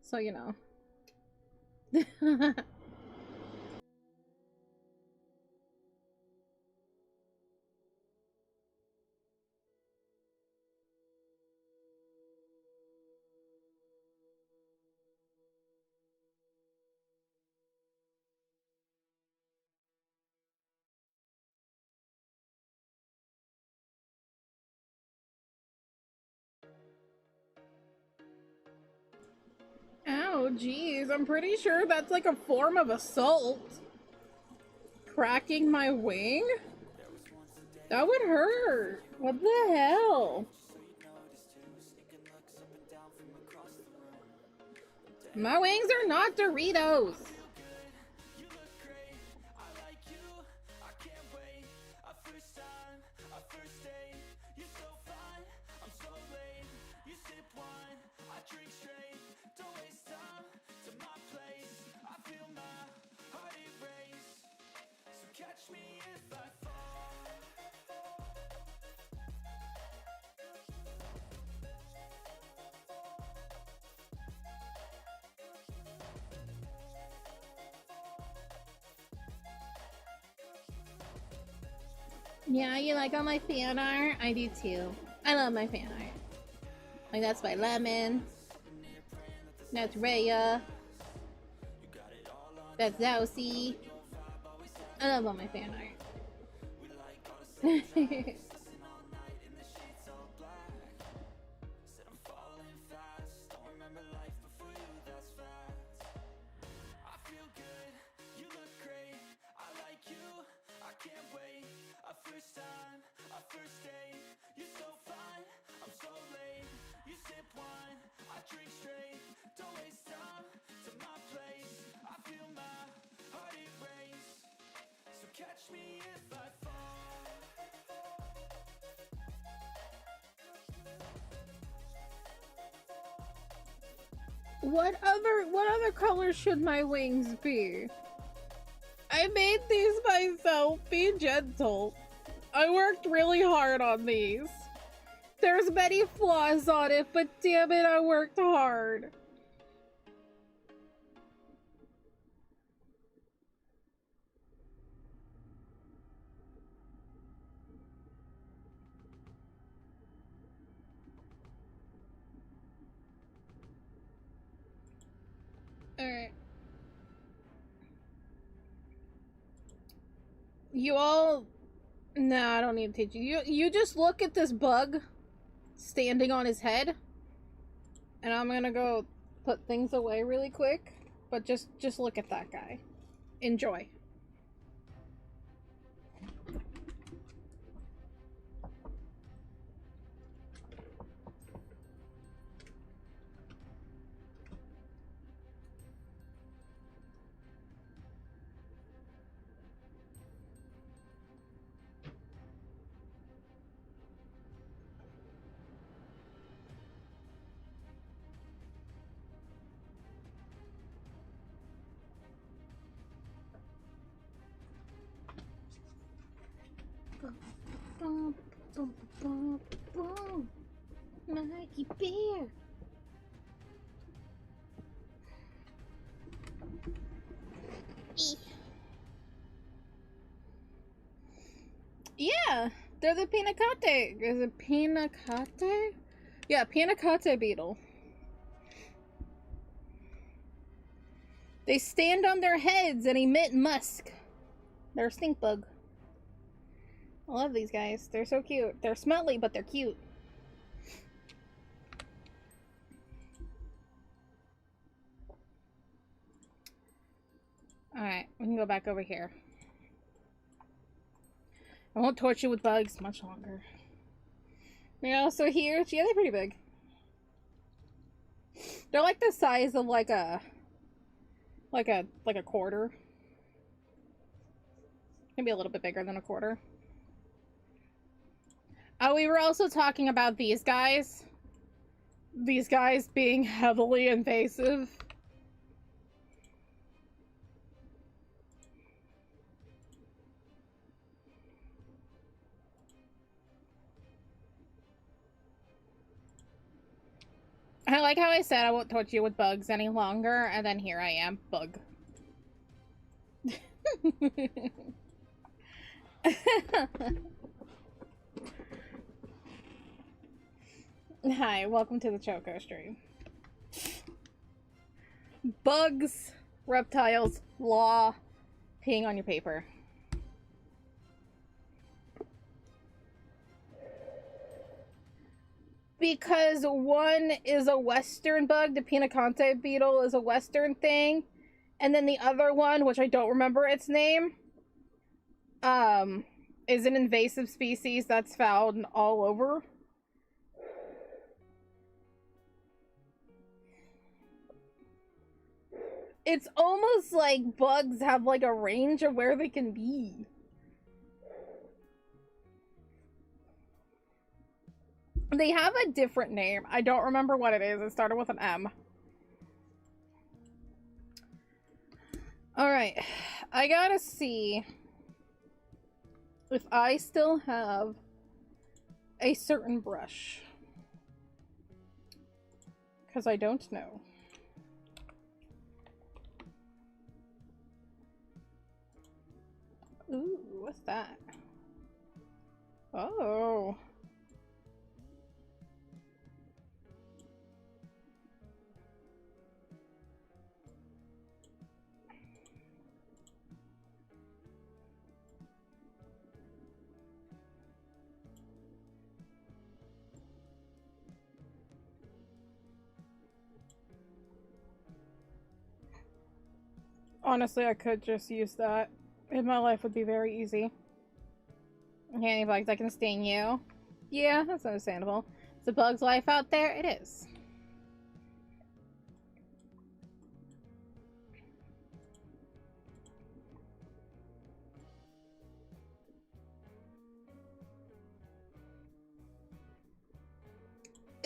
B: So, you know. Ow, geez, I'm pretty sure that's like a form of assault. Cracking my wing? That would hurt. What the hell? My wings are not Doritos. Yeah, you like all my fan art? I do too. I love my fan art. Like, that's by Lemon. That's Raya. That's Zousy. I love all my fan art. What other colors should my wings be? I made these myself. Be gentle. I worked really hard on these. There's many flaws on it, but damn it, I worked hard. Alright. You all... No, I don't need to teach you. You just look at this bug standing on his head. And I'm gonna go put things away really quick. But just look at that guy. Enjoy. Mikey Bear. Yeah, they're the pinacate. Is it pinacate? Yeah, pinacate beetle. They stand on their heads and emit musk. They're a stink bug. I love these guys. They're so cute. They're smelly, but they're cute. Alright, we can go back over here. I won't torture you with bugs much longer. They're also huge. Yeah, they're pretty big. They're like the size of like a quarter. Maybe a little bit bigger than a quarter. Oh, we were also talking about these guys. These guys being heavily invasive. I like how I said I won't torture you with bugs any longer, and then here I am, bug. Hi, welcome to the Choco stream. Bugs, reptiles, law, peeing on your paper. Because one is a western bug, the pinacate beetle is a western thing, and then the other one, which I don't remember its name, is an invasive species that's found all over. It's almost like bugs have like a range of where they can be. They have a different name. I don't remember what it is. It started with an M. Alright. I gotta see if I still have a certain brush. Because I don't know. Ooh, what's that? Oh. Honestly, I could just use that. And my life would be very easy. Any bugs that can sting you. Yeah, that's understandable. Is a bug's life out there? It is.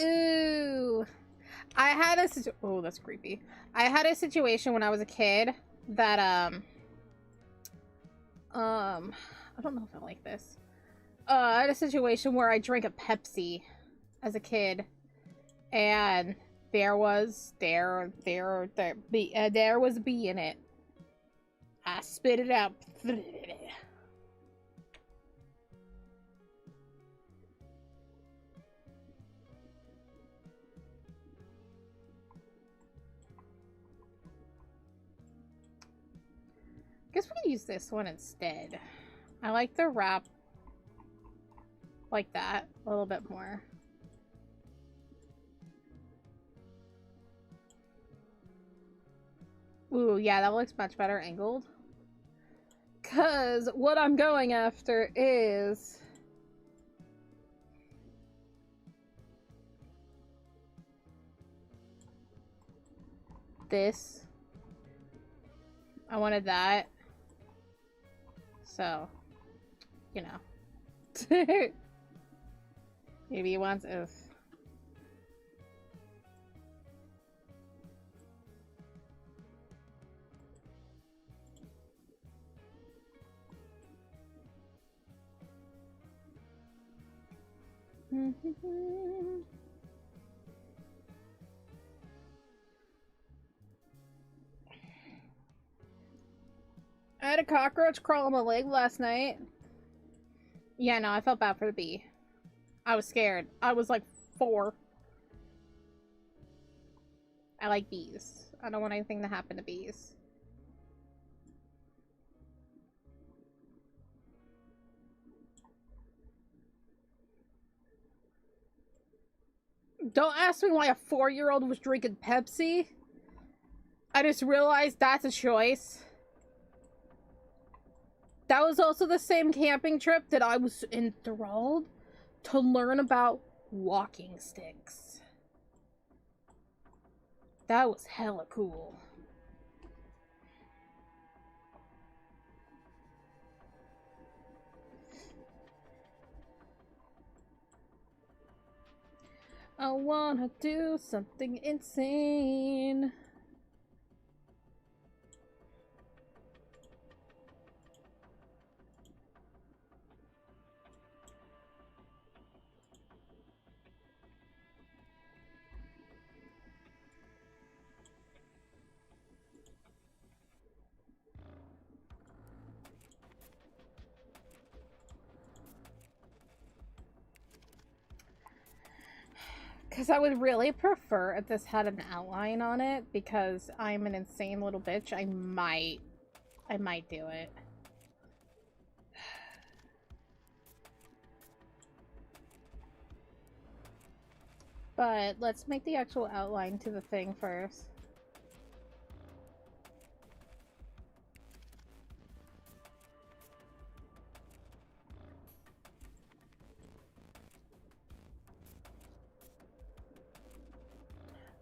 B: Ooh. I had a oh, that's creepy. I had a situation when I was a kid that I don't know if I like this. I had a situation where I drank a Pepsi as a kid, and there was a bee in it. I spit it out. guess we can use this one instead. I like the wrap like that a little bit more. Ooh, yeah, that looks much better angled. Cause what I'm going after is this. I wanted that. So, you know. Maybe he wants if. I had a cockroach crawl on my leg last night. Yeah, no, I felt bad for the bee. I was scared. I was like 4. I like bees. I don't want anything to happen to bees. Don't ask me why a 4-year-old was drinking Pepsi. I just realized that's a choice. That was also the same camping trip that I was enthralled to learn about walking sticks. That was hella cool. I wanna do something insane. Because I would really prefer if this had an outline on it, because I'm an insane little bitch. I might do it. But let's make the actual outline to the thing first.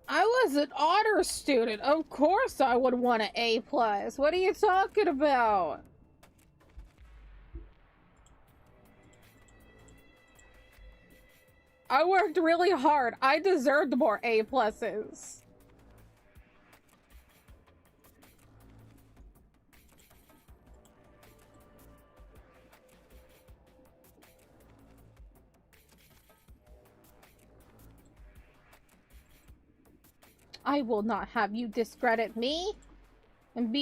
B: I was an honor student. Of course I would want an A+. What are you talking about? I worked really hard. I deserved more A+. I will not have you discredit me and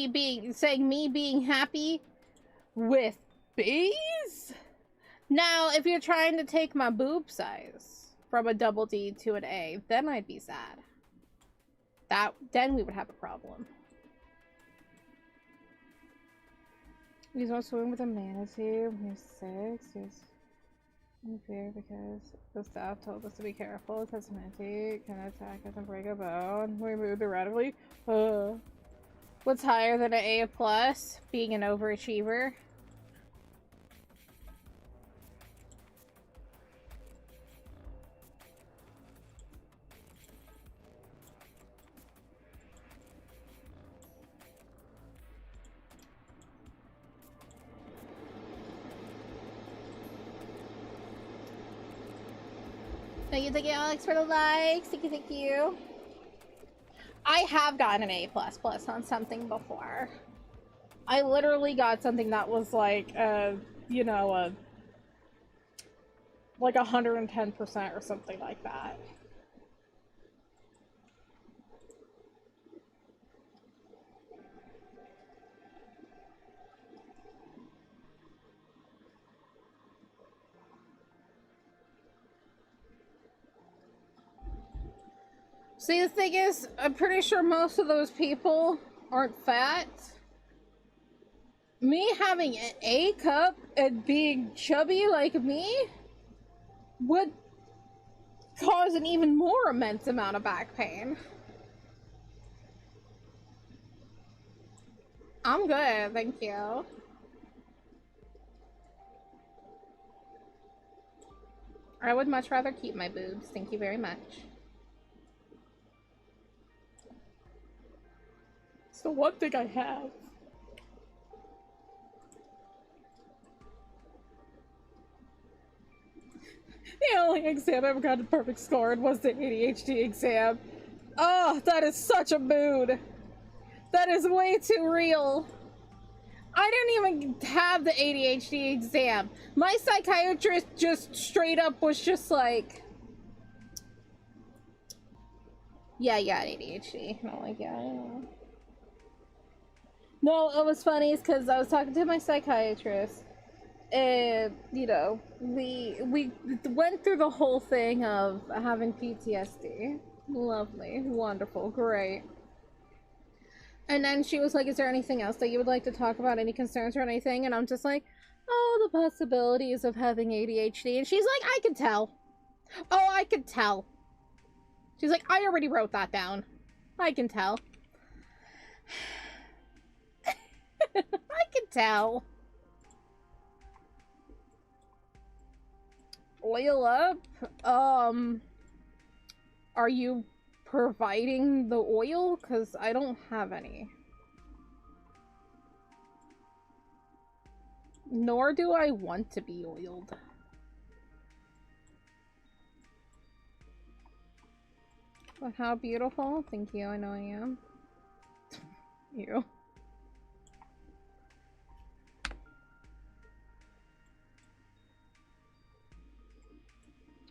B: saying me being happy with B's. Now, if you're trying to take my boob size from a double D to an A, then I'd be sad. Then we would have a problem. He's not swimming with a manatee. He's 6. He's in fear because the staff told us to be careful. It says manatee can attack us and break a bone. We moved erratically. What's higher than an A+? Being an overachiever. Thank you, Alex, for the likes. Thank you. I have gotten an A++ on something before. I literally got something that was like, you know, like 110% or something like that. See, the thing is, I'm pretty sure most of those people aren't fat. Me having an A cup and being chubby like me would cause an even more immense amount of back pain. I'm good, thank you. I would much rather keep my boobs, thank you very much. It's the one thing I have. The only exam I ever got a perfect score in was the ADHD exam. Oh, that is such a mood. That is way too real. I didn't even have the ADHD exam. My psychiatrist just straight up was just like, yeah, you got ADHD. And I'm like, yeah, I know. No, it was funny is because I was talking to my psychiatrist, and you know, we went through the whole thing of having PTSD. Lovely, wonderful, great. And then she was like, is there anything else that you would like to talk about? Any concerns or anything? And I'm just like, oh, the possibilities of having ADHD. And she's like, I can tell. Oh, I can tell. She's like, I already wrote that down. I can tell. I can tell. Oil up? Are you providing the oil? Because I don't have any. Nor do I want to be oiled. But how beautiful. Thank you, I know I am. You.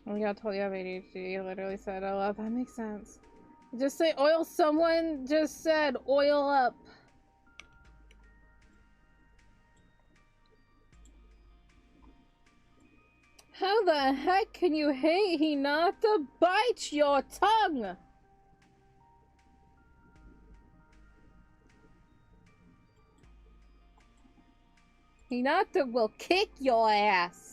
B: Oh yeah, I told you I have ADHD. I literally said, oh, that makes sense. Just say oil. Someone just said oil up. How the heck can you hate Hinata? Bite your tongue! Hinata will kick your ass.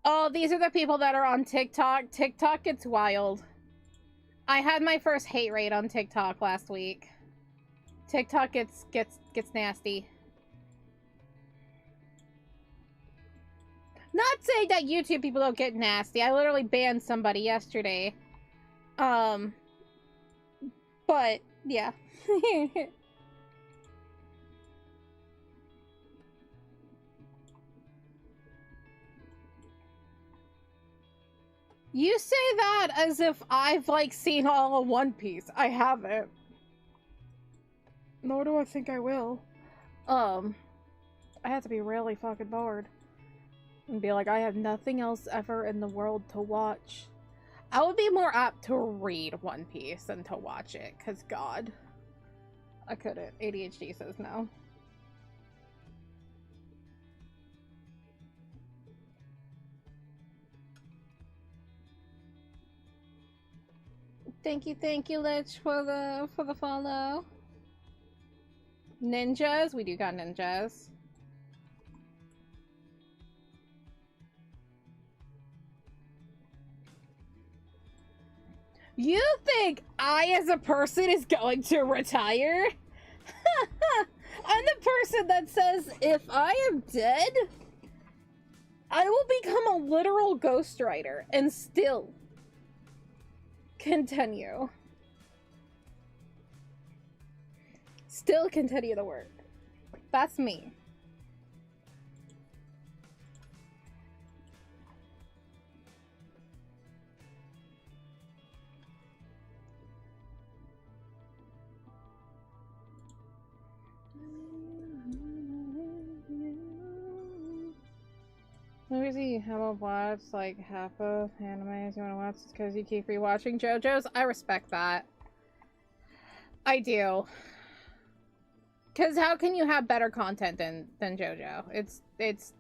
B: Oh, these are the people that are on TikTok. TikTok gets wild. I had my first hate raid on TikTok last week. TikTok gets nasty. Not saying that YouTube people don't get nasty. I literally banned somebody yesterday. But yeah. You say that as if I've, like, seen all of One Piece. I haven't. Nor do I think I will. I have to be really fucking bored. And be like, I have nothing else ever in the world to watch. I would be more apt to read One Piece than to watch it, because God. I couldn't. ADHD says no. Thank you, Lich, for the follow. Ninjas? We do got ninjas. You think I, as a person, is going to retire? I'm the person that says, if I am dead, I will become a literal ghostwriter and still continue. Still continue the work. That's me. Movies you haven't watched, like half of animes you want to watch because you keep rewatching JoJo's. I respect that. I do. Because how can you have better content than JoJo? It's...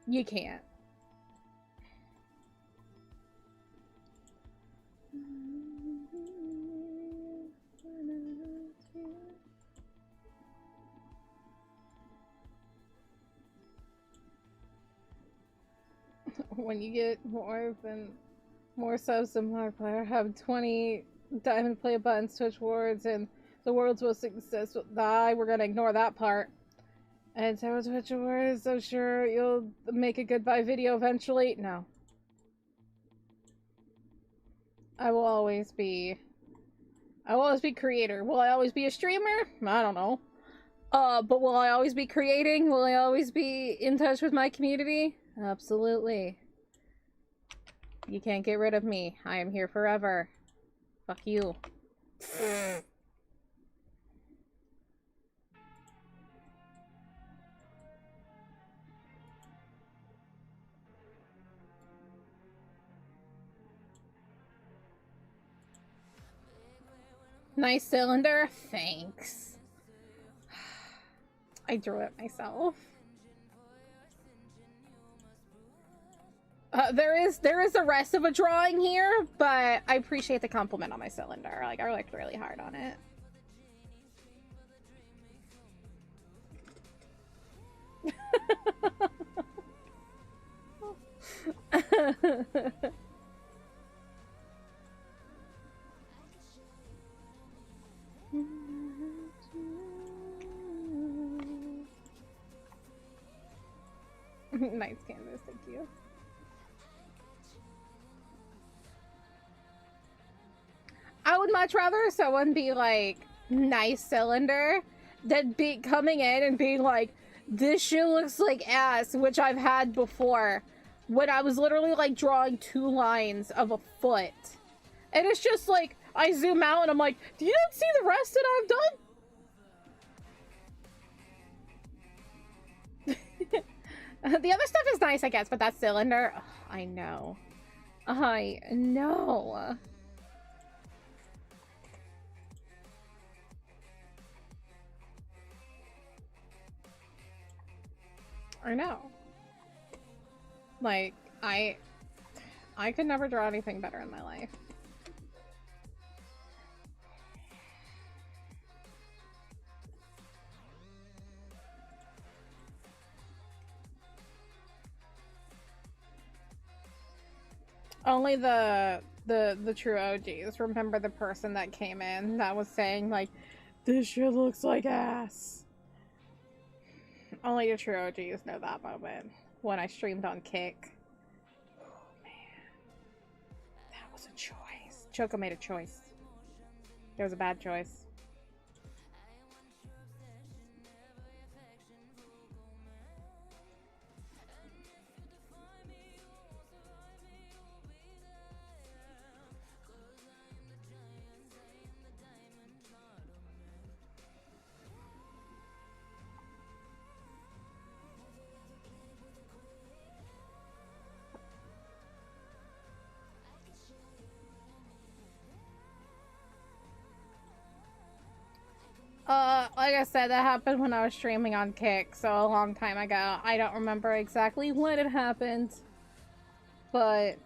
B: You can't. when you get more subs than Markiplier, have 20 diamond play buttons, Twitch words, and the world's most successful. We're gonna ignore that part. And so Twitch words, so sure you'll make a goodbye video eventually. No. I will always be creator. Will I always be a streamer? I don't know. But will I always be creating? Will I always be in touch with my community? Absolutely. You can't get rid of me. I am here forever. Fuck you. Nice cylinder? Thanks. I drew it myself. There is the rest of a drawing here, but I appreciate the compliment on my cylinder. Like, I worked really hard on it. Nice canvas, thank you. I would much rather someone be like, nice cylinder, than be coming in and being like, this shit looks like ass, which I've had before, when I was literally like drawing 2 lines of a foot. And it's just like, I zoom out and I'm like, do you not see the rest that I've done? The other stuff is nice, I guess, but that cylinder, ugh, I know. I know. I know. Like, I could never draw anything better in my life. Only the true OGs remember the person that came in that was saying, like, this shit looks like ass. Only the true OGs know that moment when I streamed on Kick. Oh, man. That was a choice. Choco made a choice. It was a bad choice. Like I said, that happened when I was streaming on Kick, so a long time ago. I don't remember exactly when it happened, but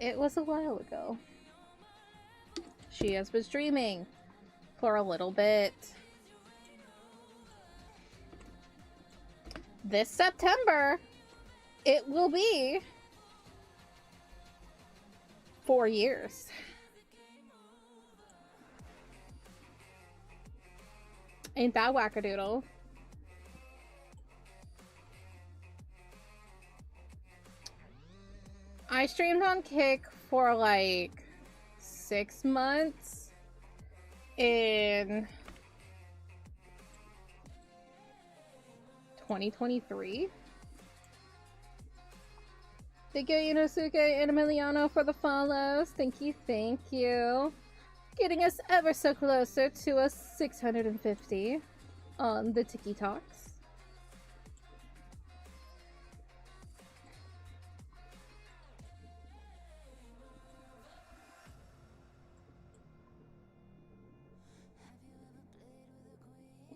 B: it was a while ago. She has been streaming for a little bit. This September, it will be 4 years. Ain't that wackadoodle? I streamed on Kick for like 6 months in 2023. Thank you, Inosuke and Emiliano, for the follows. Thank you, thank you. Getting us ever so closer to a 650 on the Tiki Talks.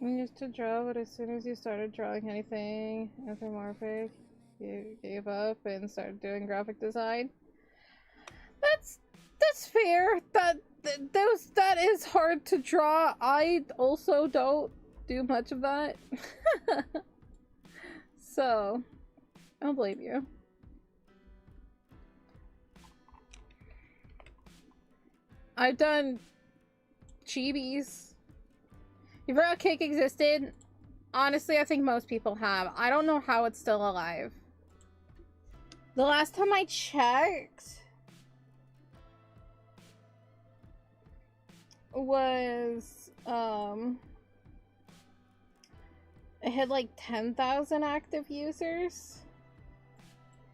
B: You used to draw, but as soon as you started drawing anything anthropomorphic, you gave up and started doing graphic design. That's fair. That is hard to draw. I also don't do much of that. So, I don't blame you. I've done chibis. You forgot Cake existed? Honestly, I think most people have. I don't know how it's still alive. The last time I checked was, it had like 10,000 active users.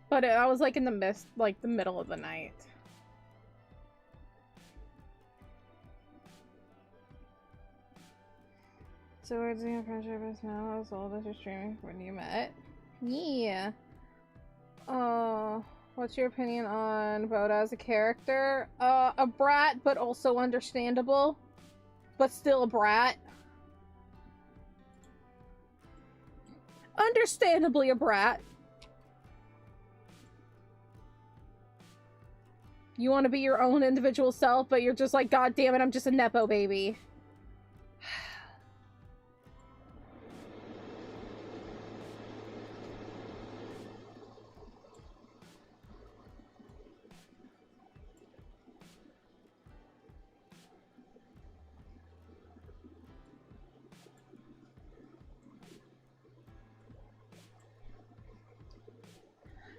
B: But I was like in the middle of the night. So we're doing a friendship is now as old as you're streaming when you met. Yeah. What's your opinion on Boda as a character? A brat, but also understandable. But still a brat. Understandably a brat. You want to be your own individual self, but you're just like, God damn it, I'm just a Nepo baby.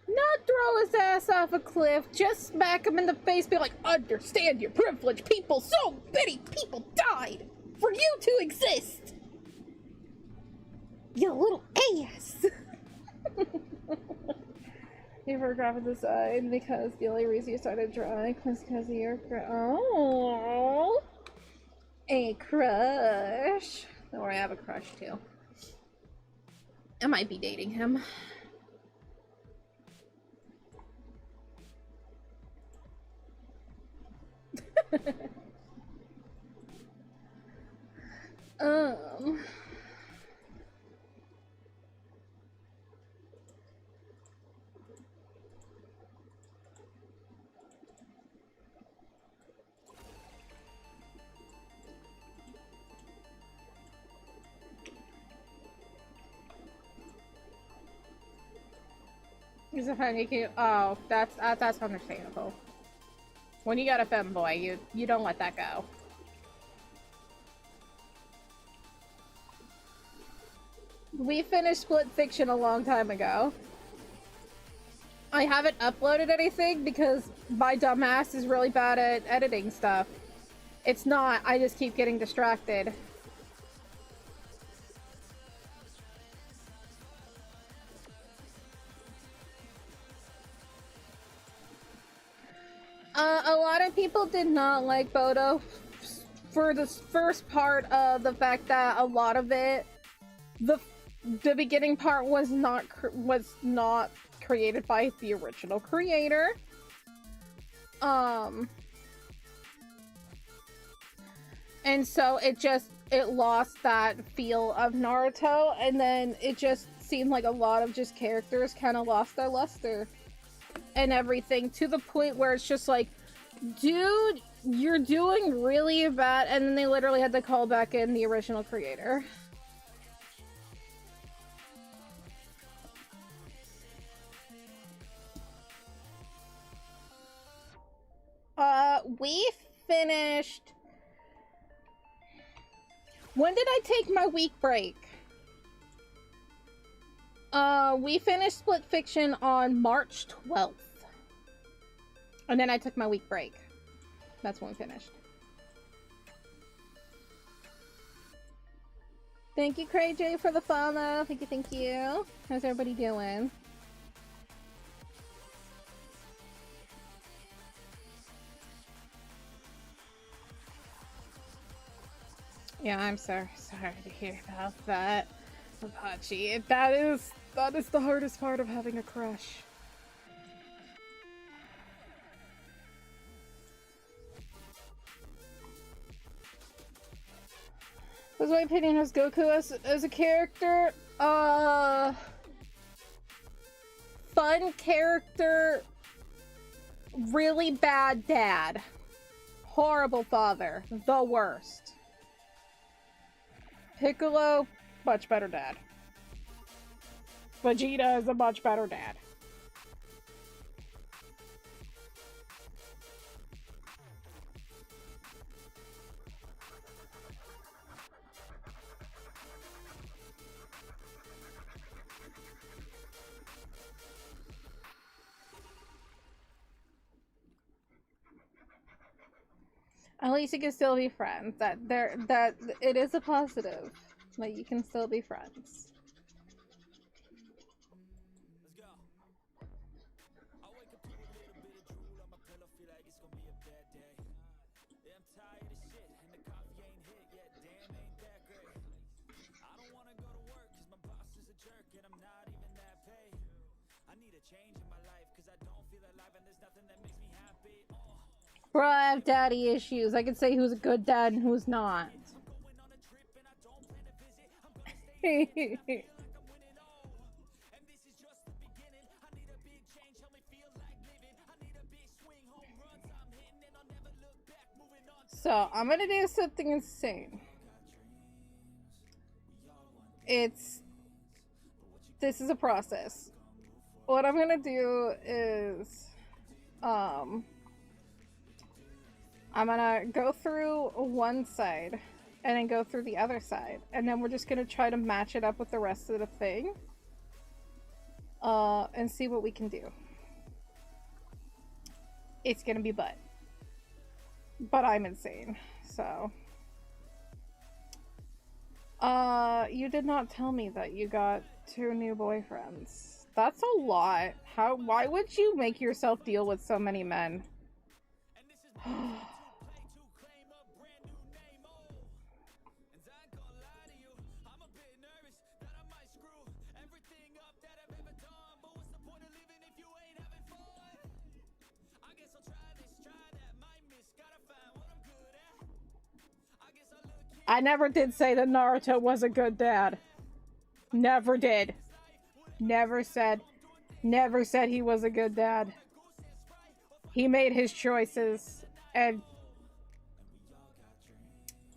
B: Not throw his ass off a cliff, just smack him in the face, be like, understand your privilege, people, so many people died for you to exist! You little ass! You were graphic design because the only reason you started drawing was because of your oh, a crush. Don't worry, I have a crush too. I might be dating him. He's a funny cute. Oh, that's understandable. When you got a femboy, you don't let that go. We finished Split Fiction a long time ago. I haven't uploaded anything because my dumbass is really bad at editing stuff. It's not, I just keep getting distracted. A lot of people did not like Bodo for the first part of the fact that a lot of it, the beginning part was not created by the original creator. And so it lost that feel of Naruto, and then it just seemed like a lot of just characters kind of lost their luster and everything, to the point where it's just like, dude, you're doing really bad, and then they literally had to call back in the original creator. We finished... When did I take my week break? We finished Split Fiction on March 12th. And then I took my week break. That's when we finished. Thank you, Cray J, for the follow. Thank you. How's everybody doing? Yeah, I'm sorry to hear about that, Apache. That is the hardest part of having a crush. What's my opinion as Goku as a character? Fun character, really bad dad. Horrible father, the worst. Piccolo, much better dad. Vegeta is a much better dad. At least you can still be friends. That it is a positive. Like you can still be friends.
D: Let's go. I wake up to a little bit of drool on my pillow, feel like it's gonna be a bad day. Yeah, I'm tired of shit, and the coffee ain't hit yet. Damn, ain't that great. I don't wanna go to work, cause my boss is a jerk, and I'm not even that paid. I need a change in my life, cause I don't feel alive, and there's nothing that makes me happy.
B: Bro, I have daddy issues. I can say who's a good dad and who's not. So, I'm gonna do something insane. This is a process. What I'm gonna do is, I'm gonna go through one side and then go through the other side. And then we're just gonna try to match it up with the rest of the thing. And see what we can do. It's gonna be butt. But I'm insane, so. You did not tell me that you got 2 new boyfriends. That's a lot. Why would you make yourself deal with so many men? I never did say that Naruto was a good dad. Never did. Never said he was a good dad. He made his choices and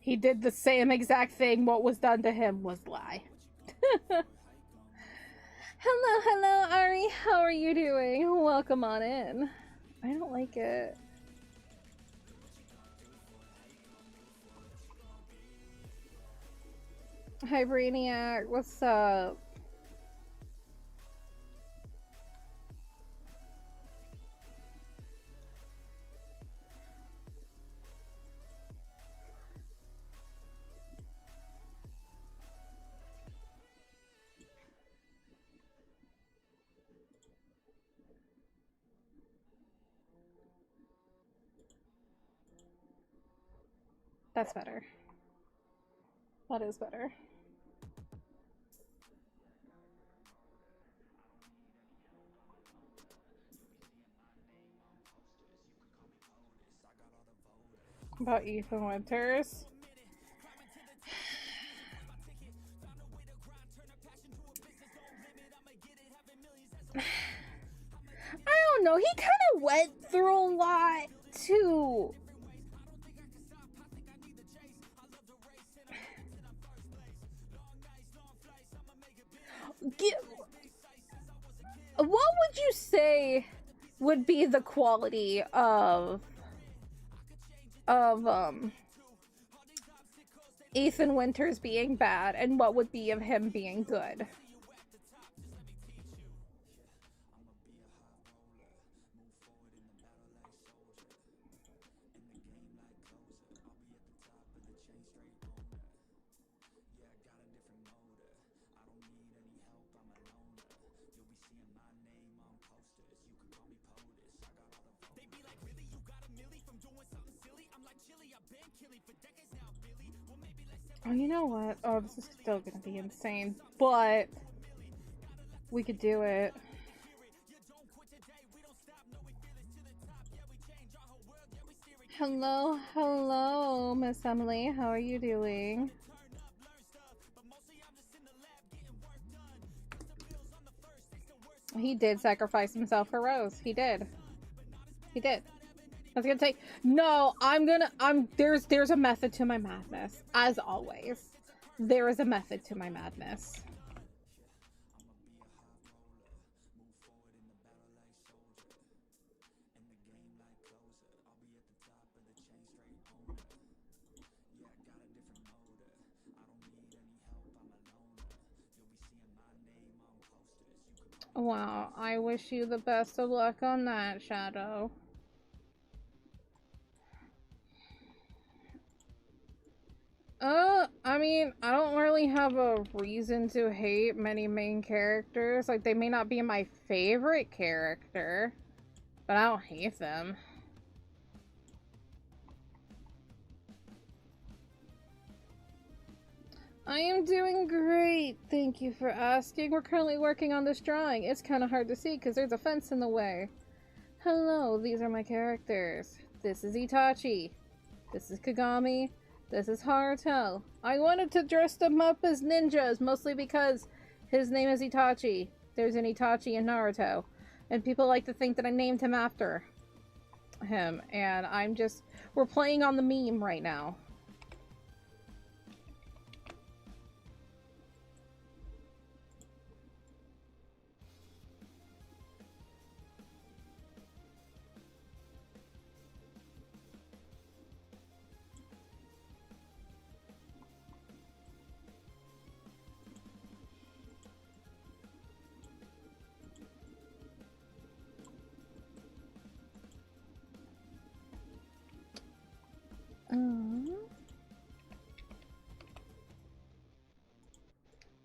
B: he did the same exact thing. What was done to him was lie. Hello, Ari. How are you doing? Welcome on in. I don't like it. Hi, Brainiac. What's up? That's better. That is better. About Ethan Winters. I don't know. He kind of went through a lot too. What would you say would be the quality of Ethan Winters being bad, and what would be of him being good? Oh, you know what? Oh, this is still gonna be insane, but we could do it. Hello, Miss Emily. How are you doing? He did sacrifice himself for Rose. He did. He did. I was gonna say, no, there's a method to my madness. As always. There is a method to my madness. Wow, I wish you the best of luck on that, Shadow. I mean, I don't really have a reason to hate many main characters. Like, they may not be my favorite character, but I don't hate them. I am doing great. Thank you for asking. We're currently working on this drawing. It's kind of hard to see because there's a fence in the way. Hello, these are my characters. This is Itachi. This is Kagami. This is Haruto. I wanted to dress them up as ninjas, mostly because his name is Itachi. There's an Itachi in Naruto. And people like to think that I named him after him. And we're playing on the meme right now.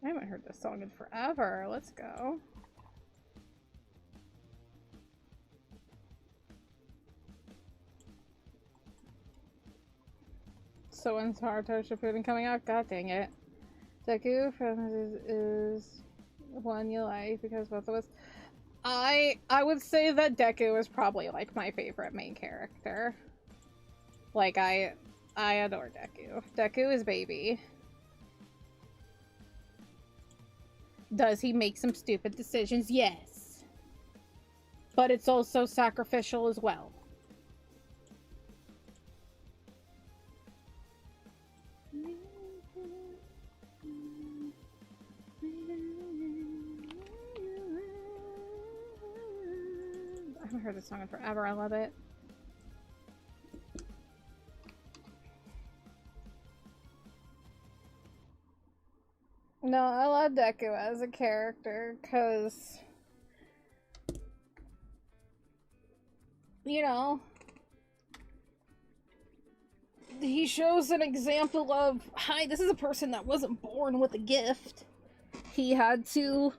B: I haven't heard this song in forever. Let's go. So when's Haruto Shippuden coming out? God dang it. Deku from is one you like because both of us. I would say that Deku is probably like my favorite main character. Like I adore Deku. Deku is baby. Does he make some stupid decisions? Yes. But it's also sacrificial as well. I haven't heard this song in forever. I love it. No, I love Deku as a character because, you know, he shows an example of, hi, this is a person that wasn't born with a gift. He had to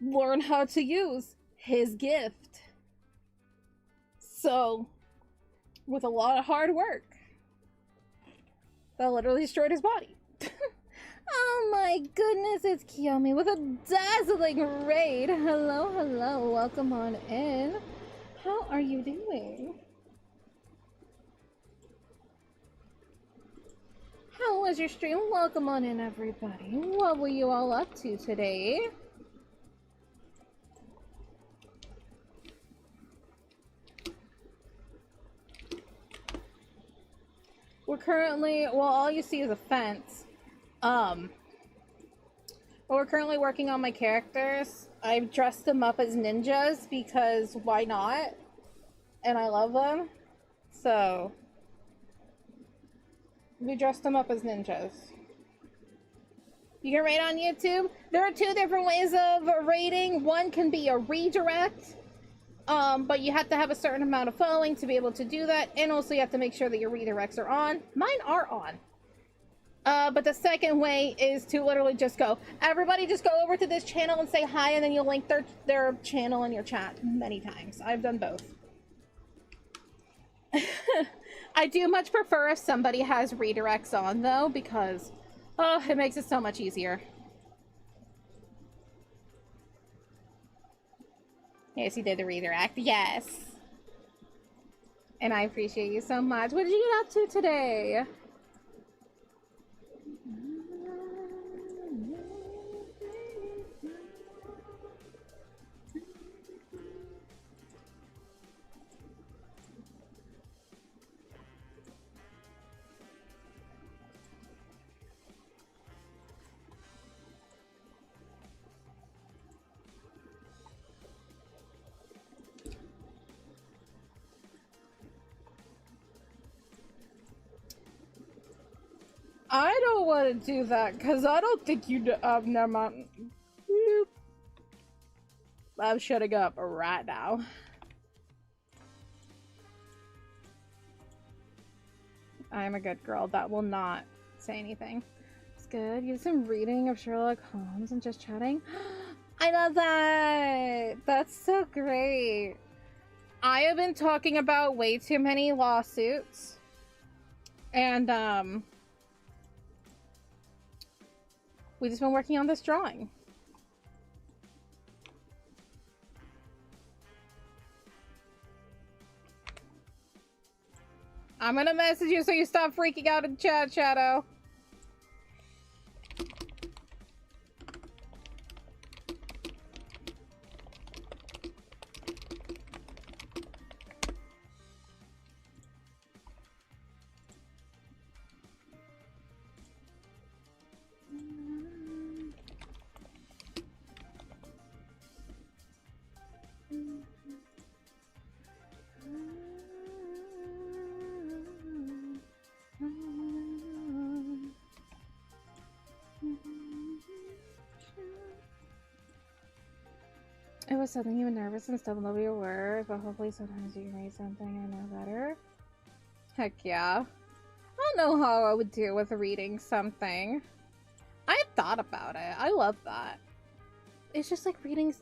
B: learn how to use his gift. So, with a lot of hard work, that literally destroyed his body. Oh my goodness, it's Kiyomi with a dazzling raid. Hello, hello, welcome on in. How are you doing? How was your stream? Welcome on in, everybody. What were you all up to today? We're currently, well, all you see is a fence. We're currently working on my characters. I've dressed them up as ninjas because why not? And I love them. So, we dressed them up as ninjas. You can raid on YouTube. There are two different ways of raiding. One can be a redirect, but you have to have a certain amount of following to be able to do that. And also you have to make sure that your redirects are on. Mine are on. But the second way is to literally just go, everybody just go over to this channel and say hi, and then you'll link their channel in your chat many times. I've done both. I do much prefer if somebody has redirects on, though, because, oh, it makes it so much easier. Yes, you did the redirect. Yes. And I appreciate you so much. What did you get up to today? I don't want to do that because I don't think you never mind. I'm shutting up right now. I am a good girl that will not say anything. It's good. You have some reading of Sherlock Holmes and just chatting. I love that! That's so great. I have been talking about way too many lawsuits. And, we've just been working on this drawing. I'm gonna message you so you stop freaking out in chat, Shadow. It was something you were nervous and stuff, love your words, but hopefully sometimes you can read something and know better. Heck yeah. I don't know how I would deal with reading something. I had thought about it. I love that. It's just like reading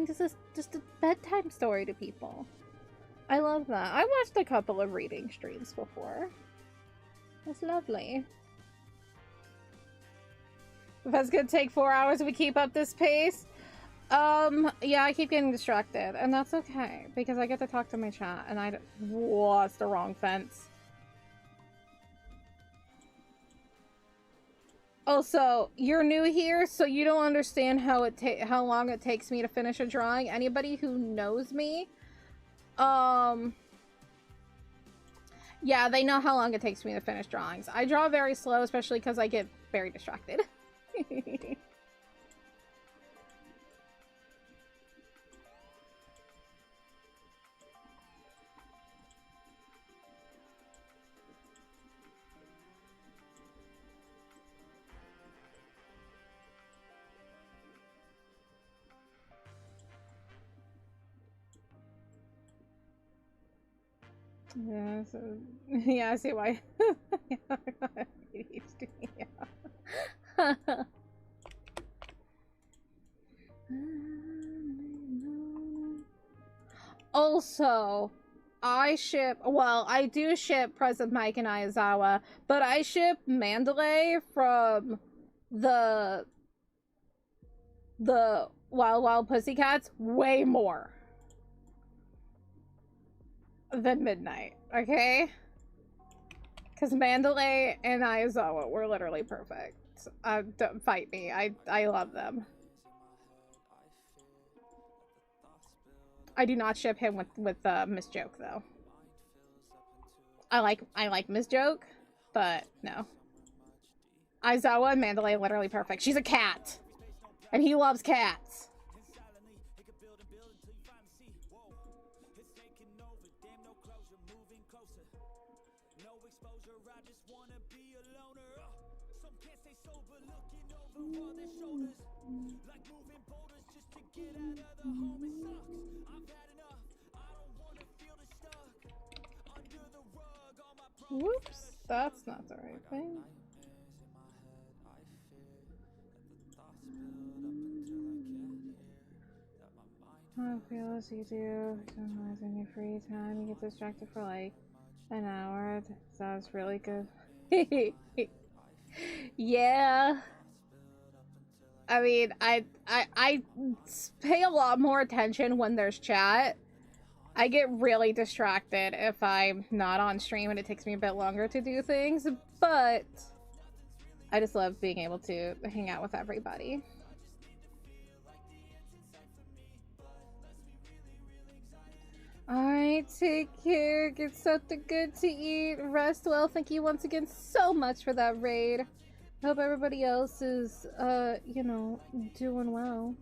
B: just a bedtime story to people. I love that. I watched a couple of reading streams before. That's lovely. If that's gonna take 4 hours if we keep up this pace. Yeah, I keep getting distracted, and that's okay, because I get to talk to my chat, and whoa, that's the wrong fence. Also, you're new here, so you don't understand how long it takes me to finish a drawing. Anybody who knows me, yeah, they know how long it takes me to finish drawings. I draw very slow, especially because I get very distracted. Yeah, so, yeah, I see why. Also, I do ship Present Mike and Aizawa, but I ship Mandalay from the Wild Wild Pussycats way more than Midnight, okay? Because Mandalay and Aizawa were literally perfect. Don't fight me. I love them. I do not ship him with Miss Joke though. I like Miss Joke, but no. Aizawa and Mandalay are literally perfect. She's a cat, and he loves cats. Whoops, that's not the right thing. How it feels you do sometimes in your free time. You get distracted for like an hour. Sounds really good. Yeah. I mean, I pay a lot more attention when there's chat. I get really distracted if I'm not on stream and it takes me a bit longer to do things, but I just love being able to hang out with everybody. Alright, take care. Get something good to eat. Rest well. Thank you once again so much for that raid. Hope everybody else is, you know, doing well.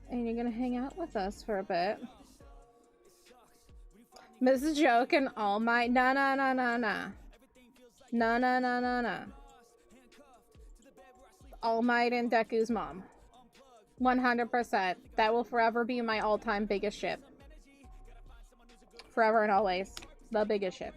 B: And you're gonna hang out with us for a bit. Mrs. Joke and All Might. Nah. All Might and Deku's mom. 100%. That will forever be my all-time biggest ship. Forever and always. The biggest ship.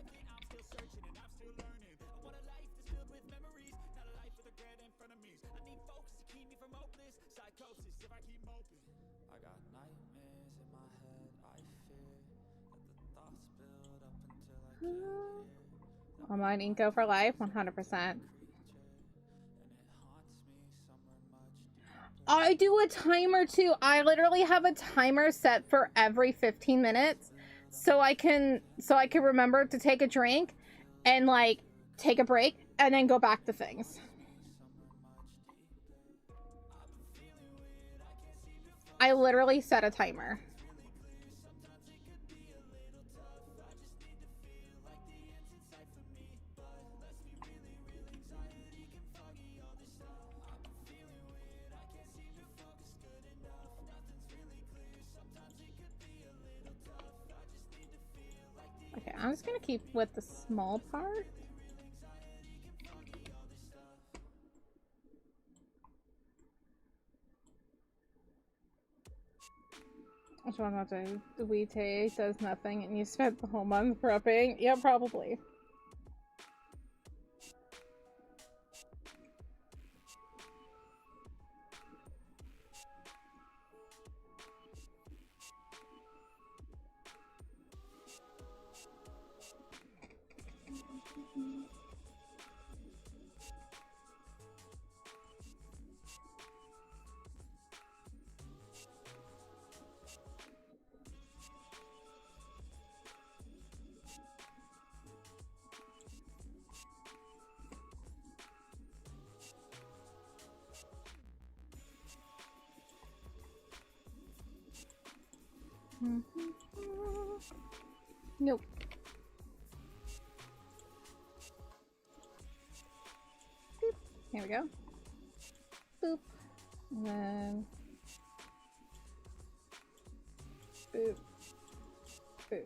B: Online Inco for life, 100%. I do a timer too. I literally have a timer set for every 15 minutes so I can remember to take a drink and like take a break and then go back to things. I literally set a timer. Okay, I'm just gonna keep with the small part. Which one not to? The Wii does nothing and you spent the whole month prepping? Yeah, probably. Nope. Boop. Here we go. Boop. And then boop. Boop.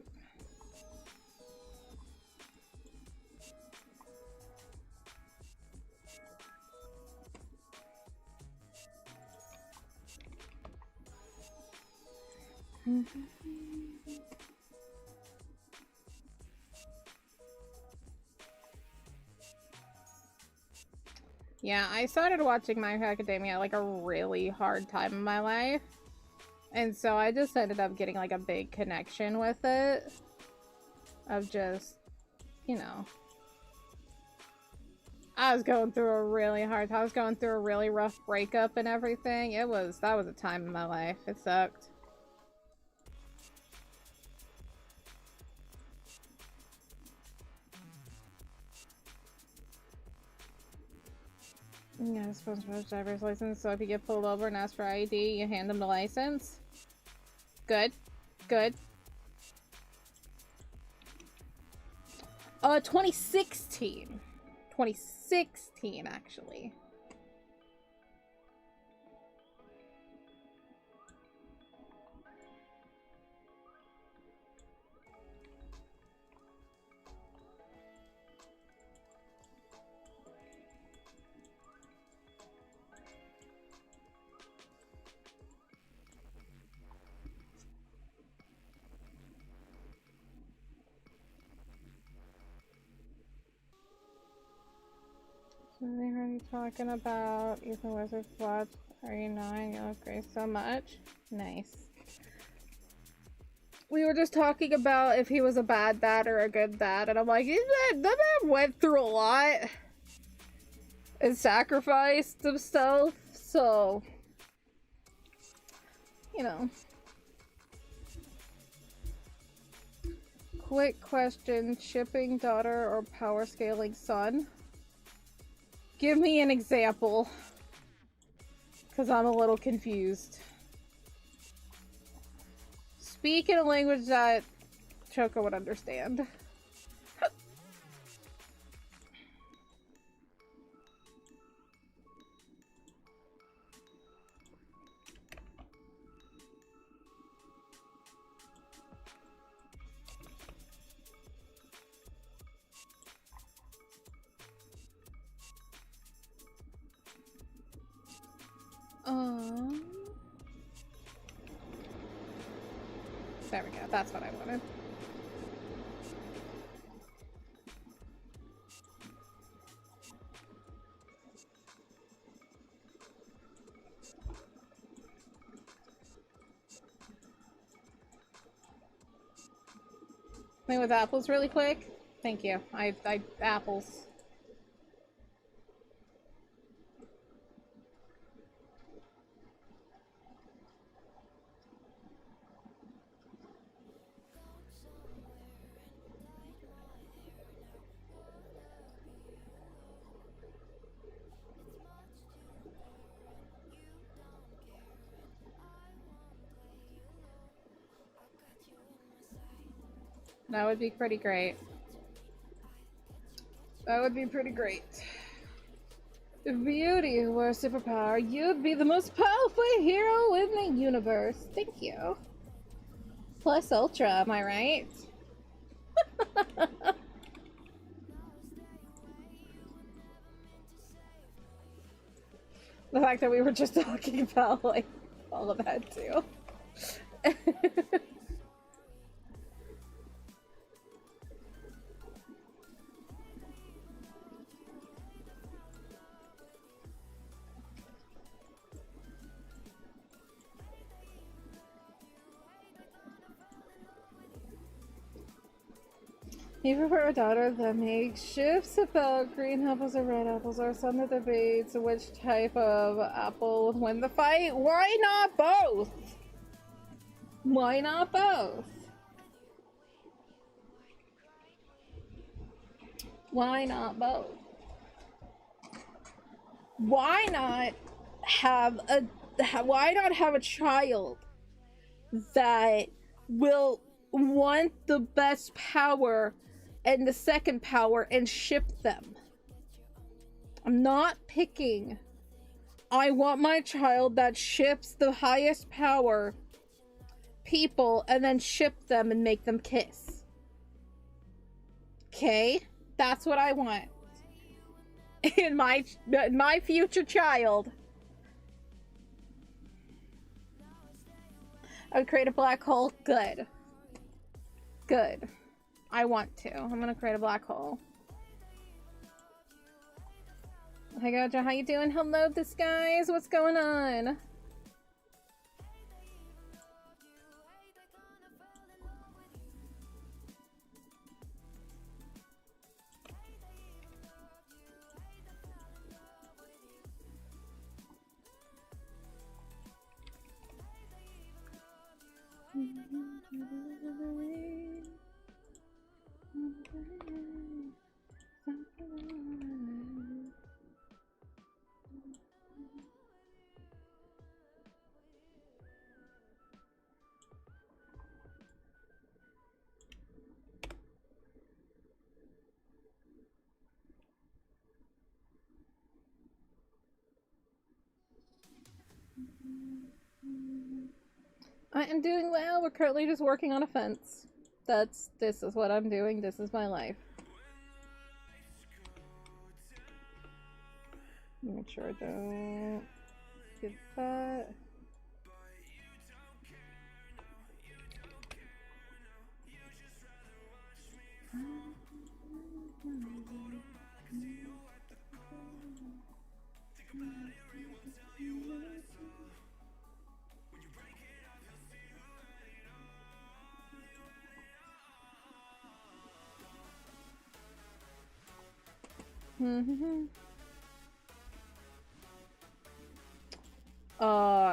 B: Yeah, I started watching My Hero Academia at like a really hard time in my life. And so I just ended up getting like a big connection with it. Of just, you know. I was going through a really hard time. I was going through a really rough breakup and everything. That was a time in my life. It sucked. Yeah, I'm supposed to post driver's license, so if you get pulled over and ask for ID, you hand them the license. Good. Good. 2016. 2016, actually. So they heard you talking about Ethan Wizard's watch. Are you 9? You look great so much. Nice. We were just talking about if he was a bad dad or a good dad, and I'm like, that man went through a lot and sacrificed himself, so, you know. Quick question, shipping daughter or power scaling son? Give me an example, because I'm a little confused. Speak in a language that Choco would understand. There we go. That's what I wanted. Play with apples really quick. Thank you. I apples. That would be pretty great. That would be pretty great. If beauty were a superpower, you'd be the most powerful hero in the universe. Thank you. Plus ultra, am I right? The fact that we were just talking about, like, all of that, too. You prefer a daughter that makes shifts about green apples or red apples, or son that debates which type of apple would win the fight? Why not both? Why not both? Why not both? Why not have a child that will want the best power and the second power and ship them? I'm not picking. I want my child that ships the highest power people and then ship them and make them kiss. Okay? That's what I want. In my future child. I would create a black hole. Good. Good. I want to. I'm gonna create a black hole. Hey Gojo, how you doing? Hello, disguise. What's going on? I am doing well. We're currently just working on a fence. This is what I'm doing. This is my life. Make sure I don't get that.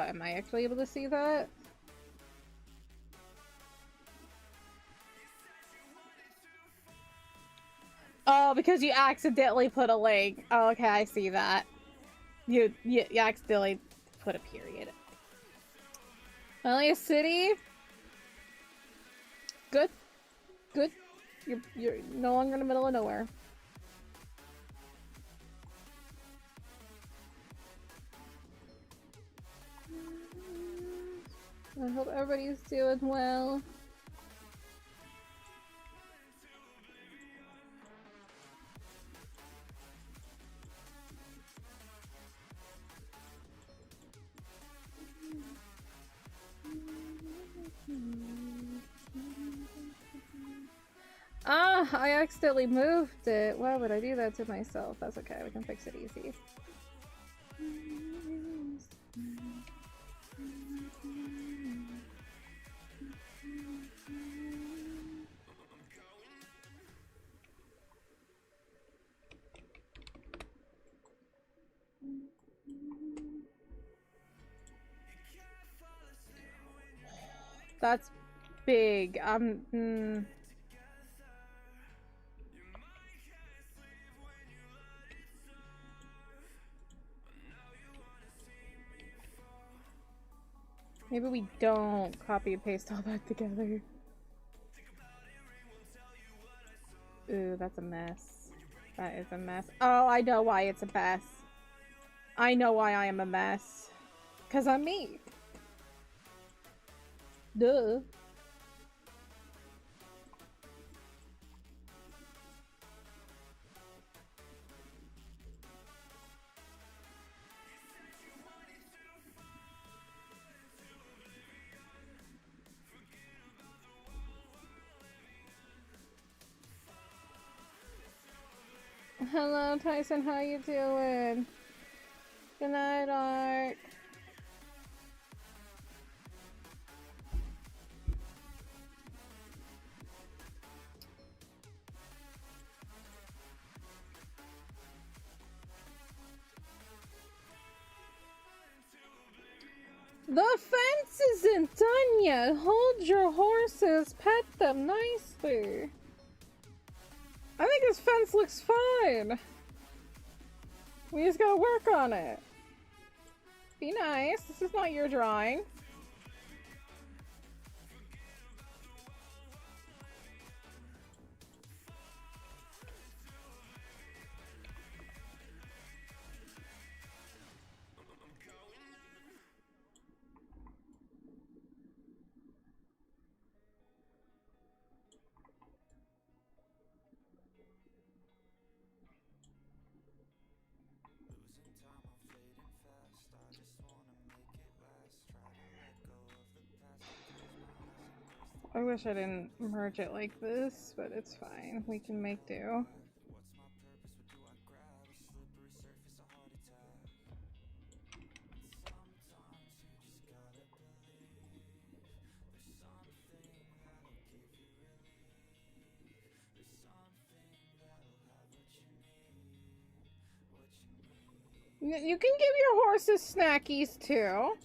B: Am I actually able to see that? Oh, because you accidentally put a link. Oh, okay, I see that. You accidentally put a period. Only a city? Good. Good. You're no longer in the middle of nowhere. I hope everybody's doing well. I accidentally moved it. Why would I do that to myself? That's okay, we can fix it easy. That's big. Maybe we don't copy and paste all that together. Ooh, that's a mess. That is a mess. Oh, I know why it's a mess. I know why I am a mess. 'Cause I'm me. Duh. Hello, Tyson. How you doing? Good night, Art. The fence isn't done yet. Hold your horses. Pet them nicely. I think this fence looks fine. We just gotta work on it. Be nice. This is not your drawing. I wish I didn't merge it like this, but it's fine. We can make do. You can give your horses snackies too.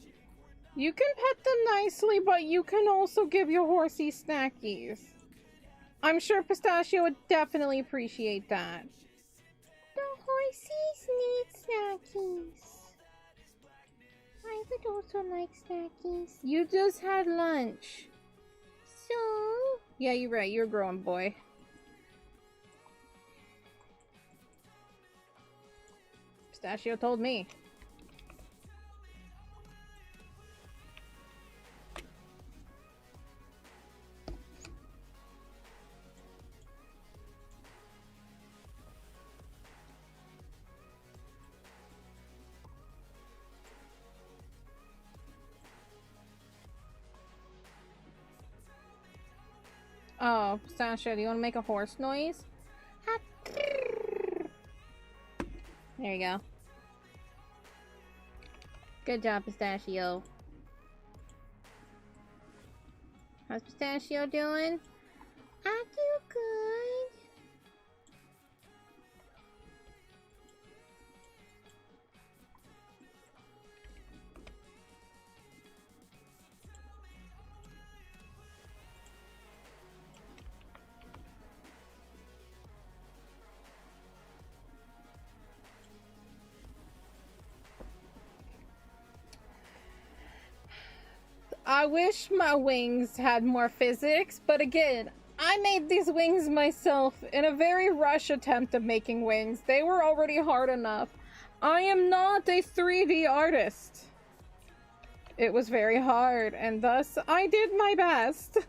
B: You can pet them nicely, but you can also give your horsies snackies. I'm sure Pistachio would definitely appreciate that. The horsies need snackies. I would also like snackies. You just had lunch. So? Yeah, you're right. You're a growing boy. Pistachio told me. Oh, Pistachio, do you want to make a horse noise? There you go. Good job, Pistachio. How's Pistachio doing? I do good. I wish my wings had more physics, but again, I made these wings myself in a very rush attempt of making wings. They were already hard enough. I am not a 3D artist. It was very hard, and thus I did my best.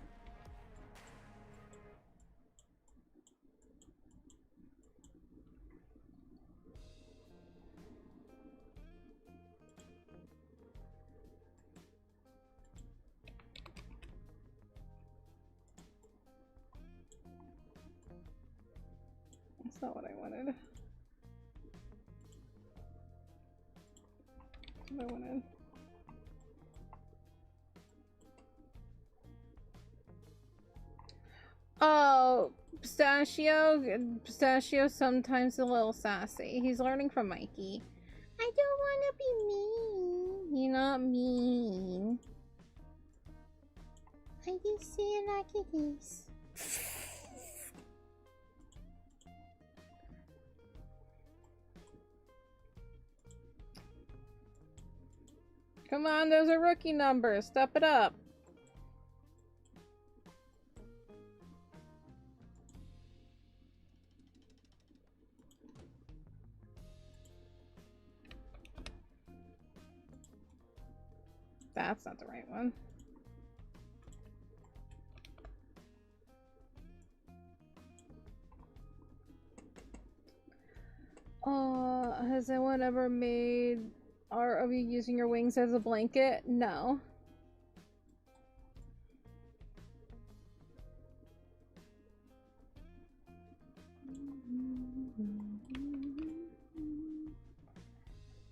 B: That's not what I wanted. That's what I wanted. Oh, Pistachio sometimes a little sassy. He's learning from Mikey. I don't want to be mean. You're not mean. I just see it like it is. Come on, those are rookie numbers. Step it up. That's not the right one. Has anyone ever made art of you using your wings as a blanket? No.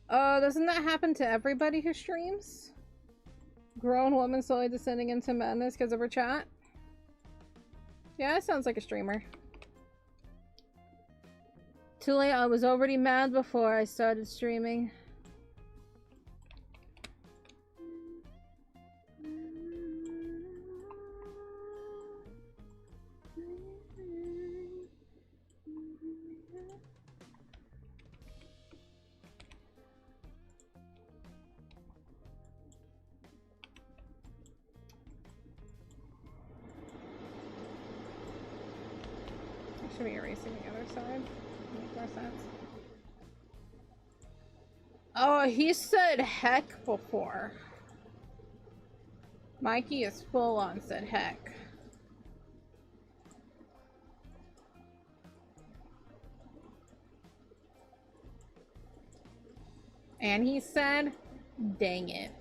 B: Doesn't that happen to everybody who streams? Grown woman slowly descending into madness because of her chat? Yeah, that sounds like a streamer. Too late, I was already mad before I started streaming. I should be erasing the other side. Make more sense. Oh, he said heck before. Mikey is full on said heck. And he said, dang it.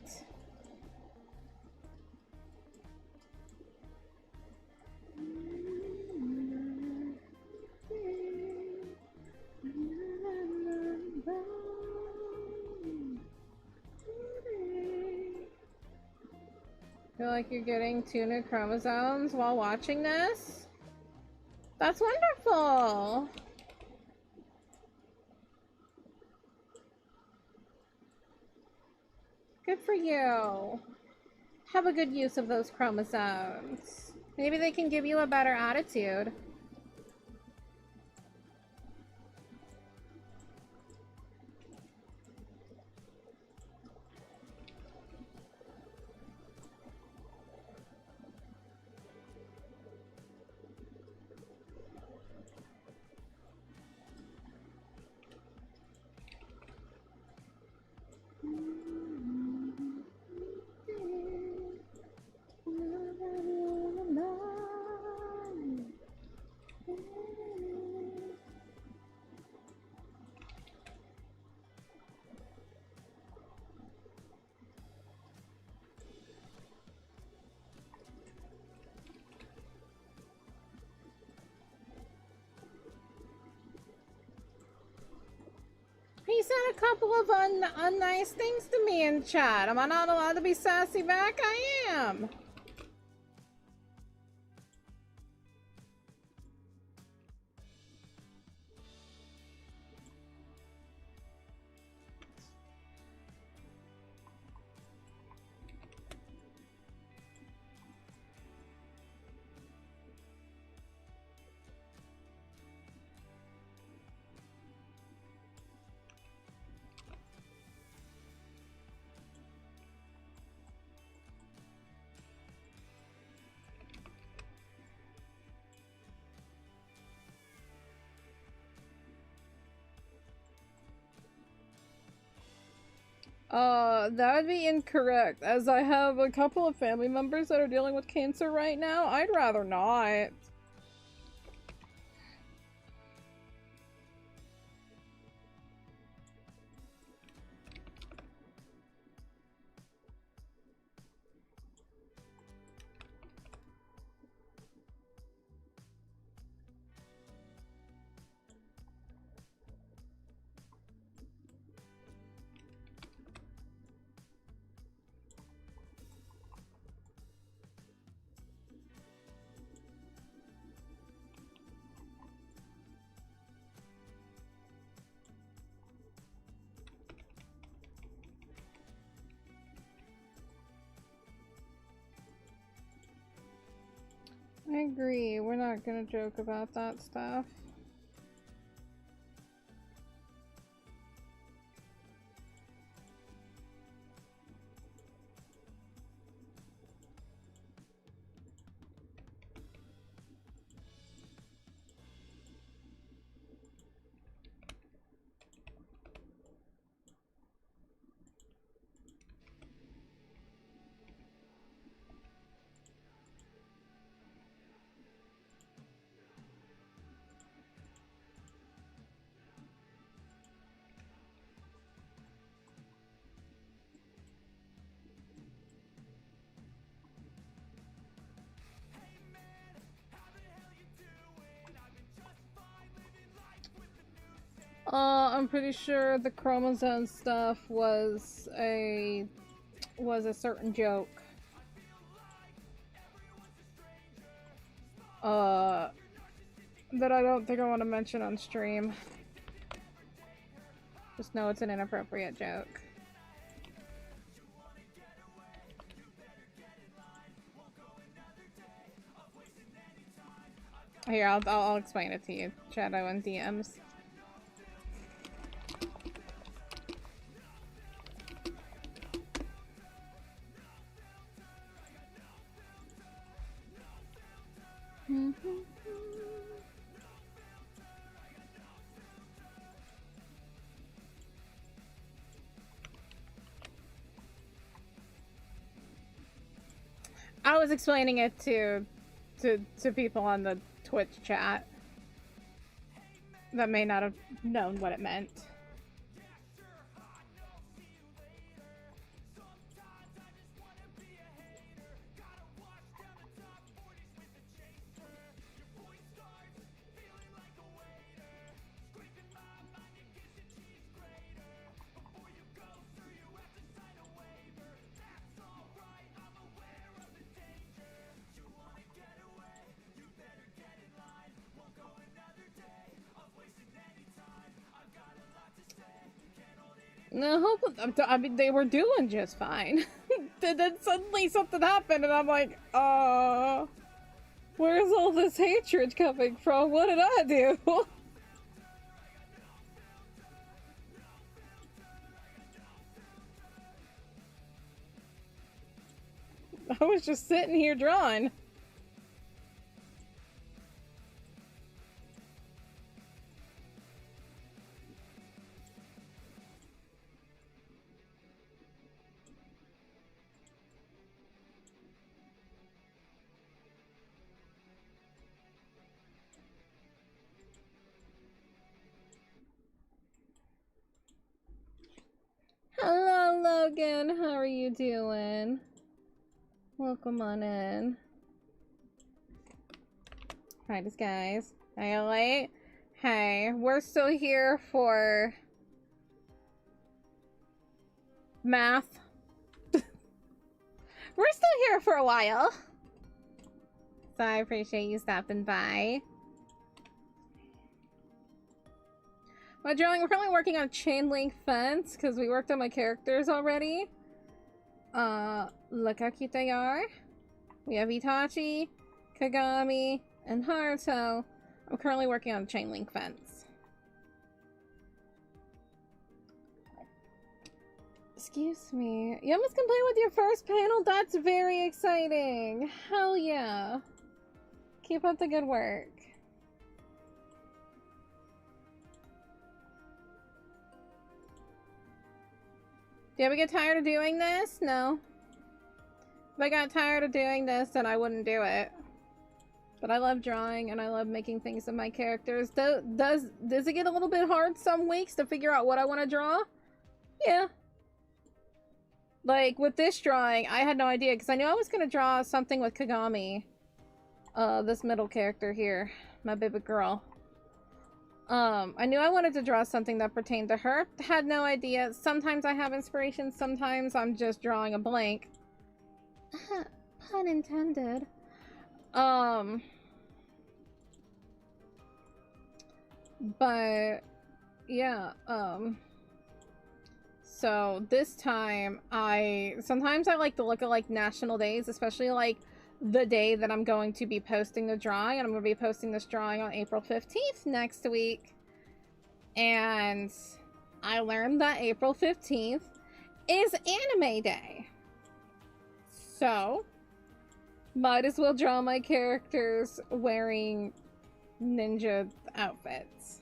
B: Feel like you're getting 2 new chromosomes while watching this? That's wonderful! Good for you. Have a good use of those chromosomes. Maybe they can give you a better attitude. He said a couple of unnice things to me in chat. Am I not allowed to be sassy back? I am. That would be incorrect, as I have a couple of family members that are dealing with cancer right now. I'd rather not. agree. We're not gonna joke about that stuff. I'm pretty sure the chromosome stuff was a certain joke. That I don't think I want to mention on stream. Just know it's an inappropriate joke. Here, I'll explain it to you, Shadow and DMs. I was explaining it to people on the Twitch chat that may not have known what it meant. No, I mean, they were doing just fine. Then suddenly something happened and I'm like, where's all this hatred coming from? What did I do? I was just sitting here drawing. Hello, Logan. How are you doing? Welcome on in. Hi, guys. Are you late? Hey, we're still here for math. We're still here for a while. So I appreciate you stopping by. My drawing, we're currently working on chain link fence because we worked on my characters already. Look how cute they are. We have Itachi, Kagami, and Haruto. I'm currently working on a chain link fence. Excuse me. You almost completed with your first panel? That's very exciting. Hell yeah. Keep up the good work. Do you ever get tired of doing this? No. If I got tired of doing this, then I wouldn't do it. But I love drawing and I love making things of my characters. Does it get a little bit hard some weeks to figure out what I want to draw? Yeah. Like, with this drawing, I had no idea because I knew I was going to draw something with Kagami. This middle character here. My baby girl. I knew I wanted to draw something that pertained to her. Had no idea. Sometimes I have inspiration, sometimes I'm just drawing a blank. Pun intended. But yeah, so this time sometimes I like to look at like national days, especially like the day that I'm going to be posting the drawing, and I'm going to be posting this drawing on April 15th next week. And I learned that April 15th is Anime Day. So, might as well draw my characters wearing ninja outfits.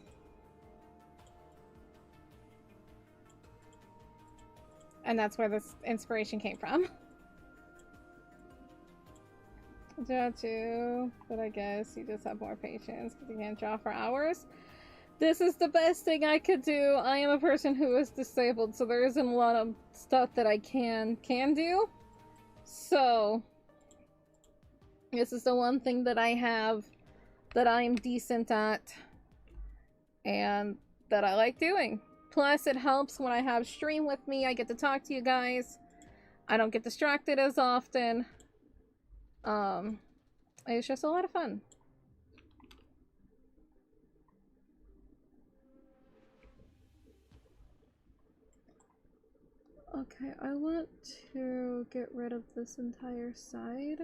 B: And that's where this inspiration came from. Draw too, but I guess you just have more patience because you can't draw for hours. This is the best thing I could do. I am a person who is disabled, so there isn't a lot of stuff that I can do. So, this is the one thing that I have that I am decent at and that I like doing. Plus, it helps when I have stream with me. I get to talk to you guys. I don't get distracted as often. It's just a lot of fun. Okay, I want to get rid of this entire side.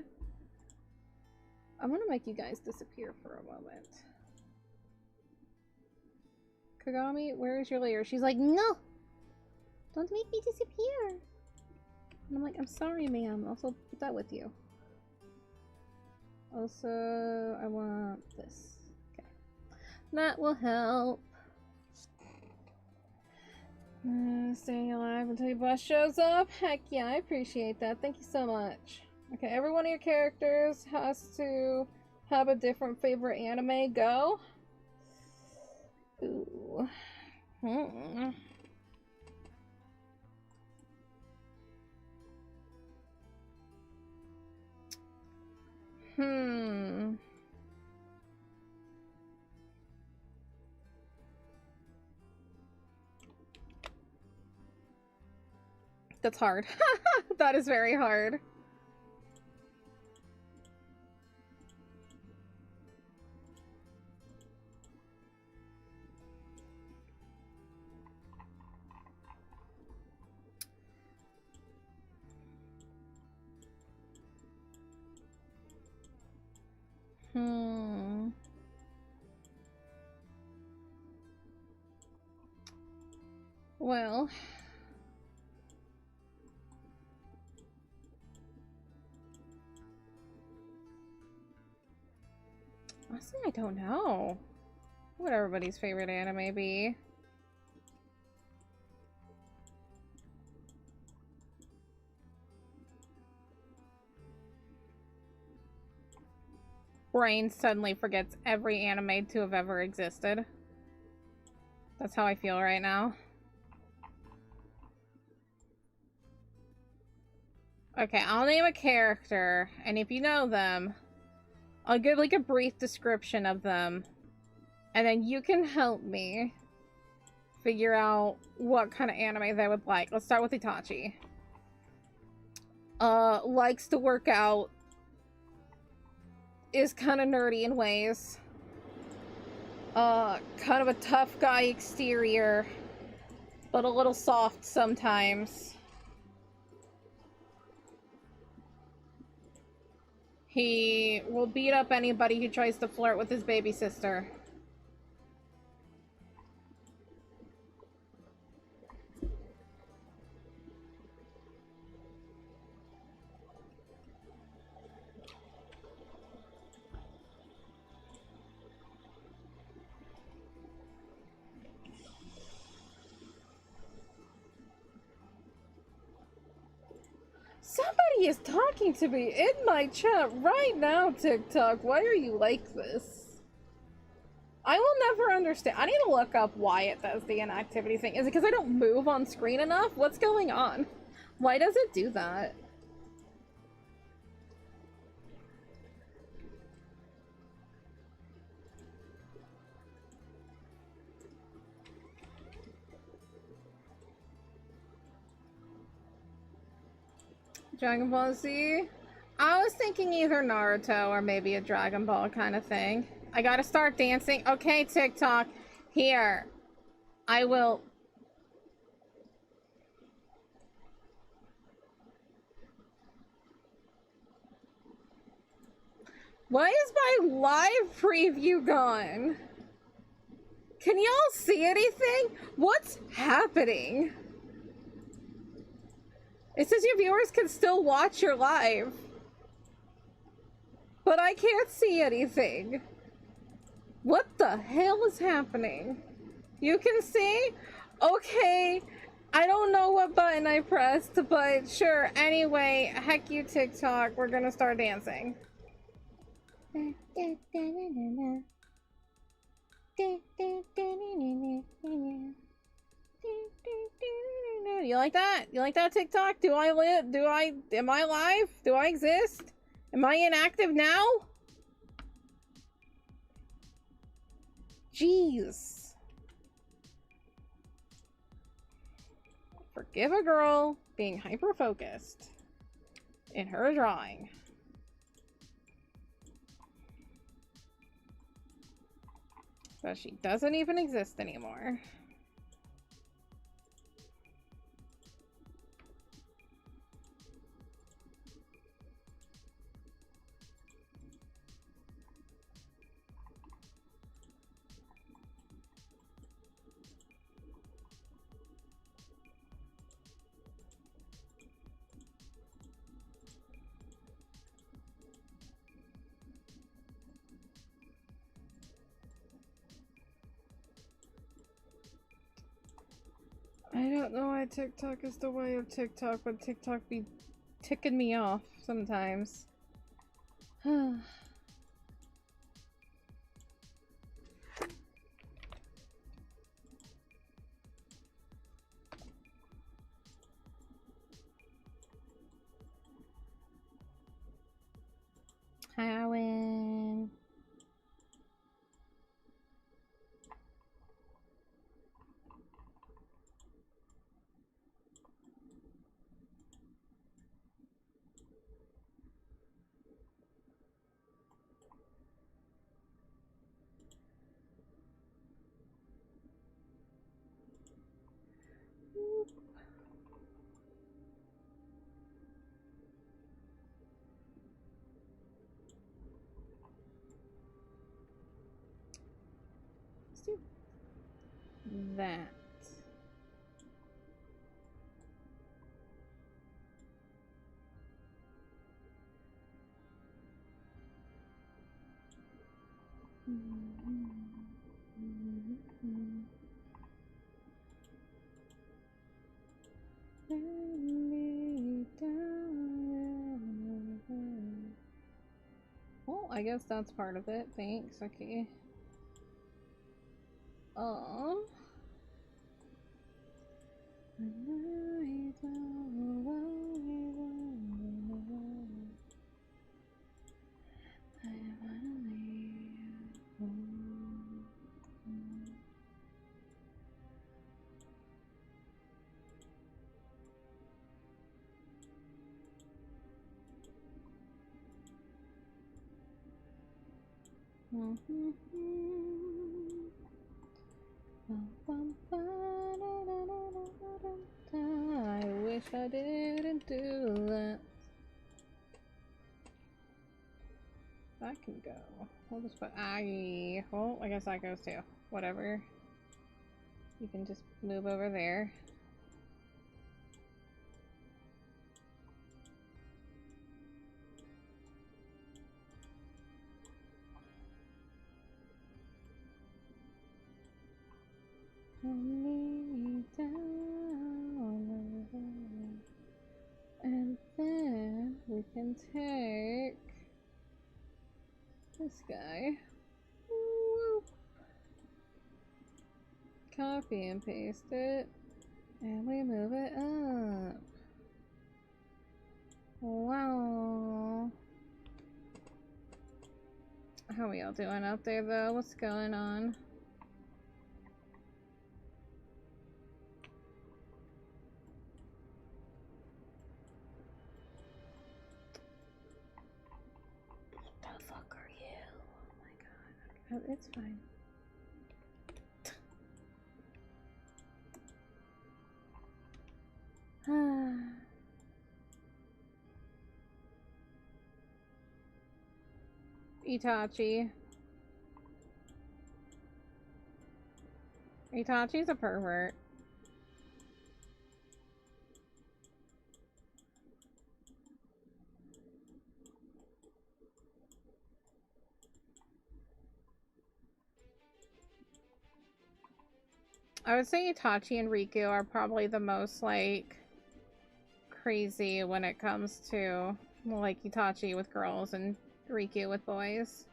B: I'm gonna make you guys disappear for a moment. Kagami, where is your layer? She's like, no! Don't make me disappear! And I'm like, I'm sorry, ma'am. Also, put that with you. Also, I want this. Okay. That will help. Staying alive until your boss shows up? Heck yeah, I appreciate that. Thank you so much. Okay, every one of your characters has to have a different favorite anime. Go. Ooh. That's hard. That is very hard. Well, honestly, I don't know. What would everybody's favorite anime be? Brain suddenly forgets every anime to have ever existed. That's how I feel right now. Okay, I'll name a character, and if you know them, I'll give like a brief description of them, and then you can help me figure out what kind of anime they would like. Let's start with Itachi. Likes to work out, is kind of nerdy in ways, kind of a tough guy exterior, but a little soft sometimes. He will beat up anybody who tries to flirt with his baby sister. Somebody is talking to me in my chat right now, TikTok. Why are you like this? I will never understand. I need to look up why it does the inactivity thing. Is it because I don't move on screen enough? What's going on? Why does it do that? Dragon Ball Z? I was thinking either Naruto or maybe a Dragon Ball kind of thing. I gotta start dancing. Okay, TikTok. Here. I will... Why is my live preview gone? Can y'all see anything? What's happening? It says your viewers can still watch your live. But I can't see anything. What the hell is happening? You can see? Okay. I don't know what button I pressed, but sure. Anyway, heck you TikTok. We're gonna start dancing. You like that? You like that TikTok? Am I live? Do I exist? Am I inactive now? Jeez. Forgive a girl being hyper-focused in her drawing. But she doesn't even exist anymore. I don't know why TikTok is the way of TikTok, but TikTok be ticking me off sometimes. Hi, Owen. Let's do that. Well, I guess that's part of it. Thanks. Okay. I wish I didn't do that. That can go. We'll just put well, I guess that goes too. Whatever. You can just move over there. And then we can take this guy. Whoop. Copy and paste it. And we move it up. Wow. How are we all doing out there though? What's going on? Oh, it's fine. Itachi. Itachi's a pervert. I would say Itachi and Riku are probably the most, like, crazy when it comes to, like, Itachi with girls and Riku with boys.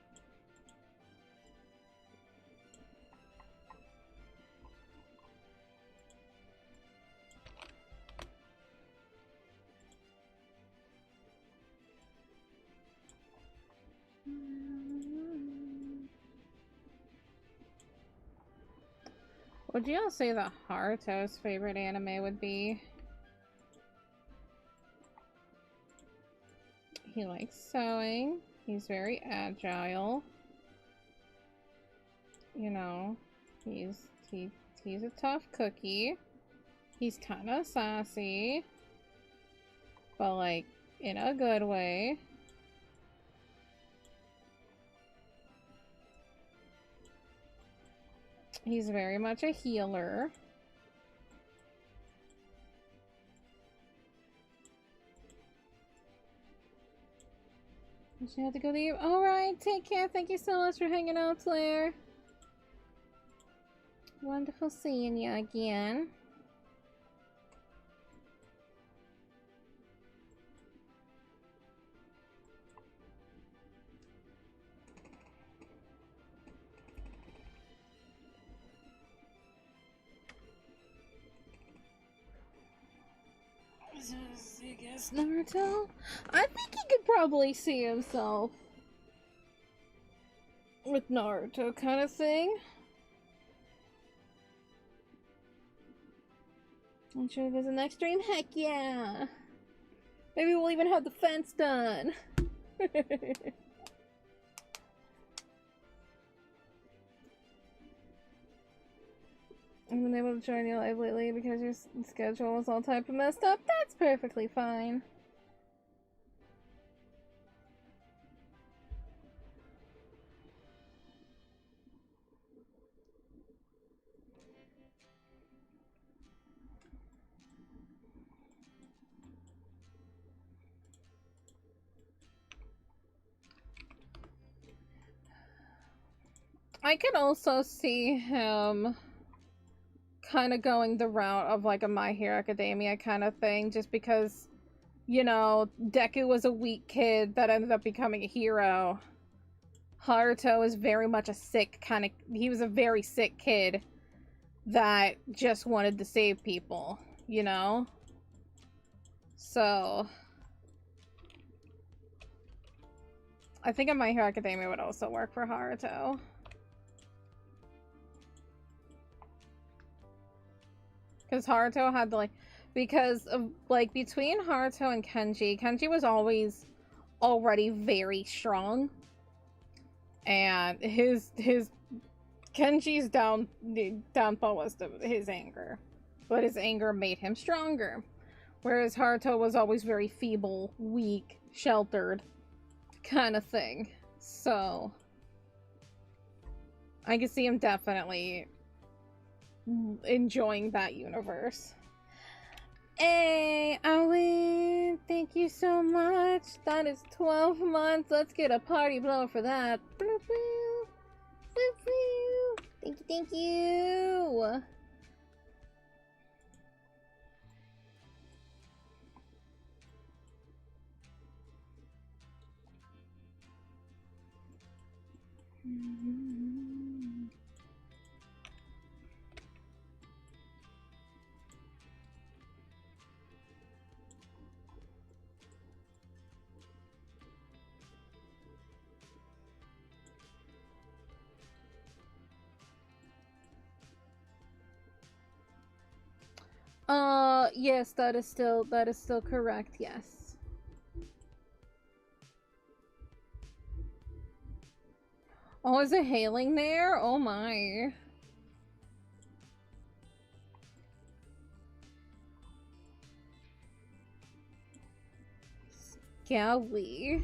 B: Would you all say that Haruto's favorite anime would be? He likes sewing. He's very agile. You know, he's a tough cookie. He's kind of sassy, but like in a good way. He's very much a healer. You have to go leave. Alright, take care. Thank you so much for hanging out, Claire. Wonderful seeing you again. I guess Naruto? I think he could probably see himself with Naruto kind of thing. I'm sure there's a next stream. Heck yeah! Maybe we'll even have the fence done. I haven't been able to join your live lately because your schedule is all type of messed up. That's perfectly fine. I could also see him kind of going the route of like a My Hero Academia kind of thing, just because, you know, Deku was a weak kid that ended up becoming a hero. Haruto is very much a sick kind of, he was a very sick kid that just wanted to save people, you know? So I think a My Hero Academia would also work for Haruto. Because Haruto had to, like, because of, like, between Haruto and Kenji was always already very strong. And his Kenji's downfall was his anger. But his anger made him stronger. Whereas Haruto was always very feeble, weak, sheltered, kind of thing. So I can see him definitely enjoying that universe. Hey, Owen, thank you so much. That is 12 months. Let's get a party blow for that. Bloop, bloop. Bloop, bloop. Thank you, thank you. Yes, that is still correct, yes. Oh, is it hailing there? Oh my. Scally.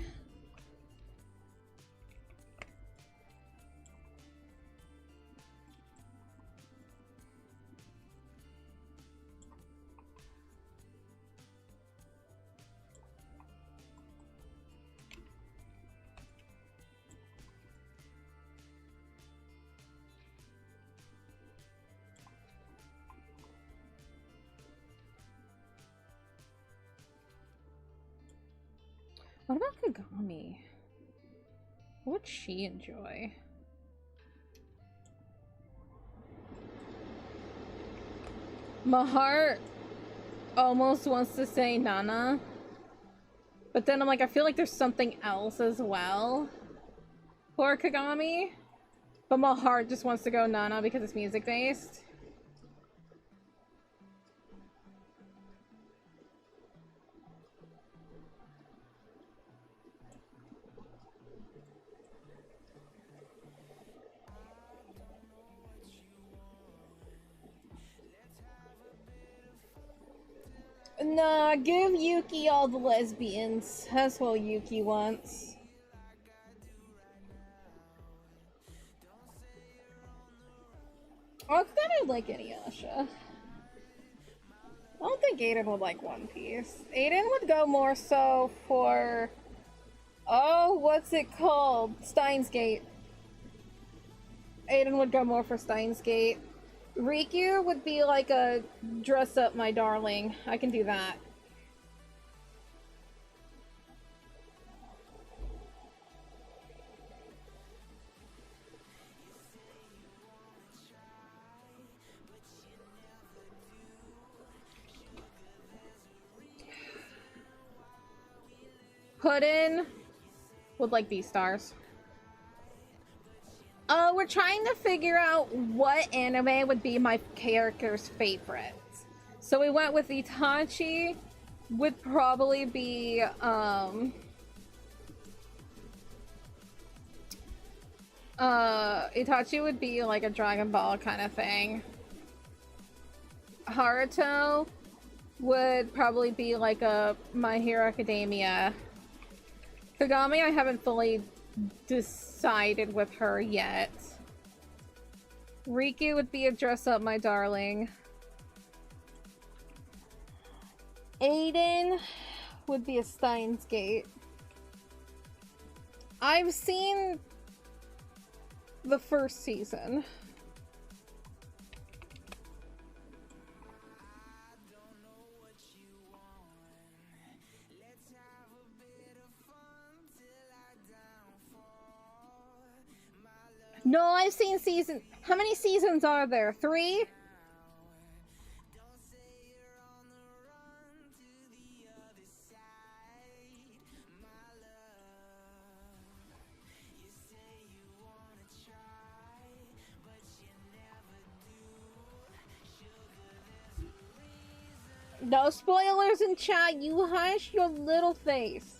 B: What about Kagami? What would she enjoy? My heart almost wants to say Nana. But then I'm like, I feel like there's something else as well for Kagami. But my heart just wants to go Nana because it's music based. Nah, give Yuki all the lesbians. That's what Yuki wants. I thought I'd like Inuyasha. I don't think Aiden would like One Piece. Aiden would go more so for... Oh, what's it called? Steins Gate. Aiden would go more for Steins Gate. Rikyu would be like a dress up my darling. I can do that. Puddin would like Beastars. We're trying to figure out what anime would be my character's favorite. So we went with Itachi, would probably be, Itachi would be like a Dragon Ball kind of thing. Haruto would probably be like a My Hero Academia. Kagami, I haven't fully decided with her yet. Rikyu would be a dress up my darling. Aiden would be a Steins Gate. I've seen the first season. No, I've seen season... How many seasons are there? 3? No spoilers in chat, you hush your little face.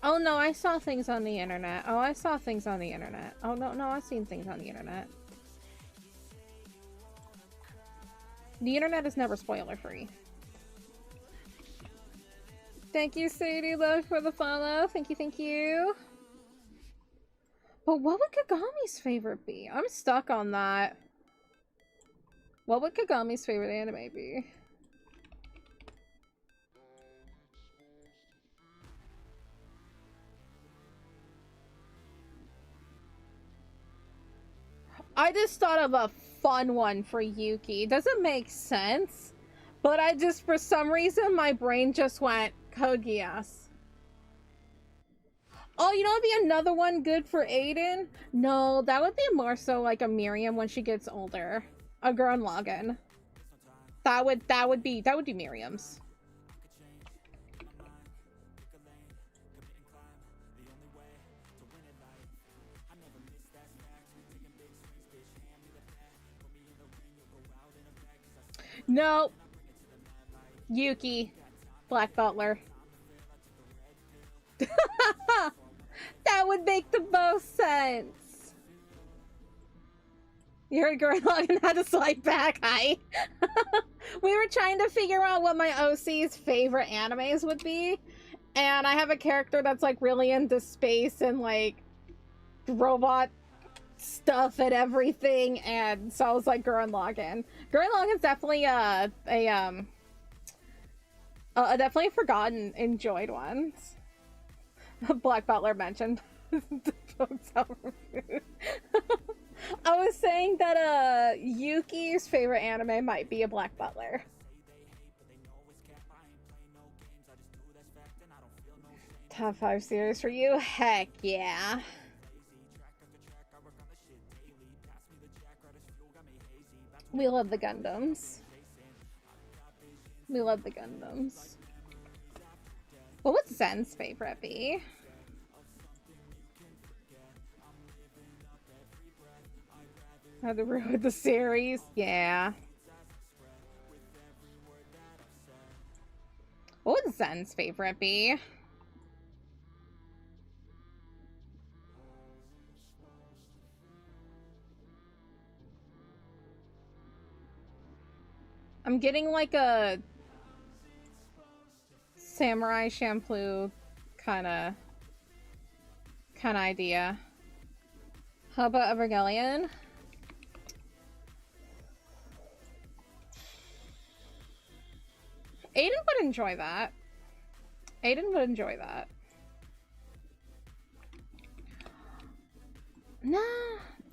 B: Oh no, I saw things on the internet. Oh, I saw things on the internet. Oh no, I've seen things on the internet. The internet is never spoiler free. Thank you, Sadie Love, for the follow. Thank you. But what would Kagami's favorite be? I'm stuck on that. What would Kagami's favorite anime be? I just thought of a fun one for Yuki. It doesn't make sense, but I just, for some reason, my brain just went Code Geass. Oh, you know what'd be another one good for Aiden? No, that would be more so like a Miriam when she gets older. A Gurren Lagann. That would be Miriam's. No. Yuki. Black Butler. That would make the most sense. You heard Gurren Lagann had to slide back. Hi. We were trying to figure out what my OC's favorite animes would be. And I have a character that's like really into space and like robot stuff and everything, and so I was like, Gurren Lagann. Gurren Lagann's definitely a definitely forgotten, enjoyed ones. Black Butler mentioned. I was saying that Yuki's favorite anime might be a Black Butler. Top 5 series for you? Heck yeah. We love the Gundams. We love the Gundams. What would Zen's favorite be? How to ruin the series? Yeah. What would Zen's favorite be? I'm getting like a Samurai Champloo kind of idea. How about Evangelion? Aiden would enjoy that. Aiden would enjoy that. Nah.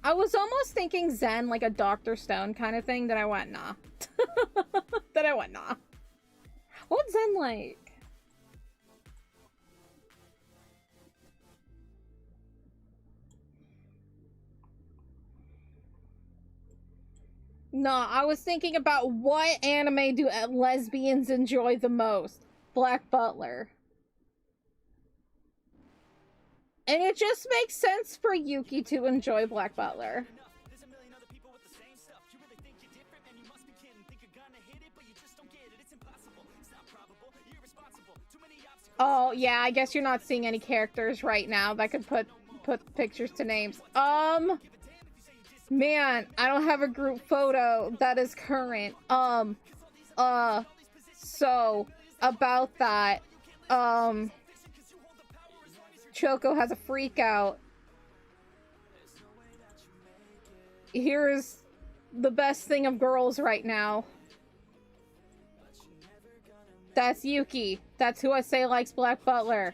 B: I was almost thinking Zen, like a Dr. Stone kind of thing, that I went, nah. That I went, nah. What's Zen like? No, I was thinking about what anime do lesbians enjoy the most? Black Butler. And it just makes sense for Yuki to enjoy Black Butler. Oh, yeah, I guess you're not seeing any characters right now that could put pictures to names. Man, I don't have a group photo that is current. So, about that, Choco has a freak out. Here's the best thing of girls right now. That's Yuki. That's who I say likes Black Butler.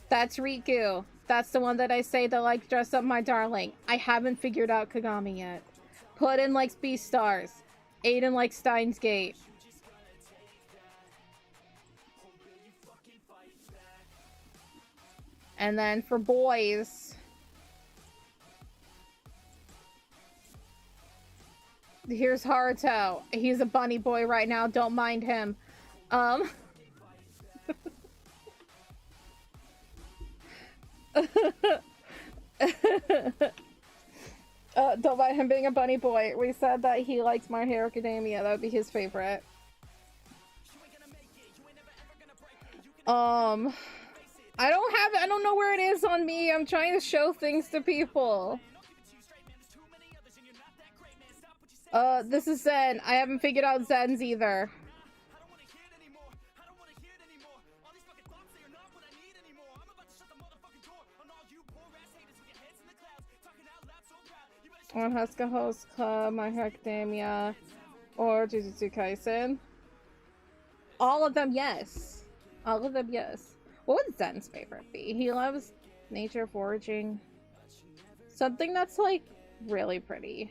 B: That's Riku. That's the one that I say that likes Dress Up My Darling. I haven't figured out Kagami yet. Puddin likes Beastars. Aiden likes Steins Gate. And then for boys, here's Haruto. He's a bunny boy right now. Don't mind him. Don't mind him being a bunny boy. We said that he likes My Hero Academia. That would be his favorite. I don't know where it is on me. I'm trying to show things to people. This is Zen. I haven't figured out Zen's either. On Huska Host Club, My Hero Academia, or Jujutsu Kaisen. All of them, yes. All of them, yes. What would Zen's favorite be? He loves nature foraging. Something that's, like, really pretty.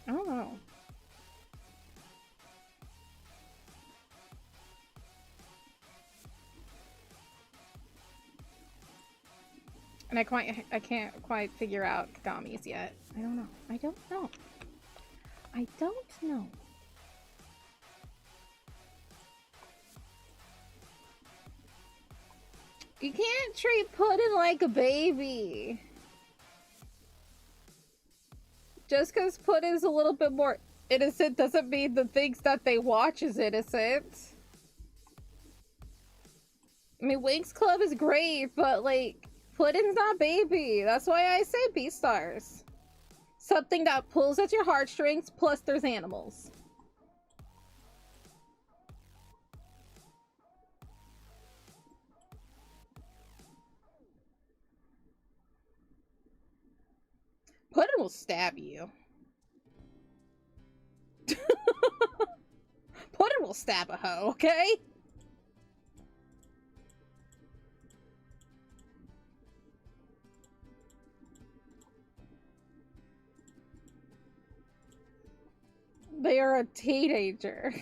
B: I don't know. And I can't quite figure out Kagami's yet. I don't know. I don't know. I don't know. You can't treat Puddin like a baby. Just because Puddin's a little bit more innocent doesn't mean the things that they watch is innocent. I mean, Winx Club is great, but, like, Puddin's not baby. That's why I say Beastars. Something that pulls at your heartstrings, plus there's animals. Puddin will stab you. Puddin will stab a hoe, okay? They are a teenager.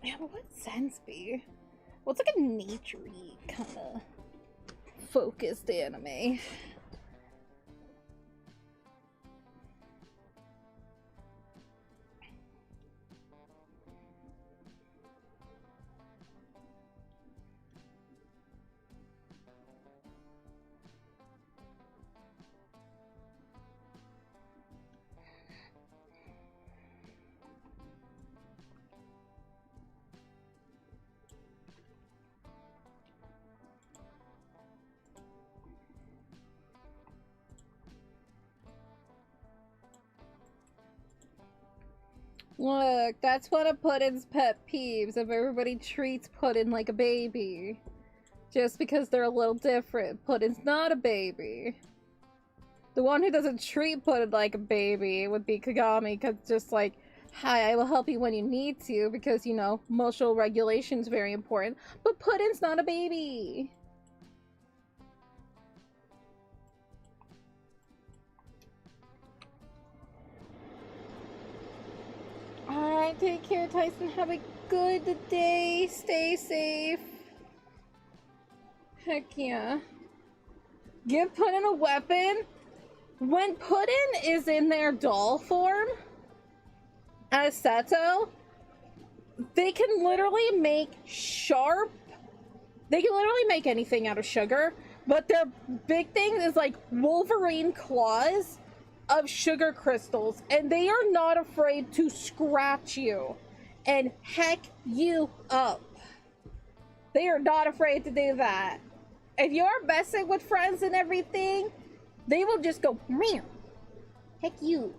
B: Yeah, but what's Sensby? What's like a nature-y kind of focused anime? Look, that's one of Puddin's pet peeves, if everybody treats Puddin like a baby. Just because they're a little different. Puddin's not a baby. The one who doesn't treat Puddin like a baby would be Kagami, because just like, hi, I will help you when you need to, because, you know, emotional regulation is very important. But Puddin's not a baby. Alright, take care, Tyson. Have a good day. Stay safe. Heck yeah. Give Puddin a weapon. When Puddin is in their doll form, as Seto, they can literally make they can literally make anything out of sugar, but their big thing is like Wolverine claws of sugar crystals, and they are not afraid to scratch you and heck you up. They are not afraid to do that. If you're messing with friends and everything, they will just go, meow. Heck you.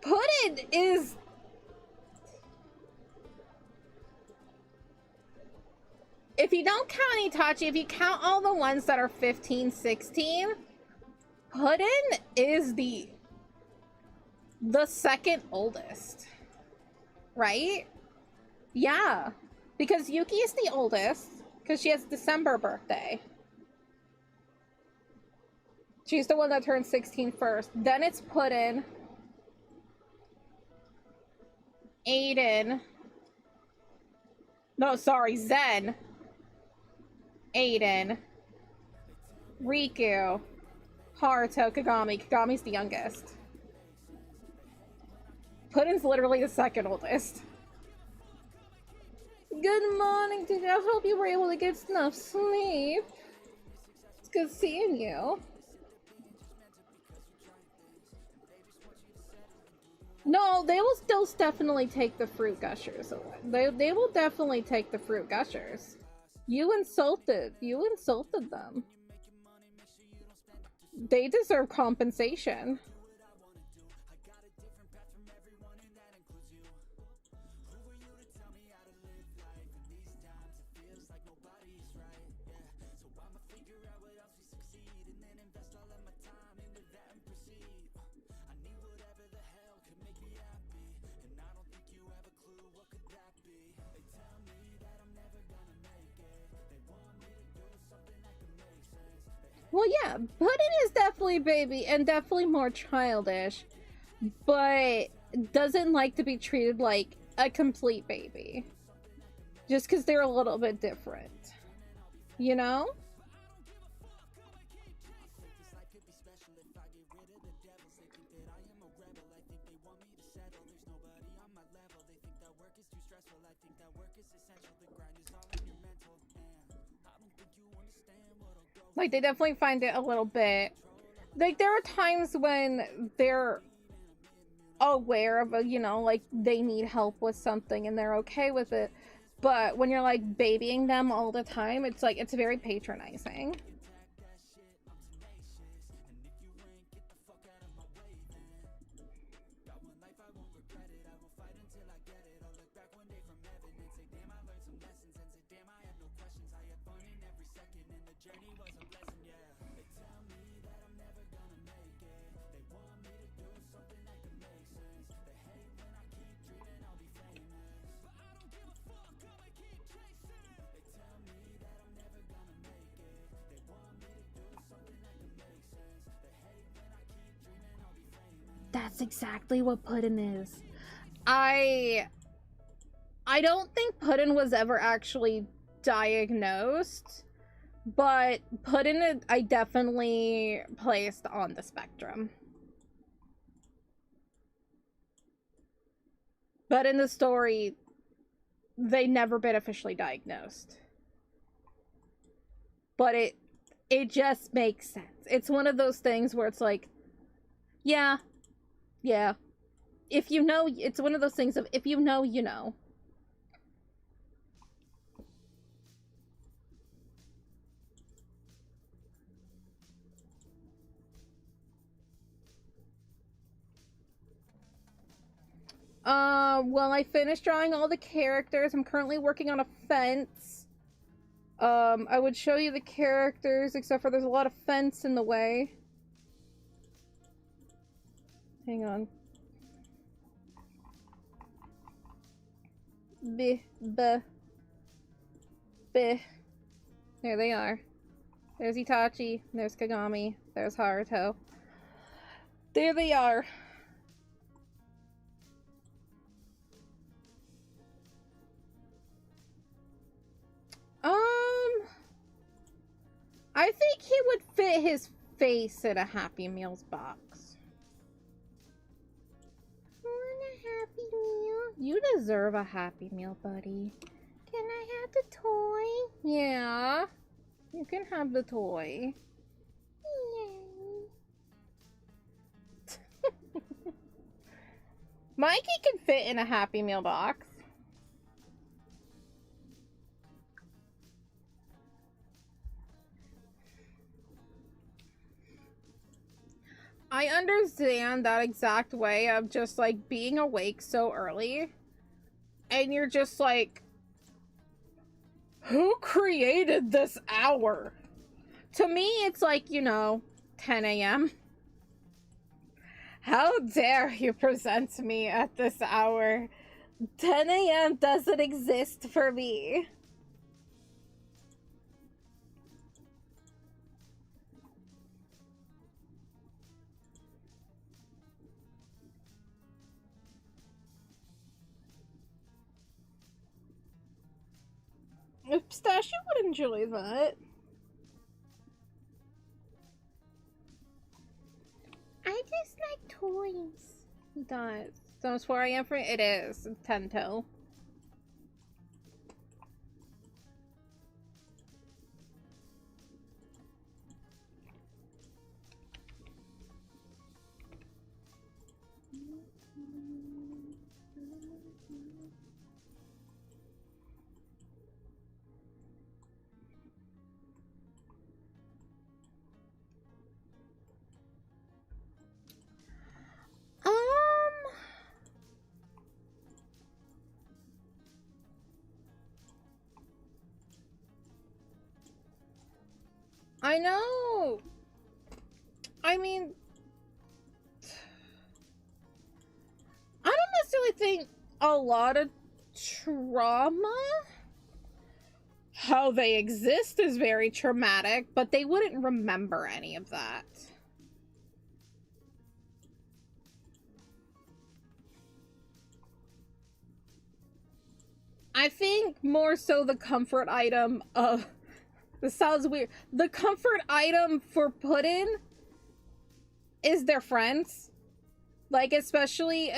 B: Puddin is... If you don't count Itachi, if you count all the ones that are 15, 16, Puddin is the second oldest. Right? Yeah. Because Yuki is the oldest, because she has December birthday. She's the one that turned 16 first. Then it's Puddin, Aiden. No, sorry, Zen. Aiden. Riku. Haruto, Kagami. Kagami's the youngest. Puddin's literally the second oldest. Good morning, teacher. I hope you were able to get enough sleep. It's good seeing you. No, they will still definitely take the fruit gushers away. They will definitely take the fruit gushers. You insulted them. They deserve compensation. Well, yeah, Puddin is definitely baby and definitely more childish, but doesn't like to be treated like a complete baby. Just because they're a little bit different. You know?
D: special if I get rid of the devils. They think that I am a rebel, I think they want me to settle. There's nobody on my level, they think that work is too stressful. I think that work is essential, the grind is all in your mental. And I don't think you understand what I'll go.
B: Like, they definitely find it a little bit... Like, there are times when they're aware of, you know, like, they need help with something and they're okay with it. But when you're, like, babying them all the time, it's, like, it's very patronizing. That's exactly what Puddin is. I don't think Puddin was ever actually diagnosed, but Puddin I definitely placed on the spectrum. But in the story, they never been officially diagnosed. But it just makes sense. It's one of those things where it's like, yeah. If you know, it's one of those things of, if you know, you know. Well, I finished drawing all the characters. I'm currently working on a fence. I would show you the characters, except for there's a lot of fence in the way. Hang on. There they are. There's Itachi, there's Kagami, there's Haruto. There they are. I think he would fit his face in a Happy Meals box. Want a Happy Meal? You deserve a Happy Meal, buddy. Can I have the toy? Yeah. You can have the toy. Yay. Mikey can fit in a Happy Meal box. I understand that exact way of just, like, being awake so early. And you're just like, who created this hour? To me, it's like, you know, 10 a.m. How dare you present me at this hour? 10 a.m. doesn't exist for me. Pistachio would enjoy that. I just like toys. He does. So it's 4 a.m. for it is. It's 10 till. I know. I mean, I don't necessarily think a lot of trauma, how they exist, is very traumatic, but they wouldn't remember any of that. I think more so the comfort item of... This sounds weird. The comfort item for Puddin is their friends. Like, especially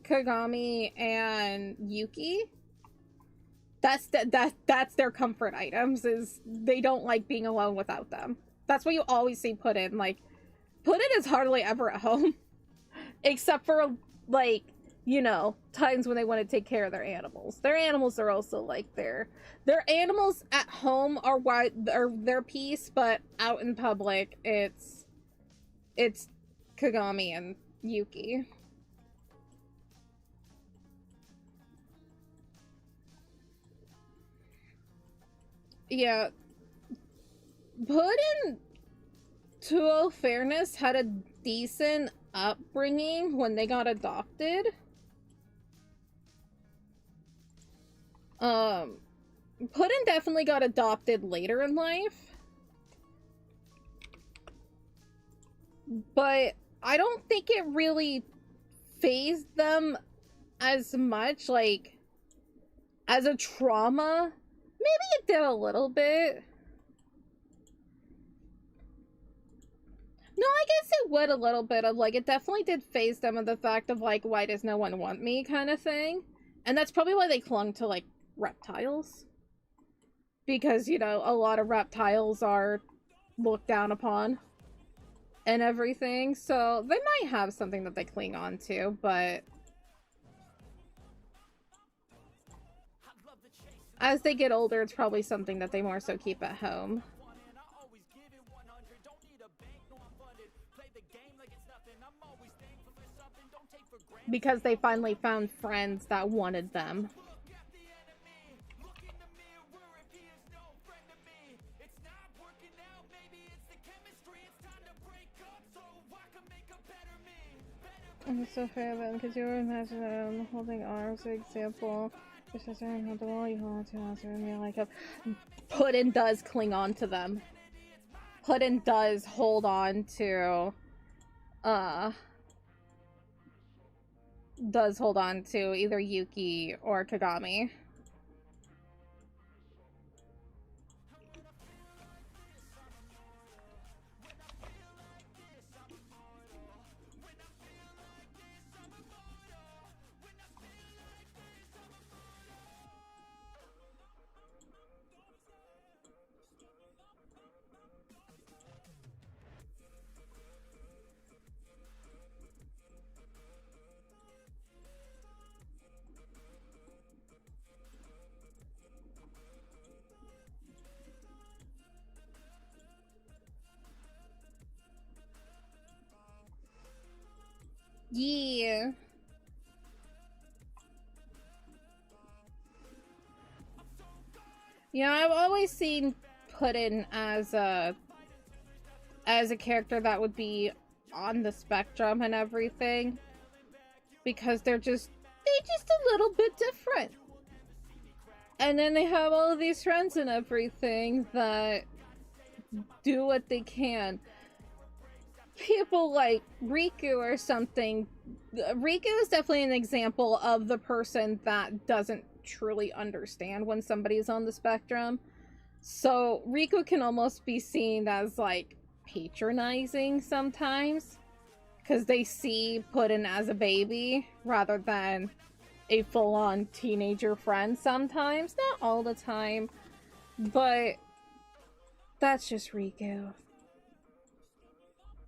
B: Kagami and Yuki. That's their comfort items, is they don't like being alone without them. That's what you always see Puddin. Like, Puddin is hardly ever at home. Except for, like, you know, times when they want to take care of their animals. Their animals are also like their animals at home are their peace, but out in public it's Kagami and Yuki. Yeah. Puddin, to all fairness, had a decent upbringing when they got adopted. Puddin definitely got adopted later in life. But I don't think it really fazed them as much, like, as a trauma. Maybe it did a little bit. No, I guess it would a little bit of, like, it definitely did faze them of the fact of, like, why does no one want me kind of thing. And that's probably why they clung to, like, reptiles. Because, you know, a lot of reptiles are looked down upon and everything. So they might have something that they cling on to, but as they get older, it's probably something that they more so keep at home. Because they finally found friends that wanted them. I'm so fair then, because you were imagining holding arms, for example. Your sister and the wall you hold on to answer and you're like, Puddin does cling on to them. Puddin does hold on to, either Yuki or Kagami. Yeah. You know, I've always seen Puddin as a character that would be on the spectrum and everything. Because they're just a little bit different. And then they have all of these friends and everything that do what they can. People like Riku or something. Riku is definitely an example of the person that doesn't truly understand when somebody's on the spectrum. So Riku can almost be seen as, like, patronizing sometimes. Because they see Puddin as a baby rather than a full-on teenager friend sometimes. Not all the time. But that's just Riku.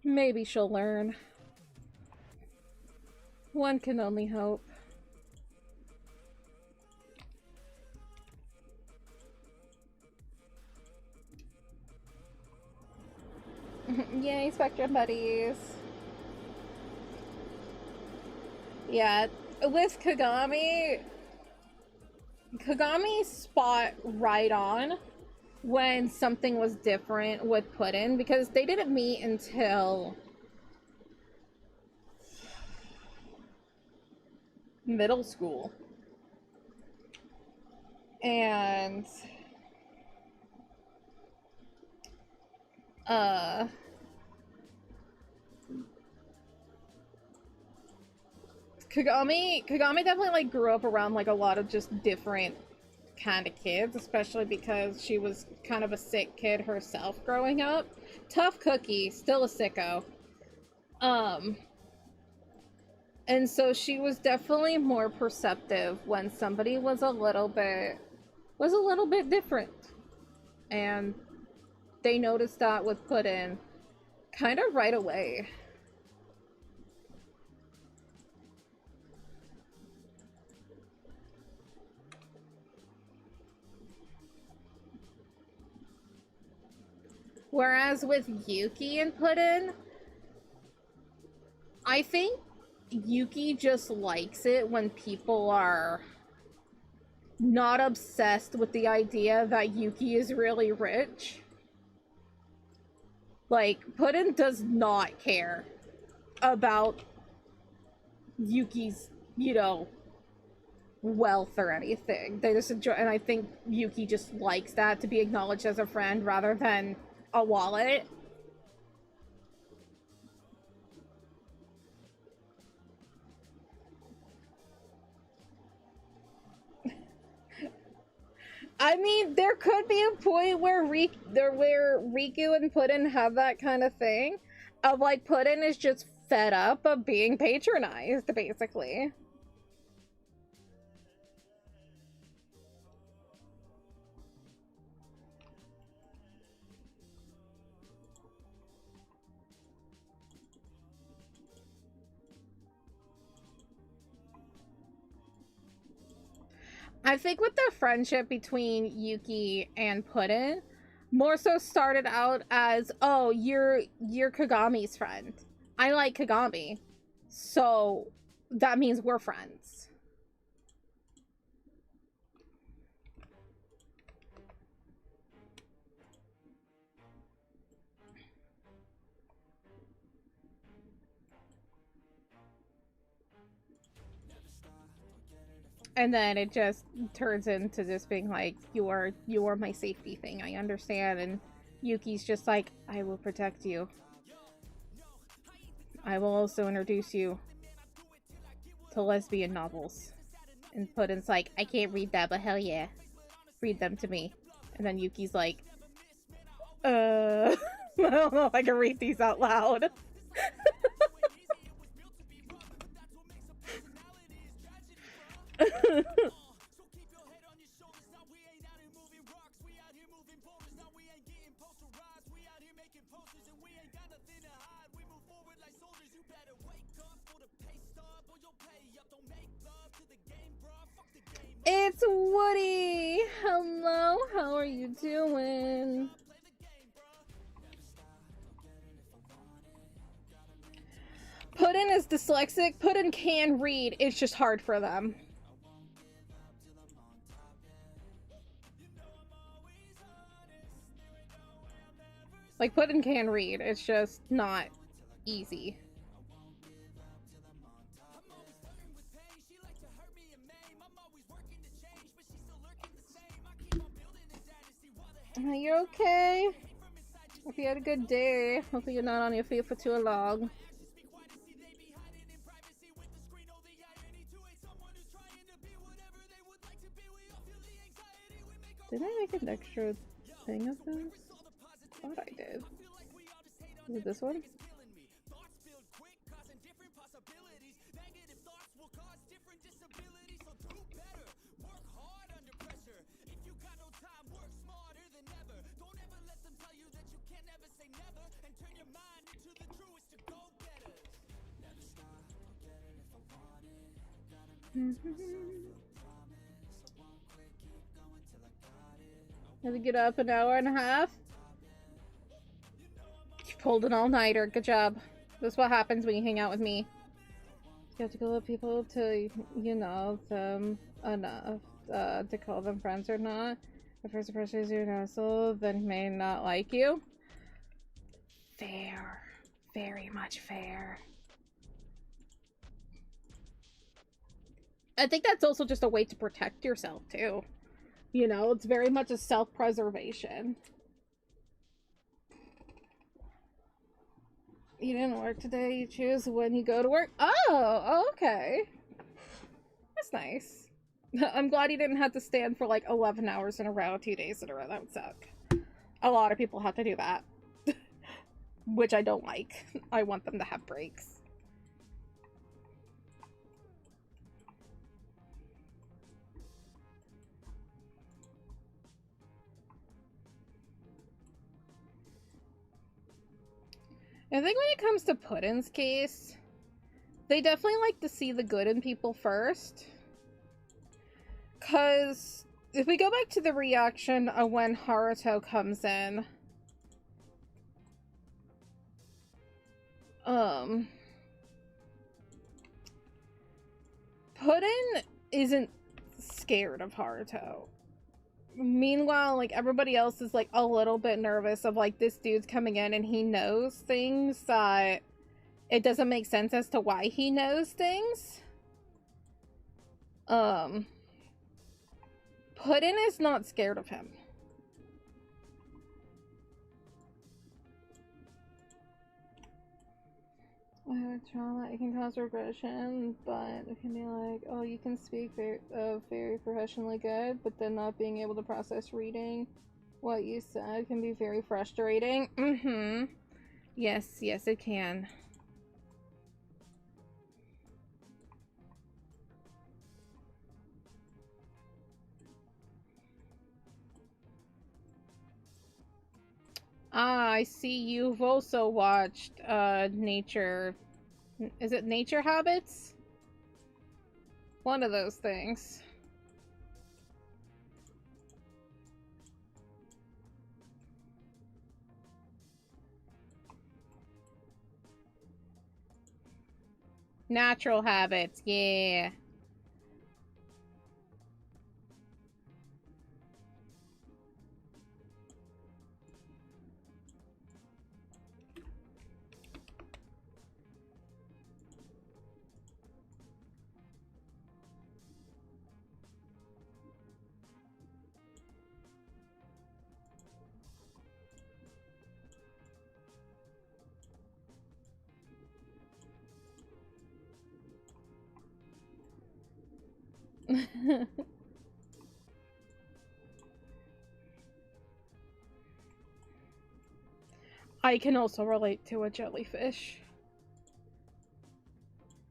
B: Maybe she'll learn. One can only hope. Yay, Spectrum buddies. Yeah, with Kagami spot right on when something was different with Puddin, because they didn't meet until middle school. And Kagami definitely, like, grew up around, like, a lot of just different kind of kids, especially because she was kind of a sick kid herself growing up. Tough cookie, still a sicko. And so she was definitely more perceptive when somebody was a little bit different. And they noticed that with Puddin kind of right away. Whereas with Yuki and Puddin, I think Yuki just likes it when people are not obsessed with the idea that Yuki is really rich. Like, Puddin does not care about Yuki's, you know, wealth or anything. They just enjoy, and I think Yuki just likes that, to be acknowledged as a friend rather than a wallet. I mean, there could be a point where Riku and Puddin have that kind of thing of like Puddin is just fed up of being patronized, basically. I think with the friendship between Yuki and Puddin, more so started out as, oh, you're Kagami's friend. I like Kagami, so that means we're friends. And then it just turns into just being like, you are my safety thing, I understand. And Yuki's just like, I will protect you. I will also introduce you to lesbian novels. And Puddin's like, I can't read that, but hell yeah, read them to me. And then Yuki's like, I don't know if I can read these out loud. It's Woody! Hello, how are you doing? Puddin is dyslexic. Puddin can read, it's just hard for them. Like, Puddin can read, it's just not easy. Are you okay? Hope you had a good day. Hopefully you're not on your feet for too long. Did I make an extra thing of this? I thought I did. Is it this one? Had to get up an hour and a half. You pulled an all-nighter. Good job. This is what happens when you hang out with me. You have to go with people to, you know, them enough to call them friends or not. If first impression is you're an asshole, then may not like you. Fair. Very much fair. I think that's also just a way to protect yourself, too. You know, it's very much a self-preservation. You didn't work today, you choose when you go to work? Oh, okay. That's nice. I'm glad you didn't have to stand for like 11 hours in a row, 2 days in a row. That would suck. A lot of people have to do that. which I don't like. I want them to have breaks. I think when it comes to Puddin's case, they definitely like to see the good in people first. Because if we go back to the reaction of when Haruto comes in, Puddin isn't scared of Haruto. Meanwhile, like, everybody else is like a little bit nervous of like this dude's coming in and he knows things that it doesn't make sense as to why he knows things. Puddin is not scared of him. Trauma, it can cause regression, but it can be like, oh, you can speak very professionally good, but then not being able to process reading what you said can be very frustrating. Mm-hmm. Yes, yes, it can. Ah, I see you've also watched, Nature... Is it Nature Habits? One of those things. Natural Habits, yeah. I can also relate to a jellyfish.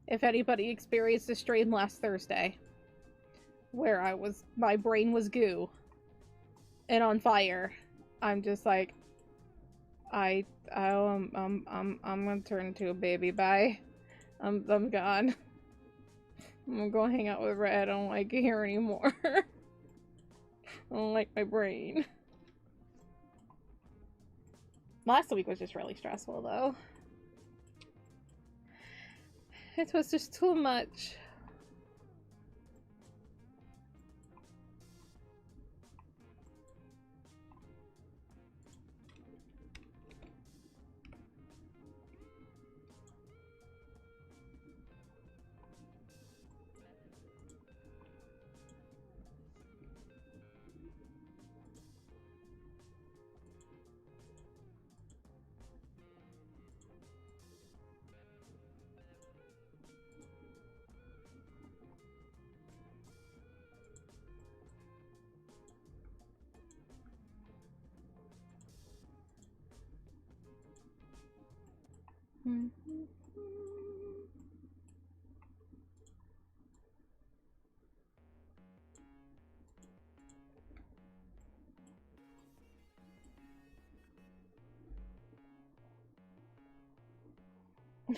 B: If anybody experienced a stream last Thursday, where my brain was goo and on fire, I'm just like, I'm gonna turn into a baby. Bye. I'm gone. I'm gonna go hang out with Red. I don't like it here anymore. I don't like my brain. Last week was just really stressful, though. It was just too much.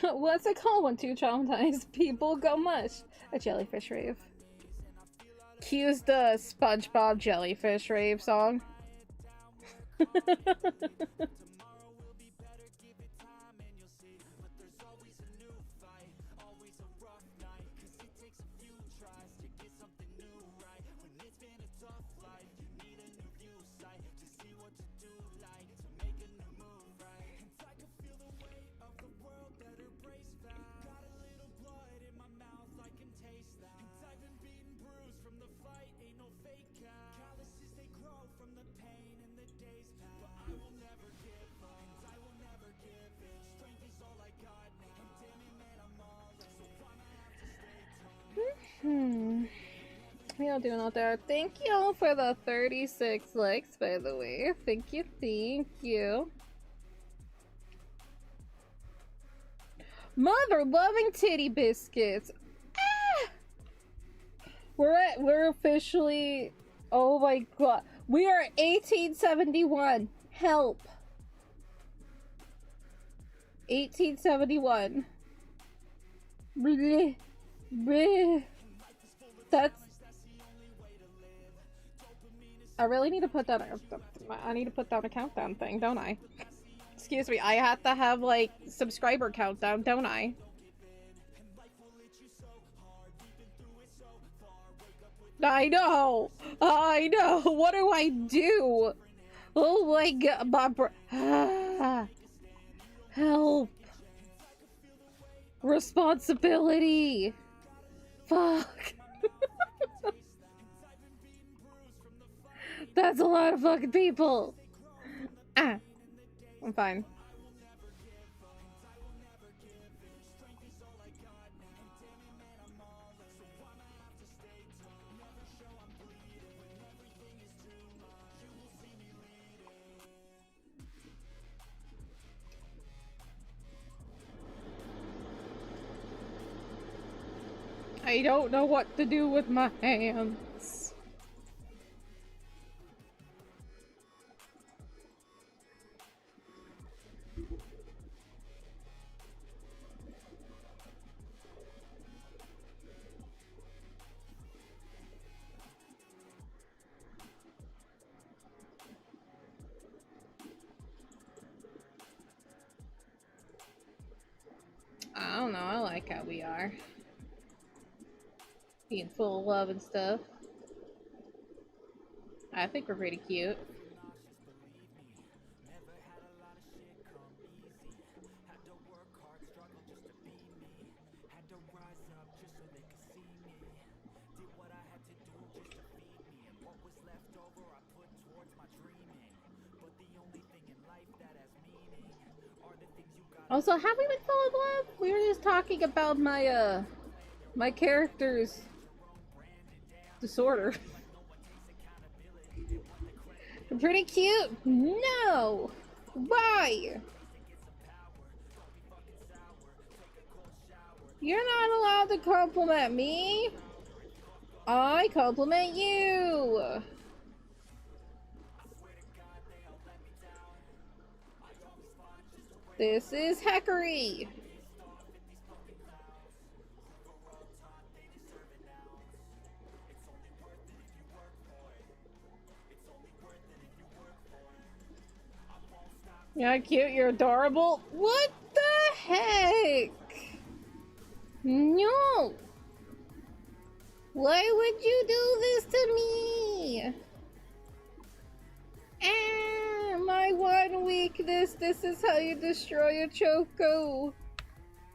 B: What's it called when two traumatized people go mush? A jellyfish rave. Cue's the SpongeBob jellyfish rave song. How y'all doing out there? Thank y'all for the 36 likes, by the way. Thank you, thank you. Mother loving titty biscuits. Ah! We're officially, oh my god. We are 1871. Help. 1871. Bleh. Bleh. That's, I really need to put that, I need to put down a countdown thing, don't I? Excuse me, I have to have, like, subscriber countdown, don't I? I know! I know! What do I do? Oh my god, help! Responsibility! Fuck! That's a lot of fucking people! Ah! I'm fine. I don't know what to do with my hands. I don't know, I like how we are. Being full of love and stuff. I think we're pretty cute. Also, have we been full of love? We were just talking about my, my character's disorder. Pretty cute? No! Why? You're not allowed to compliment me. I compliment you. This is hackery. You're cute, you're adorable. What the heck? No! Why would you do this to me? Ah, my one weakness. This is how you destroy a Choco.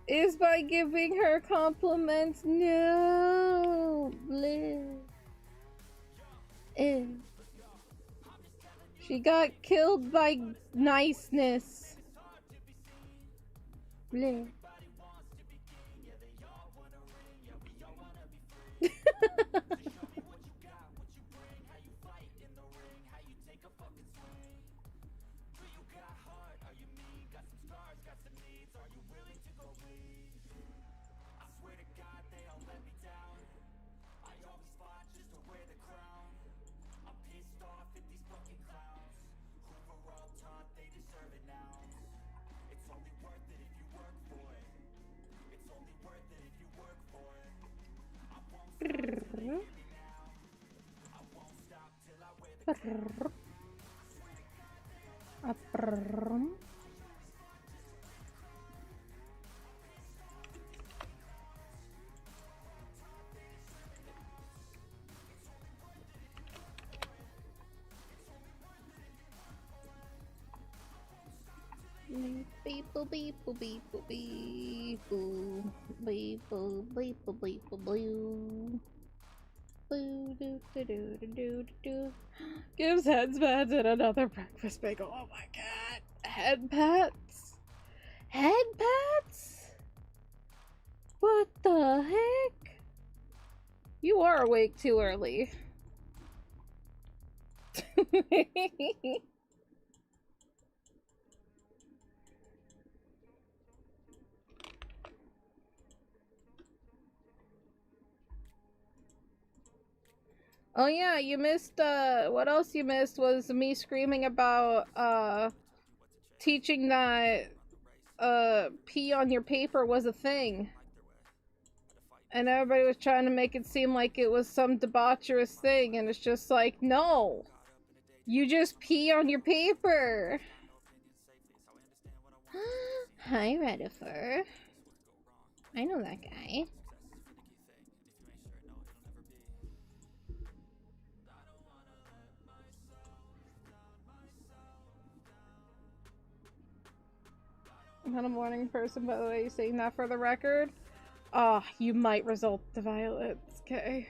B: Is by giving her compliments. No. Bleh. Eh. She got killed by niceness. Bleh. Beep boop beep boop beep boop beep boop beep boop beep boop beep boop blue. Boo doo doo doo doo doo doo. Gives heads pats and another breakfast bagel. Oh my god. Head pats? Head pats? What the heck? You are awake too early. Oh yeah, you missed, what else you missed was me screaming about, teaching that, pee on your paper was a thing. And everybody was trying to make it seem like it was some debaucherous thing, and it's just like, no! You just pee on your paper! Hi, Redifer. I know that guy. I'm not a morning person, by the way, saying that for the record. Ah, oh, you might result to violence, okay?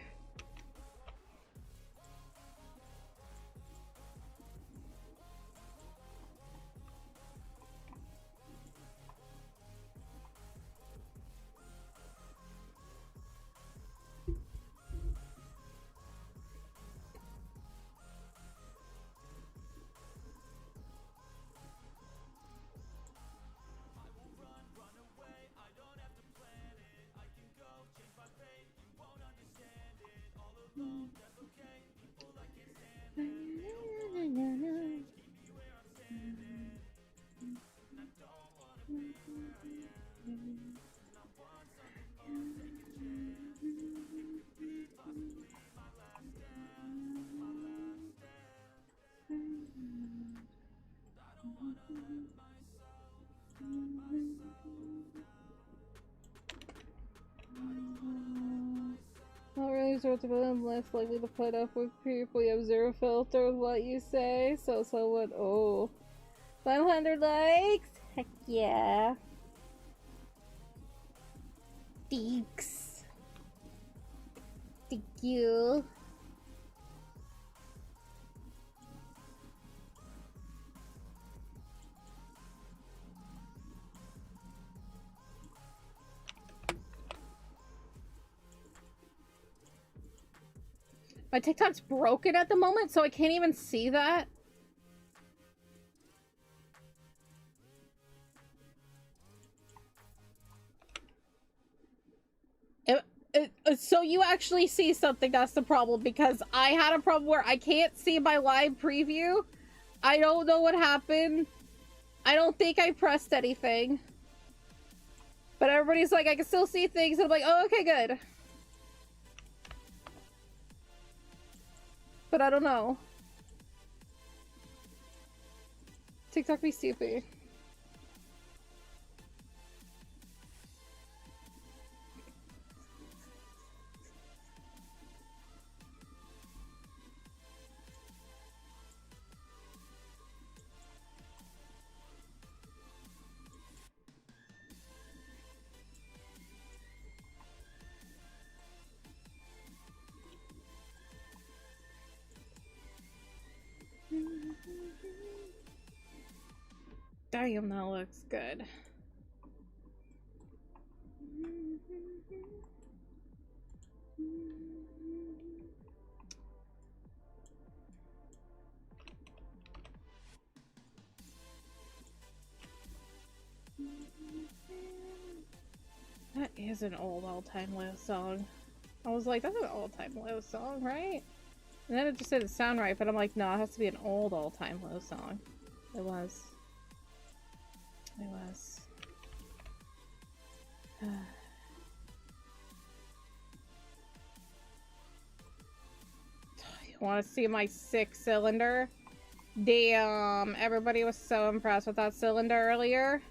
B: Not really sorts of I'm less likely to put up with people. You have zero filter with what you say. So what? Oh, 500 likes. Heck yeah. Thanks. Thank you. My TikTok's broken at the moment, so I can't even see that. So you actually see something, that's the problem, because I had a problem where I can't see my live preview. I don't know what happened. I don't think I pressed anything. But everybody's like, I can still see things, and I'm like, oh, okay, good. But I don't know. TikTok be stupid. Damn, that looks good. That is an old all-time low song. I was like, that's an all-time low song, right? And then it just didn't sound right, but I'm like, no, it has to be an old all-time low song. It was. It was. You want to see my 6-cylinder? Damn, everybody was so impressed with that cylinder earlier.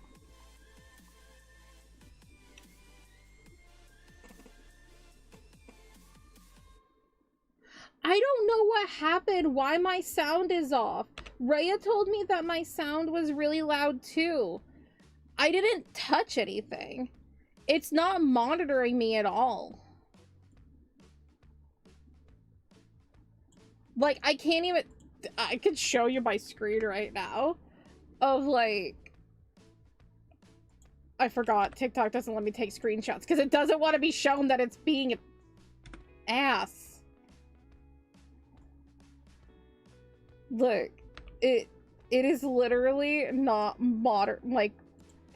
B: I don't know what happened, why my sound is off. Rhea told me that my sound was really loud too. I didn't touch anything. It's not monitoring me at all. Like, I can't even... I could show you my screen right now. Of, like... I forgot. TikTok doesn't let me take screenshots. Because it doesn't want to be shown that it's being an ass. Look. It is literally not modern. Like,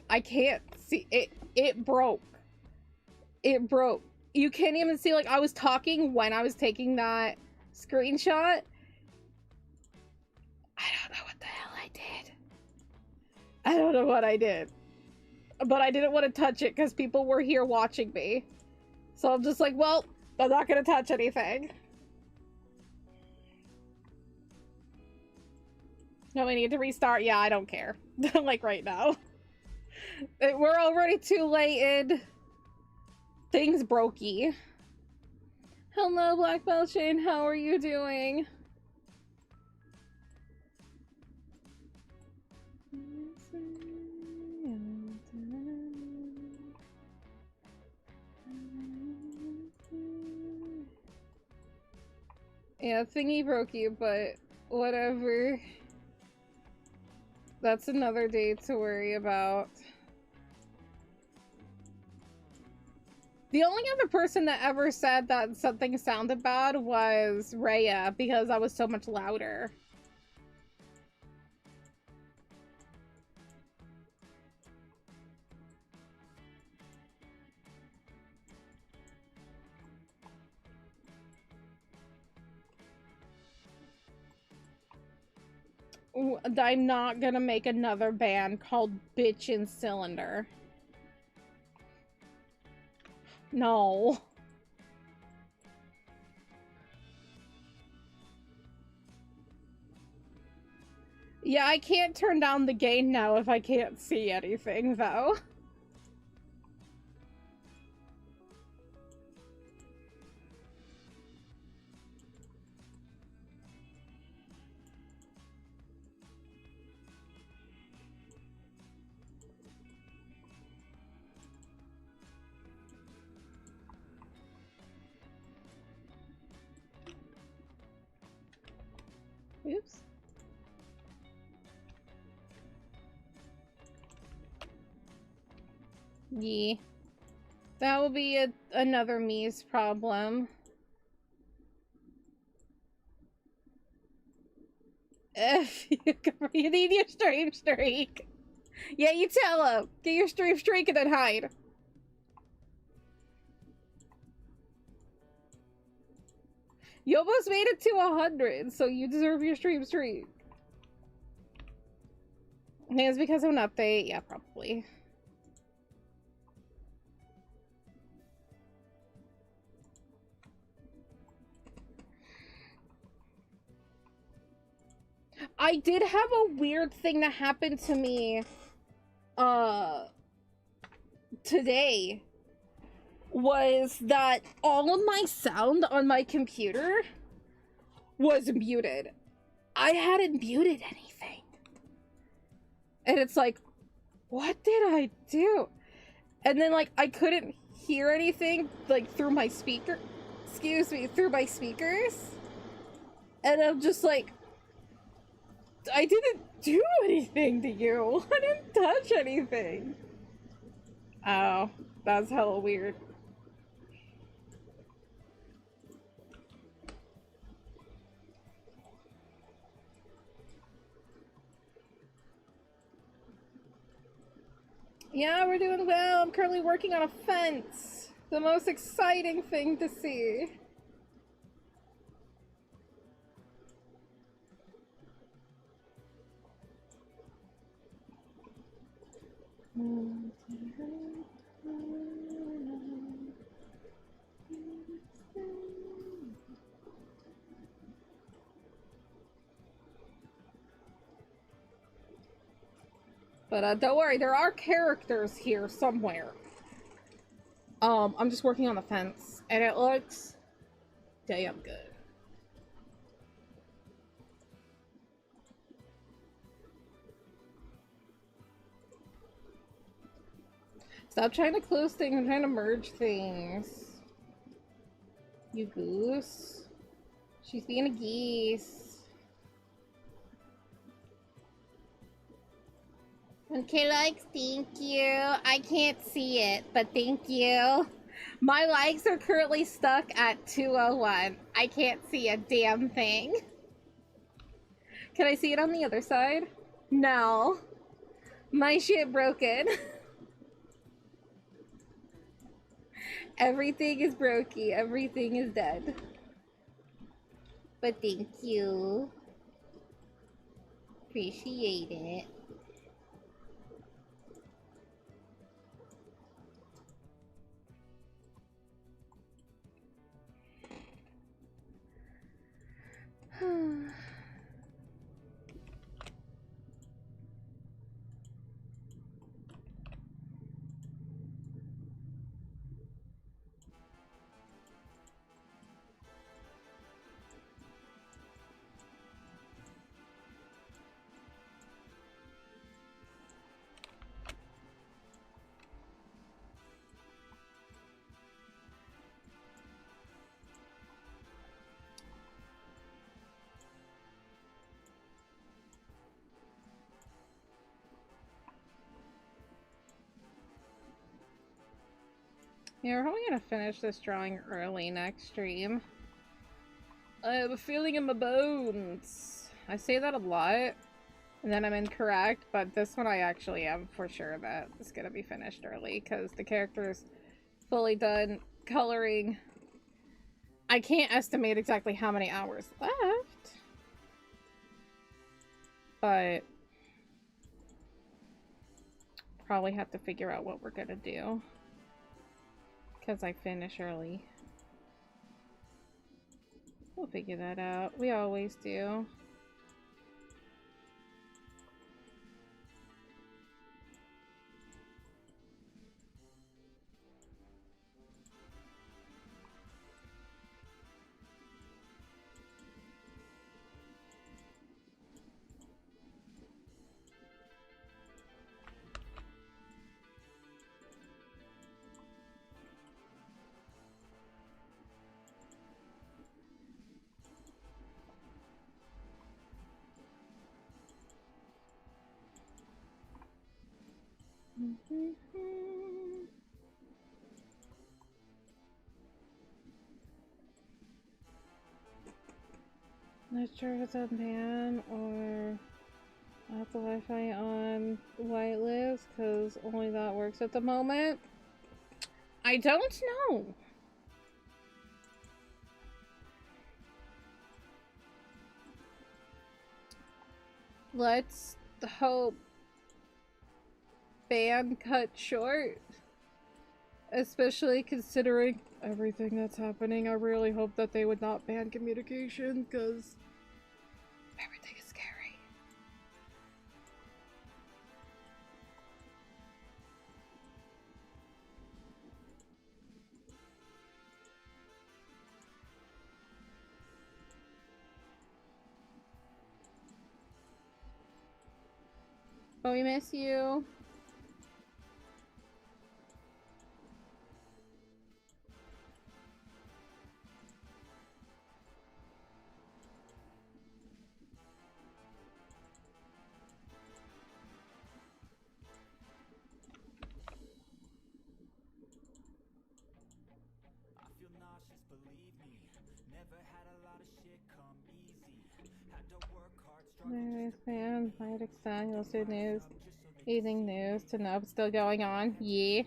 B: I can't see... It broke. It broke. You can't even see, like, I was talking when I was taking that screenshot. I don't know what the hell I did. I don't know what I did. But I didn't want to touch it because people were here watching me. So I'm just like, well, I'm not gonna touch anything. No, we need to restart. Yeah, I don't care. Like right now. We're already too late in. Things brokey. Hello, Black Belt Shane. How are you doing? Yeah, thingy broke you, but whatever. That's another day to worry about. The only other person that ever said that something sounded bad was Rhea, because I was so much louder. I'm not gonna make another band called Bitch and Cylinder. No. Yeah, I can't turn down the gain now if I can't see anything, though. Oops. Yeah. That will be another me's problem. If you need your stream streak. Yeah, you tell him. Get your stream streak and then hide. You almost made it to 100, so you deserve your stream streak. I think it's because of an update. Yeah, probably. I did have a weird thing that happened to me today, was that all of my sound on my computer was muted. I hadn't muted anything. And it's like, what did I do? And then like I couldn't hear anything like through my speaker, through my speakers. And I'm just like, I didn't do anything to you. I didn't touch anything. Oh, that's hella weird. Yeah, we're doing well. I'm currently working on a fence. The most exciting thing to see. But don't worry, there are characters here somewhere. I'm just working on the fence, and it looks damn good. Stop trying to close things, I'm trying to merge things. You goose. She's being a geese. Okay, likes, thank you. I can't see it, but thank you. My likes are currently stuck at 201. I can't see a damn thing. Can I see it on the other side? No. My shit broken. Everything is brokey. Everything is dead. But thank you. Appreciate it. Yeah, we're probably gonna finish this drawing early next stream. I have a feeling in my bones. I say that a lot, and then I'm incorrect, but this one I actually am for sure that it's gonna be finished early, because the character's fully done coloring. I can't estimate exactly how many hours left, but probably have to figure out what we're gonna do, because I finish early. We'll figure that out. We always do. Not sure if it's on ban or off the Wi-Fi on whitelist, because only that works at the moment. I don't know. Let's hope ban cut short. Especially considering everything that's happening. I really hope that they would not ban communication, because everything is scary. But we miss you. Anyways, man, might extend also news, evening news to know it's still going on. Yeah.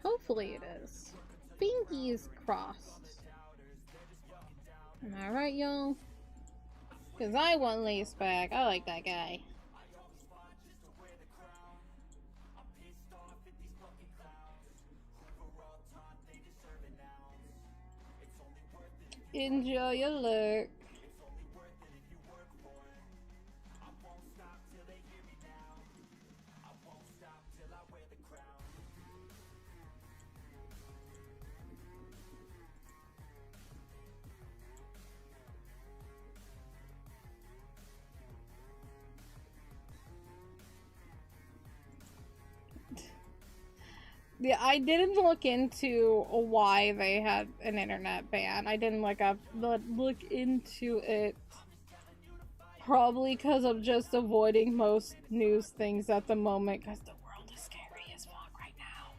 B: Hopefully it is. Fingies crossed. Am I right, y'all? Because I want Lace back. I like that guy. Enjoy your lurk. Yeah, I didn't look into why they had an internet ban. I didn't look into it probably because I'm just avoiding most news things at the moment because the world is scary as fuck right now.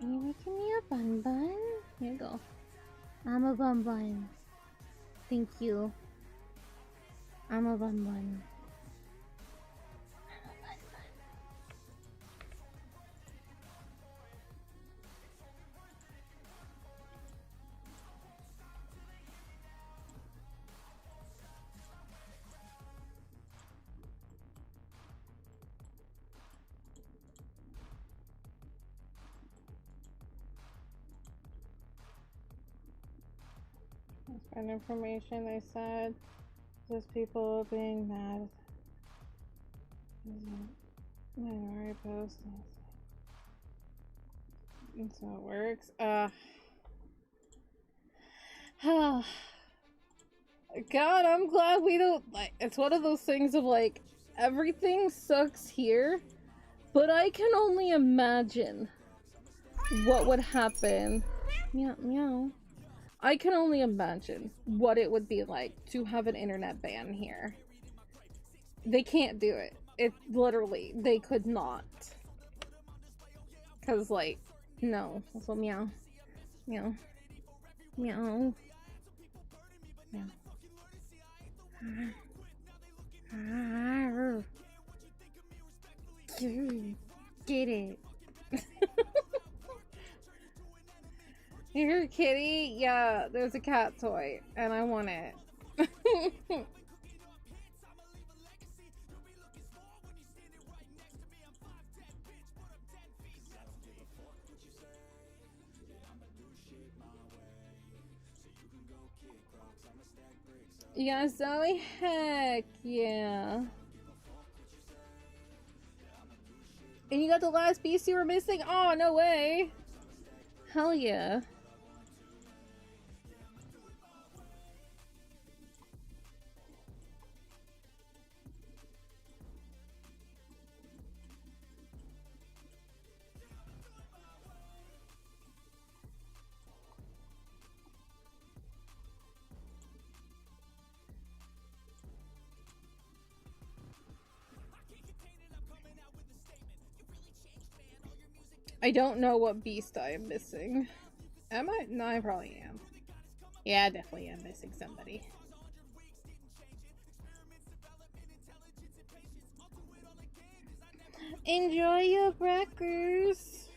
B: Can you make me a bun bun? Here you go. I'm a bun bun. Thank you. I'm a bun bun. That's bad information, they said. Just people being mad. Minority post. That's how it works. God, I'm glad we don't, like, it's one of those things of like, everything sucks here, but I can only imagine what would happen. Meow, meow. I can only imagine what it would be like to have an internet ban here. They can't do it. It literally, they could not. Cause like, no. So meow. Meow. Meow. Meow. Get it. Here, kitty? Yeah, there's a cat toy, and I want it. Yeah, Zoe, heck yeah. And you got the last beast you were missing? Oh, no way. Hell yeah. I don't know what beast I am missing. Am I? No, I probably am. Yeah, I definitely am missing somebody. Enjoy your crackers.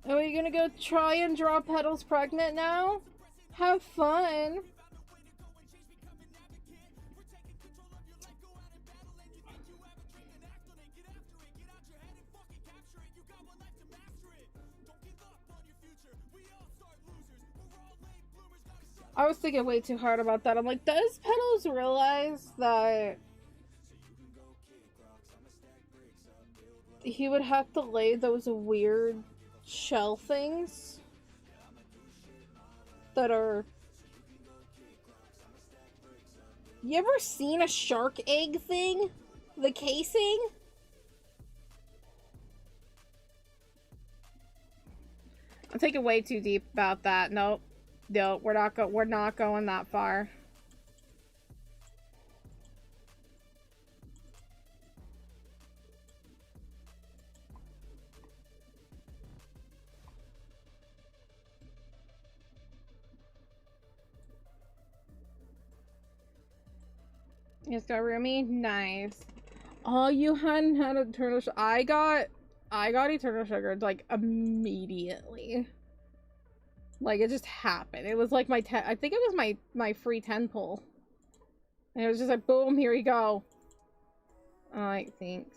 B: Are we gonna go try and draw Petals pregnant now? Have fun. I was thinking way too hard about that. I'm like, does Petals realize that he would have to lay those weird shell things that are... You ever seen a shark egg thing? The casing? I'm thinking way too deep about that. Nope. No, we're not going that far. You just got roomy? Nice. Oh, you hadn't had Eternal Sugar. I got Eternal Sugar like immediately. Like it just happened. It was like my I think it was my free 10 pull. And it was just like boom, here you go. Alright, thanks.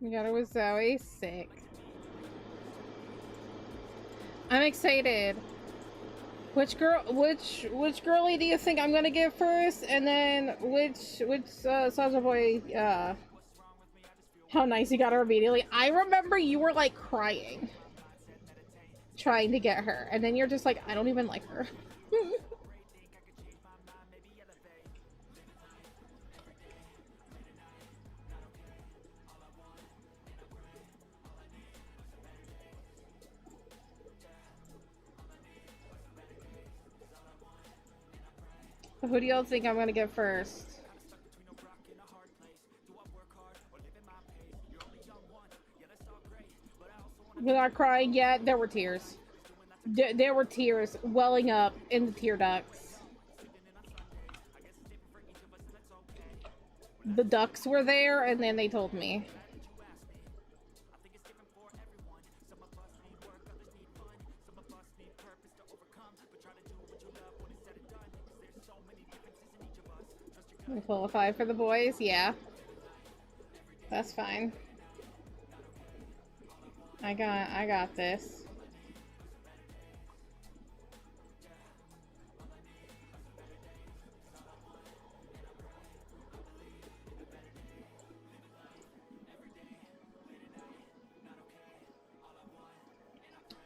B: We got it with Zoe. Sick. I'm excited. Which girlie do you think I'm gonna give first? And then which Soldier Boy, how nice you got her immediately. I remember you were like crying trying to get her, and then you're just like, I don't even like her. Who do y'all think I'm gonna get first? Without crying yet, there were tears. There were tears welling up in the tear ducts. The ducks were there, and then they told me. We qualify for the boys? Yeah. That's fine. I got this.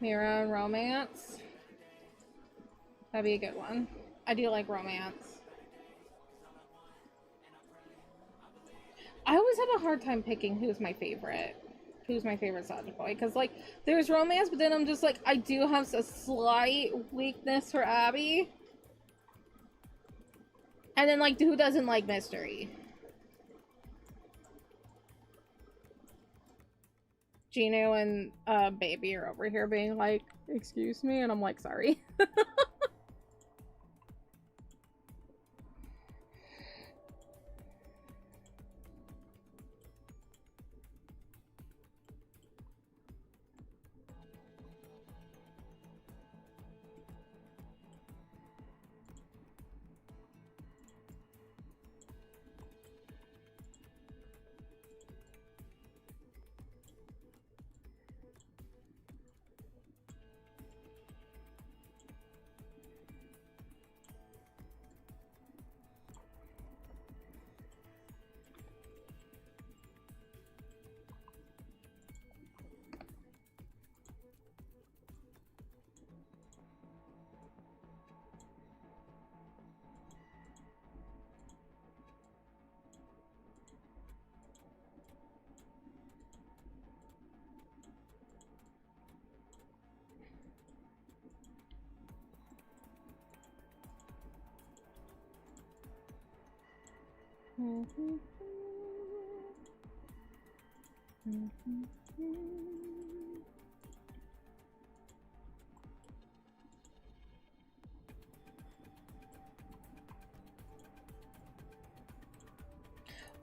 B: Mira and romance. That'd be a good one. I do like romance. I always have a hard time picking who's my favorite Soldier Boy, because like there's romance, but then I'm just like, I do have a slight weakness for Abby, and then like who doesn't like mystery? Gino and Baby are over here being like, excuse me, and I'm like, sorry.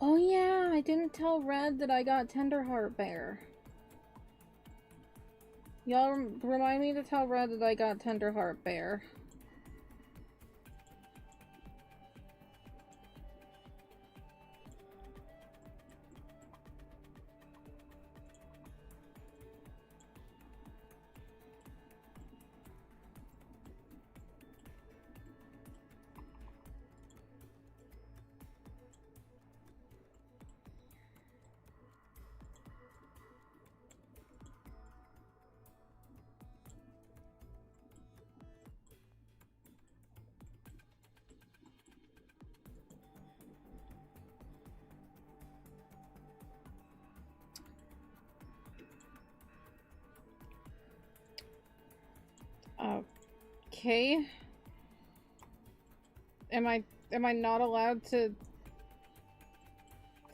B: Oh yeah, I didn't tell Red that I got Tenderheart Bear. Y'all remind me to tell Red that I got Tenderheart Bear. Okay. Am I not allowed to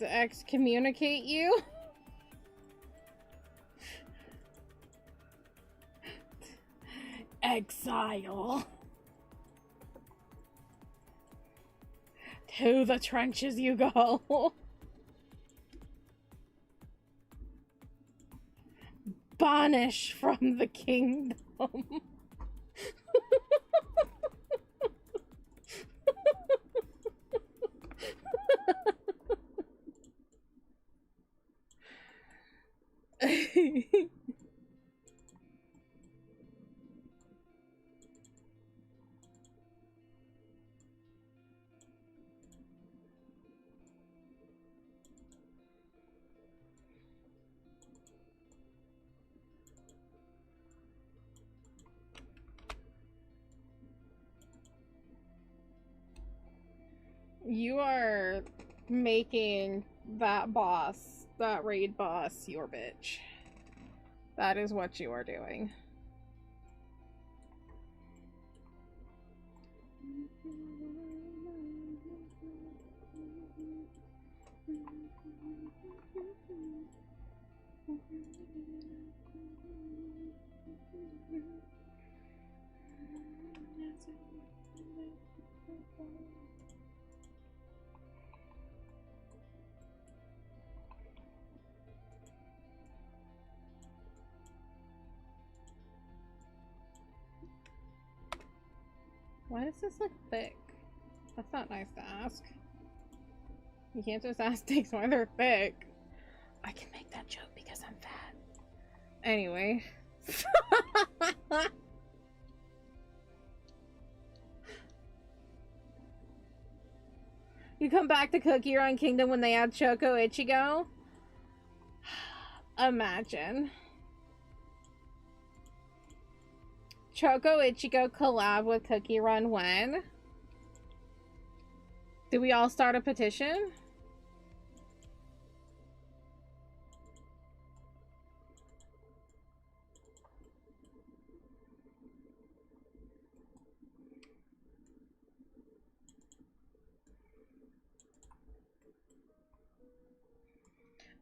B: excommunicate you? Exile. To the trenches you go. Banish from the kingdom. You are making that boss, that raid boss, your bitch. That is what you are doing. Why does this look thick? That's not nice to ask. You can't just ask things why they're thick. I can make that joke because I'm fat. Anyway. You come back to Cookie Run Kingdom when they add Choco Ichigo? Imagine. Choco Ichigo collab with Cookie Run when? Did we all start a petition?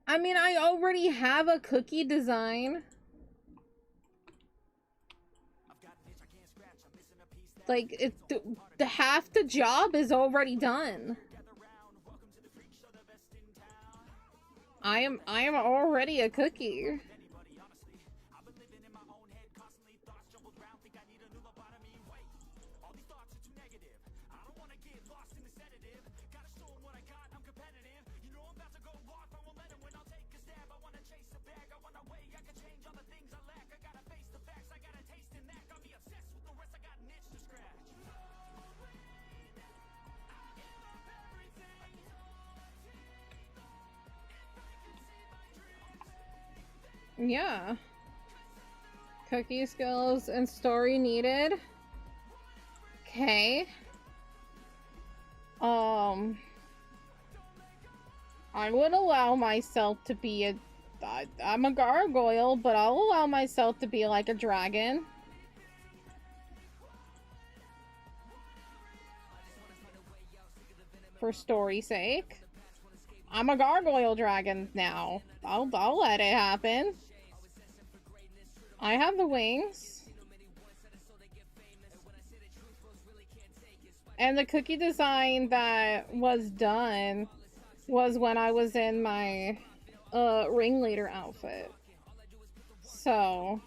B: I mean, I already have a cookie design. Like, the half the job is already done. I am already a cookie. Yeah. Cookie skills and story needed. Okay. I would allow myself to be I'm a gargoyle, but I'll allow myself to be like a dragon. For story's sake. I'm a gargoyle dragon now. I'll let it happen. I have the wings. And the cookie design that was done was when I was in my ringleader outfit. So,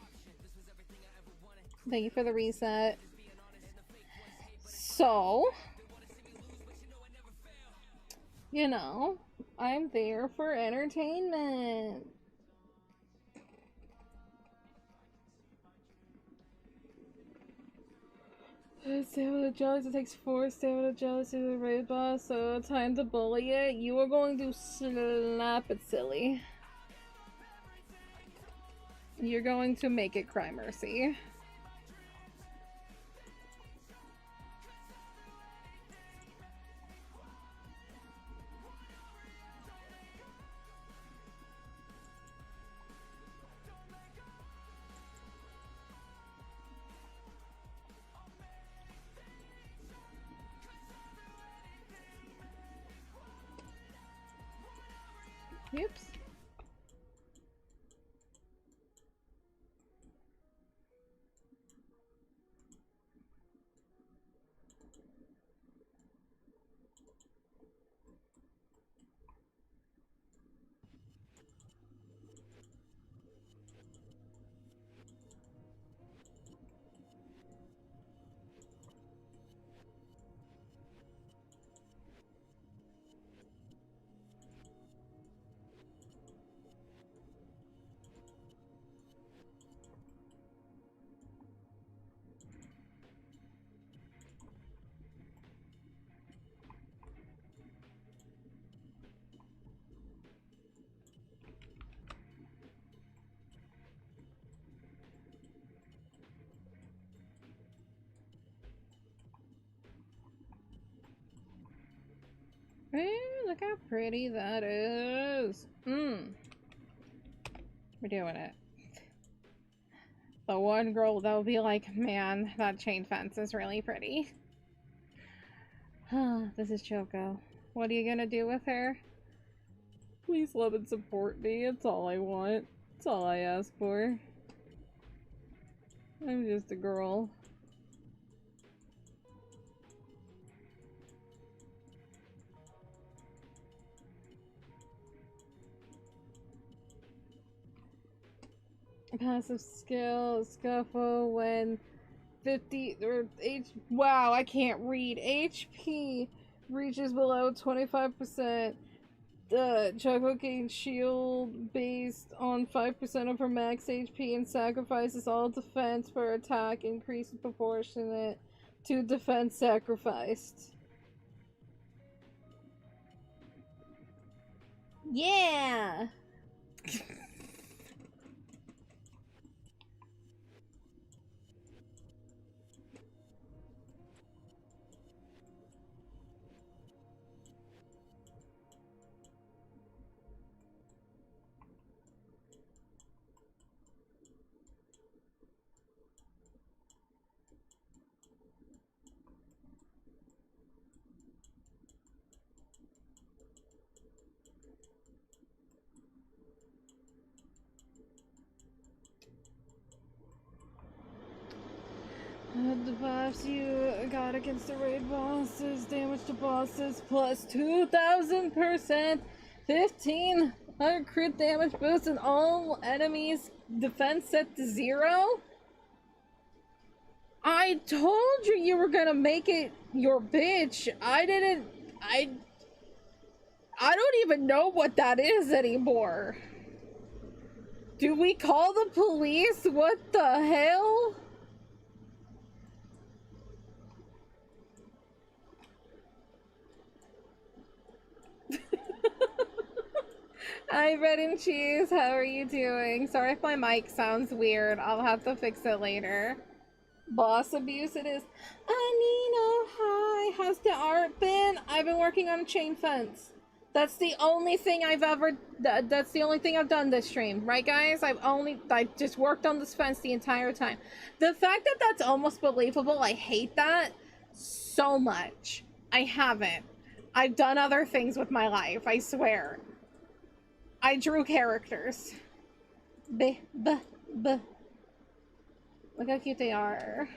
B: thank you for the reset. So, you know, I'm there for entertainment. Stamina jellies, it takes 4 stamina jellies to do the raid boss, so time to bully it. You are going to slap it silly. You're going to make it cry mercy. Oops. Look how pretty that is. We're doing it. The one girl that'll be like, man, that chain fence is really pretty. This is Choco. What are you gonna do with her? Please love and support me. It's all I want. It's all I ask for. I'm just a girl. Passive skill, scuffle when 50 or wow, I can't read. HP reaches below 25%. The Choco gains shield based on 5% of her max HP and sacrifices all defense for attack increase proportionate to defense sacrificed. Yeah! The buffs you got against the raid bosses, damage to bosses plus 2000%, 1500 crit damage boost, and all enemies defense set to 0? I told you you were gonna make it your bitch. I don't even know what that is anymore. Do we call the police? What the hell? Hi, bread and cheese. How are you doing? Sorry if my mic sounds weird. I'll have to fix it later. Boss abuse it is. Anino, hi. How's the art been? I've been working on a chain fence. That's the only thing I've ever... That's the only thing I've done this stream. Right, guys? I just worked on this fence the entire time. The fact that that's almost believable, I hate that so much. I haven't. I've done other things with my life, I swear. I drew characters. B. Look how cute they are.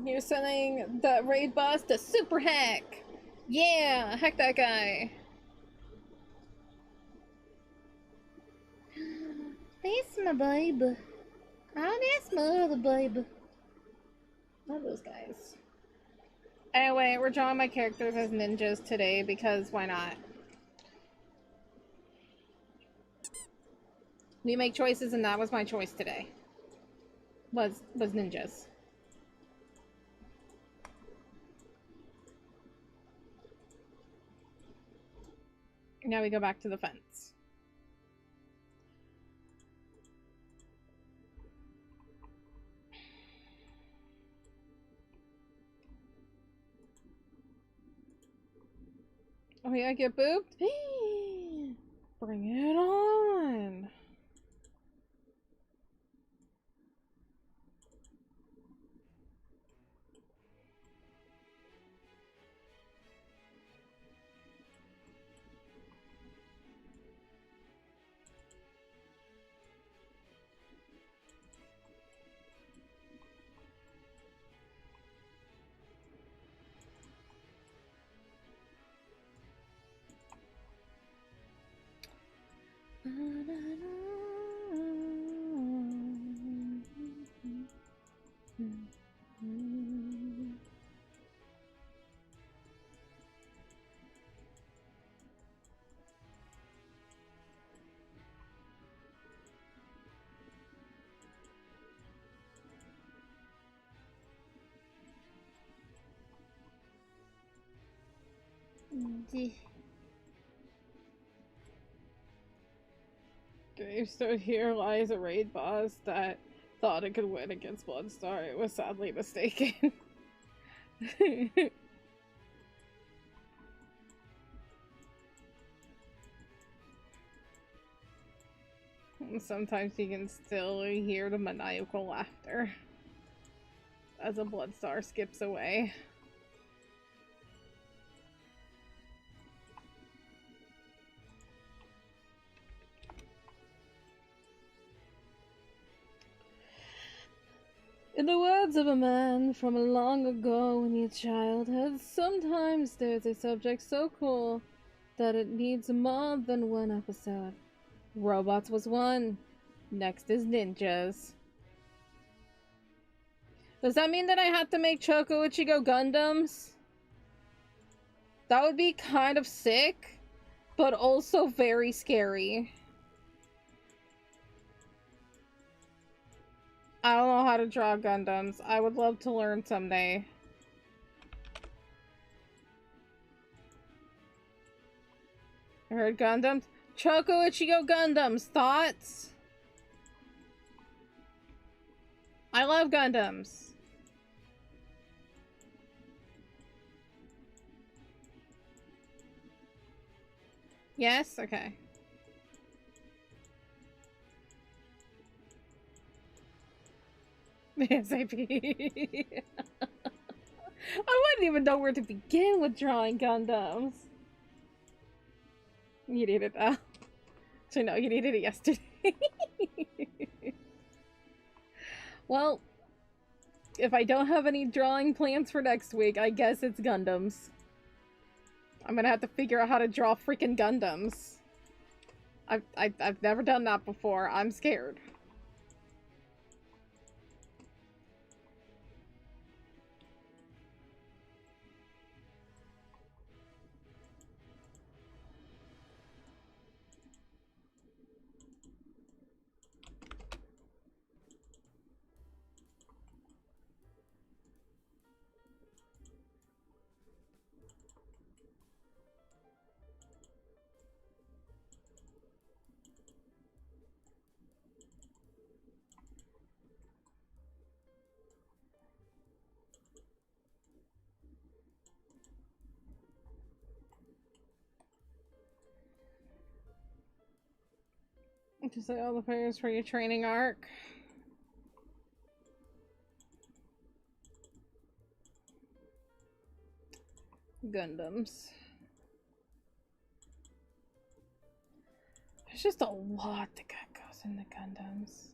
B: You're sending the raid boss to super hack. Yeah, hack that guy. That's my babe. Oh, that's my other babe. Love those guys. Anyway, we're drawing my characters as ninjas today because why not? We make choices and that was my choice today. Was ninjas. Now we go back to the fence. Oh yeah, get booped? Bring it on! Okay, so here lies a raid boss that thought it could win against Bloodstar. It was sadly mistaken. Sometimes you can still hear the maniacal laughter as a Bloodstar skips away. In the words of a man from long ago in your childhood, sometimes there's a subject so cool that it needs more than one episode. Robots was one. Next is ninjas. Does that mean that I have to make Choco Ichigo Gundams? That would be kind of sick, but also very scary. I don't know how to draw Gundams. I would love to learn someday. I heard Gundams. Choco Ichigo Gundams. Thoughts? I love Gundams. Yes? Okay. SAP. I wouldn't even know where to begin with drawing Gundams. You need it though. So no, you needed it yesterday. Well, if I don't have any drawing plans for next week, I guess it's Gundams. I'm gonna have to figure out how to draw freaking Gundams. I've never done that before. I'm scared. Just like all the players for your training arc. Gundams. There's just a lot that goes into Gundams.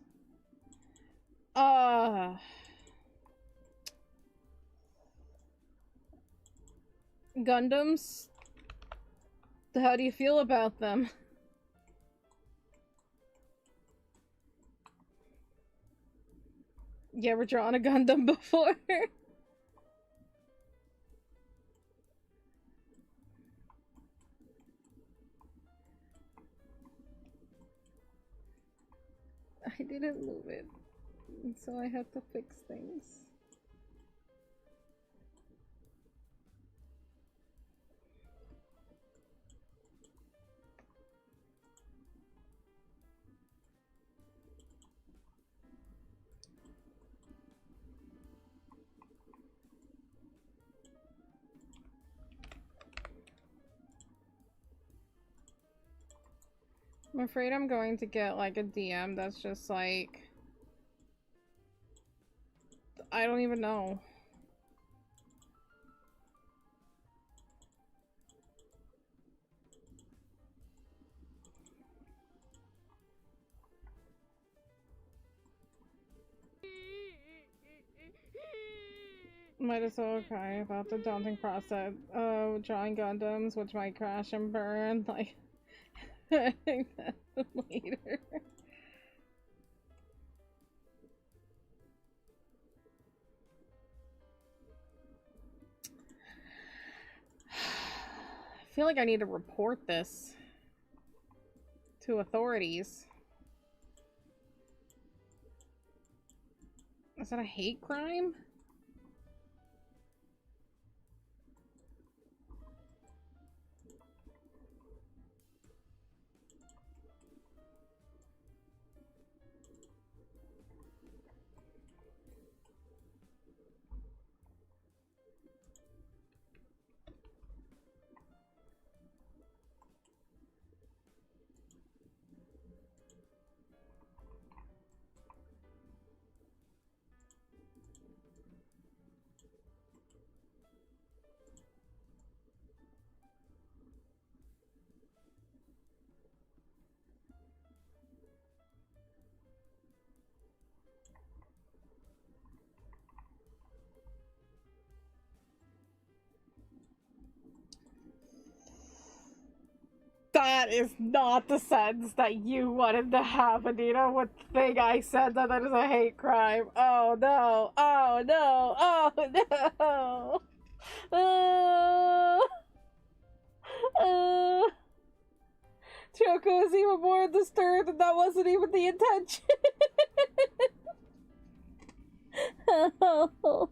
B: Gundams? How do you feel about them? You ever drawn a Gundam before? I didn't move it, so I had to fix things. I'm afraid I'm going to get like a DM that's just like, I don't even know. Might as well cry about the daunting process of drawing Gundams, which might crash and burn, like, later. I feel like I need to report this to authorities. Is that a hate crime? That is not the sentence that you wanted to have, Anita. What thing I said that is a hate crime. Oh no. Oh no. Oh no. Choco is even more disturbed, and that wasn't even the intention. Oh.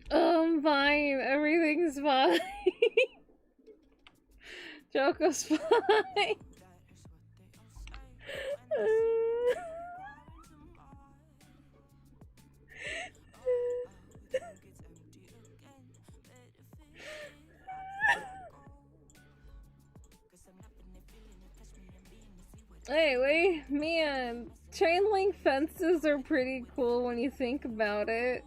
B: I'm fine. Everything's fine. Choco's fine. Anyway, man, chain link fences are pretty cool when you think about it.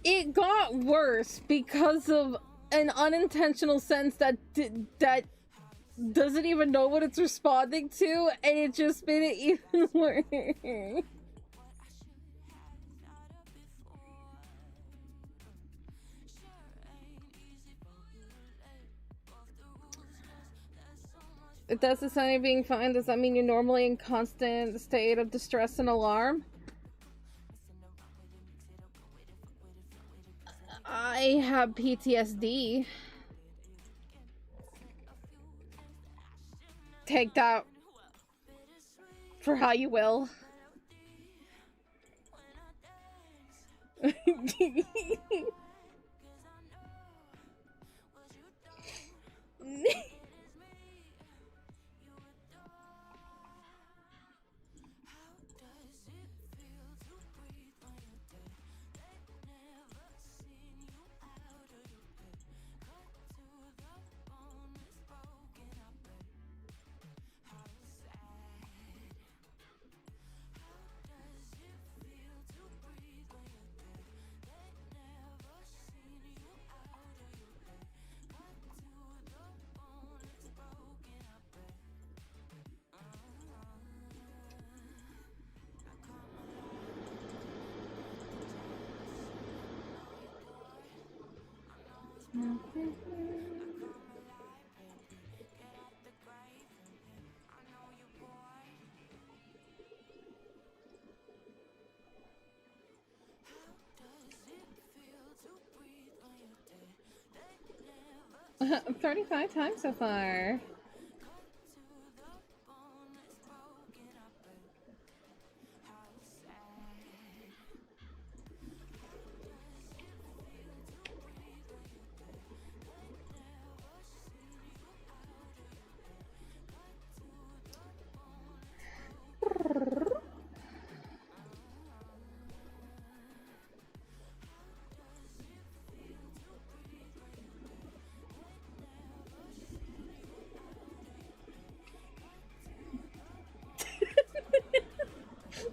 B: It got worse because of an unintentional sense that doesn't even know what it's responding to, and it just made it even worse. If that's the sign of being fine, does that mean you're normally in constant state of distress and alarm? I have PTSD. Take that for how you will. I'm 35 times so far.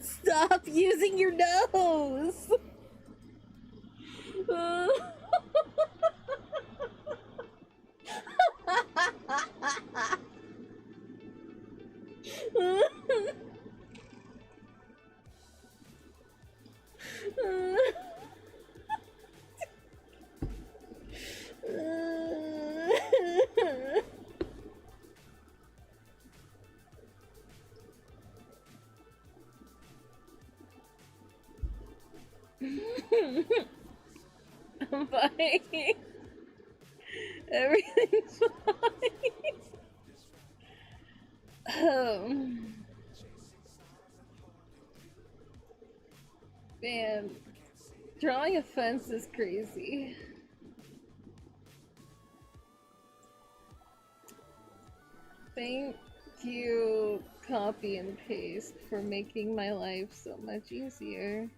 B: Stop using your nose! I'm fine. Everything's fine. Man, drawing a fence is crazy. Thank you, copy and paste for making my life so much easier.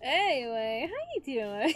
B: Anyway, how you doing?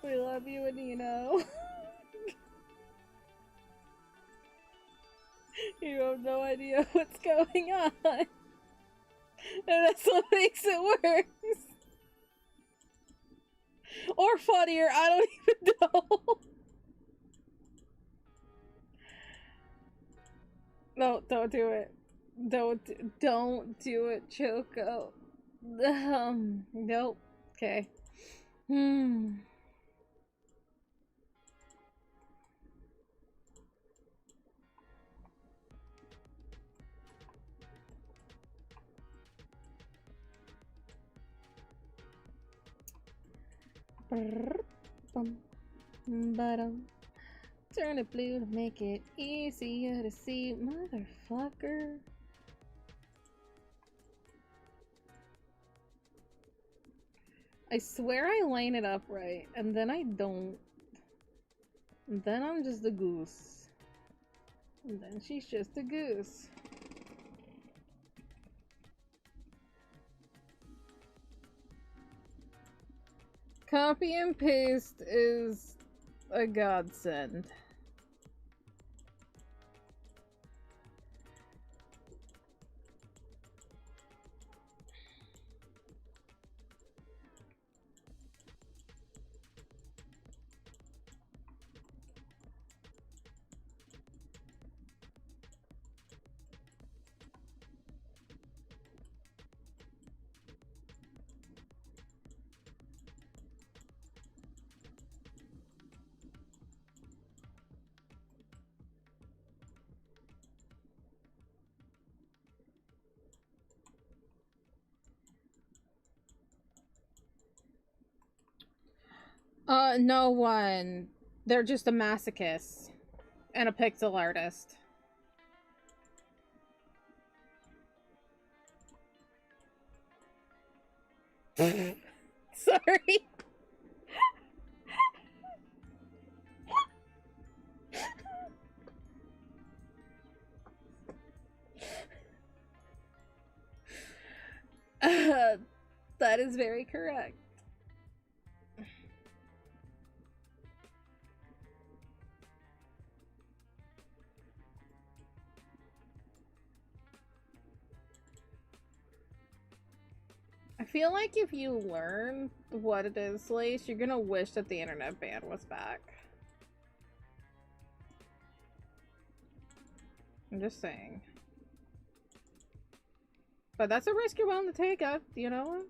B: We love you and you know. You have no idea what's going on. And that's what makes it worse. Or funnier, I don't even know. No, don't do it. Don't do it, Choco. Nope. Okay. Turn it blue to make it easier to see, motherfucker. I swear I line it up right, and then I don't. And then I'm just a goose. And then she's just a goose. Copy and paste is a godsend. No one. They're just a masochist and a pixel artist. Sorry. That is very correct. I feel like if you learn what it is, Lace, you're gonna wish that the internet ban was back. I'm just saying. But that's a risk you're willing to take, you know?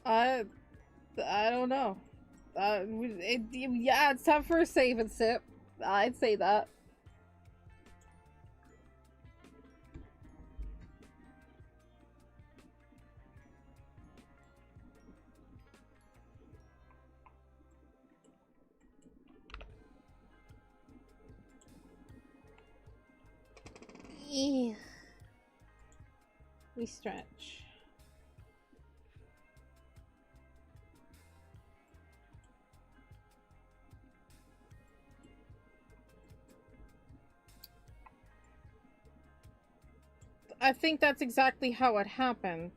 B: I don't know. Yeah, it's time for a save and sip. I'd say that. Yeah. We stretch. I think that's exactly how it happened.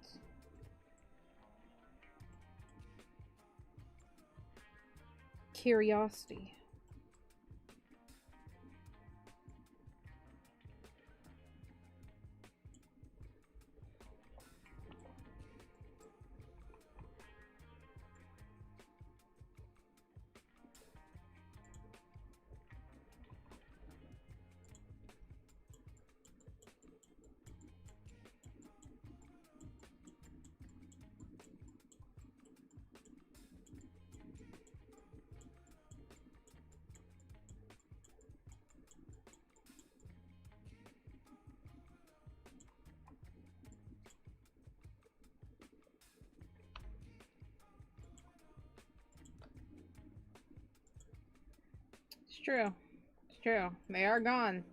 B: Curiosity. It's true. It's true. They are gone.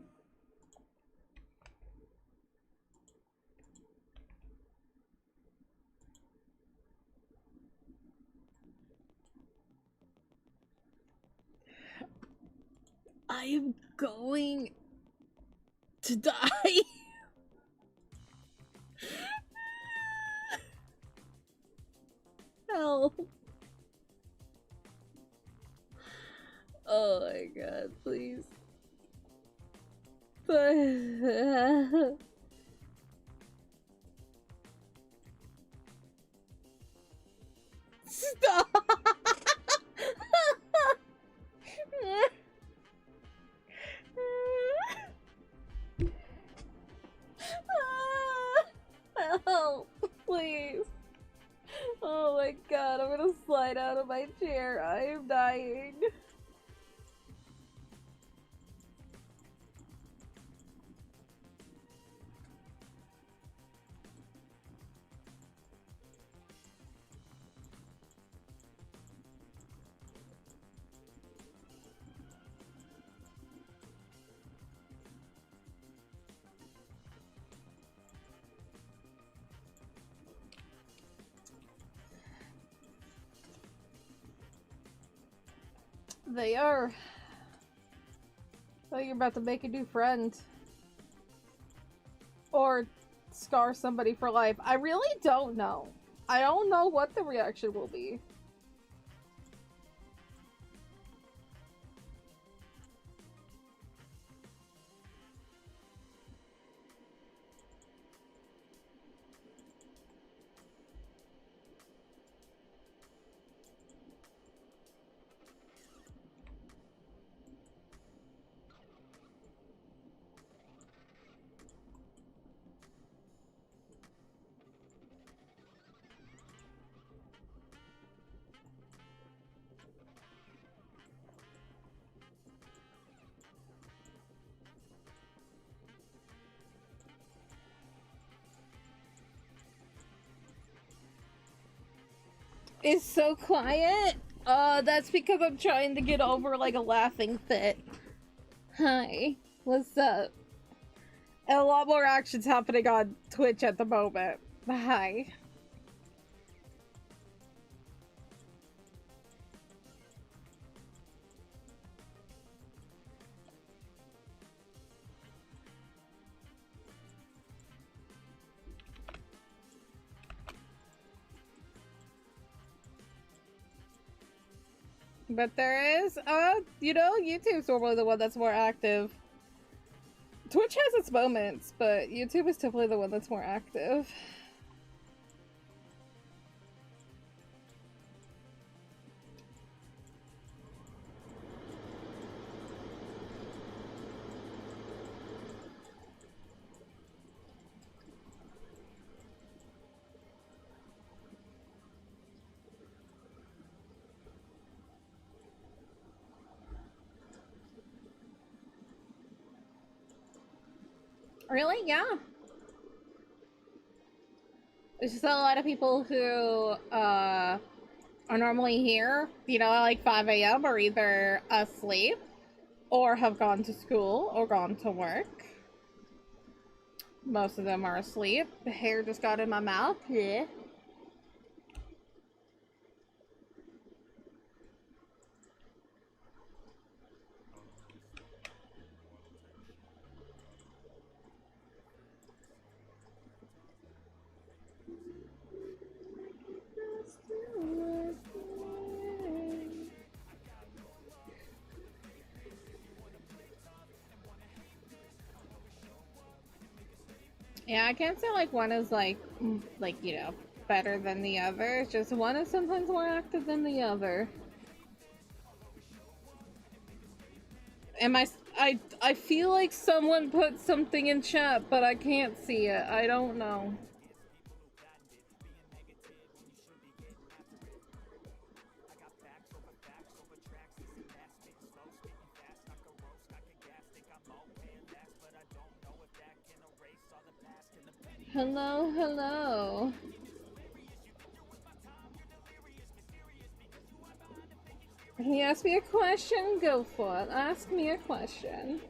B: I am going to die. Help. Oh my god, please. Stop! Help, please. Oh my god, I'm gonna slide out of my chair. I am dying. They are. Oh, you're about to make a new friend. Or scar somebody for life. I really don't know. I don't know what the reaction will be. It's so quiet. That's because I'm trying to get over like a laughing fit. Hi, what's up? And a lot more actions happening on Twitch at the moment. Hi. But there is, you know, YouTube's normally the one that's more active. Twitch has its moments, but YouTube is typically the one that's more active. Really? Yeah. There's just a lot of people who are normally here, you know, at like 5 a.m. are either asleep or have gone to school or gone to work. Most of them are asleep. The hair just got in my mouth. Yeah. Yeah, I can't say like one is like, you know, better than the other. It's just one is sometimes more active than the other. Am I feel like someone put something in chat, but I can't see it. I don't know. Hello, hello. He asked me a question, go for it. Ask me a question.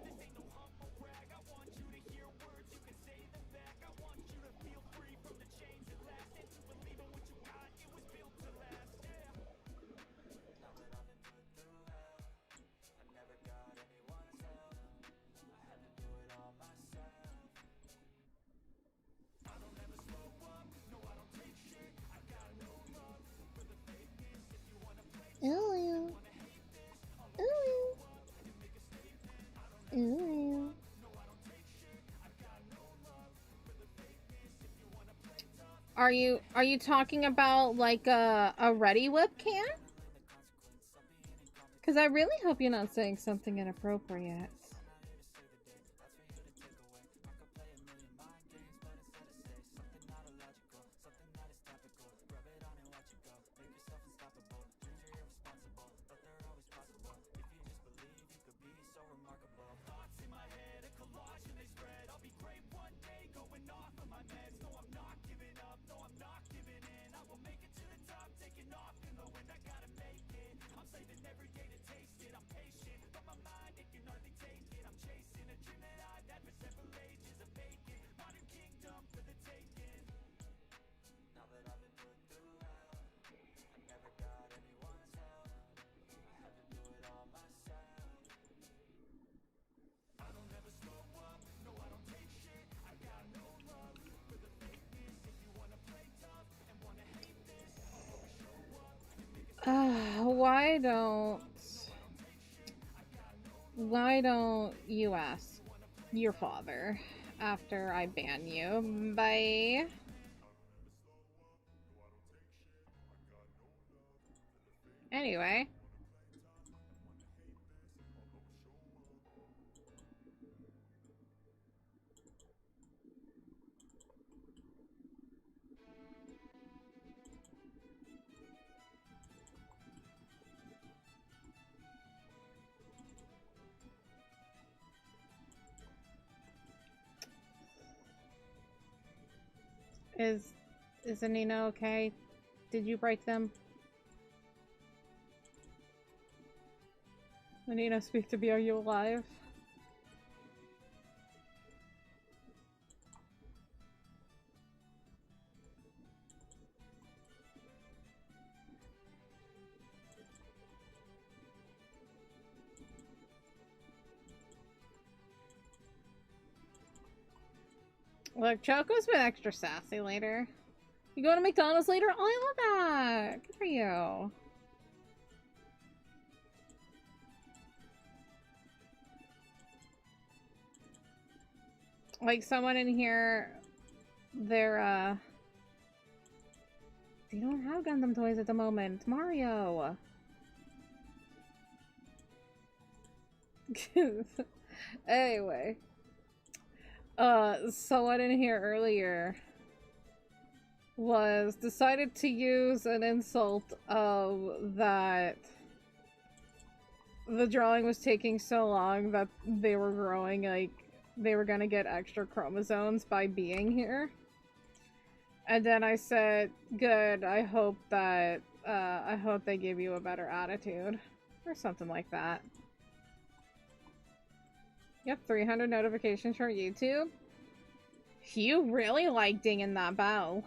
B: Ooh. Ooh. Ooh. Are you talking about like a ready webcam? Because I really hope you're not saying something inappropriate. Why don't you ask your father after I ban you? Bye. Anyway. Is Anina okay? Did you break them? Anina, speak to me. Are you alive? Look, Choco's been extra sassy later. You going to McDonald's later? Oh, I love that. Good for you. Like someone in here, they're they don't have Gundam toys at the moment. Mario. Anyway. Someone in here earlier was decided to use an insult of that the drawing was taking so long that they were growing like they were gonna get extra chromosomes by being here. And then I said, good, I hope they give you a better attitude. Or something like that. Yep, 300 notifications from YouTube. You really like dinging that bell.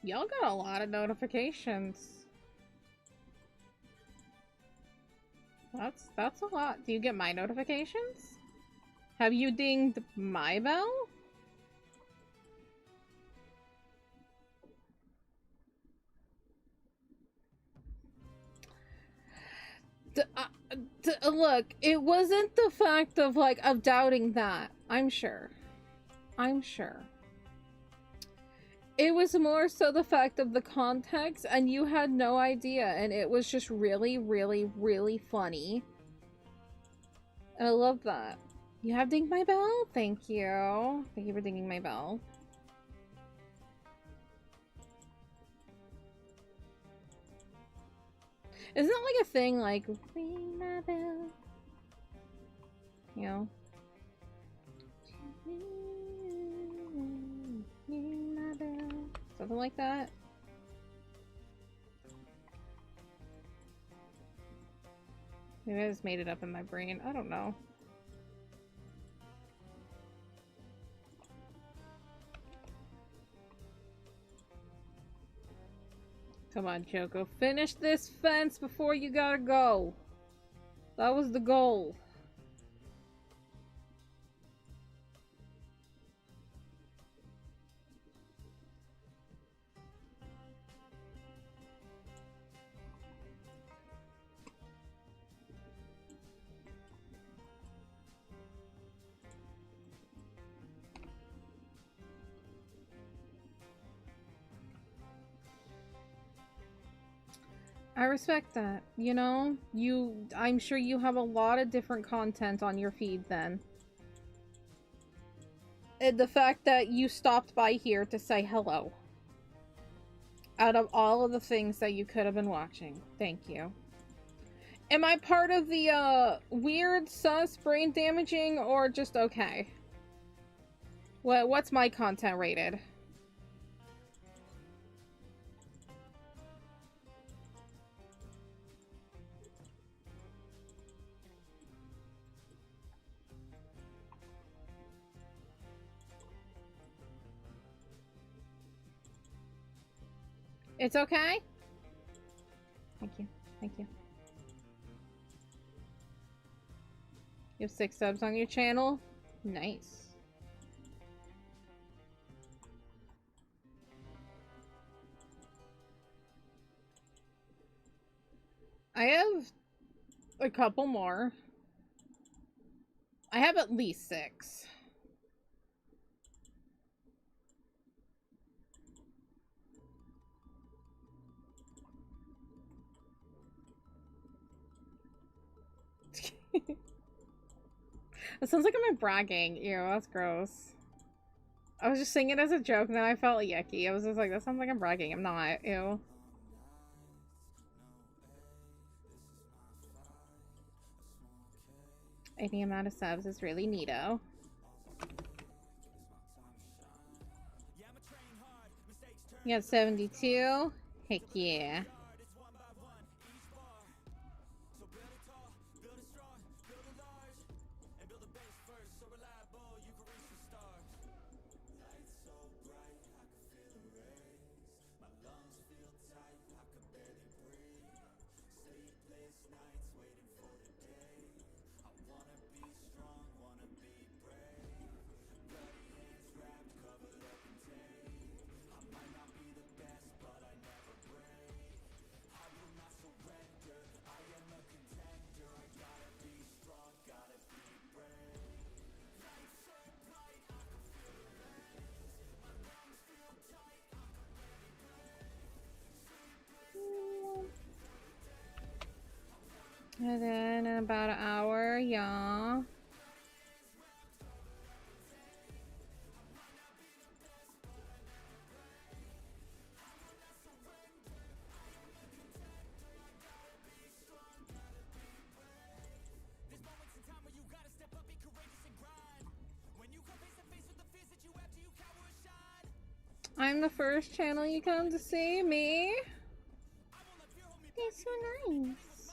B: Y'all got a lot of notifications. That's a lot. Do you get my notifications? Have you dinged my bell? Look, it wasn't the fact of, like, of doubting that. I'm sure. I'm sure. It was more so the fact of the context, and you had no idea, and it was just really, really, really funny. And I love that. You have dinged my bell? Thank you. Thank you for dinging my bell. Isn't that like a thing, like, ring my bell? You know? Ring my bell. Something like that. Maybe I just made it up in my brain. I don't know. Come on, Choco. Finish this fence before you gotta go. That was the goal. I respect that, you know? I'm sure you have a lot of different content on your feed then. And the fact that you stopped by here to say hello. Out of all of the things that you could have been watching. Thank you. Am I part of the, weird, sus, brain damaging, or just okay? What's my content rated? It's okay? Thank you. Thank you. You have 6 subs on your channel? Nice. I have a couple more. I have at least 6. It sounds like I'm bragging. Ew, that's gross. I was just saying it as a joke, and then I felt yucky. I was just like, that sounds like I'm bragging. I'm not. Ew. Any amount of subs is really neato. You got 72? Heck yeah. I'm the first channel you come to see me. That's so nice.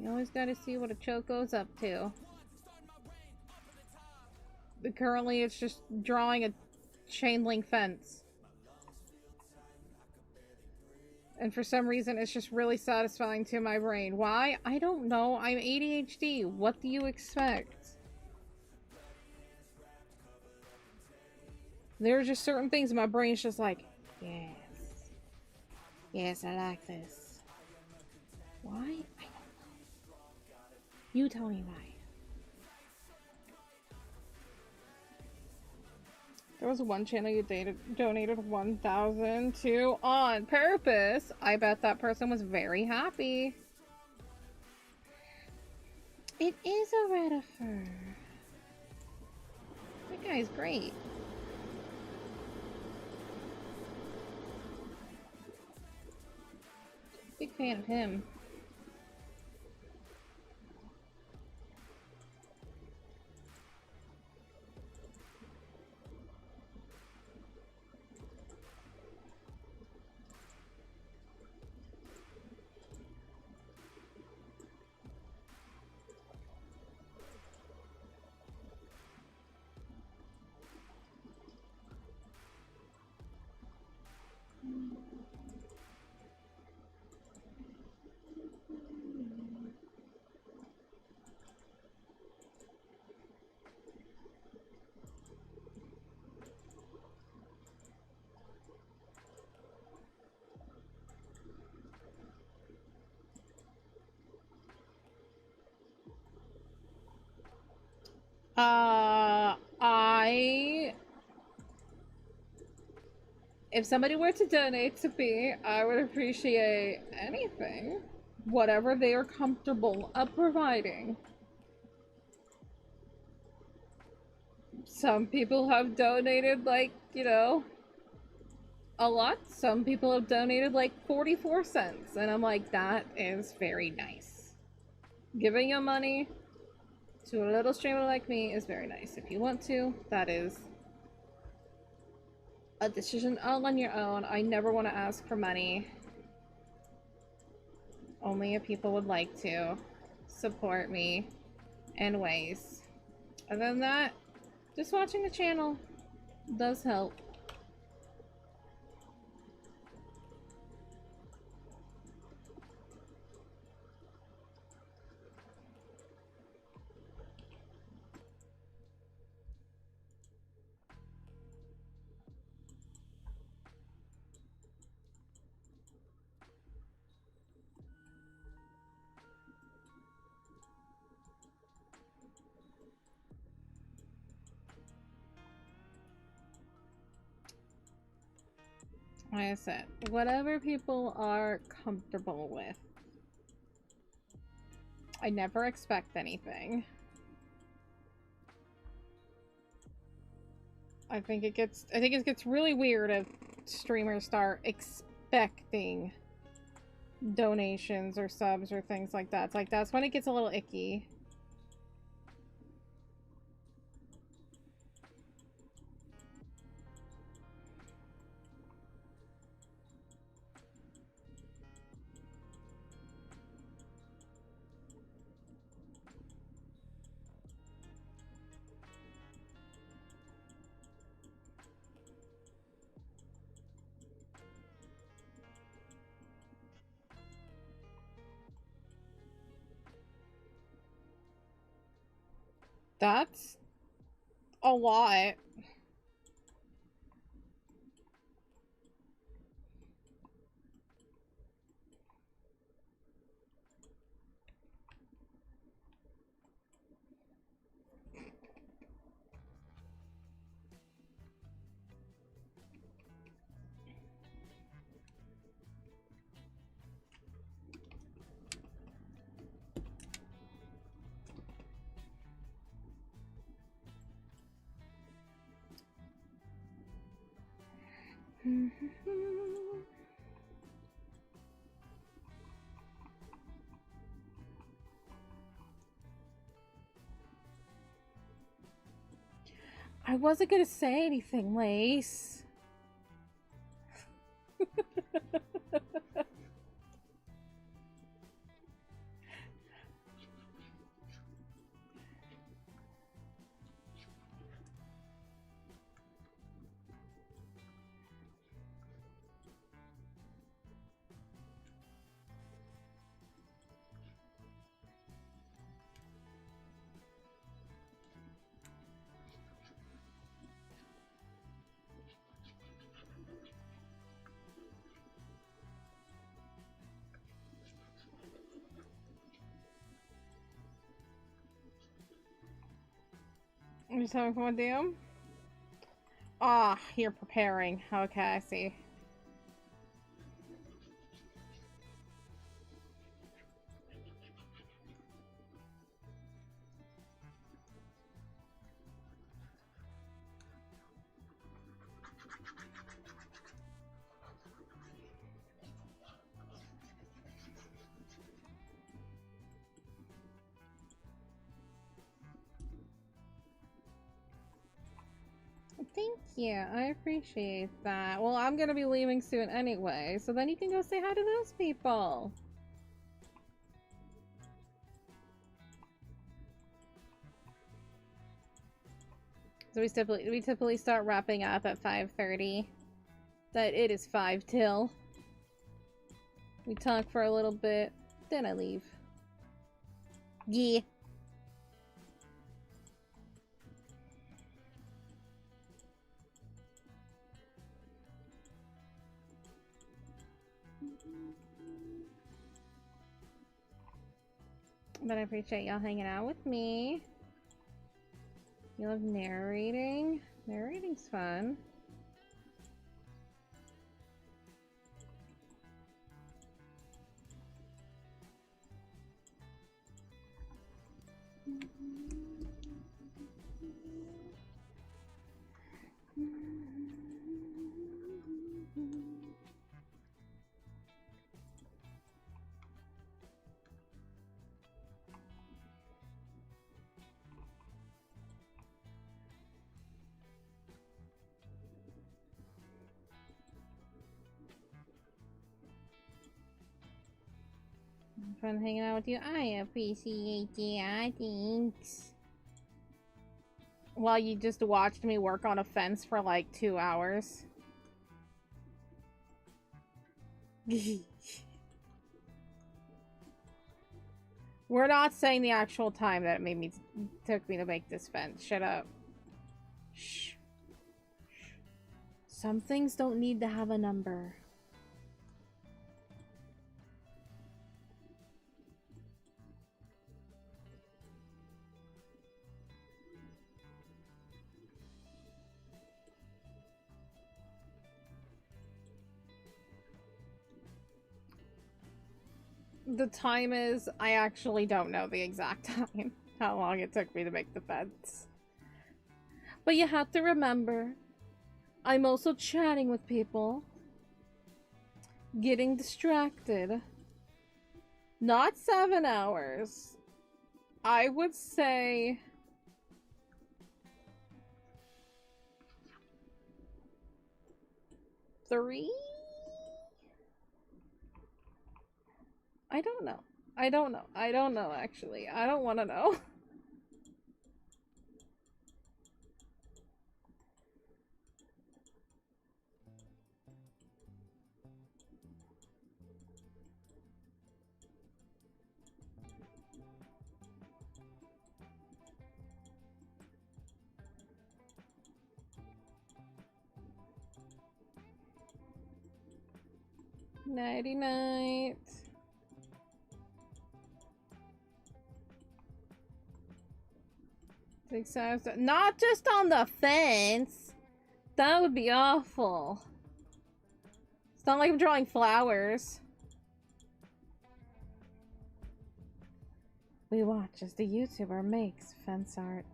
B: You always gotta see what a Choco's up to. But currently it's just drawing a chain link fence. And for some reason it's just really satisfying to my brain. Why? I don't know. I'm ADHD. What do you expect? There are just certain things in my brain's just like, yes. Yes, I like this. Why? I don't know. You tell me why. There was one channel you donated 1,000 to on purpose. I bet that person was very happy. It is a Redifer. That guy's great. Big fan of him. If somebody were to donate to me, I would appreciate anything. Whatever they are comfortable of providing. Some people have donated, like, you know, a lot. Some people have donated, like, 44 cents. And I'm like, that is very nice. Giving your money to a little streamer like me is very nice. If you want to, that is a decision all on your own. I never want to ask for money. Only if people would like to support me in ways. Other than that, just watching the channel does help. Like I said, whatever people are comfortable with. I never expect anything. I think it gets really weird if streamers start expecting donations or subs or things like that. It's like, that's when it gets a little icky. That's a lot. I wasn't gonna say anything, Lace. I'm just having fun with you? Ah, you're preparing. Okay, I see. Thank you. I appreciate that. Well, I'm gonna be leaving soon anyway, so then you can go say hi to those people. So we typically start wrapping up at 5:30. That it is 5 till. We talk for a little bit, then I leave. Yeah. But I appreciate y'all hanging out with me. You love narrating? Narrating's fun. Fun hanging out with you. I appreciate you. Thanks. While you just watched me work on a fence for like 2 hours. We're not saying the actual time that it took me to make this fence. Shut up. Shh. Some things don't need to have a number. The time is, I actually don't know the exact time, how long it took me to make the fence. But you have to remember, I'm also chatting with people, getting distracted. Not 7 hours. I would say 3? I don't know. I don't know. I don't know, actually. I don't want to know. Nighty night. Not just on the fence. That would be awful. It's not like I'm drawing flowers. We watch as the YouTuber makes fence art.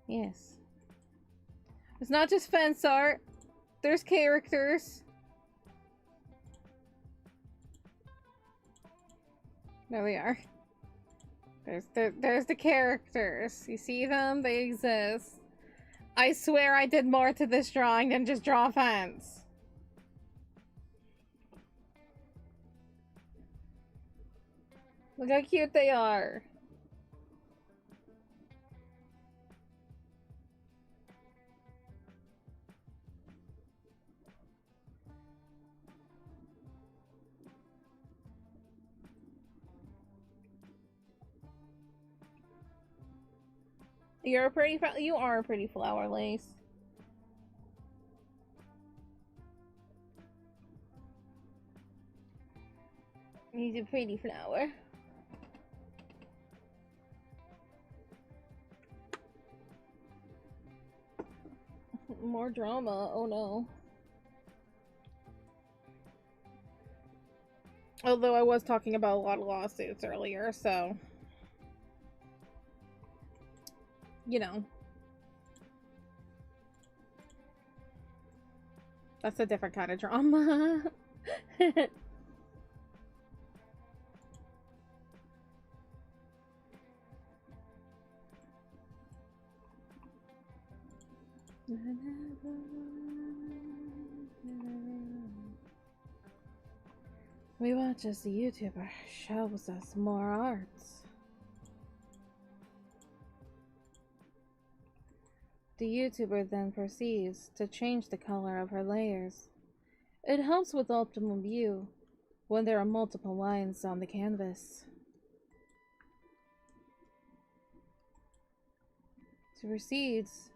B: Yes. It's not just fence art. There's characters. There we are. There's the characters. You see them? They exist. I swear I did more to this drawing than just draw a fence. Look how cute they are. You're a pretty you are a pretty flower, Lace. He's a pretty flower. More drama, oh no. Although I was talking about a lot of lawsuits earlier, so... You know. That's a different kind of drama. We watch as the YouTuber shows us more arts. The YouTuber then proceeds to change the color of her layers. It helps with optimum view when there are multiple lines on the canvas. She proceeds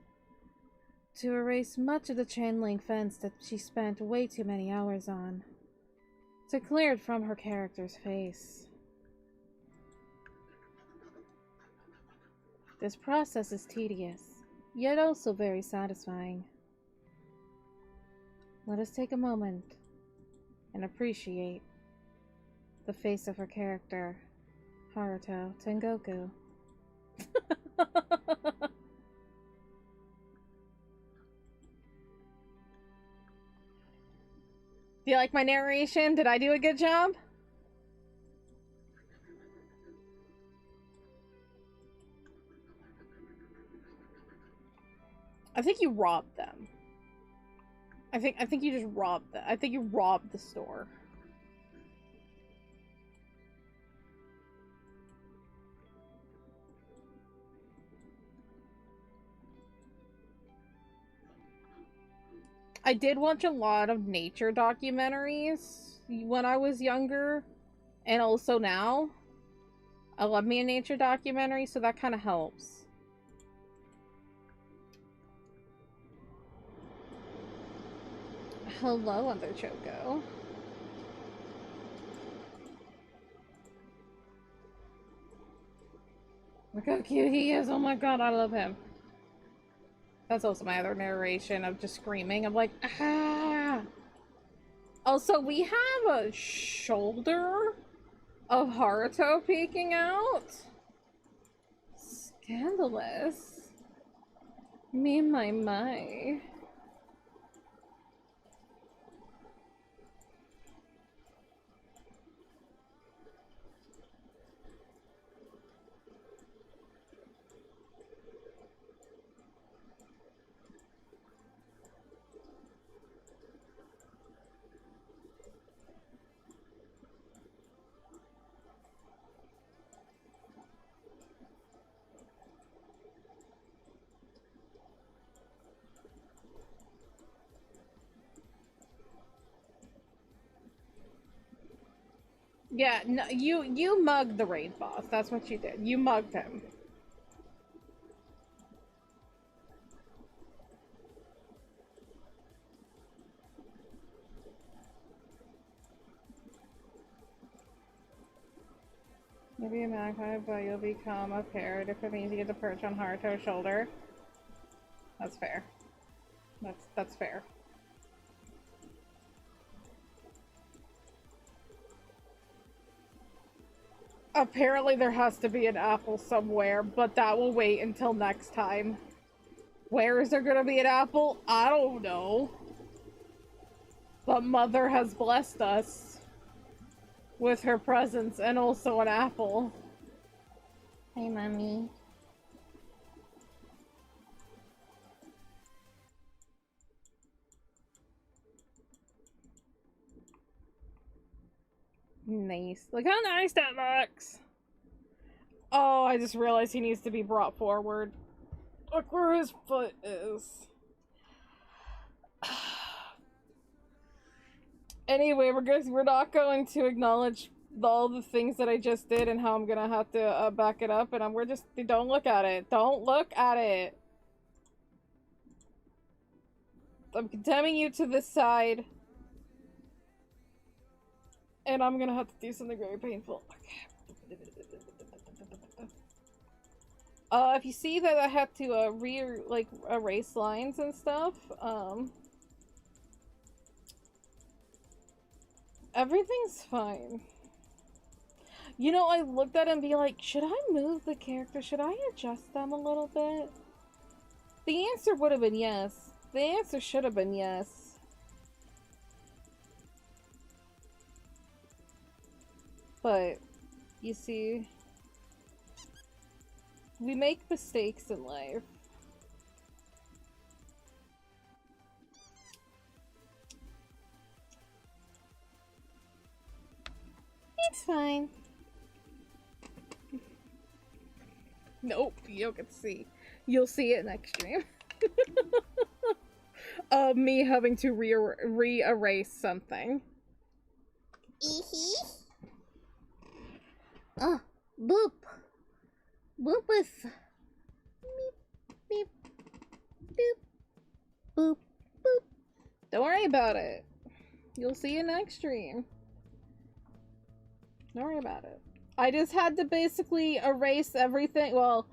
B: to erase much of the chain link fence that she spent way too many hours on, to clear it from her character's face. This process is tedious, yet also very satisfying. Let us take a moment and appreciate the face of her character, Haruto Tengoku. Do you like my narration? Did I do a good job? I think you robbed them. I think you just robbed them. I think you robbed the store. I did watch a lot of nature documentaries when I was younger, and also now. I love me a nature documentary, so that kind of helps. Hello, other Choco. Look how cute he is. Oh my god, I love him. That's also my other narration of just screaming. I'm like, ah! Also, we have a shoulder of Haruto peeking out. Scandalous. Me, my. Yeah, no, you mugged the raid boss. That's what you did. You mugged him. You'll be a magpie, but you'll become a parrot if it means you get to perch on Haruto's shoulder. That's fair. That's fair. Apparently there has to be an apple somewhere, but that will wait until next time. Where is there gonna be an apple? I don't know. But Mother has blessed us with her presence and also an apple. Hey, Mommy. Nice. Look how nice that looks. Oh, I just realized he needs to be brought forward. Look where his foot is. Anyway, we're not going to acknowledge all the things that I just did and how I'm gonna have to back it up, and don't look at it. Don't look at it. I'm condemning you to this side. And I'm gonna have to do something very painful. Okay. If you see that I have to erase lines and stuff, everything's fine. You know, I looked at it and be like, should I move the character? Should I adjust them a little bit? The answer would have been yes. The answer should have been yes. But, you see, we make mistakes in life. It's fine. Nope, you don't get to see. You'll see it next stream. Me having to re-erase something.
A: Oh, boop. Boop with. Beep, beep, boop, boop, boop.
B: Don't worry about it. You'll see it next stream. Don't worry about it. I just had to basically erase everything. Well,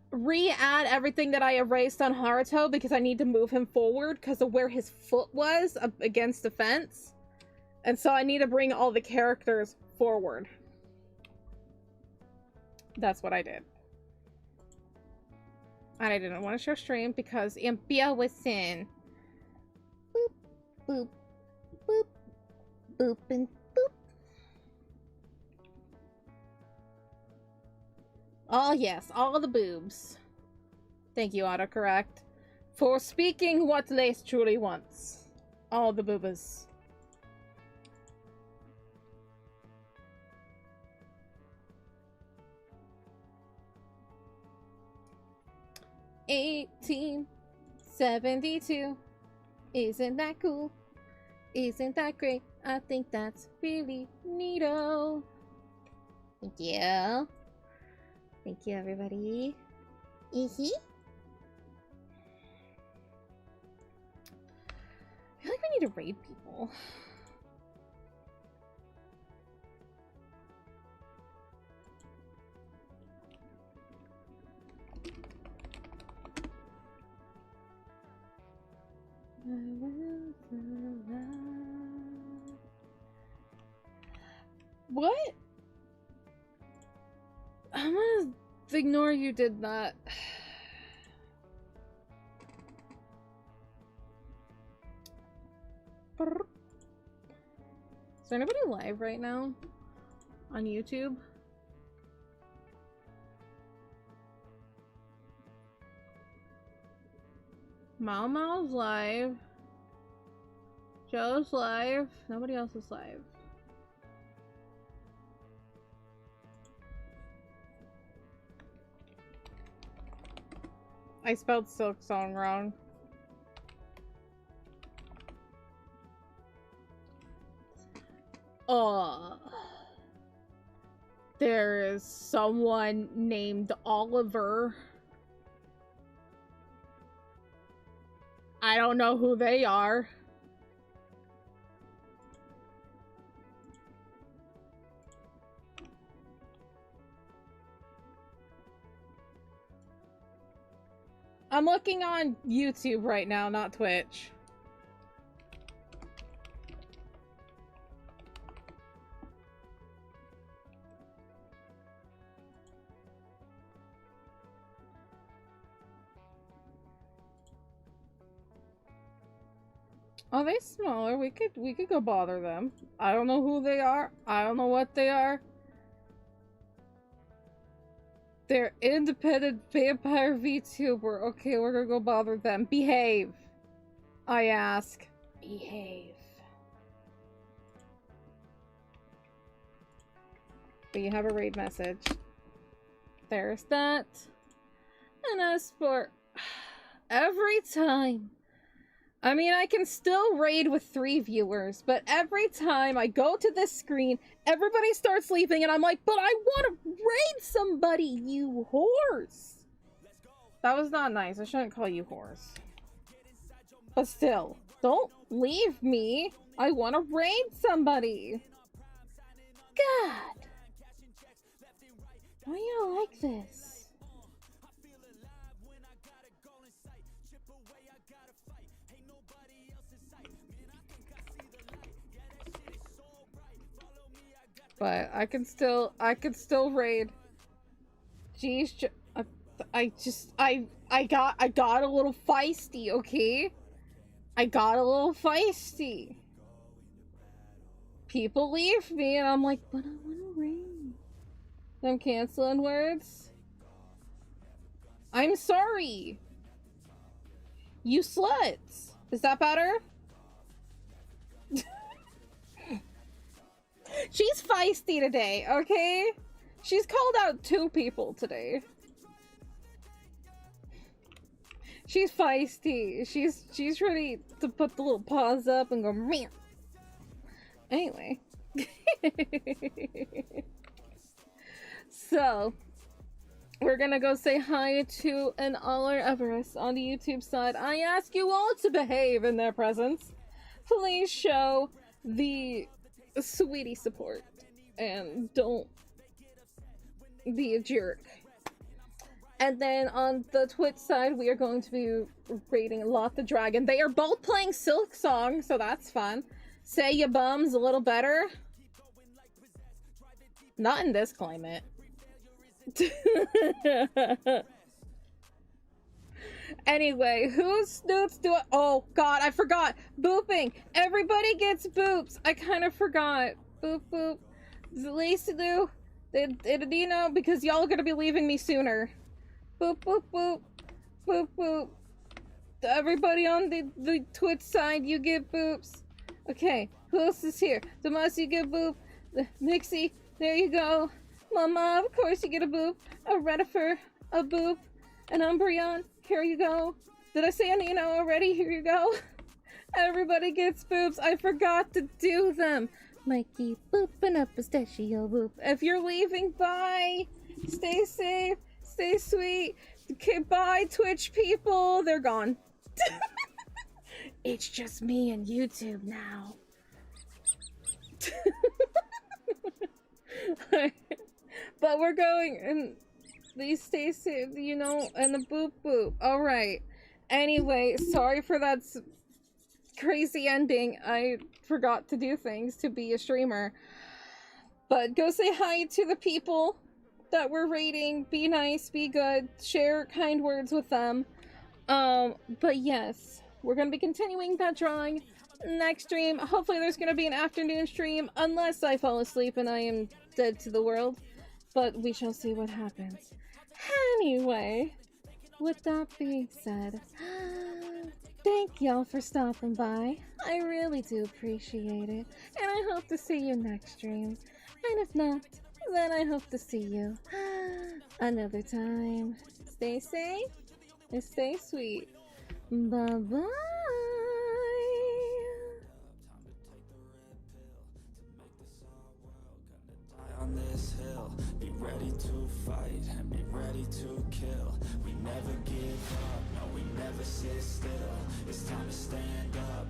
B: re-add everything that I erased on Haruto because I need to move him forward because of where his foot was up against the fence. And so I need to bring all the characters forward. That's what I did. And I didn't want to show stream because Ampia was in.
A: Boop, boop, boop, boop, and boop.
B: Oh yes, all the boobs. Thank you, autocorrect, for speaking what Lace truly wants. All the boobas. $18.72. Isn't that cool? Isn't that great? I think that's really neato.
A: Thank you. Thank you, everybody.
B: I feel like we need to raid people. What? I'm gonna ignore you did that. Is there anybody live right now on YouTube? Mao Mao's live. Joe's live. Nobody else is live. I spelled Silk Song wrong. There is someone named Oliver. I don't know who they are. I'm looking on YouTube right now, not Twitch. Oh, they smaller. We could go bother them. I don't know who they are. I don't know what they are. They're independent vampire VTuber. Okay, we're gonna go bother them. Behave. I ask. Behave. but you have a raid message. There's that. And as for every time, I mean, I can still raid with 3 viewers, but every time I go to this screen, everybody starts leaving, and I'm like, but I want to raid somebody, you whores! That was not nice. I shouldn't call you whores. But still, don't leave me. I want to raid somebody. God. Why y'all like this? But I can still raid. Jeez, I got a little feisty, okay? I got a little feisty. People leave me and I'm like, but I wanna raid. I'm canceling words. I'm sorry. You sluts. Is that better? She's feisty today, okay? She's called out 2 people today. She's feisty. She's ready to put the little paws up and go meow. Anyway. So, we're gonna go say hi to an Aller Everest on the YouTube side. I ask you all to behave in their presence. Please show the sweetie support and don't be a jerk. And then on the Twitch side, we are going to be rating Lot the Dragon. They are both playing Silk Song, so that's fun. Say Ya Bum's a little better. Not in this climate. Anyway, whose snoots do it? Oh god, I forgot. Booping. Everybody gets boops. I kind of forgot. Boop boop. Lacey Lou. You know, because y'all are gonna be leaving me sooner. Boop boop boop. Boop boop. Everybody on the Twitch side, you get boops. Okay, who else is here? Tomas, you get boop. Mixie, there you go. Mama, of course you get a boop. A Redifer, a boop. And Umbreon, here you go. Did I say Anino already? Here you go. Everybody gets boops. I forgot to do them. Mikey booping up pistachio boop. If you're leaving, bye. Stay safe. Stay sweet. Okay, bye, Twitch people. They're gone. It's just me and YouTube now. But we're going, and please stay safe, you know, and the boop boop. Alright. Anyway, sorry for that crazy ending. I forgot to do things to be a streamer. But go say hi to the people that we're rating. Be nice, be good, share kind words with them. But yes, we're gonna be continuing that drawing next stream. Hopefully there's gonna be an afternoon stream, unless I fall asleep and I am dead to the world. But we shall see what happens. Anyway, with that being said, thank y'all for stopping by. I really do appreciate it. And I hope to see you next stream. And if not, then I hope to see you another time. Stay safe and stay sweet. Bye-bye.
D: On this hill, be ready to fight and be ready to kill. We never give up, no, we never sit still. It's time to stand up.